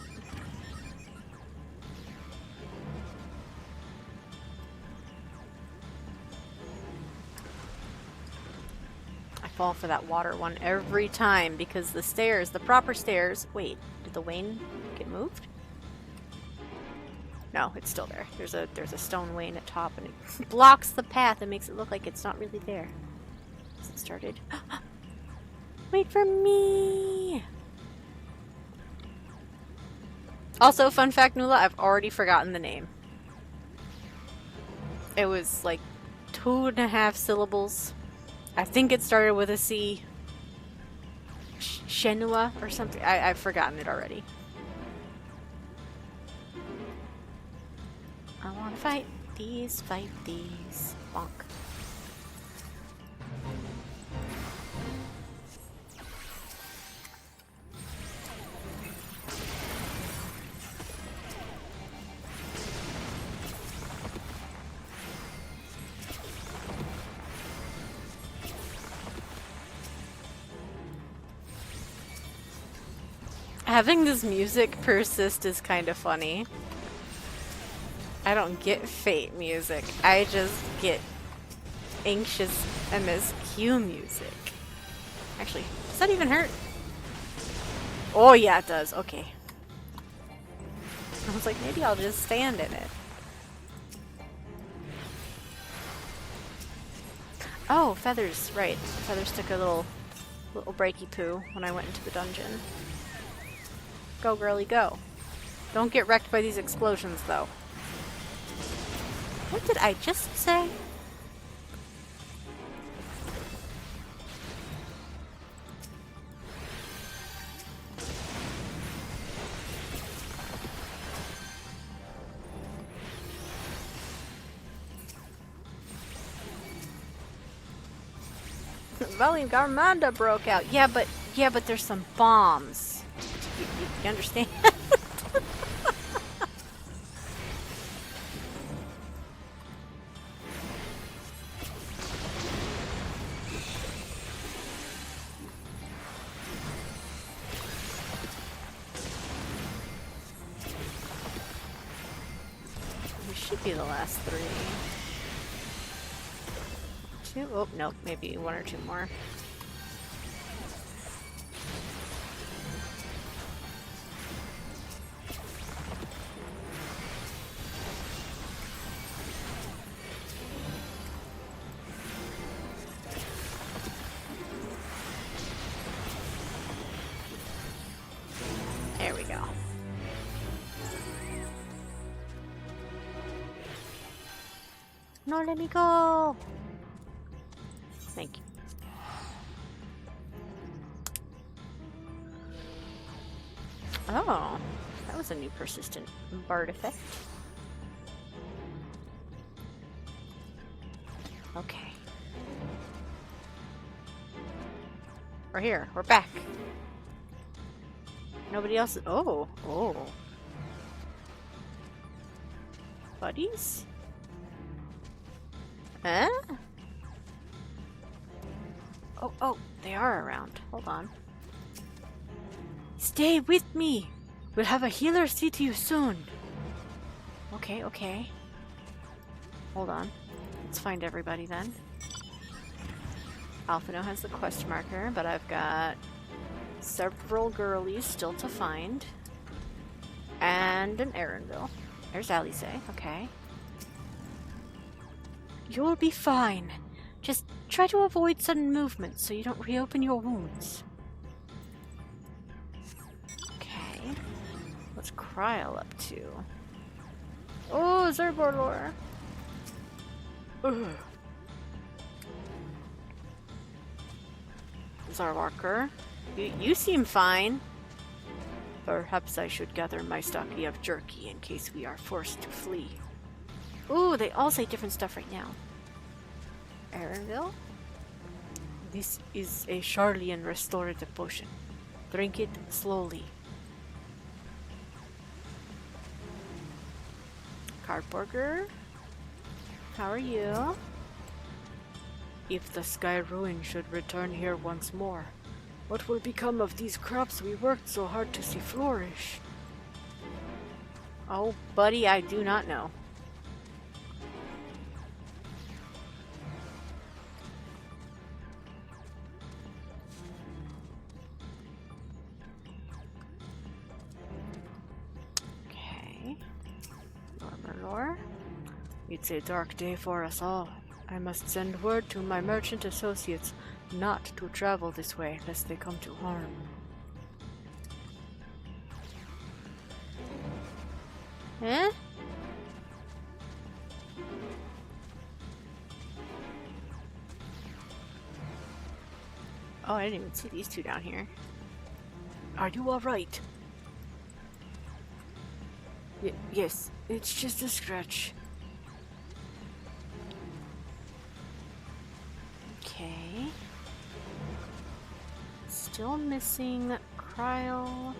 I fall for that water one every time because the stairs, the proper stairs... Wait, did the Wayne get moved? No, it's still there. There's a stone Wayne at top and it blocks the path and makes it look like it's not really there. Has it started? Wait for me! Also, fun fact, Nula, I've already forgotten the name. It was like 2.5 syllables. I think it started with a C. Shenua or something. I've forgotten it already. I want to fight these, bonk. Having this music persist is kind of funny. I don't get Fate music. I just get anxious MSQ music. Actually, does that even hurt? Oh yeah, it does. Okay. I was like, maybe I'll just stand in it. Oh, feathers. Right. Feathers took a little breaky poo when I went into the dungeon. Go, girly, go. Don't get wrecked by these explosions, though. What did I just say? Valley of Garmanda broke out. Yeah, but there's some bombs. You understand? We should be the last three. Two? Oh, no, maybe one or two more. There we go. No, let me go! Thank you. Oh, that was a new persistent bard effect. Okay. We're here. We're back. Nobody else. Oh. Buddies? Huh? Oh, they are around. Hold on. Stay with me! We'll have a healer see to you soon. Okay. Hold on. Let's find everybody then. Alphino has the quest marker, but I've got several girlies still to find. And an Erenville. There's Alice. Okay. You'll be fine. Just try to avoid sudden movements so you don't reopen your wounds. Okay. What's Kryl up to? Oh, Zerborlor! Ugh. Zarwarker, you seem fine. Perhaps I should gather my stocky of jerky in case we are forced to flee. Ooh, they all say different stuff right now. Erenville? This is a Charlian restorative potion. Drink it slowly. Cardburger? How are you? If the Sky Ruin should return here once more, what will become of these crops we worked so hard to see flourish? Oh, buddy, I do not know. It's a dark day for us all. I must send word to my merchant associates not to travel this way lest they come to harm. Eh? Oh, I didn't even see these two down here. Are you alright? Yes, it's just a scratch. Okay. Still missing Kryl.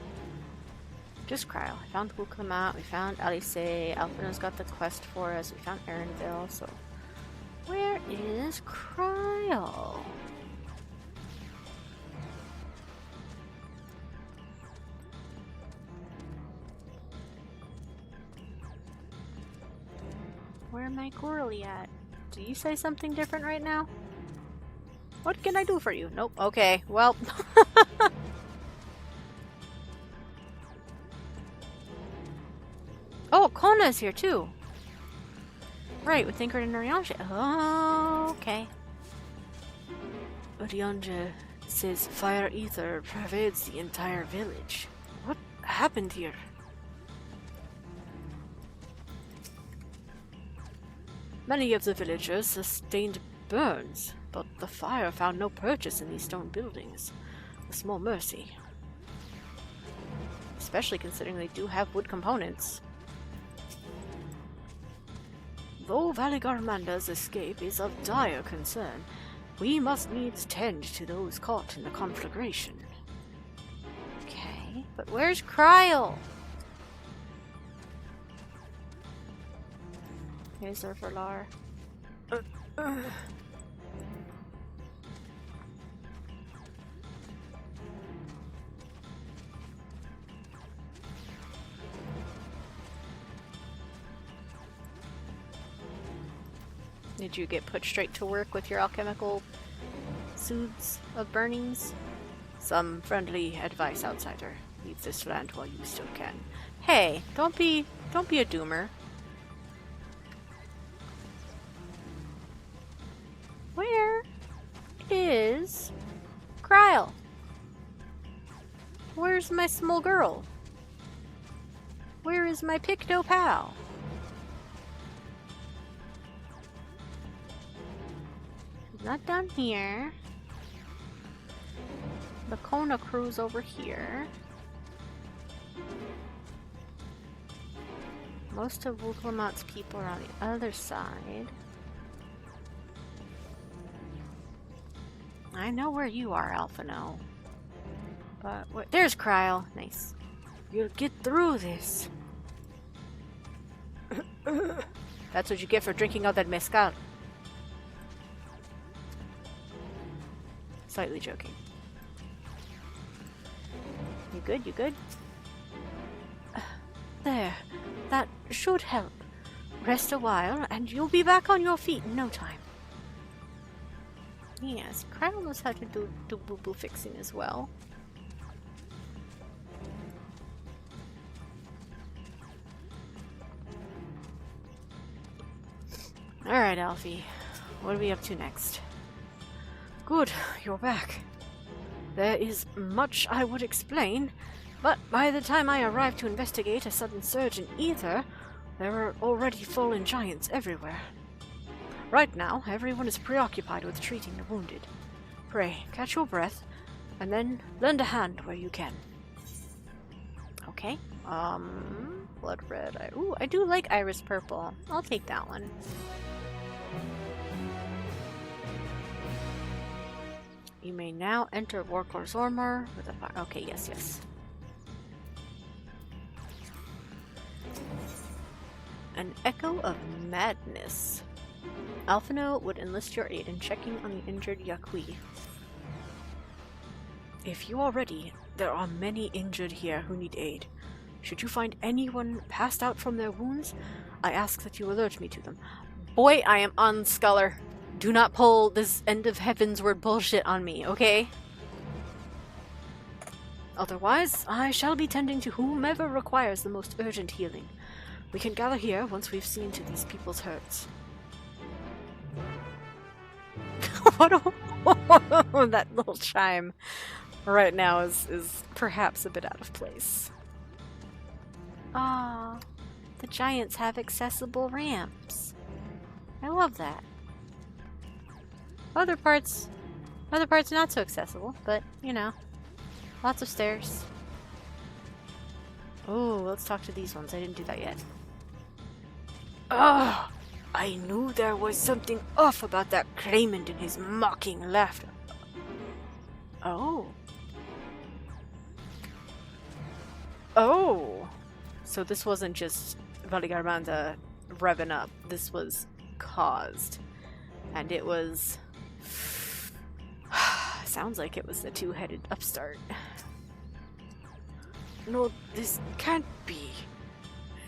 Just Kryl. I found Kozama'uka, we found Alice, Alphino's got the quest for us, we found Erenville, so where is Kryl? Where my Corley at? Do you say something different right now? What can I do for you? Nope. Okay, well. Oh, Kona's here too. Right, with Thinkard and Urianger. Oh, okay. Urianger says fire ether pervades the entire village. What happened here? Many of the villagers sustained burns, but the fire found no purchase in these stone buildings. A small mercy. Especially considering they do have wood components. Though Valigarmanda's escape is of dire concern, we must needs tend to those caught in the conflagration. Okay, but where's Kryl? Here's our Verlar. Did you get put straight to work with your alchemical suits of burnings? Some friendly advice, outsider. Leave this land while you still can. Hey, don't be a doomer. Where is Kryl? Where's my small girl? Where is my Picto pal? Not down here. The Kona crew's over here. Most of Uroqopacha's people are on the other side. I know where you are, Alphino. But there's Kryl. Nice. You'll get through this. That's what you get for drinking all that mezcal. Slightly joking. You good? You good? There. That should help. Rest a while, and you'll be back on your feet in no time. Yes, Kryl knows how to do boo-boo fixing as well. Alright, Alfie. What are we up to next? Good, you're back. There is much I would explain, but by the time I arrived to investigate a sudden surge in ether, there were already fallen giants everywhere. Right now, everyone is preoccupied with treating the wounded. Pray, catch your breath, and then lend a hand where you can. Okay, blood red. Ooh, I do like iris purple. I'll take that one. You may now enter Warclor's armor with a fire. Okay, yes, yes. An echo of madness. Alphino would enlist your aid in checking on the injured Yaqui. If you are ready, there are many injured here who need aid. Should you find anyone passed out from their wounds, I ask that you alert me to them. Boy, I am on Sculler. Do not pull this end of heavens word bullshit on me, okay? Otherwise, I shall be tending to whomever requires the most urgent healing. We can gather here once we've seen to these people's hurts. That little chime right now is perhaps a bit out of place. Ah, the giants have accessible ramps. I love that. Other parts not so accessible, but you know, lots of stairs. Oh, let's talk to these ones. I didn't do that yet. Ah, I knew there was something off about that claimant and his mocking laughter. Oh. Oh. So this wasn't just Valigarmanda revving up. This was caused. And it was... sounds like it was the two-headed upstart. No, this can't be.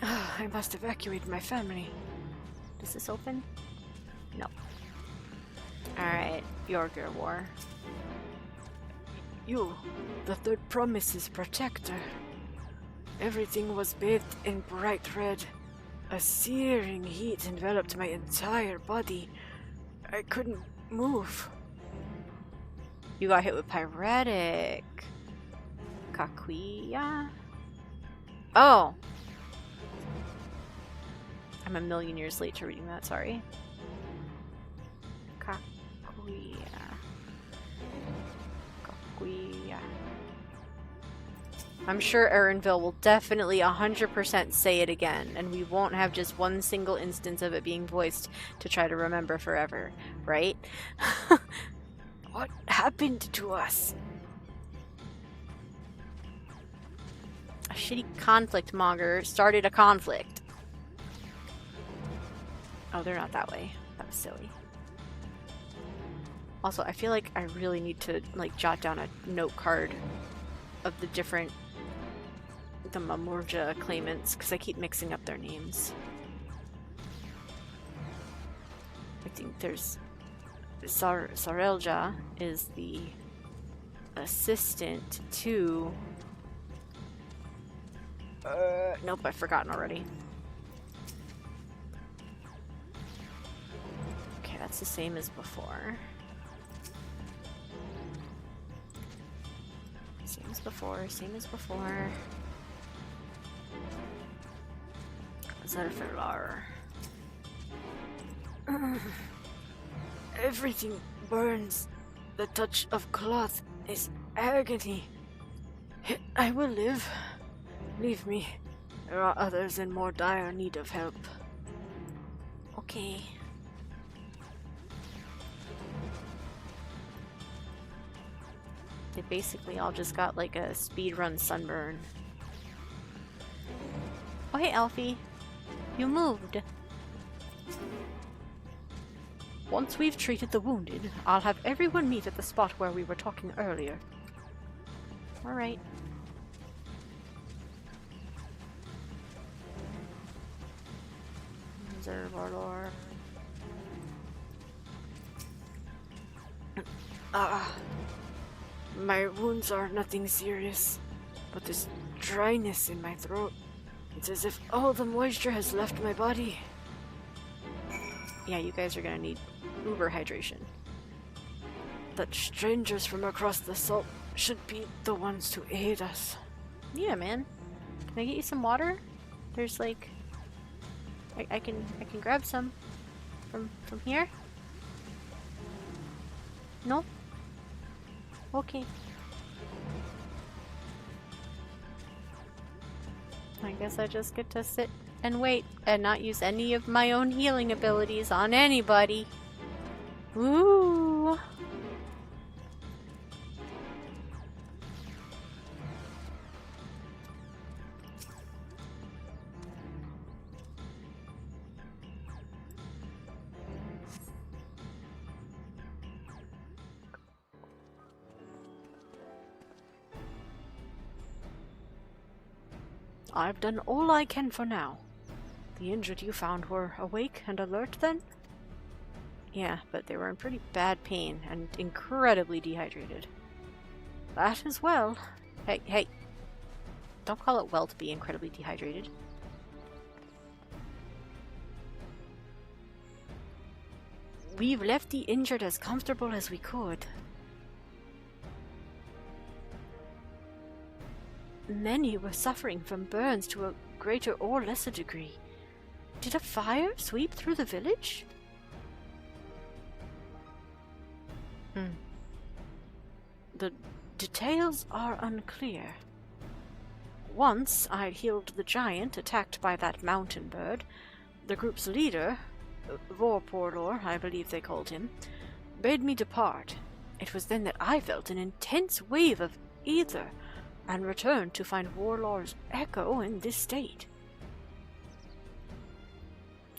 I must evacuate my family. Does this open? No. Alright, Yorger War. You, the third promise's protector. Everything was bathed in bright red. A searing heat enveloped my entire body. I couldn't move. You got hit with pyretic. Kakuya? Oh! I'm a million years late to reading that, sorry. Kakuya. Kakuya. I'm sure Erinville will definitely 100% say it again, and we won't have just one single instance of it being voiced to try to remember forever, right? What happened to us? A shitty conflict monger started a conflict. Oh, they're not that way. That was silly. Also, I feel like I really need to, like, jot down a note card of the different the Mamurja claimants, because I keep mixing up their names. I think there's Sarelja is the assistant to nope, I've forgotten already. Okay, that's the same as before. Same as before, same as before. Zerfilar. Everything burns. The touch of cloth is agony. I will live. Leave me. There are others in more dire need of help. Okay. They basically all just got like a speedrun sunburn. Oh hey Alfie. You moved. Once we've treated the wounded, I'll have everyone meet at the spot where we were talking earlier. Alright. Zervalor. My wounds are nothing serious, but this dryness in my throat, it's as if all the moisture has left my body. Yeah, you guys are gonna need uber hydration. That strangers from across the salt should be the ones to aid us. Yeah, man. Can I get you some water? There's like... I can grab some from here? No? Okay. I guess I just get to sit and wait and not use any of my own healing abilities on anybody. Ooh. I've done all I can for now. The injured you found were awake and alert then? Yeah, but they were in pretty bad pain and incredibly dehydrated. That as well. Hey. Don't call it well to be incredibly dehydrated. We've left the injured as comfortable as we could. Many were suffering from burns to a greater or lesser degree. Did a fire sweep through the village? The details are unclear. Once I'd healed the giant attacked by that mountain bird. The group's leader, Vorporlor, I believe they called him, bade me depart. It was then that I felt an intense wave of ether and returned to find Warlord's echo in this state.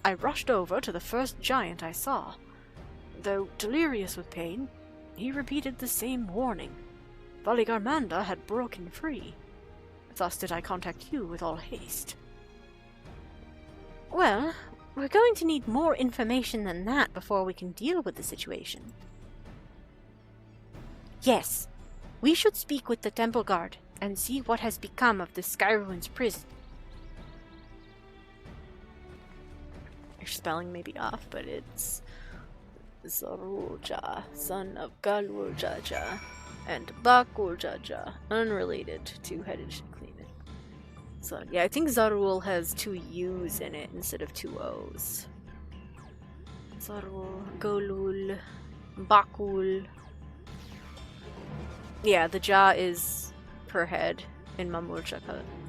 I rushed over to the first giant I saw. Though delirious with pain, he repeated the same warning. Valigarmanda had broken free. Thus did I contact you with all haste. Well, we're going to need more information than that before we can deal with the situation. Yes, we should speak with the temple guard and see what has become of the Skyruin's prison. Your spelling may be off, but it's Zarulja, son of Galuljaja, and Bakuljaja, unrelated, two-headed claimant. So yeah, I think Zarul has 2 U's in it instead of 2 O's. Zarul, Golul, Bakul. Yeah, the Ja is per head in Mamurja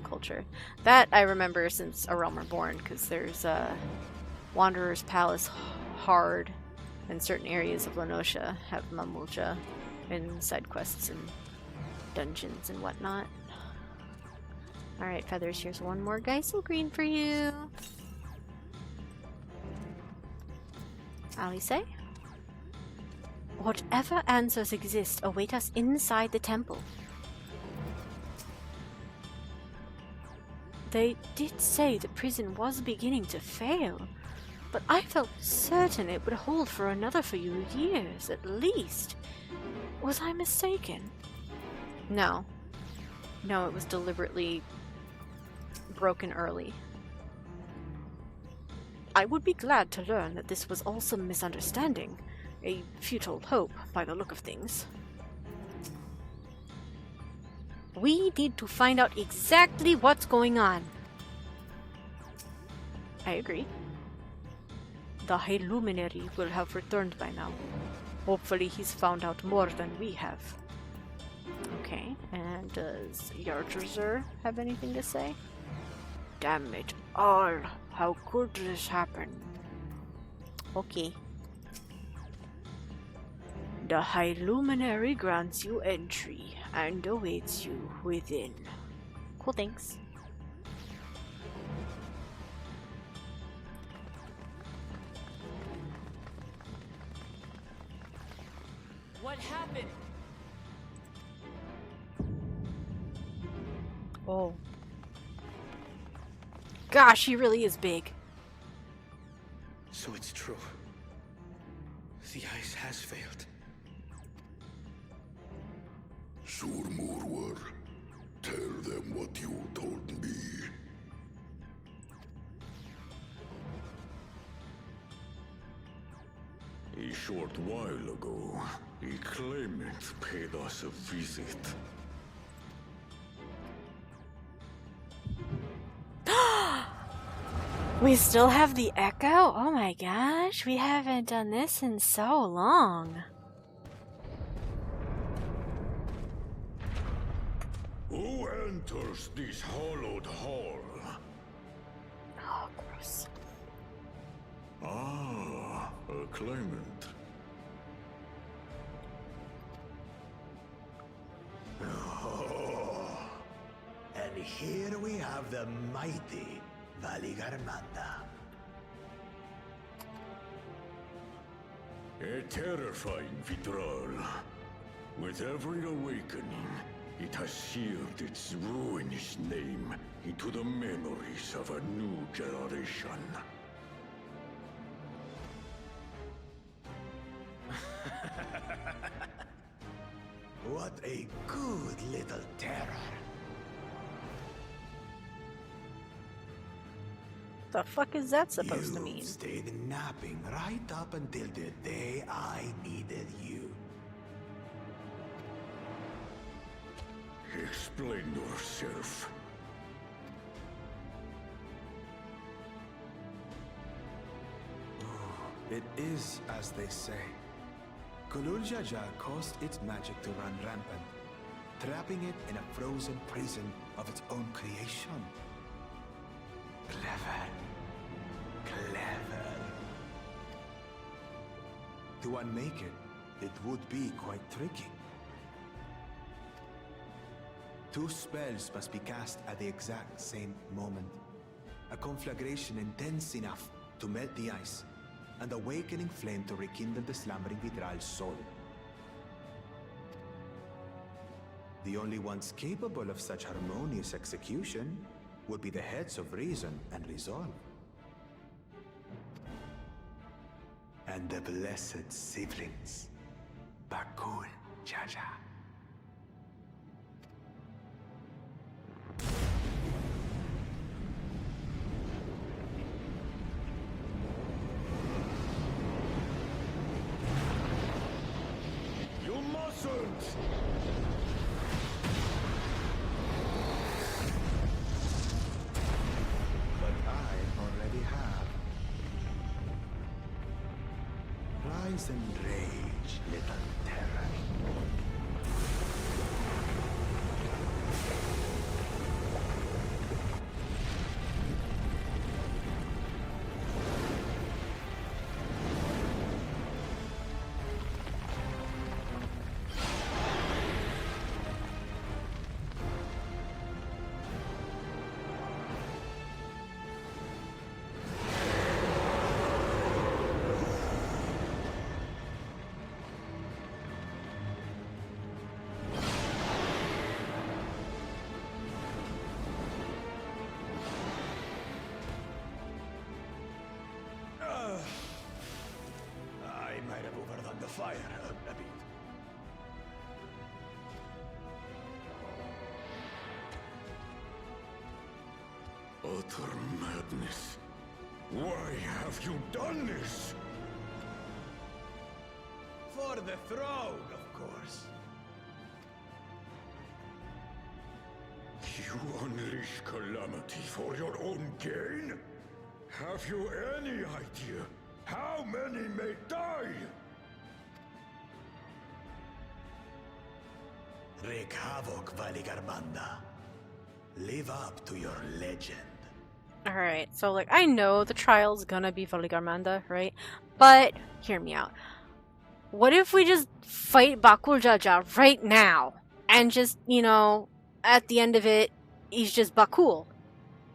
culture. That I remember since A Realm Reborn, because there's a Wanderer's Palace Hard, and certain areas of Lenosha have Mamulja in side quests and dungeons and whatnot. Alright, Feathers, here's one more Geisel Green for you. Alice? Whatever answers exist await us inside the temple. They did say the prison was beginning to fail, but I felt certain it would hold for another few years, at least. Was I mistaken? No. No, it was deliberately broken early. I would be glad to learn that this was all some misunderstanding, a futile hope by the look of things. We need to find out exactly what's going on. I agree. The High Luminary will have returned by now. Hopefully he's found out more than we have. Okay, and does Yardrazer have anything to say? Damn it all, how could this happen? Okay. The High Luminary grants you entry and awaits you within. Cool, thanks. What happened? Oh. Gosh, he really is big. So it's true. The ice has failed. Surmurwar, tell them what you told me. A short while ago, a claimant paid us a visit. We still have the echo? Oh my gosh, we haven't done this in so long. Who enters this hollowed hall? Oh, gross. Ah, a claimant. Oh, and here we have the mighty Valigarmanda. A terrifying Tural. With every awakening, it has seared its ruinous name into the memories of a new generation. What a good little terror. The fuck is that supposed to mean? You stayed napping right up until the day I needed you. Explain yourself. It is as they say. Kululjaja caused its magic to run rampant, trapping it in a frozen prison of its own creation. Clever. Clever. To unmake it, it would be quite tricky. 2 spells must be cast at the exact same moment. A conflagration intense enough to melt the ice, and awakening flame to rekindle the slumbering Vitral's soul. The only ones capable of such harmonious execution would be the heads of reason and resolve. and the blessed siblings, Bakul Jaja. You mustn't! But I already have. Rise and rage, little terror. I might have overdone the fire a bit. Utter madness. Why have you done this? For the throne, of course. You unleash calamity for your own gain? Have you any idea how many may die? Wreak havoc, Valigarbanda. Live up to your legend. Alright, so like I know the trial's gonna be Valigarmanda, right? But hear me out. What if we just fight Bakul Jaja right now? And just, you know, at the end of it, he's just Bakul.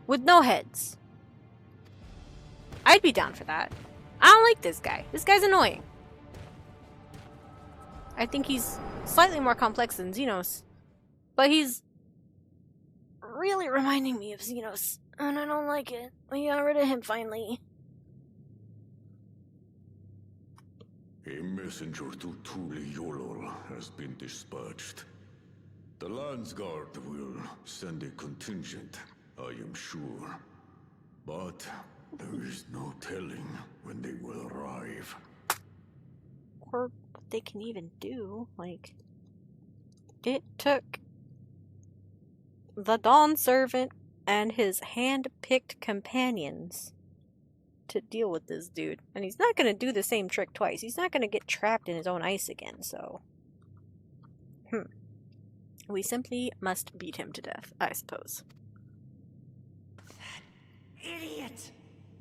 With no heads. I'd be down for that. I don't like this guy. This guy's annoying. I think he's slightly more complex than Xenos. But he's really reminding me of Xenos. And I don't like it. We got rid of him finally. A messenger to Tural has been dispatched. The Landsguard will send a contingent, I am sure. But there is no telling when they will arrive. Or what they can even do. Like, it took the Dawn Servant and his hand-picked companions to deal with this dude. And he's not gonna do the same trick twice. He's not gonna get trapped in his own ice again, so... We simply must beat him to death, I suppose. Idiot!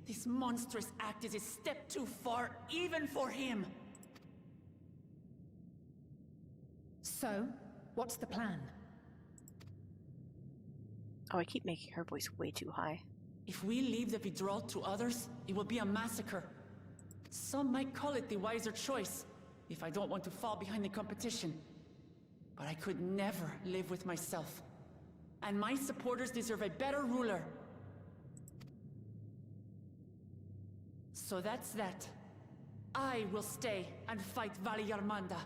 This monstrous act is a step too far, even for him! So, what's the plan? Oh, I keep making her voice way too high. If we leave the withdrawal to others, it will be a massacre. Some might call it the wiser choice, if I don't want to fall behind the competition. But I could never live with myself. And my supporters deserve a better ruler. So that's that. I will stay and fight Valigarmanda.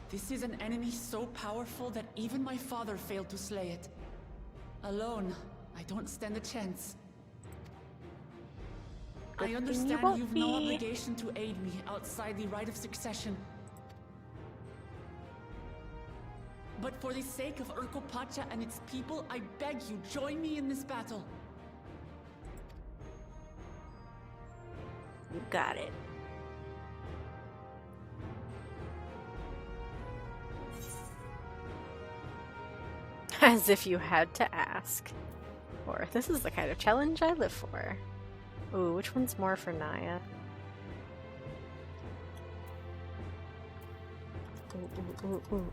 This is an enemy so powerful that even my father failed to slay it. Alone, I don't stand a chance. I understand you've no obligation to aid me outside the right of succession. But for the sake of Uroqopacha and its people, I beg you, join me in this battle. You got it. As if you had to ask. Or, this is the kind of challenge I live for. Ooh, which one's more for Naya?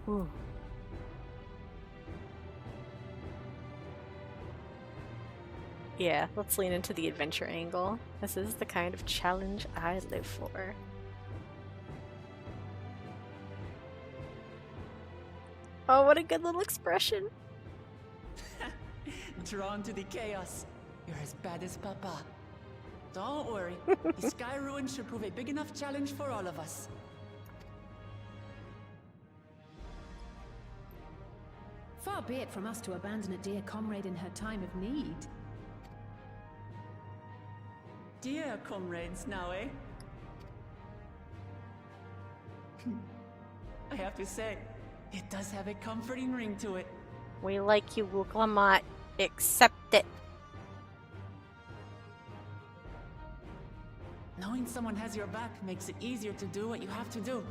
Ooh. Yeah, let's lean into the adventure angle. This is the kind of challenge I live for. Oh, what a good little expression. Drawn to the chaos. You're as bad as Papa. Don't worry. The Sky Ruin should prove a big enough challenge for all of us. Far be it from us to abandon a dear comrade in her time of need. Dear comrades now, eh? I have to say, it does have a comforting ring to it. We like you, Uroqopacha. Accept it. Knowing someone has your back makes it easier to do what you have to do.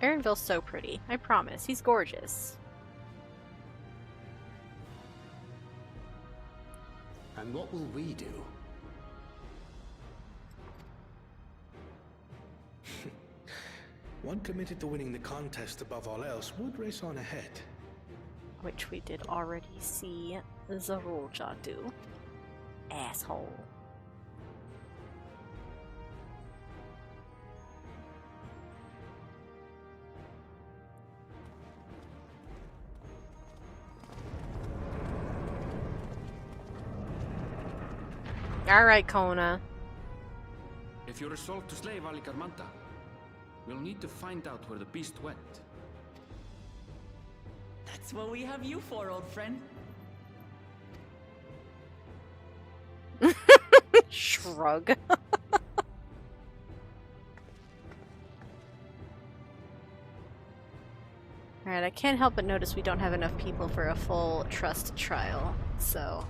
Erinville's so pretty. I promise. He's gorgeous. And what will we do? One committed to winning the contest above all else would race on ahead. Which we did already see Zaroja do. Asshole. Alright, Kona. If you resolve to slay Valigarmanta, we'll need to find out where the beast went. That's what we have you for, old friend. Shrug. Alright, I can't help but notice we don't have enough people for a full trust trial, so...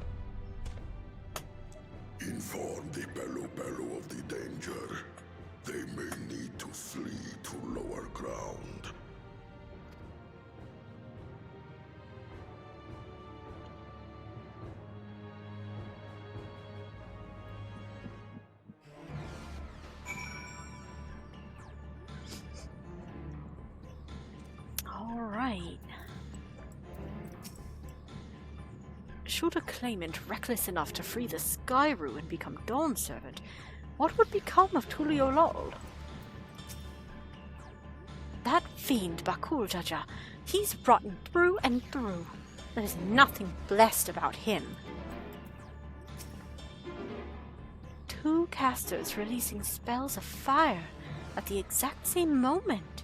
Inform the Bello of the danger. They may need to flee to lower ground. Alright. Should a claimant reckless enough to free the Skyru and become Dawn Servant, what would become of Tural? That fiend Bakuljaja, he's rotten through and through. There is nothing blessed about him. 2 casters releasing spells of fire at the exact same moment.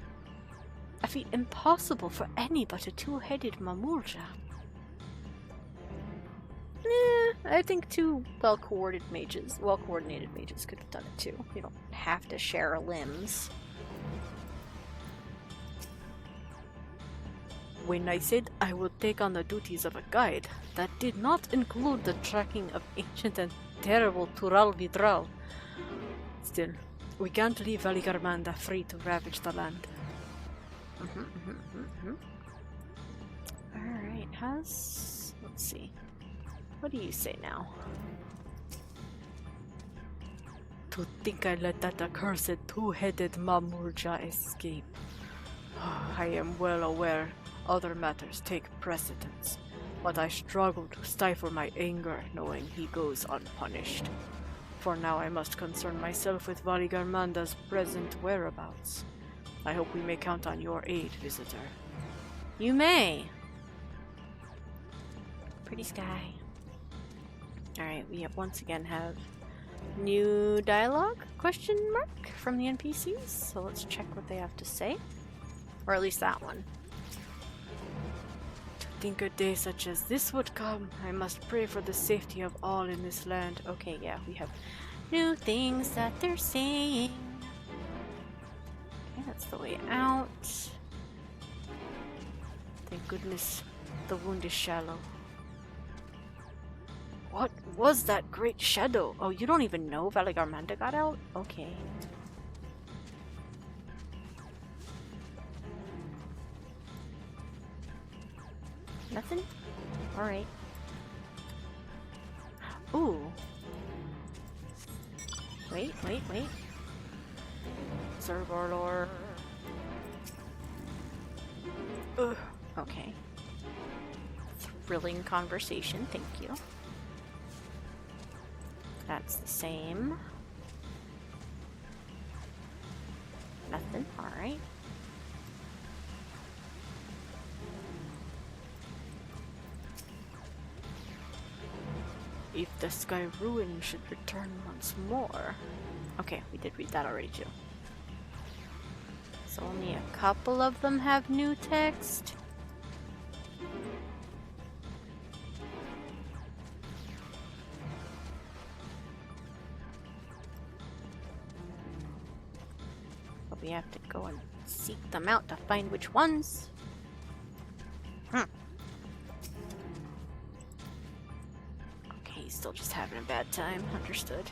A feat impossible for any but a 2-headed Mamurja. I think 2 well-coordinated mages could have done it too. You don't have to share limbs. When I said I would take on the duties of a guide, that did not include the tracking of ancient and terrible Tural Vidral. Still, we can't leave Valigarmanda free to ravage the land. Alright, let's see. What do you say now? To think I let that accursed 2-headed Mamurja escape. I am well aware other matters take precedence, but I struggle to stifle my anger knowing he goes unpunished. For now I must concern myself with Valigarmanda's present whereabouts. I hope we may count on your aid, visitor. You may! Pretty sky. Alright, we once again have new dialogue, question mark, from the NPCs. So let's check what they have to say. Or at least that one. To think a day such as this would come, I must pray for the safety of all in this land. Okay, yeah, we have new things that they're saying. Okay, that's the way out. Thank goodness the wound is shallow. What was that great shadow? Oh, you don't even know Valigarmanda got out? Okay. Nothing? Alright. Ooh. Wait. Zergorlor. Ugh. Okay. Thrilling conversation, thank you. That's the same. Nothing. Alright. If the Sky Ruin should return once more. Okay, we did read that already too. So only a couple of them have new text. But we have to go and seek them out to find which ones. Okay, he's still just having a bad time. Understood.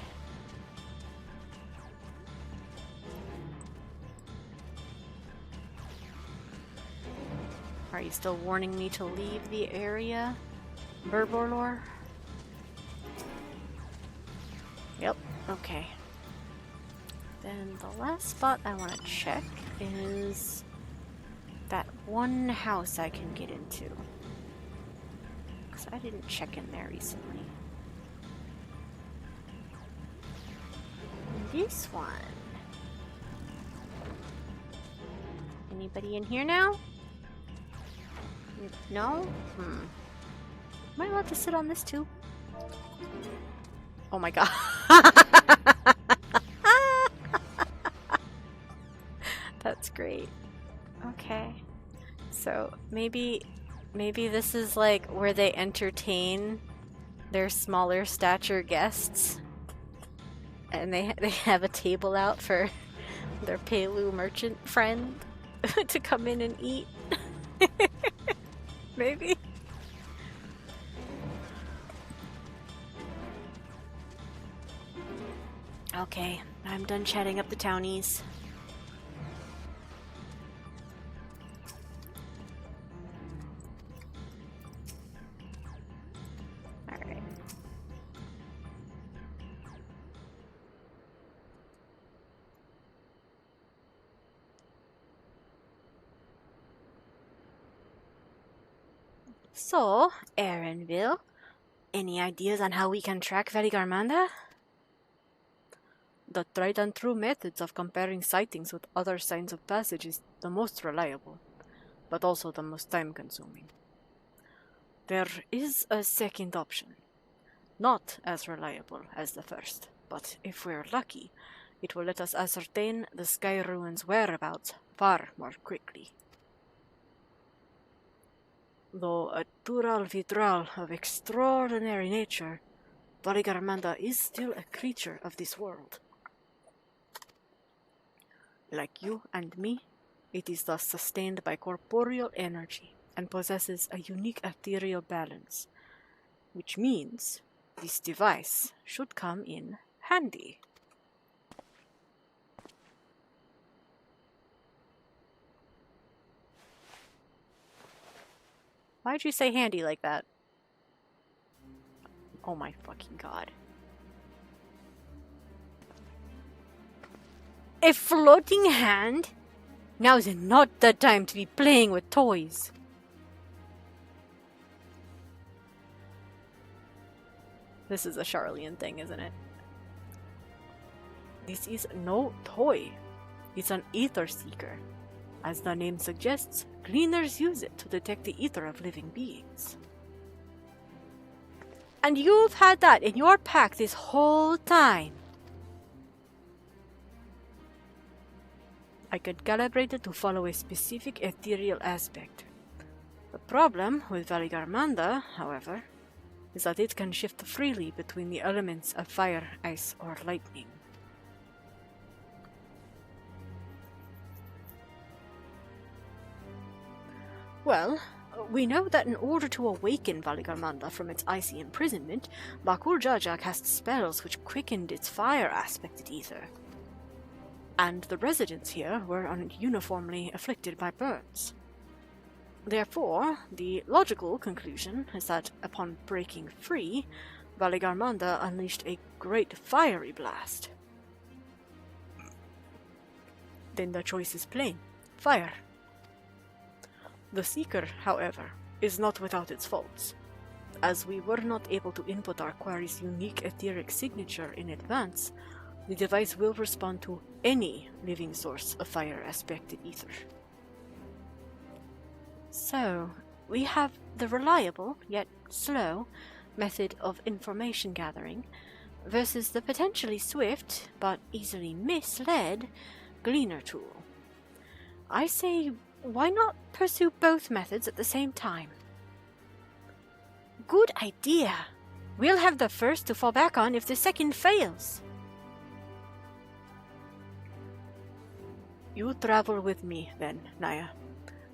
Are you still warning me to leave the area, Burborlor? Yep, okay. Then the last spot I want to check is that one house I can get into. Because I didn't check in there recently. This one. Anybody in here now? No? Am I allowed to sit on this too? Oh my god. That's great. Okay. So maybe this is like where they entertain their smaller stature guests. And they have a table out for their Pelu merchant friend to come in and eat. Maybe. Okay, I'm done chatting up the townies. Alright. So, Aaronville, any ideas on how we can track Veligarmanda? The tried and true methods of comparing sightings with other signs of passage is the most reliable, but also the most time-consuming. There is a second option. Not as reliable as the first, but if we're lucky, it will let us ascertain the Sky Ruin's whereabouts far more quickly. Though a Tural Vitral of extraordinary nature, Veligarmanda is still a creature of this world. Like you and me, it is thus sustained by corporeal energy and possesses a unique ethereal balance, which means this device should come in handy. Why'd you say handy like that? Oh my fucking god. A floating hand? Now is not the time to be playing with toys. This is a Charlian thing, isn't it? This is no toy. It's an ether seeker. As the name suggests, cleaners use it to detect the ether of living beings. And you've had that in your pack this whole time. I could calibrate it to follow a specific ethereal aspect. The problem with Veligarmanda, however, is that it can shift freely between the elements of fire, ice, or lightning. Well, we know that in order to awaken Veligarmanda from its icy imprisonment, Bakul Jaja cast spells which quickened its fire-aspected ether. And the residents here were uniformly afflicted by burns. Therefore, the logical conclusion is that upon breaking free, Veligarmanda unleashed a great fiery blast. Then the choice is plain: fire. The Seeker, however, is not without its faults. As we were not able to input our quarry's unique etheric signature in advance, The device will respond to any living source of fire-aspected ether. So, we have the reliable, yet slow, method of information gathering versus the potentially swift, but easily misled, gleaner tool. I say, why not pursue both methods at the same time? Good idea! We'll have the first to fall back on if the second fails. You travel with me, then, Naya,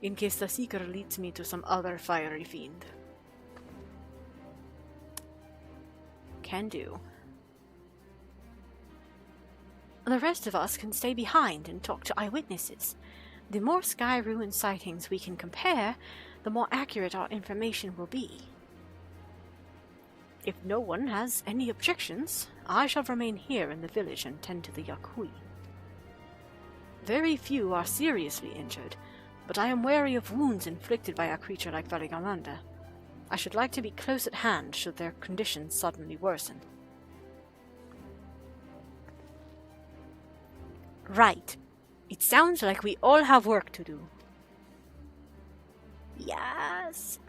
in case the Seeker leads me to some other fiery fiend. Can do. The rest of us can stay behind and talk to eyewitnesses. The more Sky Ruin sightings we can compare, the more accurate our information will be. If no one has any objections, I shall remain here in the village and tend to the Yakui. Very few are seriously injured, but I am wary of wounds inflicted by a creature like Valigamanda. I should like to be close at hand should their conditions suddenly worsen. Right. It sounds like we all have work to do. Yes.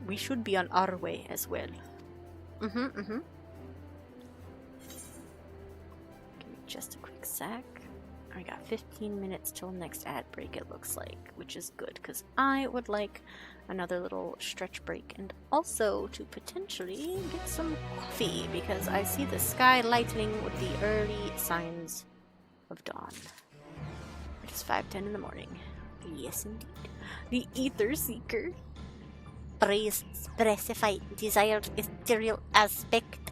We should be on our way as well. Give me just a quick sec. I got 15 minutes till next ad break, it looks like, which is good, because I would like another little stretch break, and also to potentially get some coffee, because I see the sky lightening with the early signs of dawn. It is 5:10 in the morning. Yes, indeed. The Ether Seeker. Praise specified desired ethereal aspect.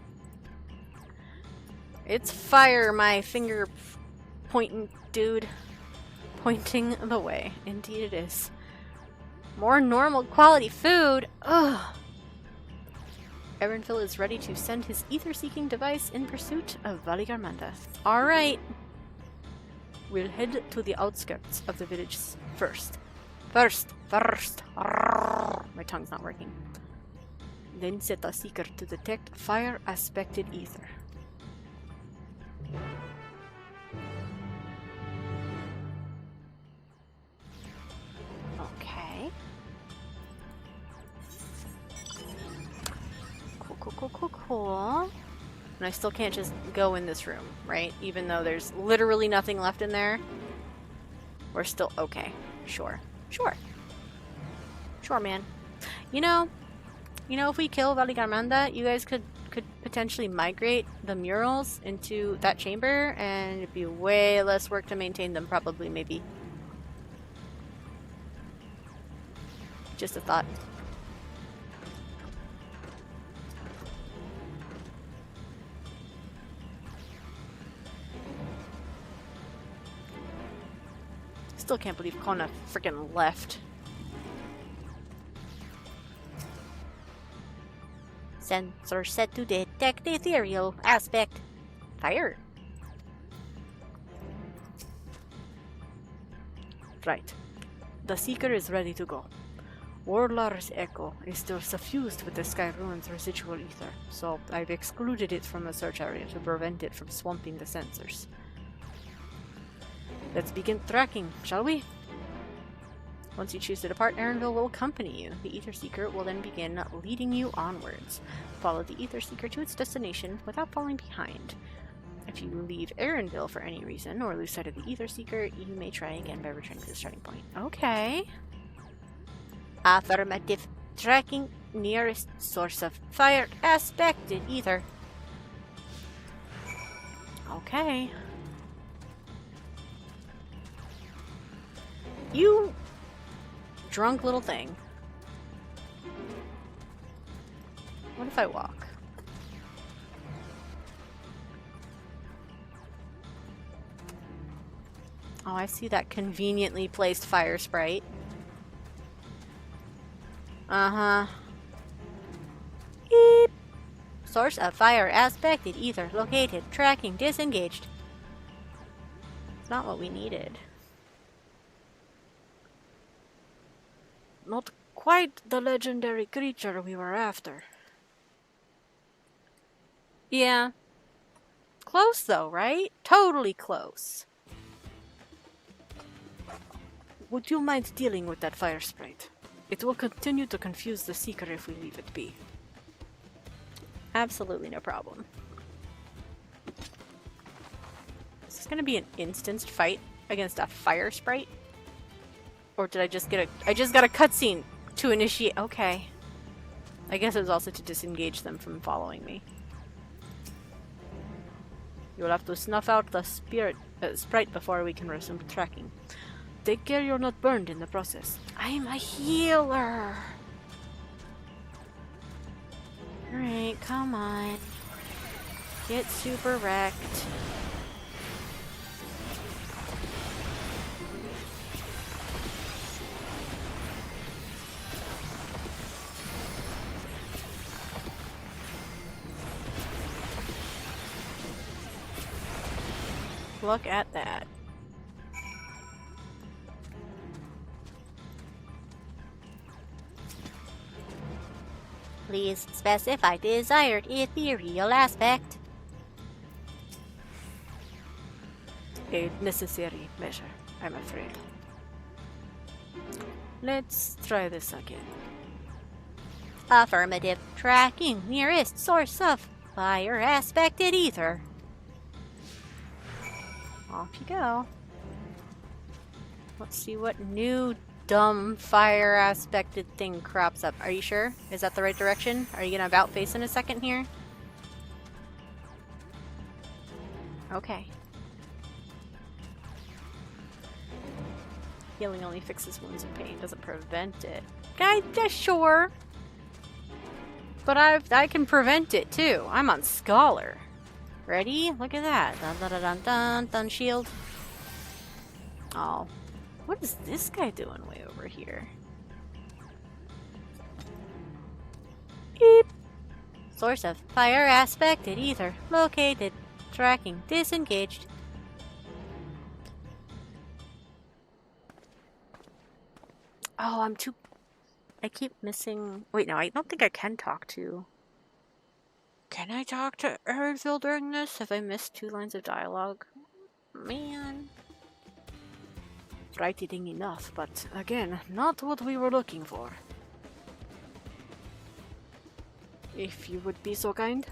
It's fire, my finger pointing dude. Pointing the way. Indeed it is. More normal quality food. Ugh. Erenville is ready to send his ether-seeking device in pursuit of Valigarmanda. Alright. We'll head to the outskirts of the village first. First. My tongue's not working. Then set the Seeker to detect fire-aspected ether. Okay. Cool. And I still can't just go in this room, right? Even though there's literally nothing left in there. We're still okay. Sure, man. You know, if we kill Valigarmanda, you guys could potentially migrate the murals into that chamber, and it'd be way less work to maintain them, probably, maybe. Just a thought. Still can't believe Kona freaking left. Sensor set to detect the ethereal aspect. Fire. Right. The Seeker is ready to go. Warlar's echo is still suffused with the Sky Ruin's residual ether, so I've excluded it from the search area to prevent it from swamping the sensors. Let's begin tracking, shall we? Once you choose to depart, Erenville will accompany you. The Ether Seeker will then begin leading you onwards. Follow the Ether Seeker to its destination without falling behind. If you leave Erenville for any reason, or lose sight of the Ether Seeker, you may try again by returning to the starting point. Okay. Affirmative. Tracking nearest source of fire-aspected ether. Okay. You drunk little thing. What if I walk? Oh, I see that conveniently placed fire sprite. Uh-huh. Eep. Source of fire aspected ether located. Tracking disengaged. It's not what we needed. Not quite the legendary creature we were after. Yeah. Close though, right? Totally close. Would you mind dealing with that fire sprite? It will continue to confuse the seeker if we leave it be. Absolutely no problem. Is this gonna be an instanced fight against a fire sprite? Or did I just get a... I just got a cutscene to initiate... Okay. I guess it was also to disengage them from following me. You'll have to snuff out the sprite before we can resume tracking. Take care you're not burned in the process. I'm a healer! Alright, come on. Get super wrecked. Look at that. Please specify desired ethereal aspect. A necessary measure, I'm afraid. Let's try this again. Affirmative. Tracking nearest source of fire aspected ether. Off you go. Let's see what new dumb fire aspected thing crops up. Are you sure? Is that the right direction? Are you gonna about face in a second here? Okay. Healing only fixes wounds and pain, doesn't prevent it. Sure. But I can prevent it too. I'm on Scholar. Ready? Look at that. Dun dun dun dun dun, dun shield. Oh. What is this guy doing way over here? Beep. Source of fire aspected ether located. Tracking disengaged. Oh, I keep missing... Wait, no, I don't think I can talk to... Can I talk to Erdville during this? Have I missed 2 lines of dialogue? Man. Frightening enough, but again, not what we were looking for. If you would be so kind.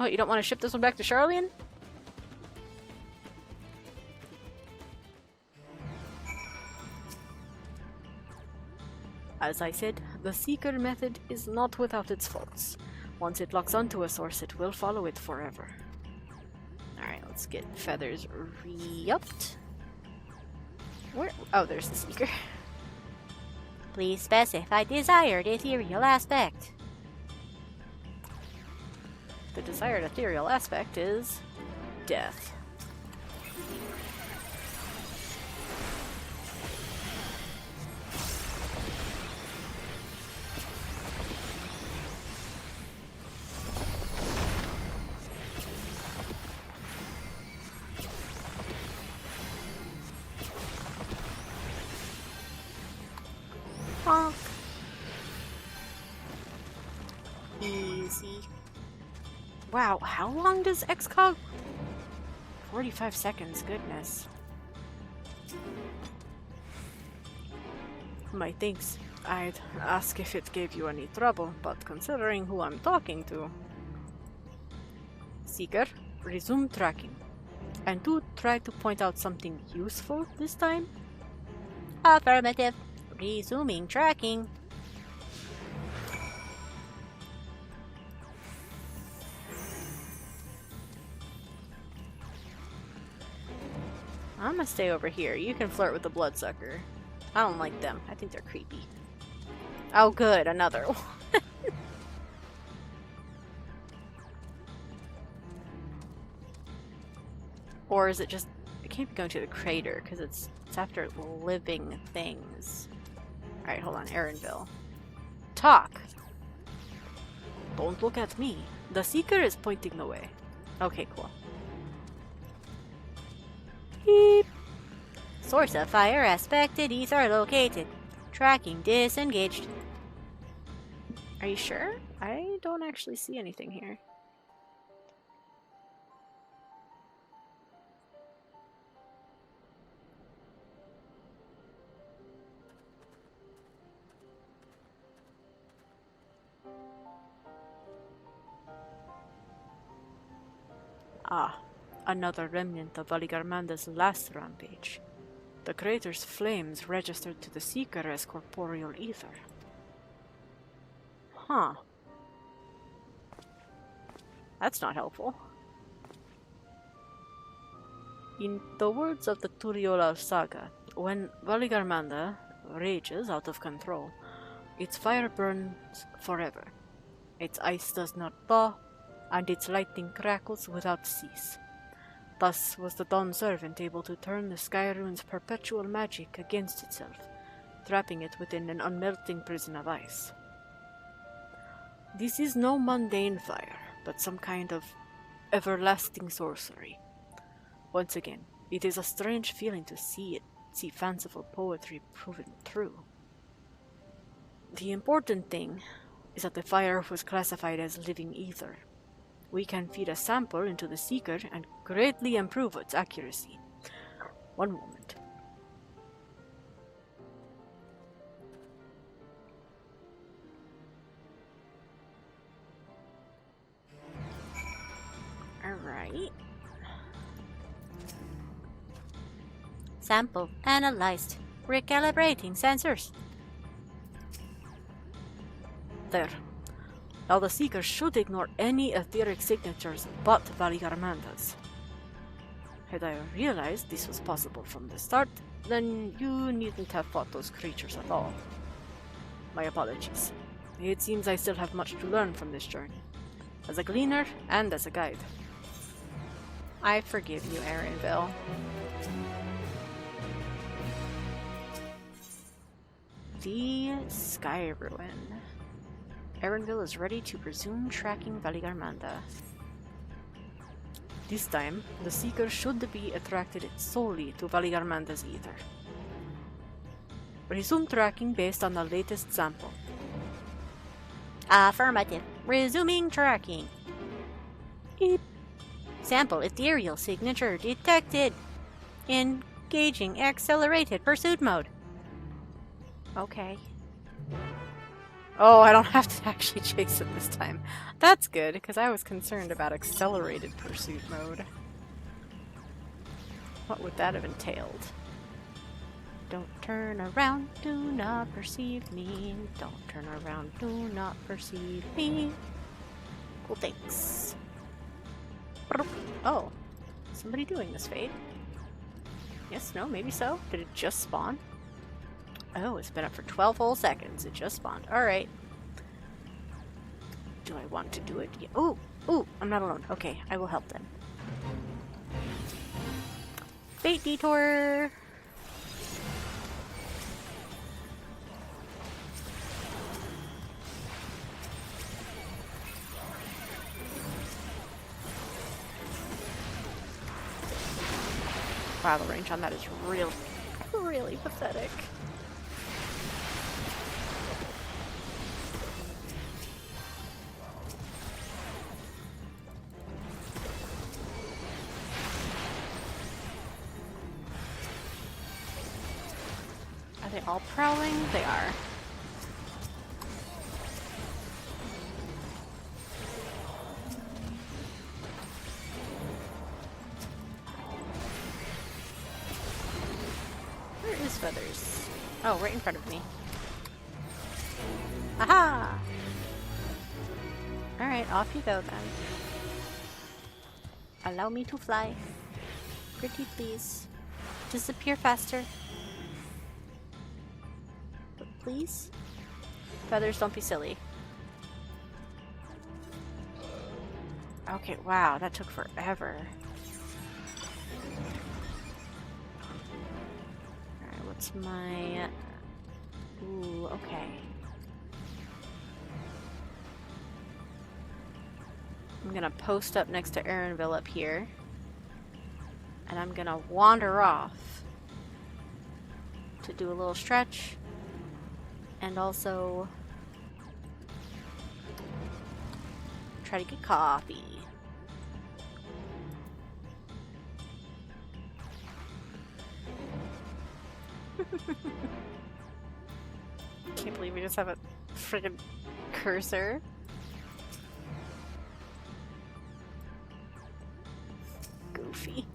Oh, you don't want to ship this one back to Charlian? As I said, the Seeker method is not without its faults. Once it locks onto a source, it will follow it forever. Alright, let's get feathers re-upped. Where? Oh, there's the Seeker. Please specify desired ethereal aspect. The desired ethereal aspect is... death. Honk. Easy. Wow, how long does XCOG? 45 seconds, goodness. My thanks. I'd ask if it gave you any trouble, but considering who I'm talking to... Seeker, resume tracking. And do try to point out something useful this time? Affirmative. Resuming tracking. I'm gonna stay over here. You can flirt with the bloodsucker. I don't like them. I think they're creepy. Oh good, another one. Or is it just... I can't be going to the crater because it's after living things. Alright, hold on. Erinville. Talk! Don't look at me. The Seeker is pointing the way. Okay, cool. Beep. Source of fire aspected ether located. Tracking disengaged. Are you sure? I don't actually see anything here. Ah, another remnant of Valigarmanda's last rampage. The crater's flames registered to the Seeker as corporeal ether. Huh. That's not helpful. In the words of the Tural saga, when Valigarmanda rages out of control, its fire burns forever. Its ice does not thaw, and its lightning crackles without cease. Thus was the Dawn Servant able to turn the Skyrune's perpetual magic against itself, trapping it within an unmelting prison of ice. This is no mundane fire, but some kind of everlasting sorcery. Once again, it is a strange feeling to see fanciful poetry proven true. The important thing is that the fire was classified as living ether. We can feed a sample into the Seeker and greatly improve its accuracy. One moment. Alright. Sample analyzed. Recalibrating sensors. There. Now the Seeker should ignore any etheric signatures but Valigarmanda's. Had I realized this was possible from the start, then you needn't have fought those creatures at all. My apologies. It seems I still have much to learn from this journey, as a gleaner and as a guide. I forgive you, Aaronville. The Sky Ruin. Aaronville is ready to resume tracking Valigarmanda. This time, the Seeker should be attracted solely to Valigarmanda's ether. Resume tracking based on the latest sample. Affirmative. Resuming tracking. Eep. Sample ethereal signature detected. Engaging accelerated pursuit mode. Okay. Oh, I don't have to actually chase it this time. That's good, because I was concerned about accelerated pursuit mode. What would that have entailed? Don't turn around, do not perceive me. Don't turn around, do not perceive me. Cool, thanks. Oh, somebody doing this fade? Yes, no, maybe so. Did it just spawn? Oh, it's been up for 12 whole seconds. It just spawned. Alright. Do I want to do it? Yeah. Ooh! Ooh! I'm not alone. Okay, I will help them. Fate detour! Wow, the range on that is really pathetic. Are they all prowling? They are. Where is Feathers? Oh, right in front of me. Aha! Alright, off you go then. Allow me to fly. Pretty please. Disappear faster. But please? Feathers, don't be silly. Okay, wow, that took forever. Alright, what's my... Ooh, okay. I'm gonna post up next to Aaronville up here. And I'm gonna wander off to do a little stretch. And also try to get coffee. Can't believe we just have a friggin' cursor. Goofy.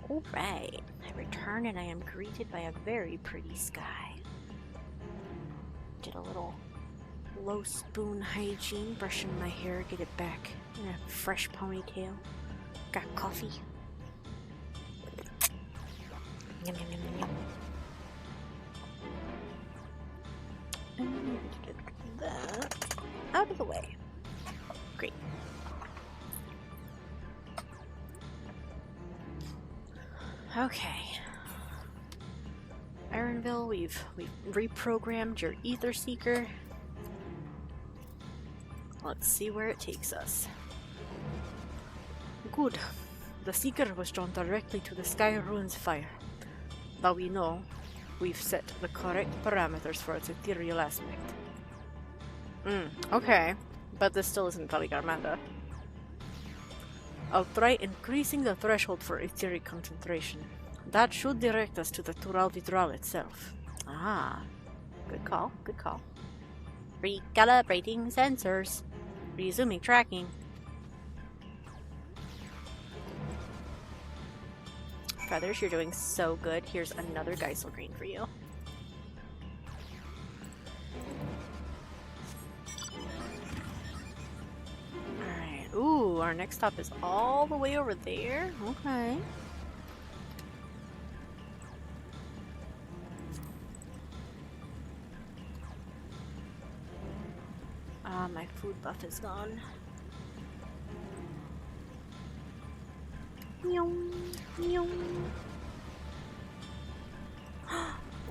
Alright, I return and I am greeted by a very pretty sky. Did a little low spoon hygiene, brushing my hair, get it back in a fresh ponytail. Got coffee. Yum, yum, yum, yum, yum. That out of the way. Great. Okay. Ironville, we've reprogrammed your Ether Seeker. Let's see where it takes us. Good. The Seeker was drawn directly to the Sky Ruins fire. Now we know we've set the correct parameters for its ethereal aspect. Okay. But this still isn't Valigarmanda. I'll try increasing the threshold for etheric concentration. That should direct us to the Tural Vidral itself. Ah. Good call, good call. Recalibrating sensors. Resuming tracking. Feathers, you're doing so good. Here's another Geisel Green for you. Alright. Ooh, our next stop is all the way over there. Okay. My food buff is gone.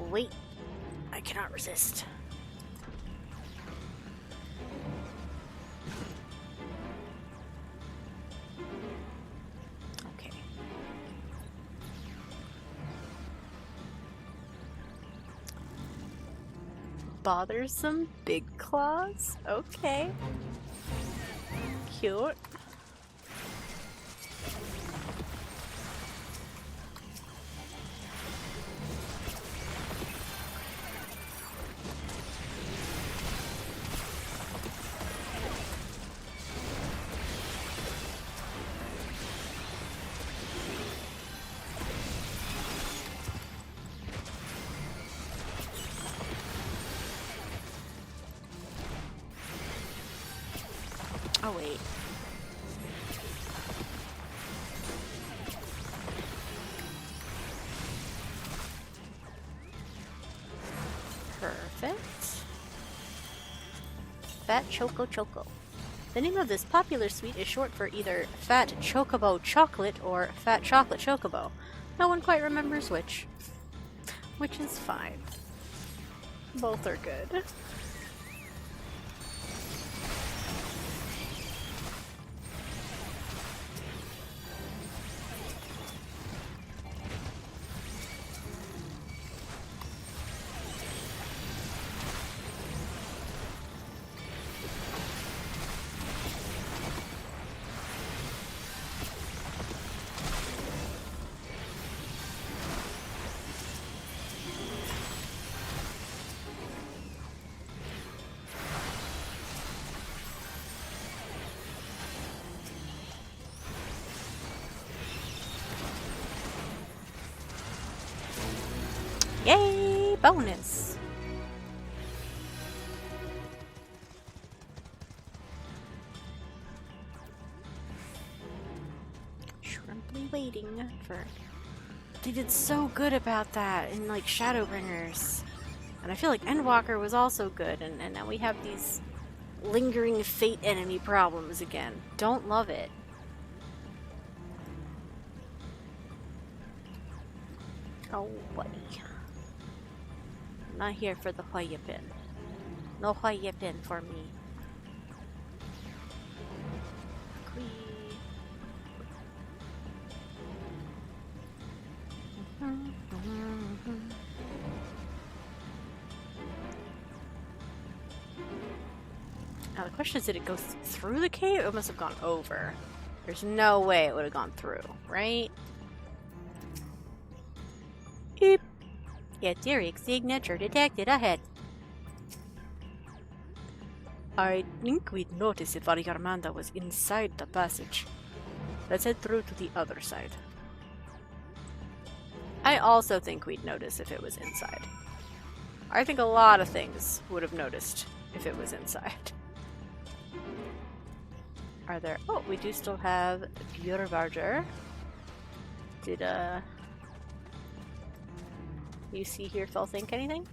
Wait, I cannot resist. Okay. Bothersome big claws? Okay. Cute. Oh wait. Perfect. Fat Choco Choco. The name of this popular sweet is short for either Fat Chocobo Chocolate or Fat Chocolate Chocobo. No one quite remembers which. Which is fine. Both are good. Yay! Bonus! Shrimply waiting for... They did so good about that in, like, Shadowbringers. And I feel like Endwalker was also good, and now we have these lingering fate enemy problems again. Don't love it. Oh, buddy. Not here for the Hoya pin. No Hoya pin for me. Now the question is, did it go through the cave? It must have gone over. There's no way it would have gone through, right? Eep. Etheric signature detected ahead. I think we'd noticed if Valigarmanda was inside the passage. Let's head through to the other side. I also think we'd notice if it was inside. I think a lot of things would have noticed if it was inside. Are there... Oh, we do still have Björvarger. Did, you see here, Phil, think anything?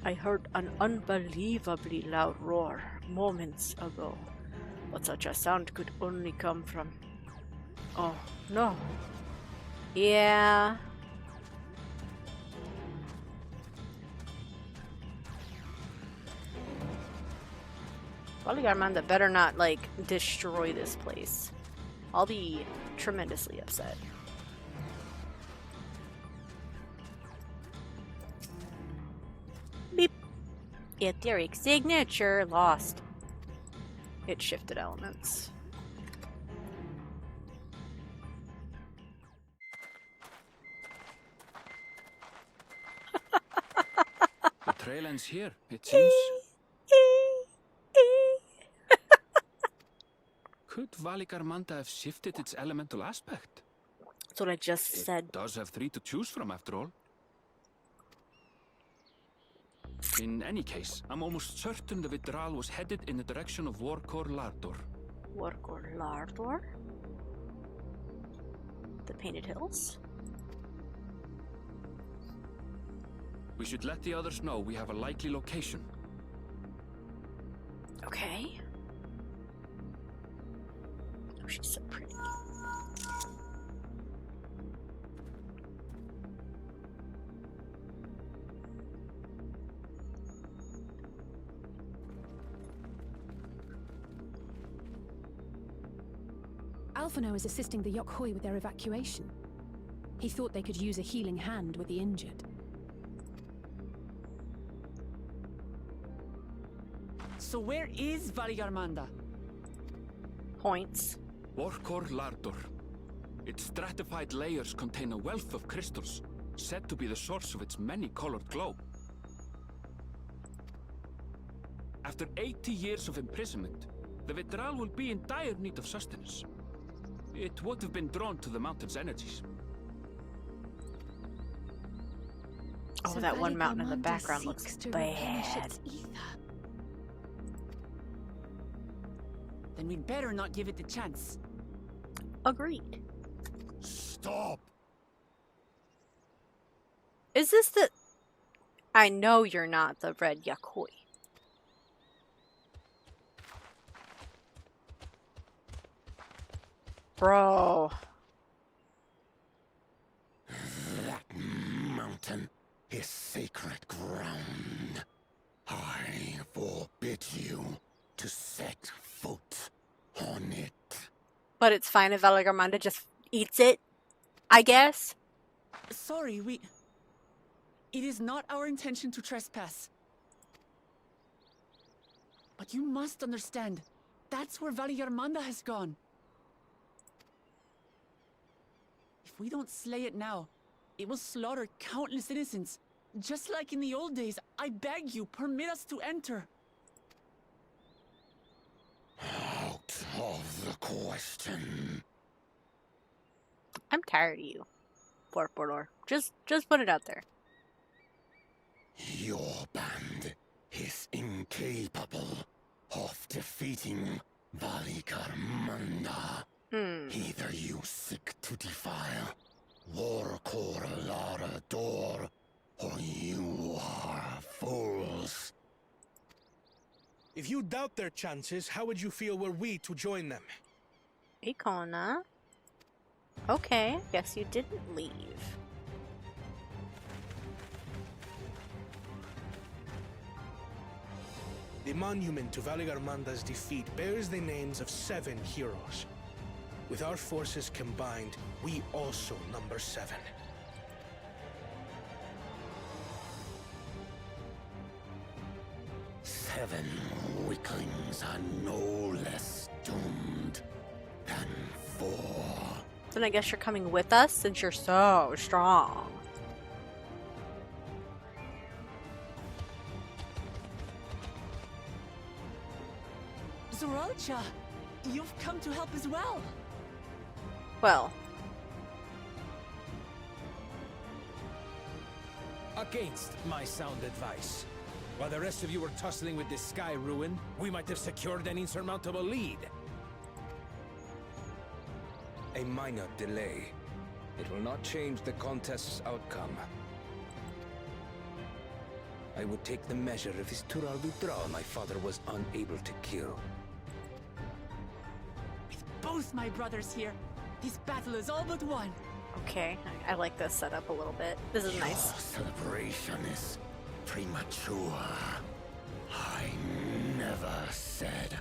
I heard an unbelievably loud roar moments ago, but such a sound could only come from... Oh, no. Yeah. Valigarmanda better not, like, destroy this place. I'll be tremendously upset. Beep. Etheric signature lost. It shifted elements. The trail ends here, it seems. Could Valigarmanda have shifted its elemental aspect? That's what I just said. It does have 3 to choose from, after all. In any case, I'm almost certain the Vitral was headed in the direction of Warkor Lardor. Warkor Lardor? The Painted Hills? We should let the others know we have a likely location. Okay. Oh, she's so pretty. Alphino is assisting the Yokhoi with their evacuation. He thought they could use a healing hand with the injured. So where is Valigarmanda? Points. Warkor Lardor. Its stratified layers contain a wealth of crystals, said to be the source of its many-colored glow. After 80 years of imprisonment, the Vitral will be in dire need of sustenance. It would have been drawn to the mountain's energies. Oh, that one mountain in the background looks bad. Then we'd better not give it the chance. Agreed. Stop! Is this the... I know you're not the red Yokhoi. Bro. That mountain is sacred ground. I forbid you to set foot on it. But it's fine if Valigarmanda just eats it, I guess? Sorry, It is not our intention to trespass. But you must understand, that's where Valigarmanda has gone. If we don't slay it now, it will slaughter countless innocents. Just like in the old days, I beg you, permit us to enter. Out of the question. I'm tired of you, Borpordor. Just put it out there. Your band is incapable of defeating Valigarmanda. Either you seek to defile Warkor Lardor, or you are fools. If you doubt their chances, how would you feel were we to join them? Ikona. Okay, guess you didn't leave. The monument to Valigarmanda's defeat bears the names of 7 heroes. With our forces combined, we also number 7. Seven weaklings are no less doomed than 4. Then I guess you're coming with us since you're so strong. Uroqopacha, you've come to help as well. Well, against my sound advice. While the rest of you were tussling with this sky ruin, we might have secured an insurmountable lead. A minor delay. It will not change the contest's outcome. I would take the measure of his Tural withdrawal my father was unable to kill. With both my brothers here, this battle is all but won. Okay, I like this setup a little bit. This is nice. Your celebration is premature. I never said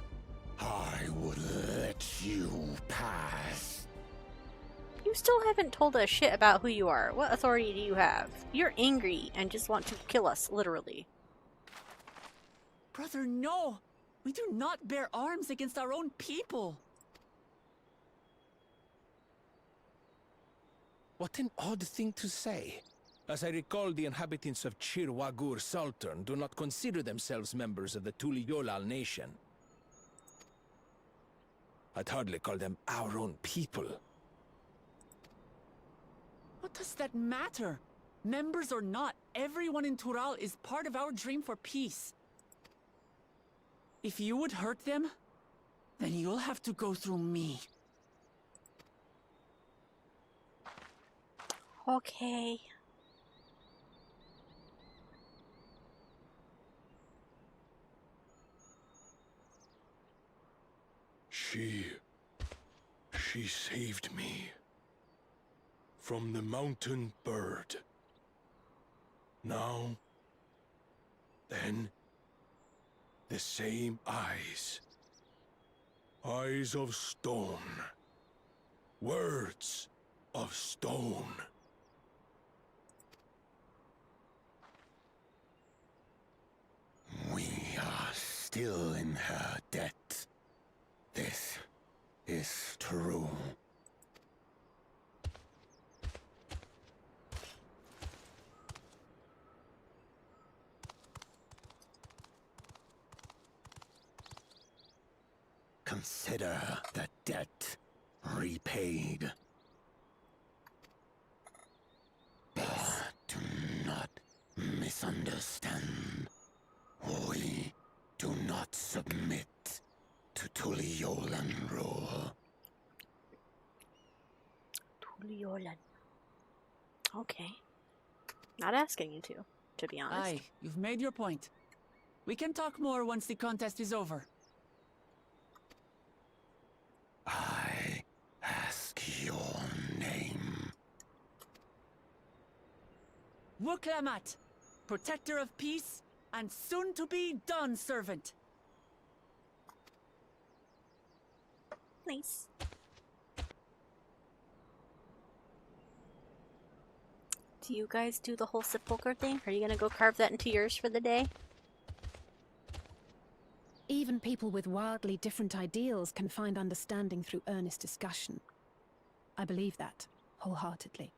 I would let you pass. You still haven't told us shit about who you are. What authority do you have? You're angry and just want to kill us, literally. Brother, no! We do not bear arms against our own people. What an odd thing to say. As I recall, the inhabitants of Chir Wagur Sultan do not consider themselves members of the Tuliolal nation. I'd hardly call them our own people. What does that matter? Members or not, everyone in Tural is part of our dream for peace. If you would hurt them, then you'll have to go through me. Okay. She saved me. From the mountain bird. Now, then, the same eyes. Eyes of stone. Words of stone. We are still in her debt. This is true. Consider the debt repaid. But do not misunderstand. We do not submit to Tuliolan rule. Tuliolan. Okay. Not asking you to be honest. Aye, you've made your point. We can talk more once the contest is over. I ask your name. Uroqopacha, protector of peace and soon-to-be Dawn servant. Nice. Do you guys do the whole sepulcher thing? Are you gonna go carve that into yours for the day? Even people with wildly different ideals can find understanding through earnest discussion. I believe that, wholeheartedly.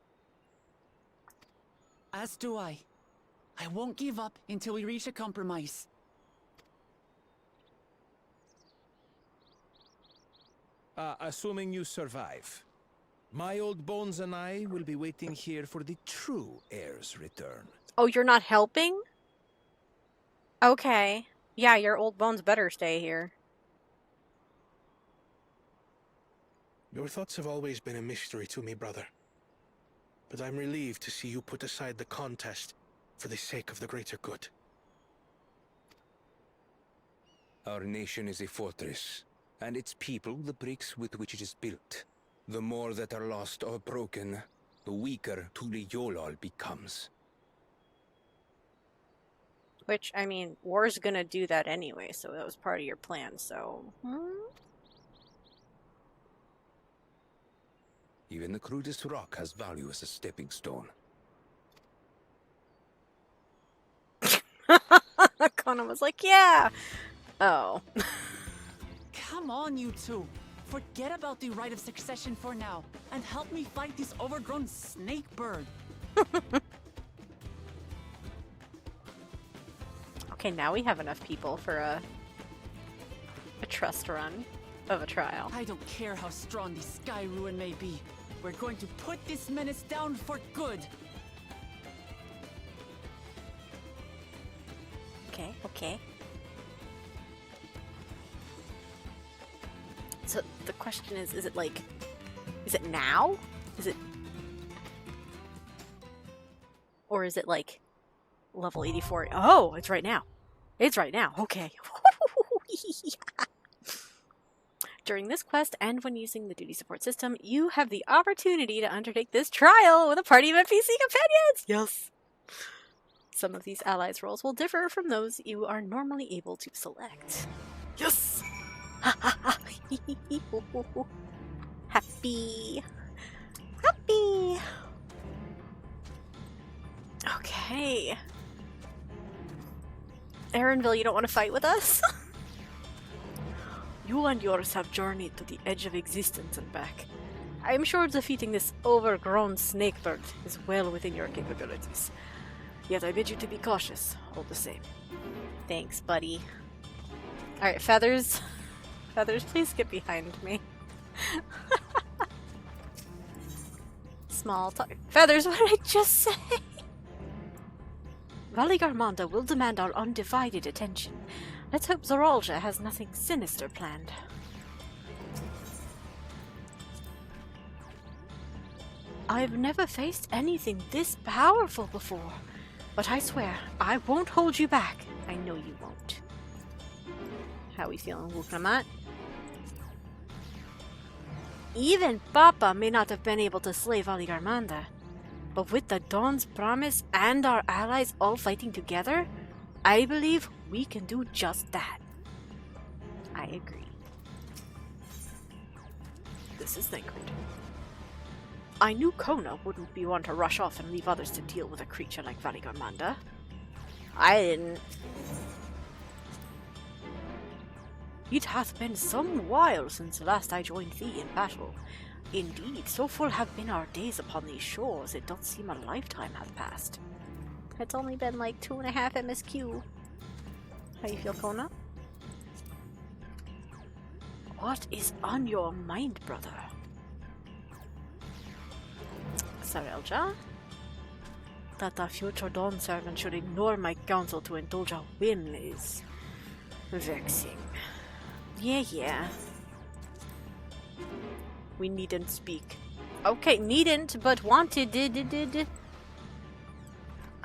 As do I. I won't give up until we reach a compromise. Assuming you survive, my old bones and I will be waiting here for the true heir's return. Oh, you're not helping? Okay. Yeah, your old bones better stay here. Your thoughts have always been a mystery to me, brother. But I'm relieved to see you put aside the contest for the sake of the greater good. Our nation is a fortress, and its people the bricks with which it is built. The more that are lost or broken, the weaker Tuliolal becomes. Which, I mean, war's gonna do that anyway, so that was part of your plan, so... Even the crudest rock has value as a stepping stone. Conan was like, yeah! Oh. Come on, you two. Forget about the right of succession for now, and help me fight this overgrown snake bird. Okay, now we have enough people for a trust run of a trial. I don't care how strong the Sky Ruin may be. We're going to put this menace down for good. Okay. So the question is it like, is it now? Is it, or is it like level 84? Oh, it's right now. It's right now. Okay. During this quest, and when using the duty support system, you have the opportunity to undertake this trial with a party of NPC companions! Yes! Some of these allies' roles will differ from those you are normally able to select. Yes! Happy! Happy! Okay. Erenville, you don't want to fight with us? You and yours have journeyed to the edge of existence and back. I am sure defeating this overgrown snakebird is well within your capabilities. Yet I bid you to be cautious, all the same. Thanks, buddy. Alright, Feathers. Feathers, please get behind me. Small talk. Feathers, what did I just say? Valigarmanda will demand our undivided attention. Let's hope Zoralja has nothing sinister planned. I've never faced anything this powerful before, but I swear, I won't hold you back. I know you won't. How we feeling, Uroqopacha? Even Papa may not have been able to slay Valigarmanda, but with the Dawn's promise and our allies all fighting together, I believe we can do just that. I agree. This is Thancred. I knew Kona wouldn't be one to rush off and leave others to deal with a creature like Valigarmanda. I didn't. It hath been some while since last I joined thee in battle. Indeed, so full have been our days upon these shores, it doth seem a lifetime hath passed. It's only been like 2.5 MSQ. How you feel, Kona? What is on your mind, brother? Sarelja? That a future Dawn servant should ignore my counsel to indulge a whim is vexing. Yeah. We needn't speak. Okay, needn't, but wanted.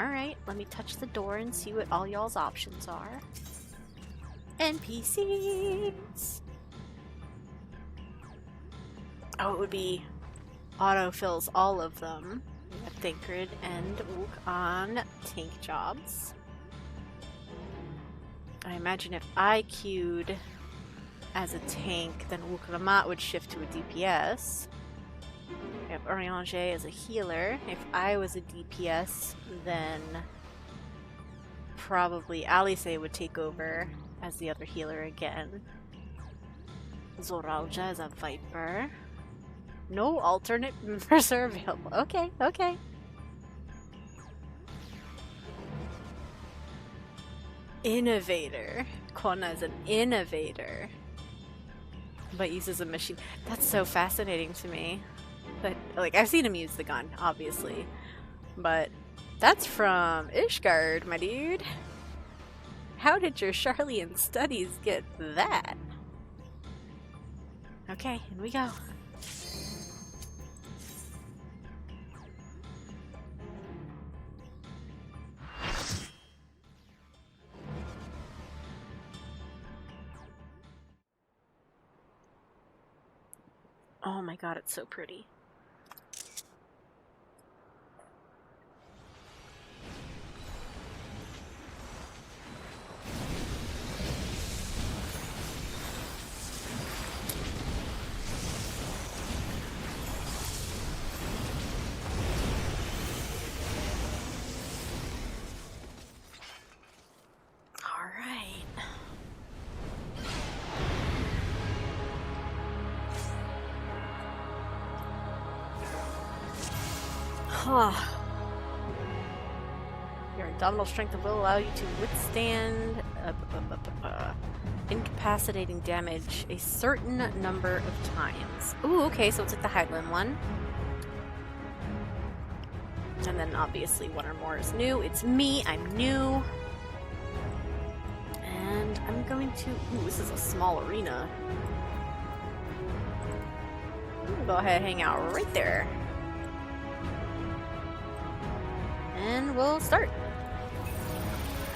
Alright, let me touch the door and see what all y'all's options are. NPCs! Oh, it would be autofills all of them. We have Thancred and Ook on tank jobs. I imagine if I queued as a tank, then Uroqopacha would shift to a DPS. We have Oriange as a healer. If I was a DPS, then probably Alice would take over as the other healer again. Zoralja as a Viper. No alternate members are available. Okay. Innovator. Kona is an innovator, but uses a machine. That's so fascinating to me. But like, I've seen him use the gun, obviously, but that's from Ishgard, my dude. How did your Sharlayan studies get that? Okay, in we go. Oh my god, it's so pretty. Your abdominal strength will allow you to withstand incapacitating damage a certain number of times. Ooh, okay, so it's like the Highland one. And then obviously one or more is new. It's me, I'm new. going to... Ooh, this is a small arena. We'll go ahead and hang out right there. And we'll start.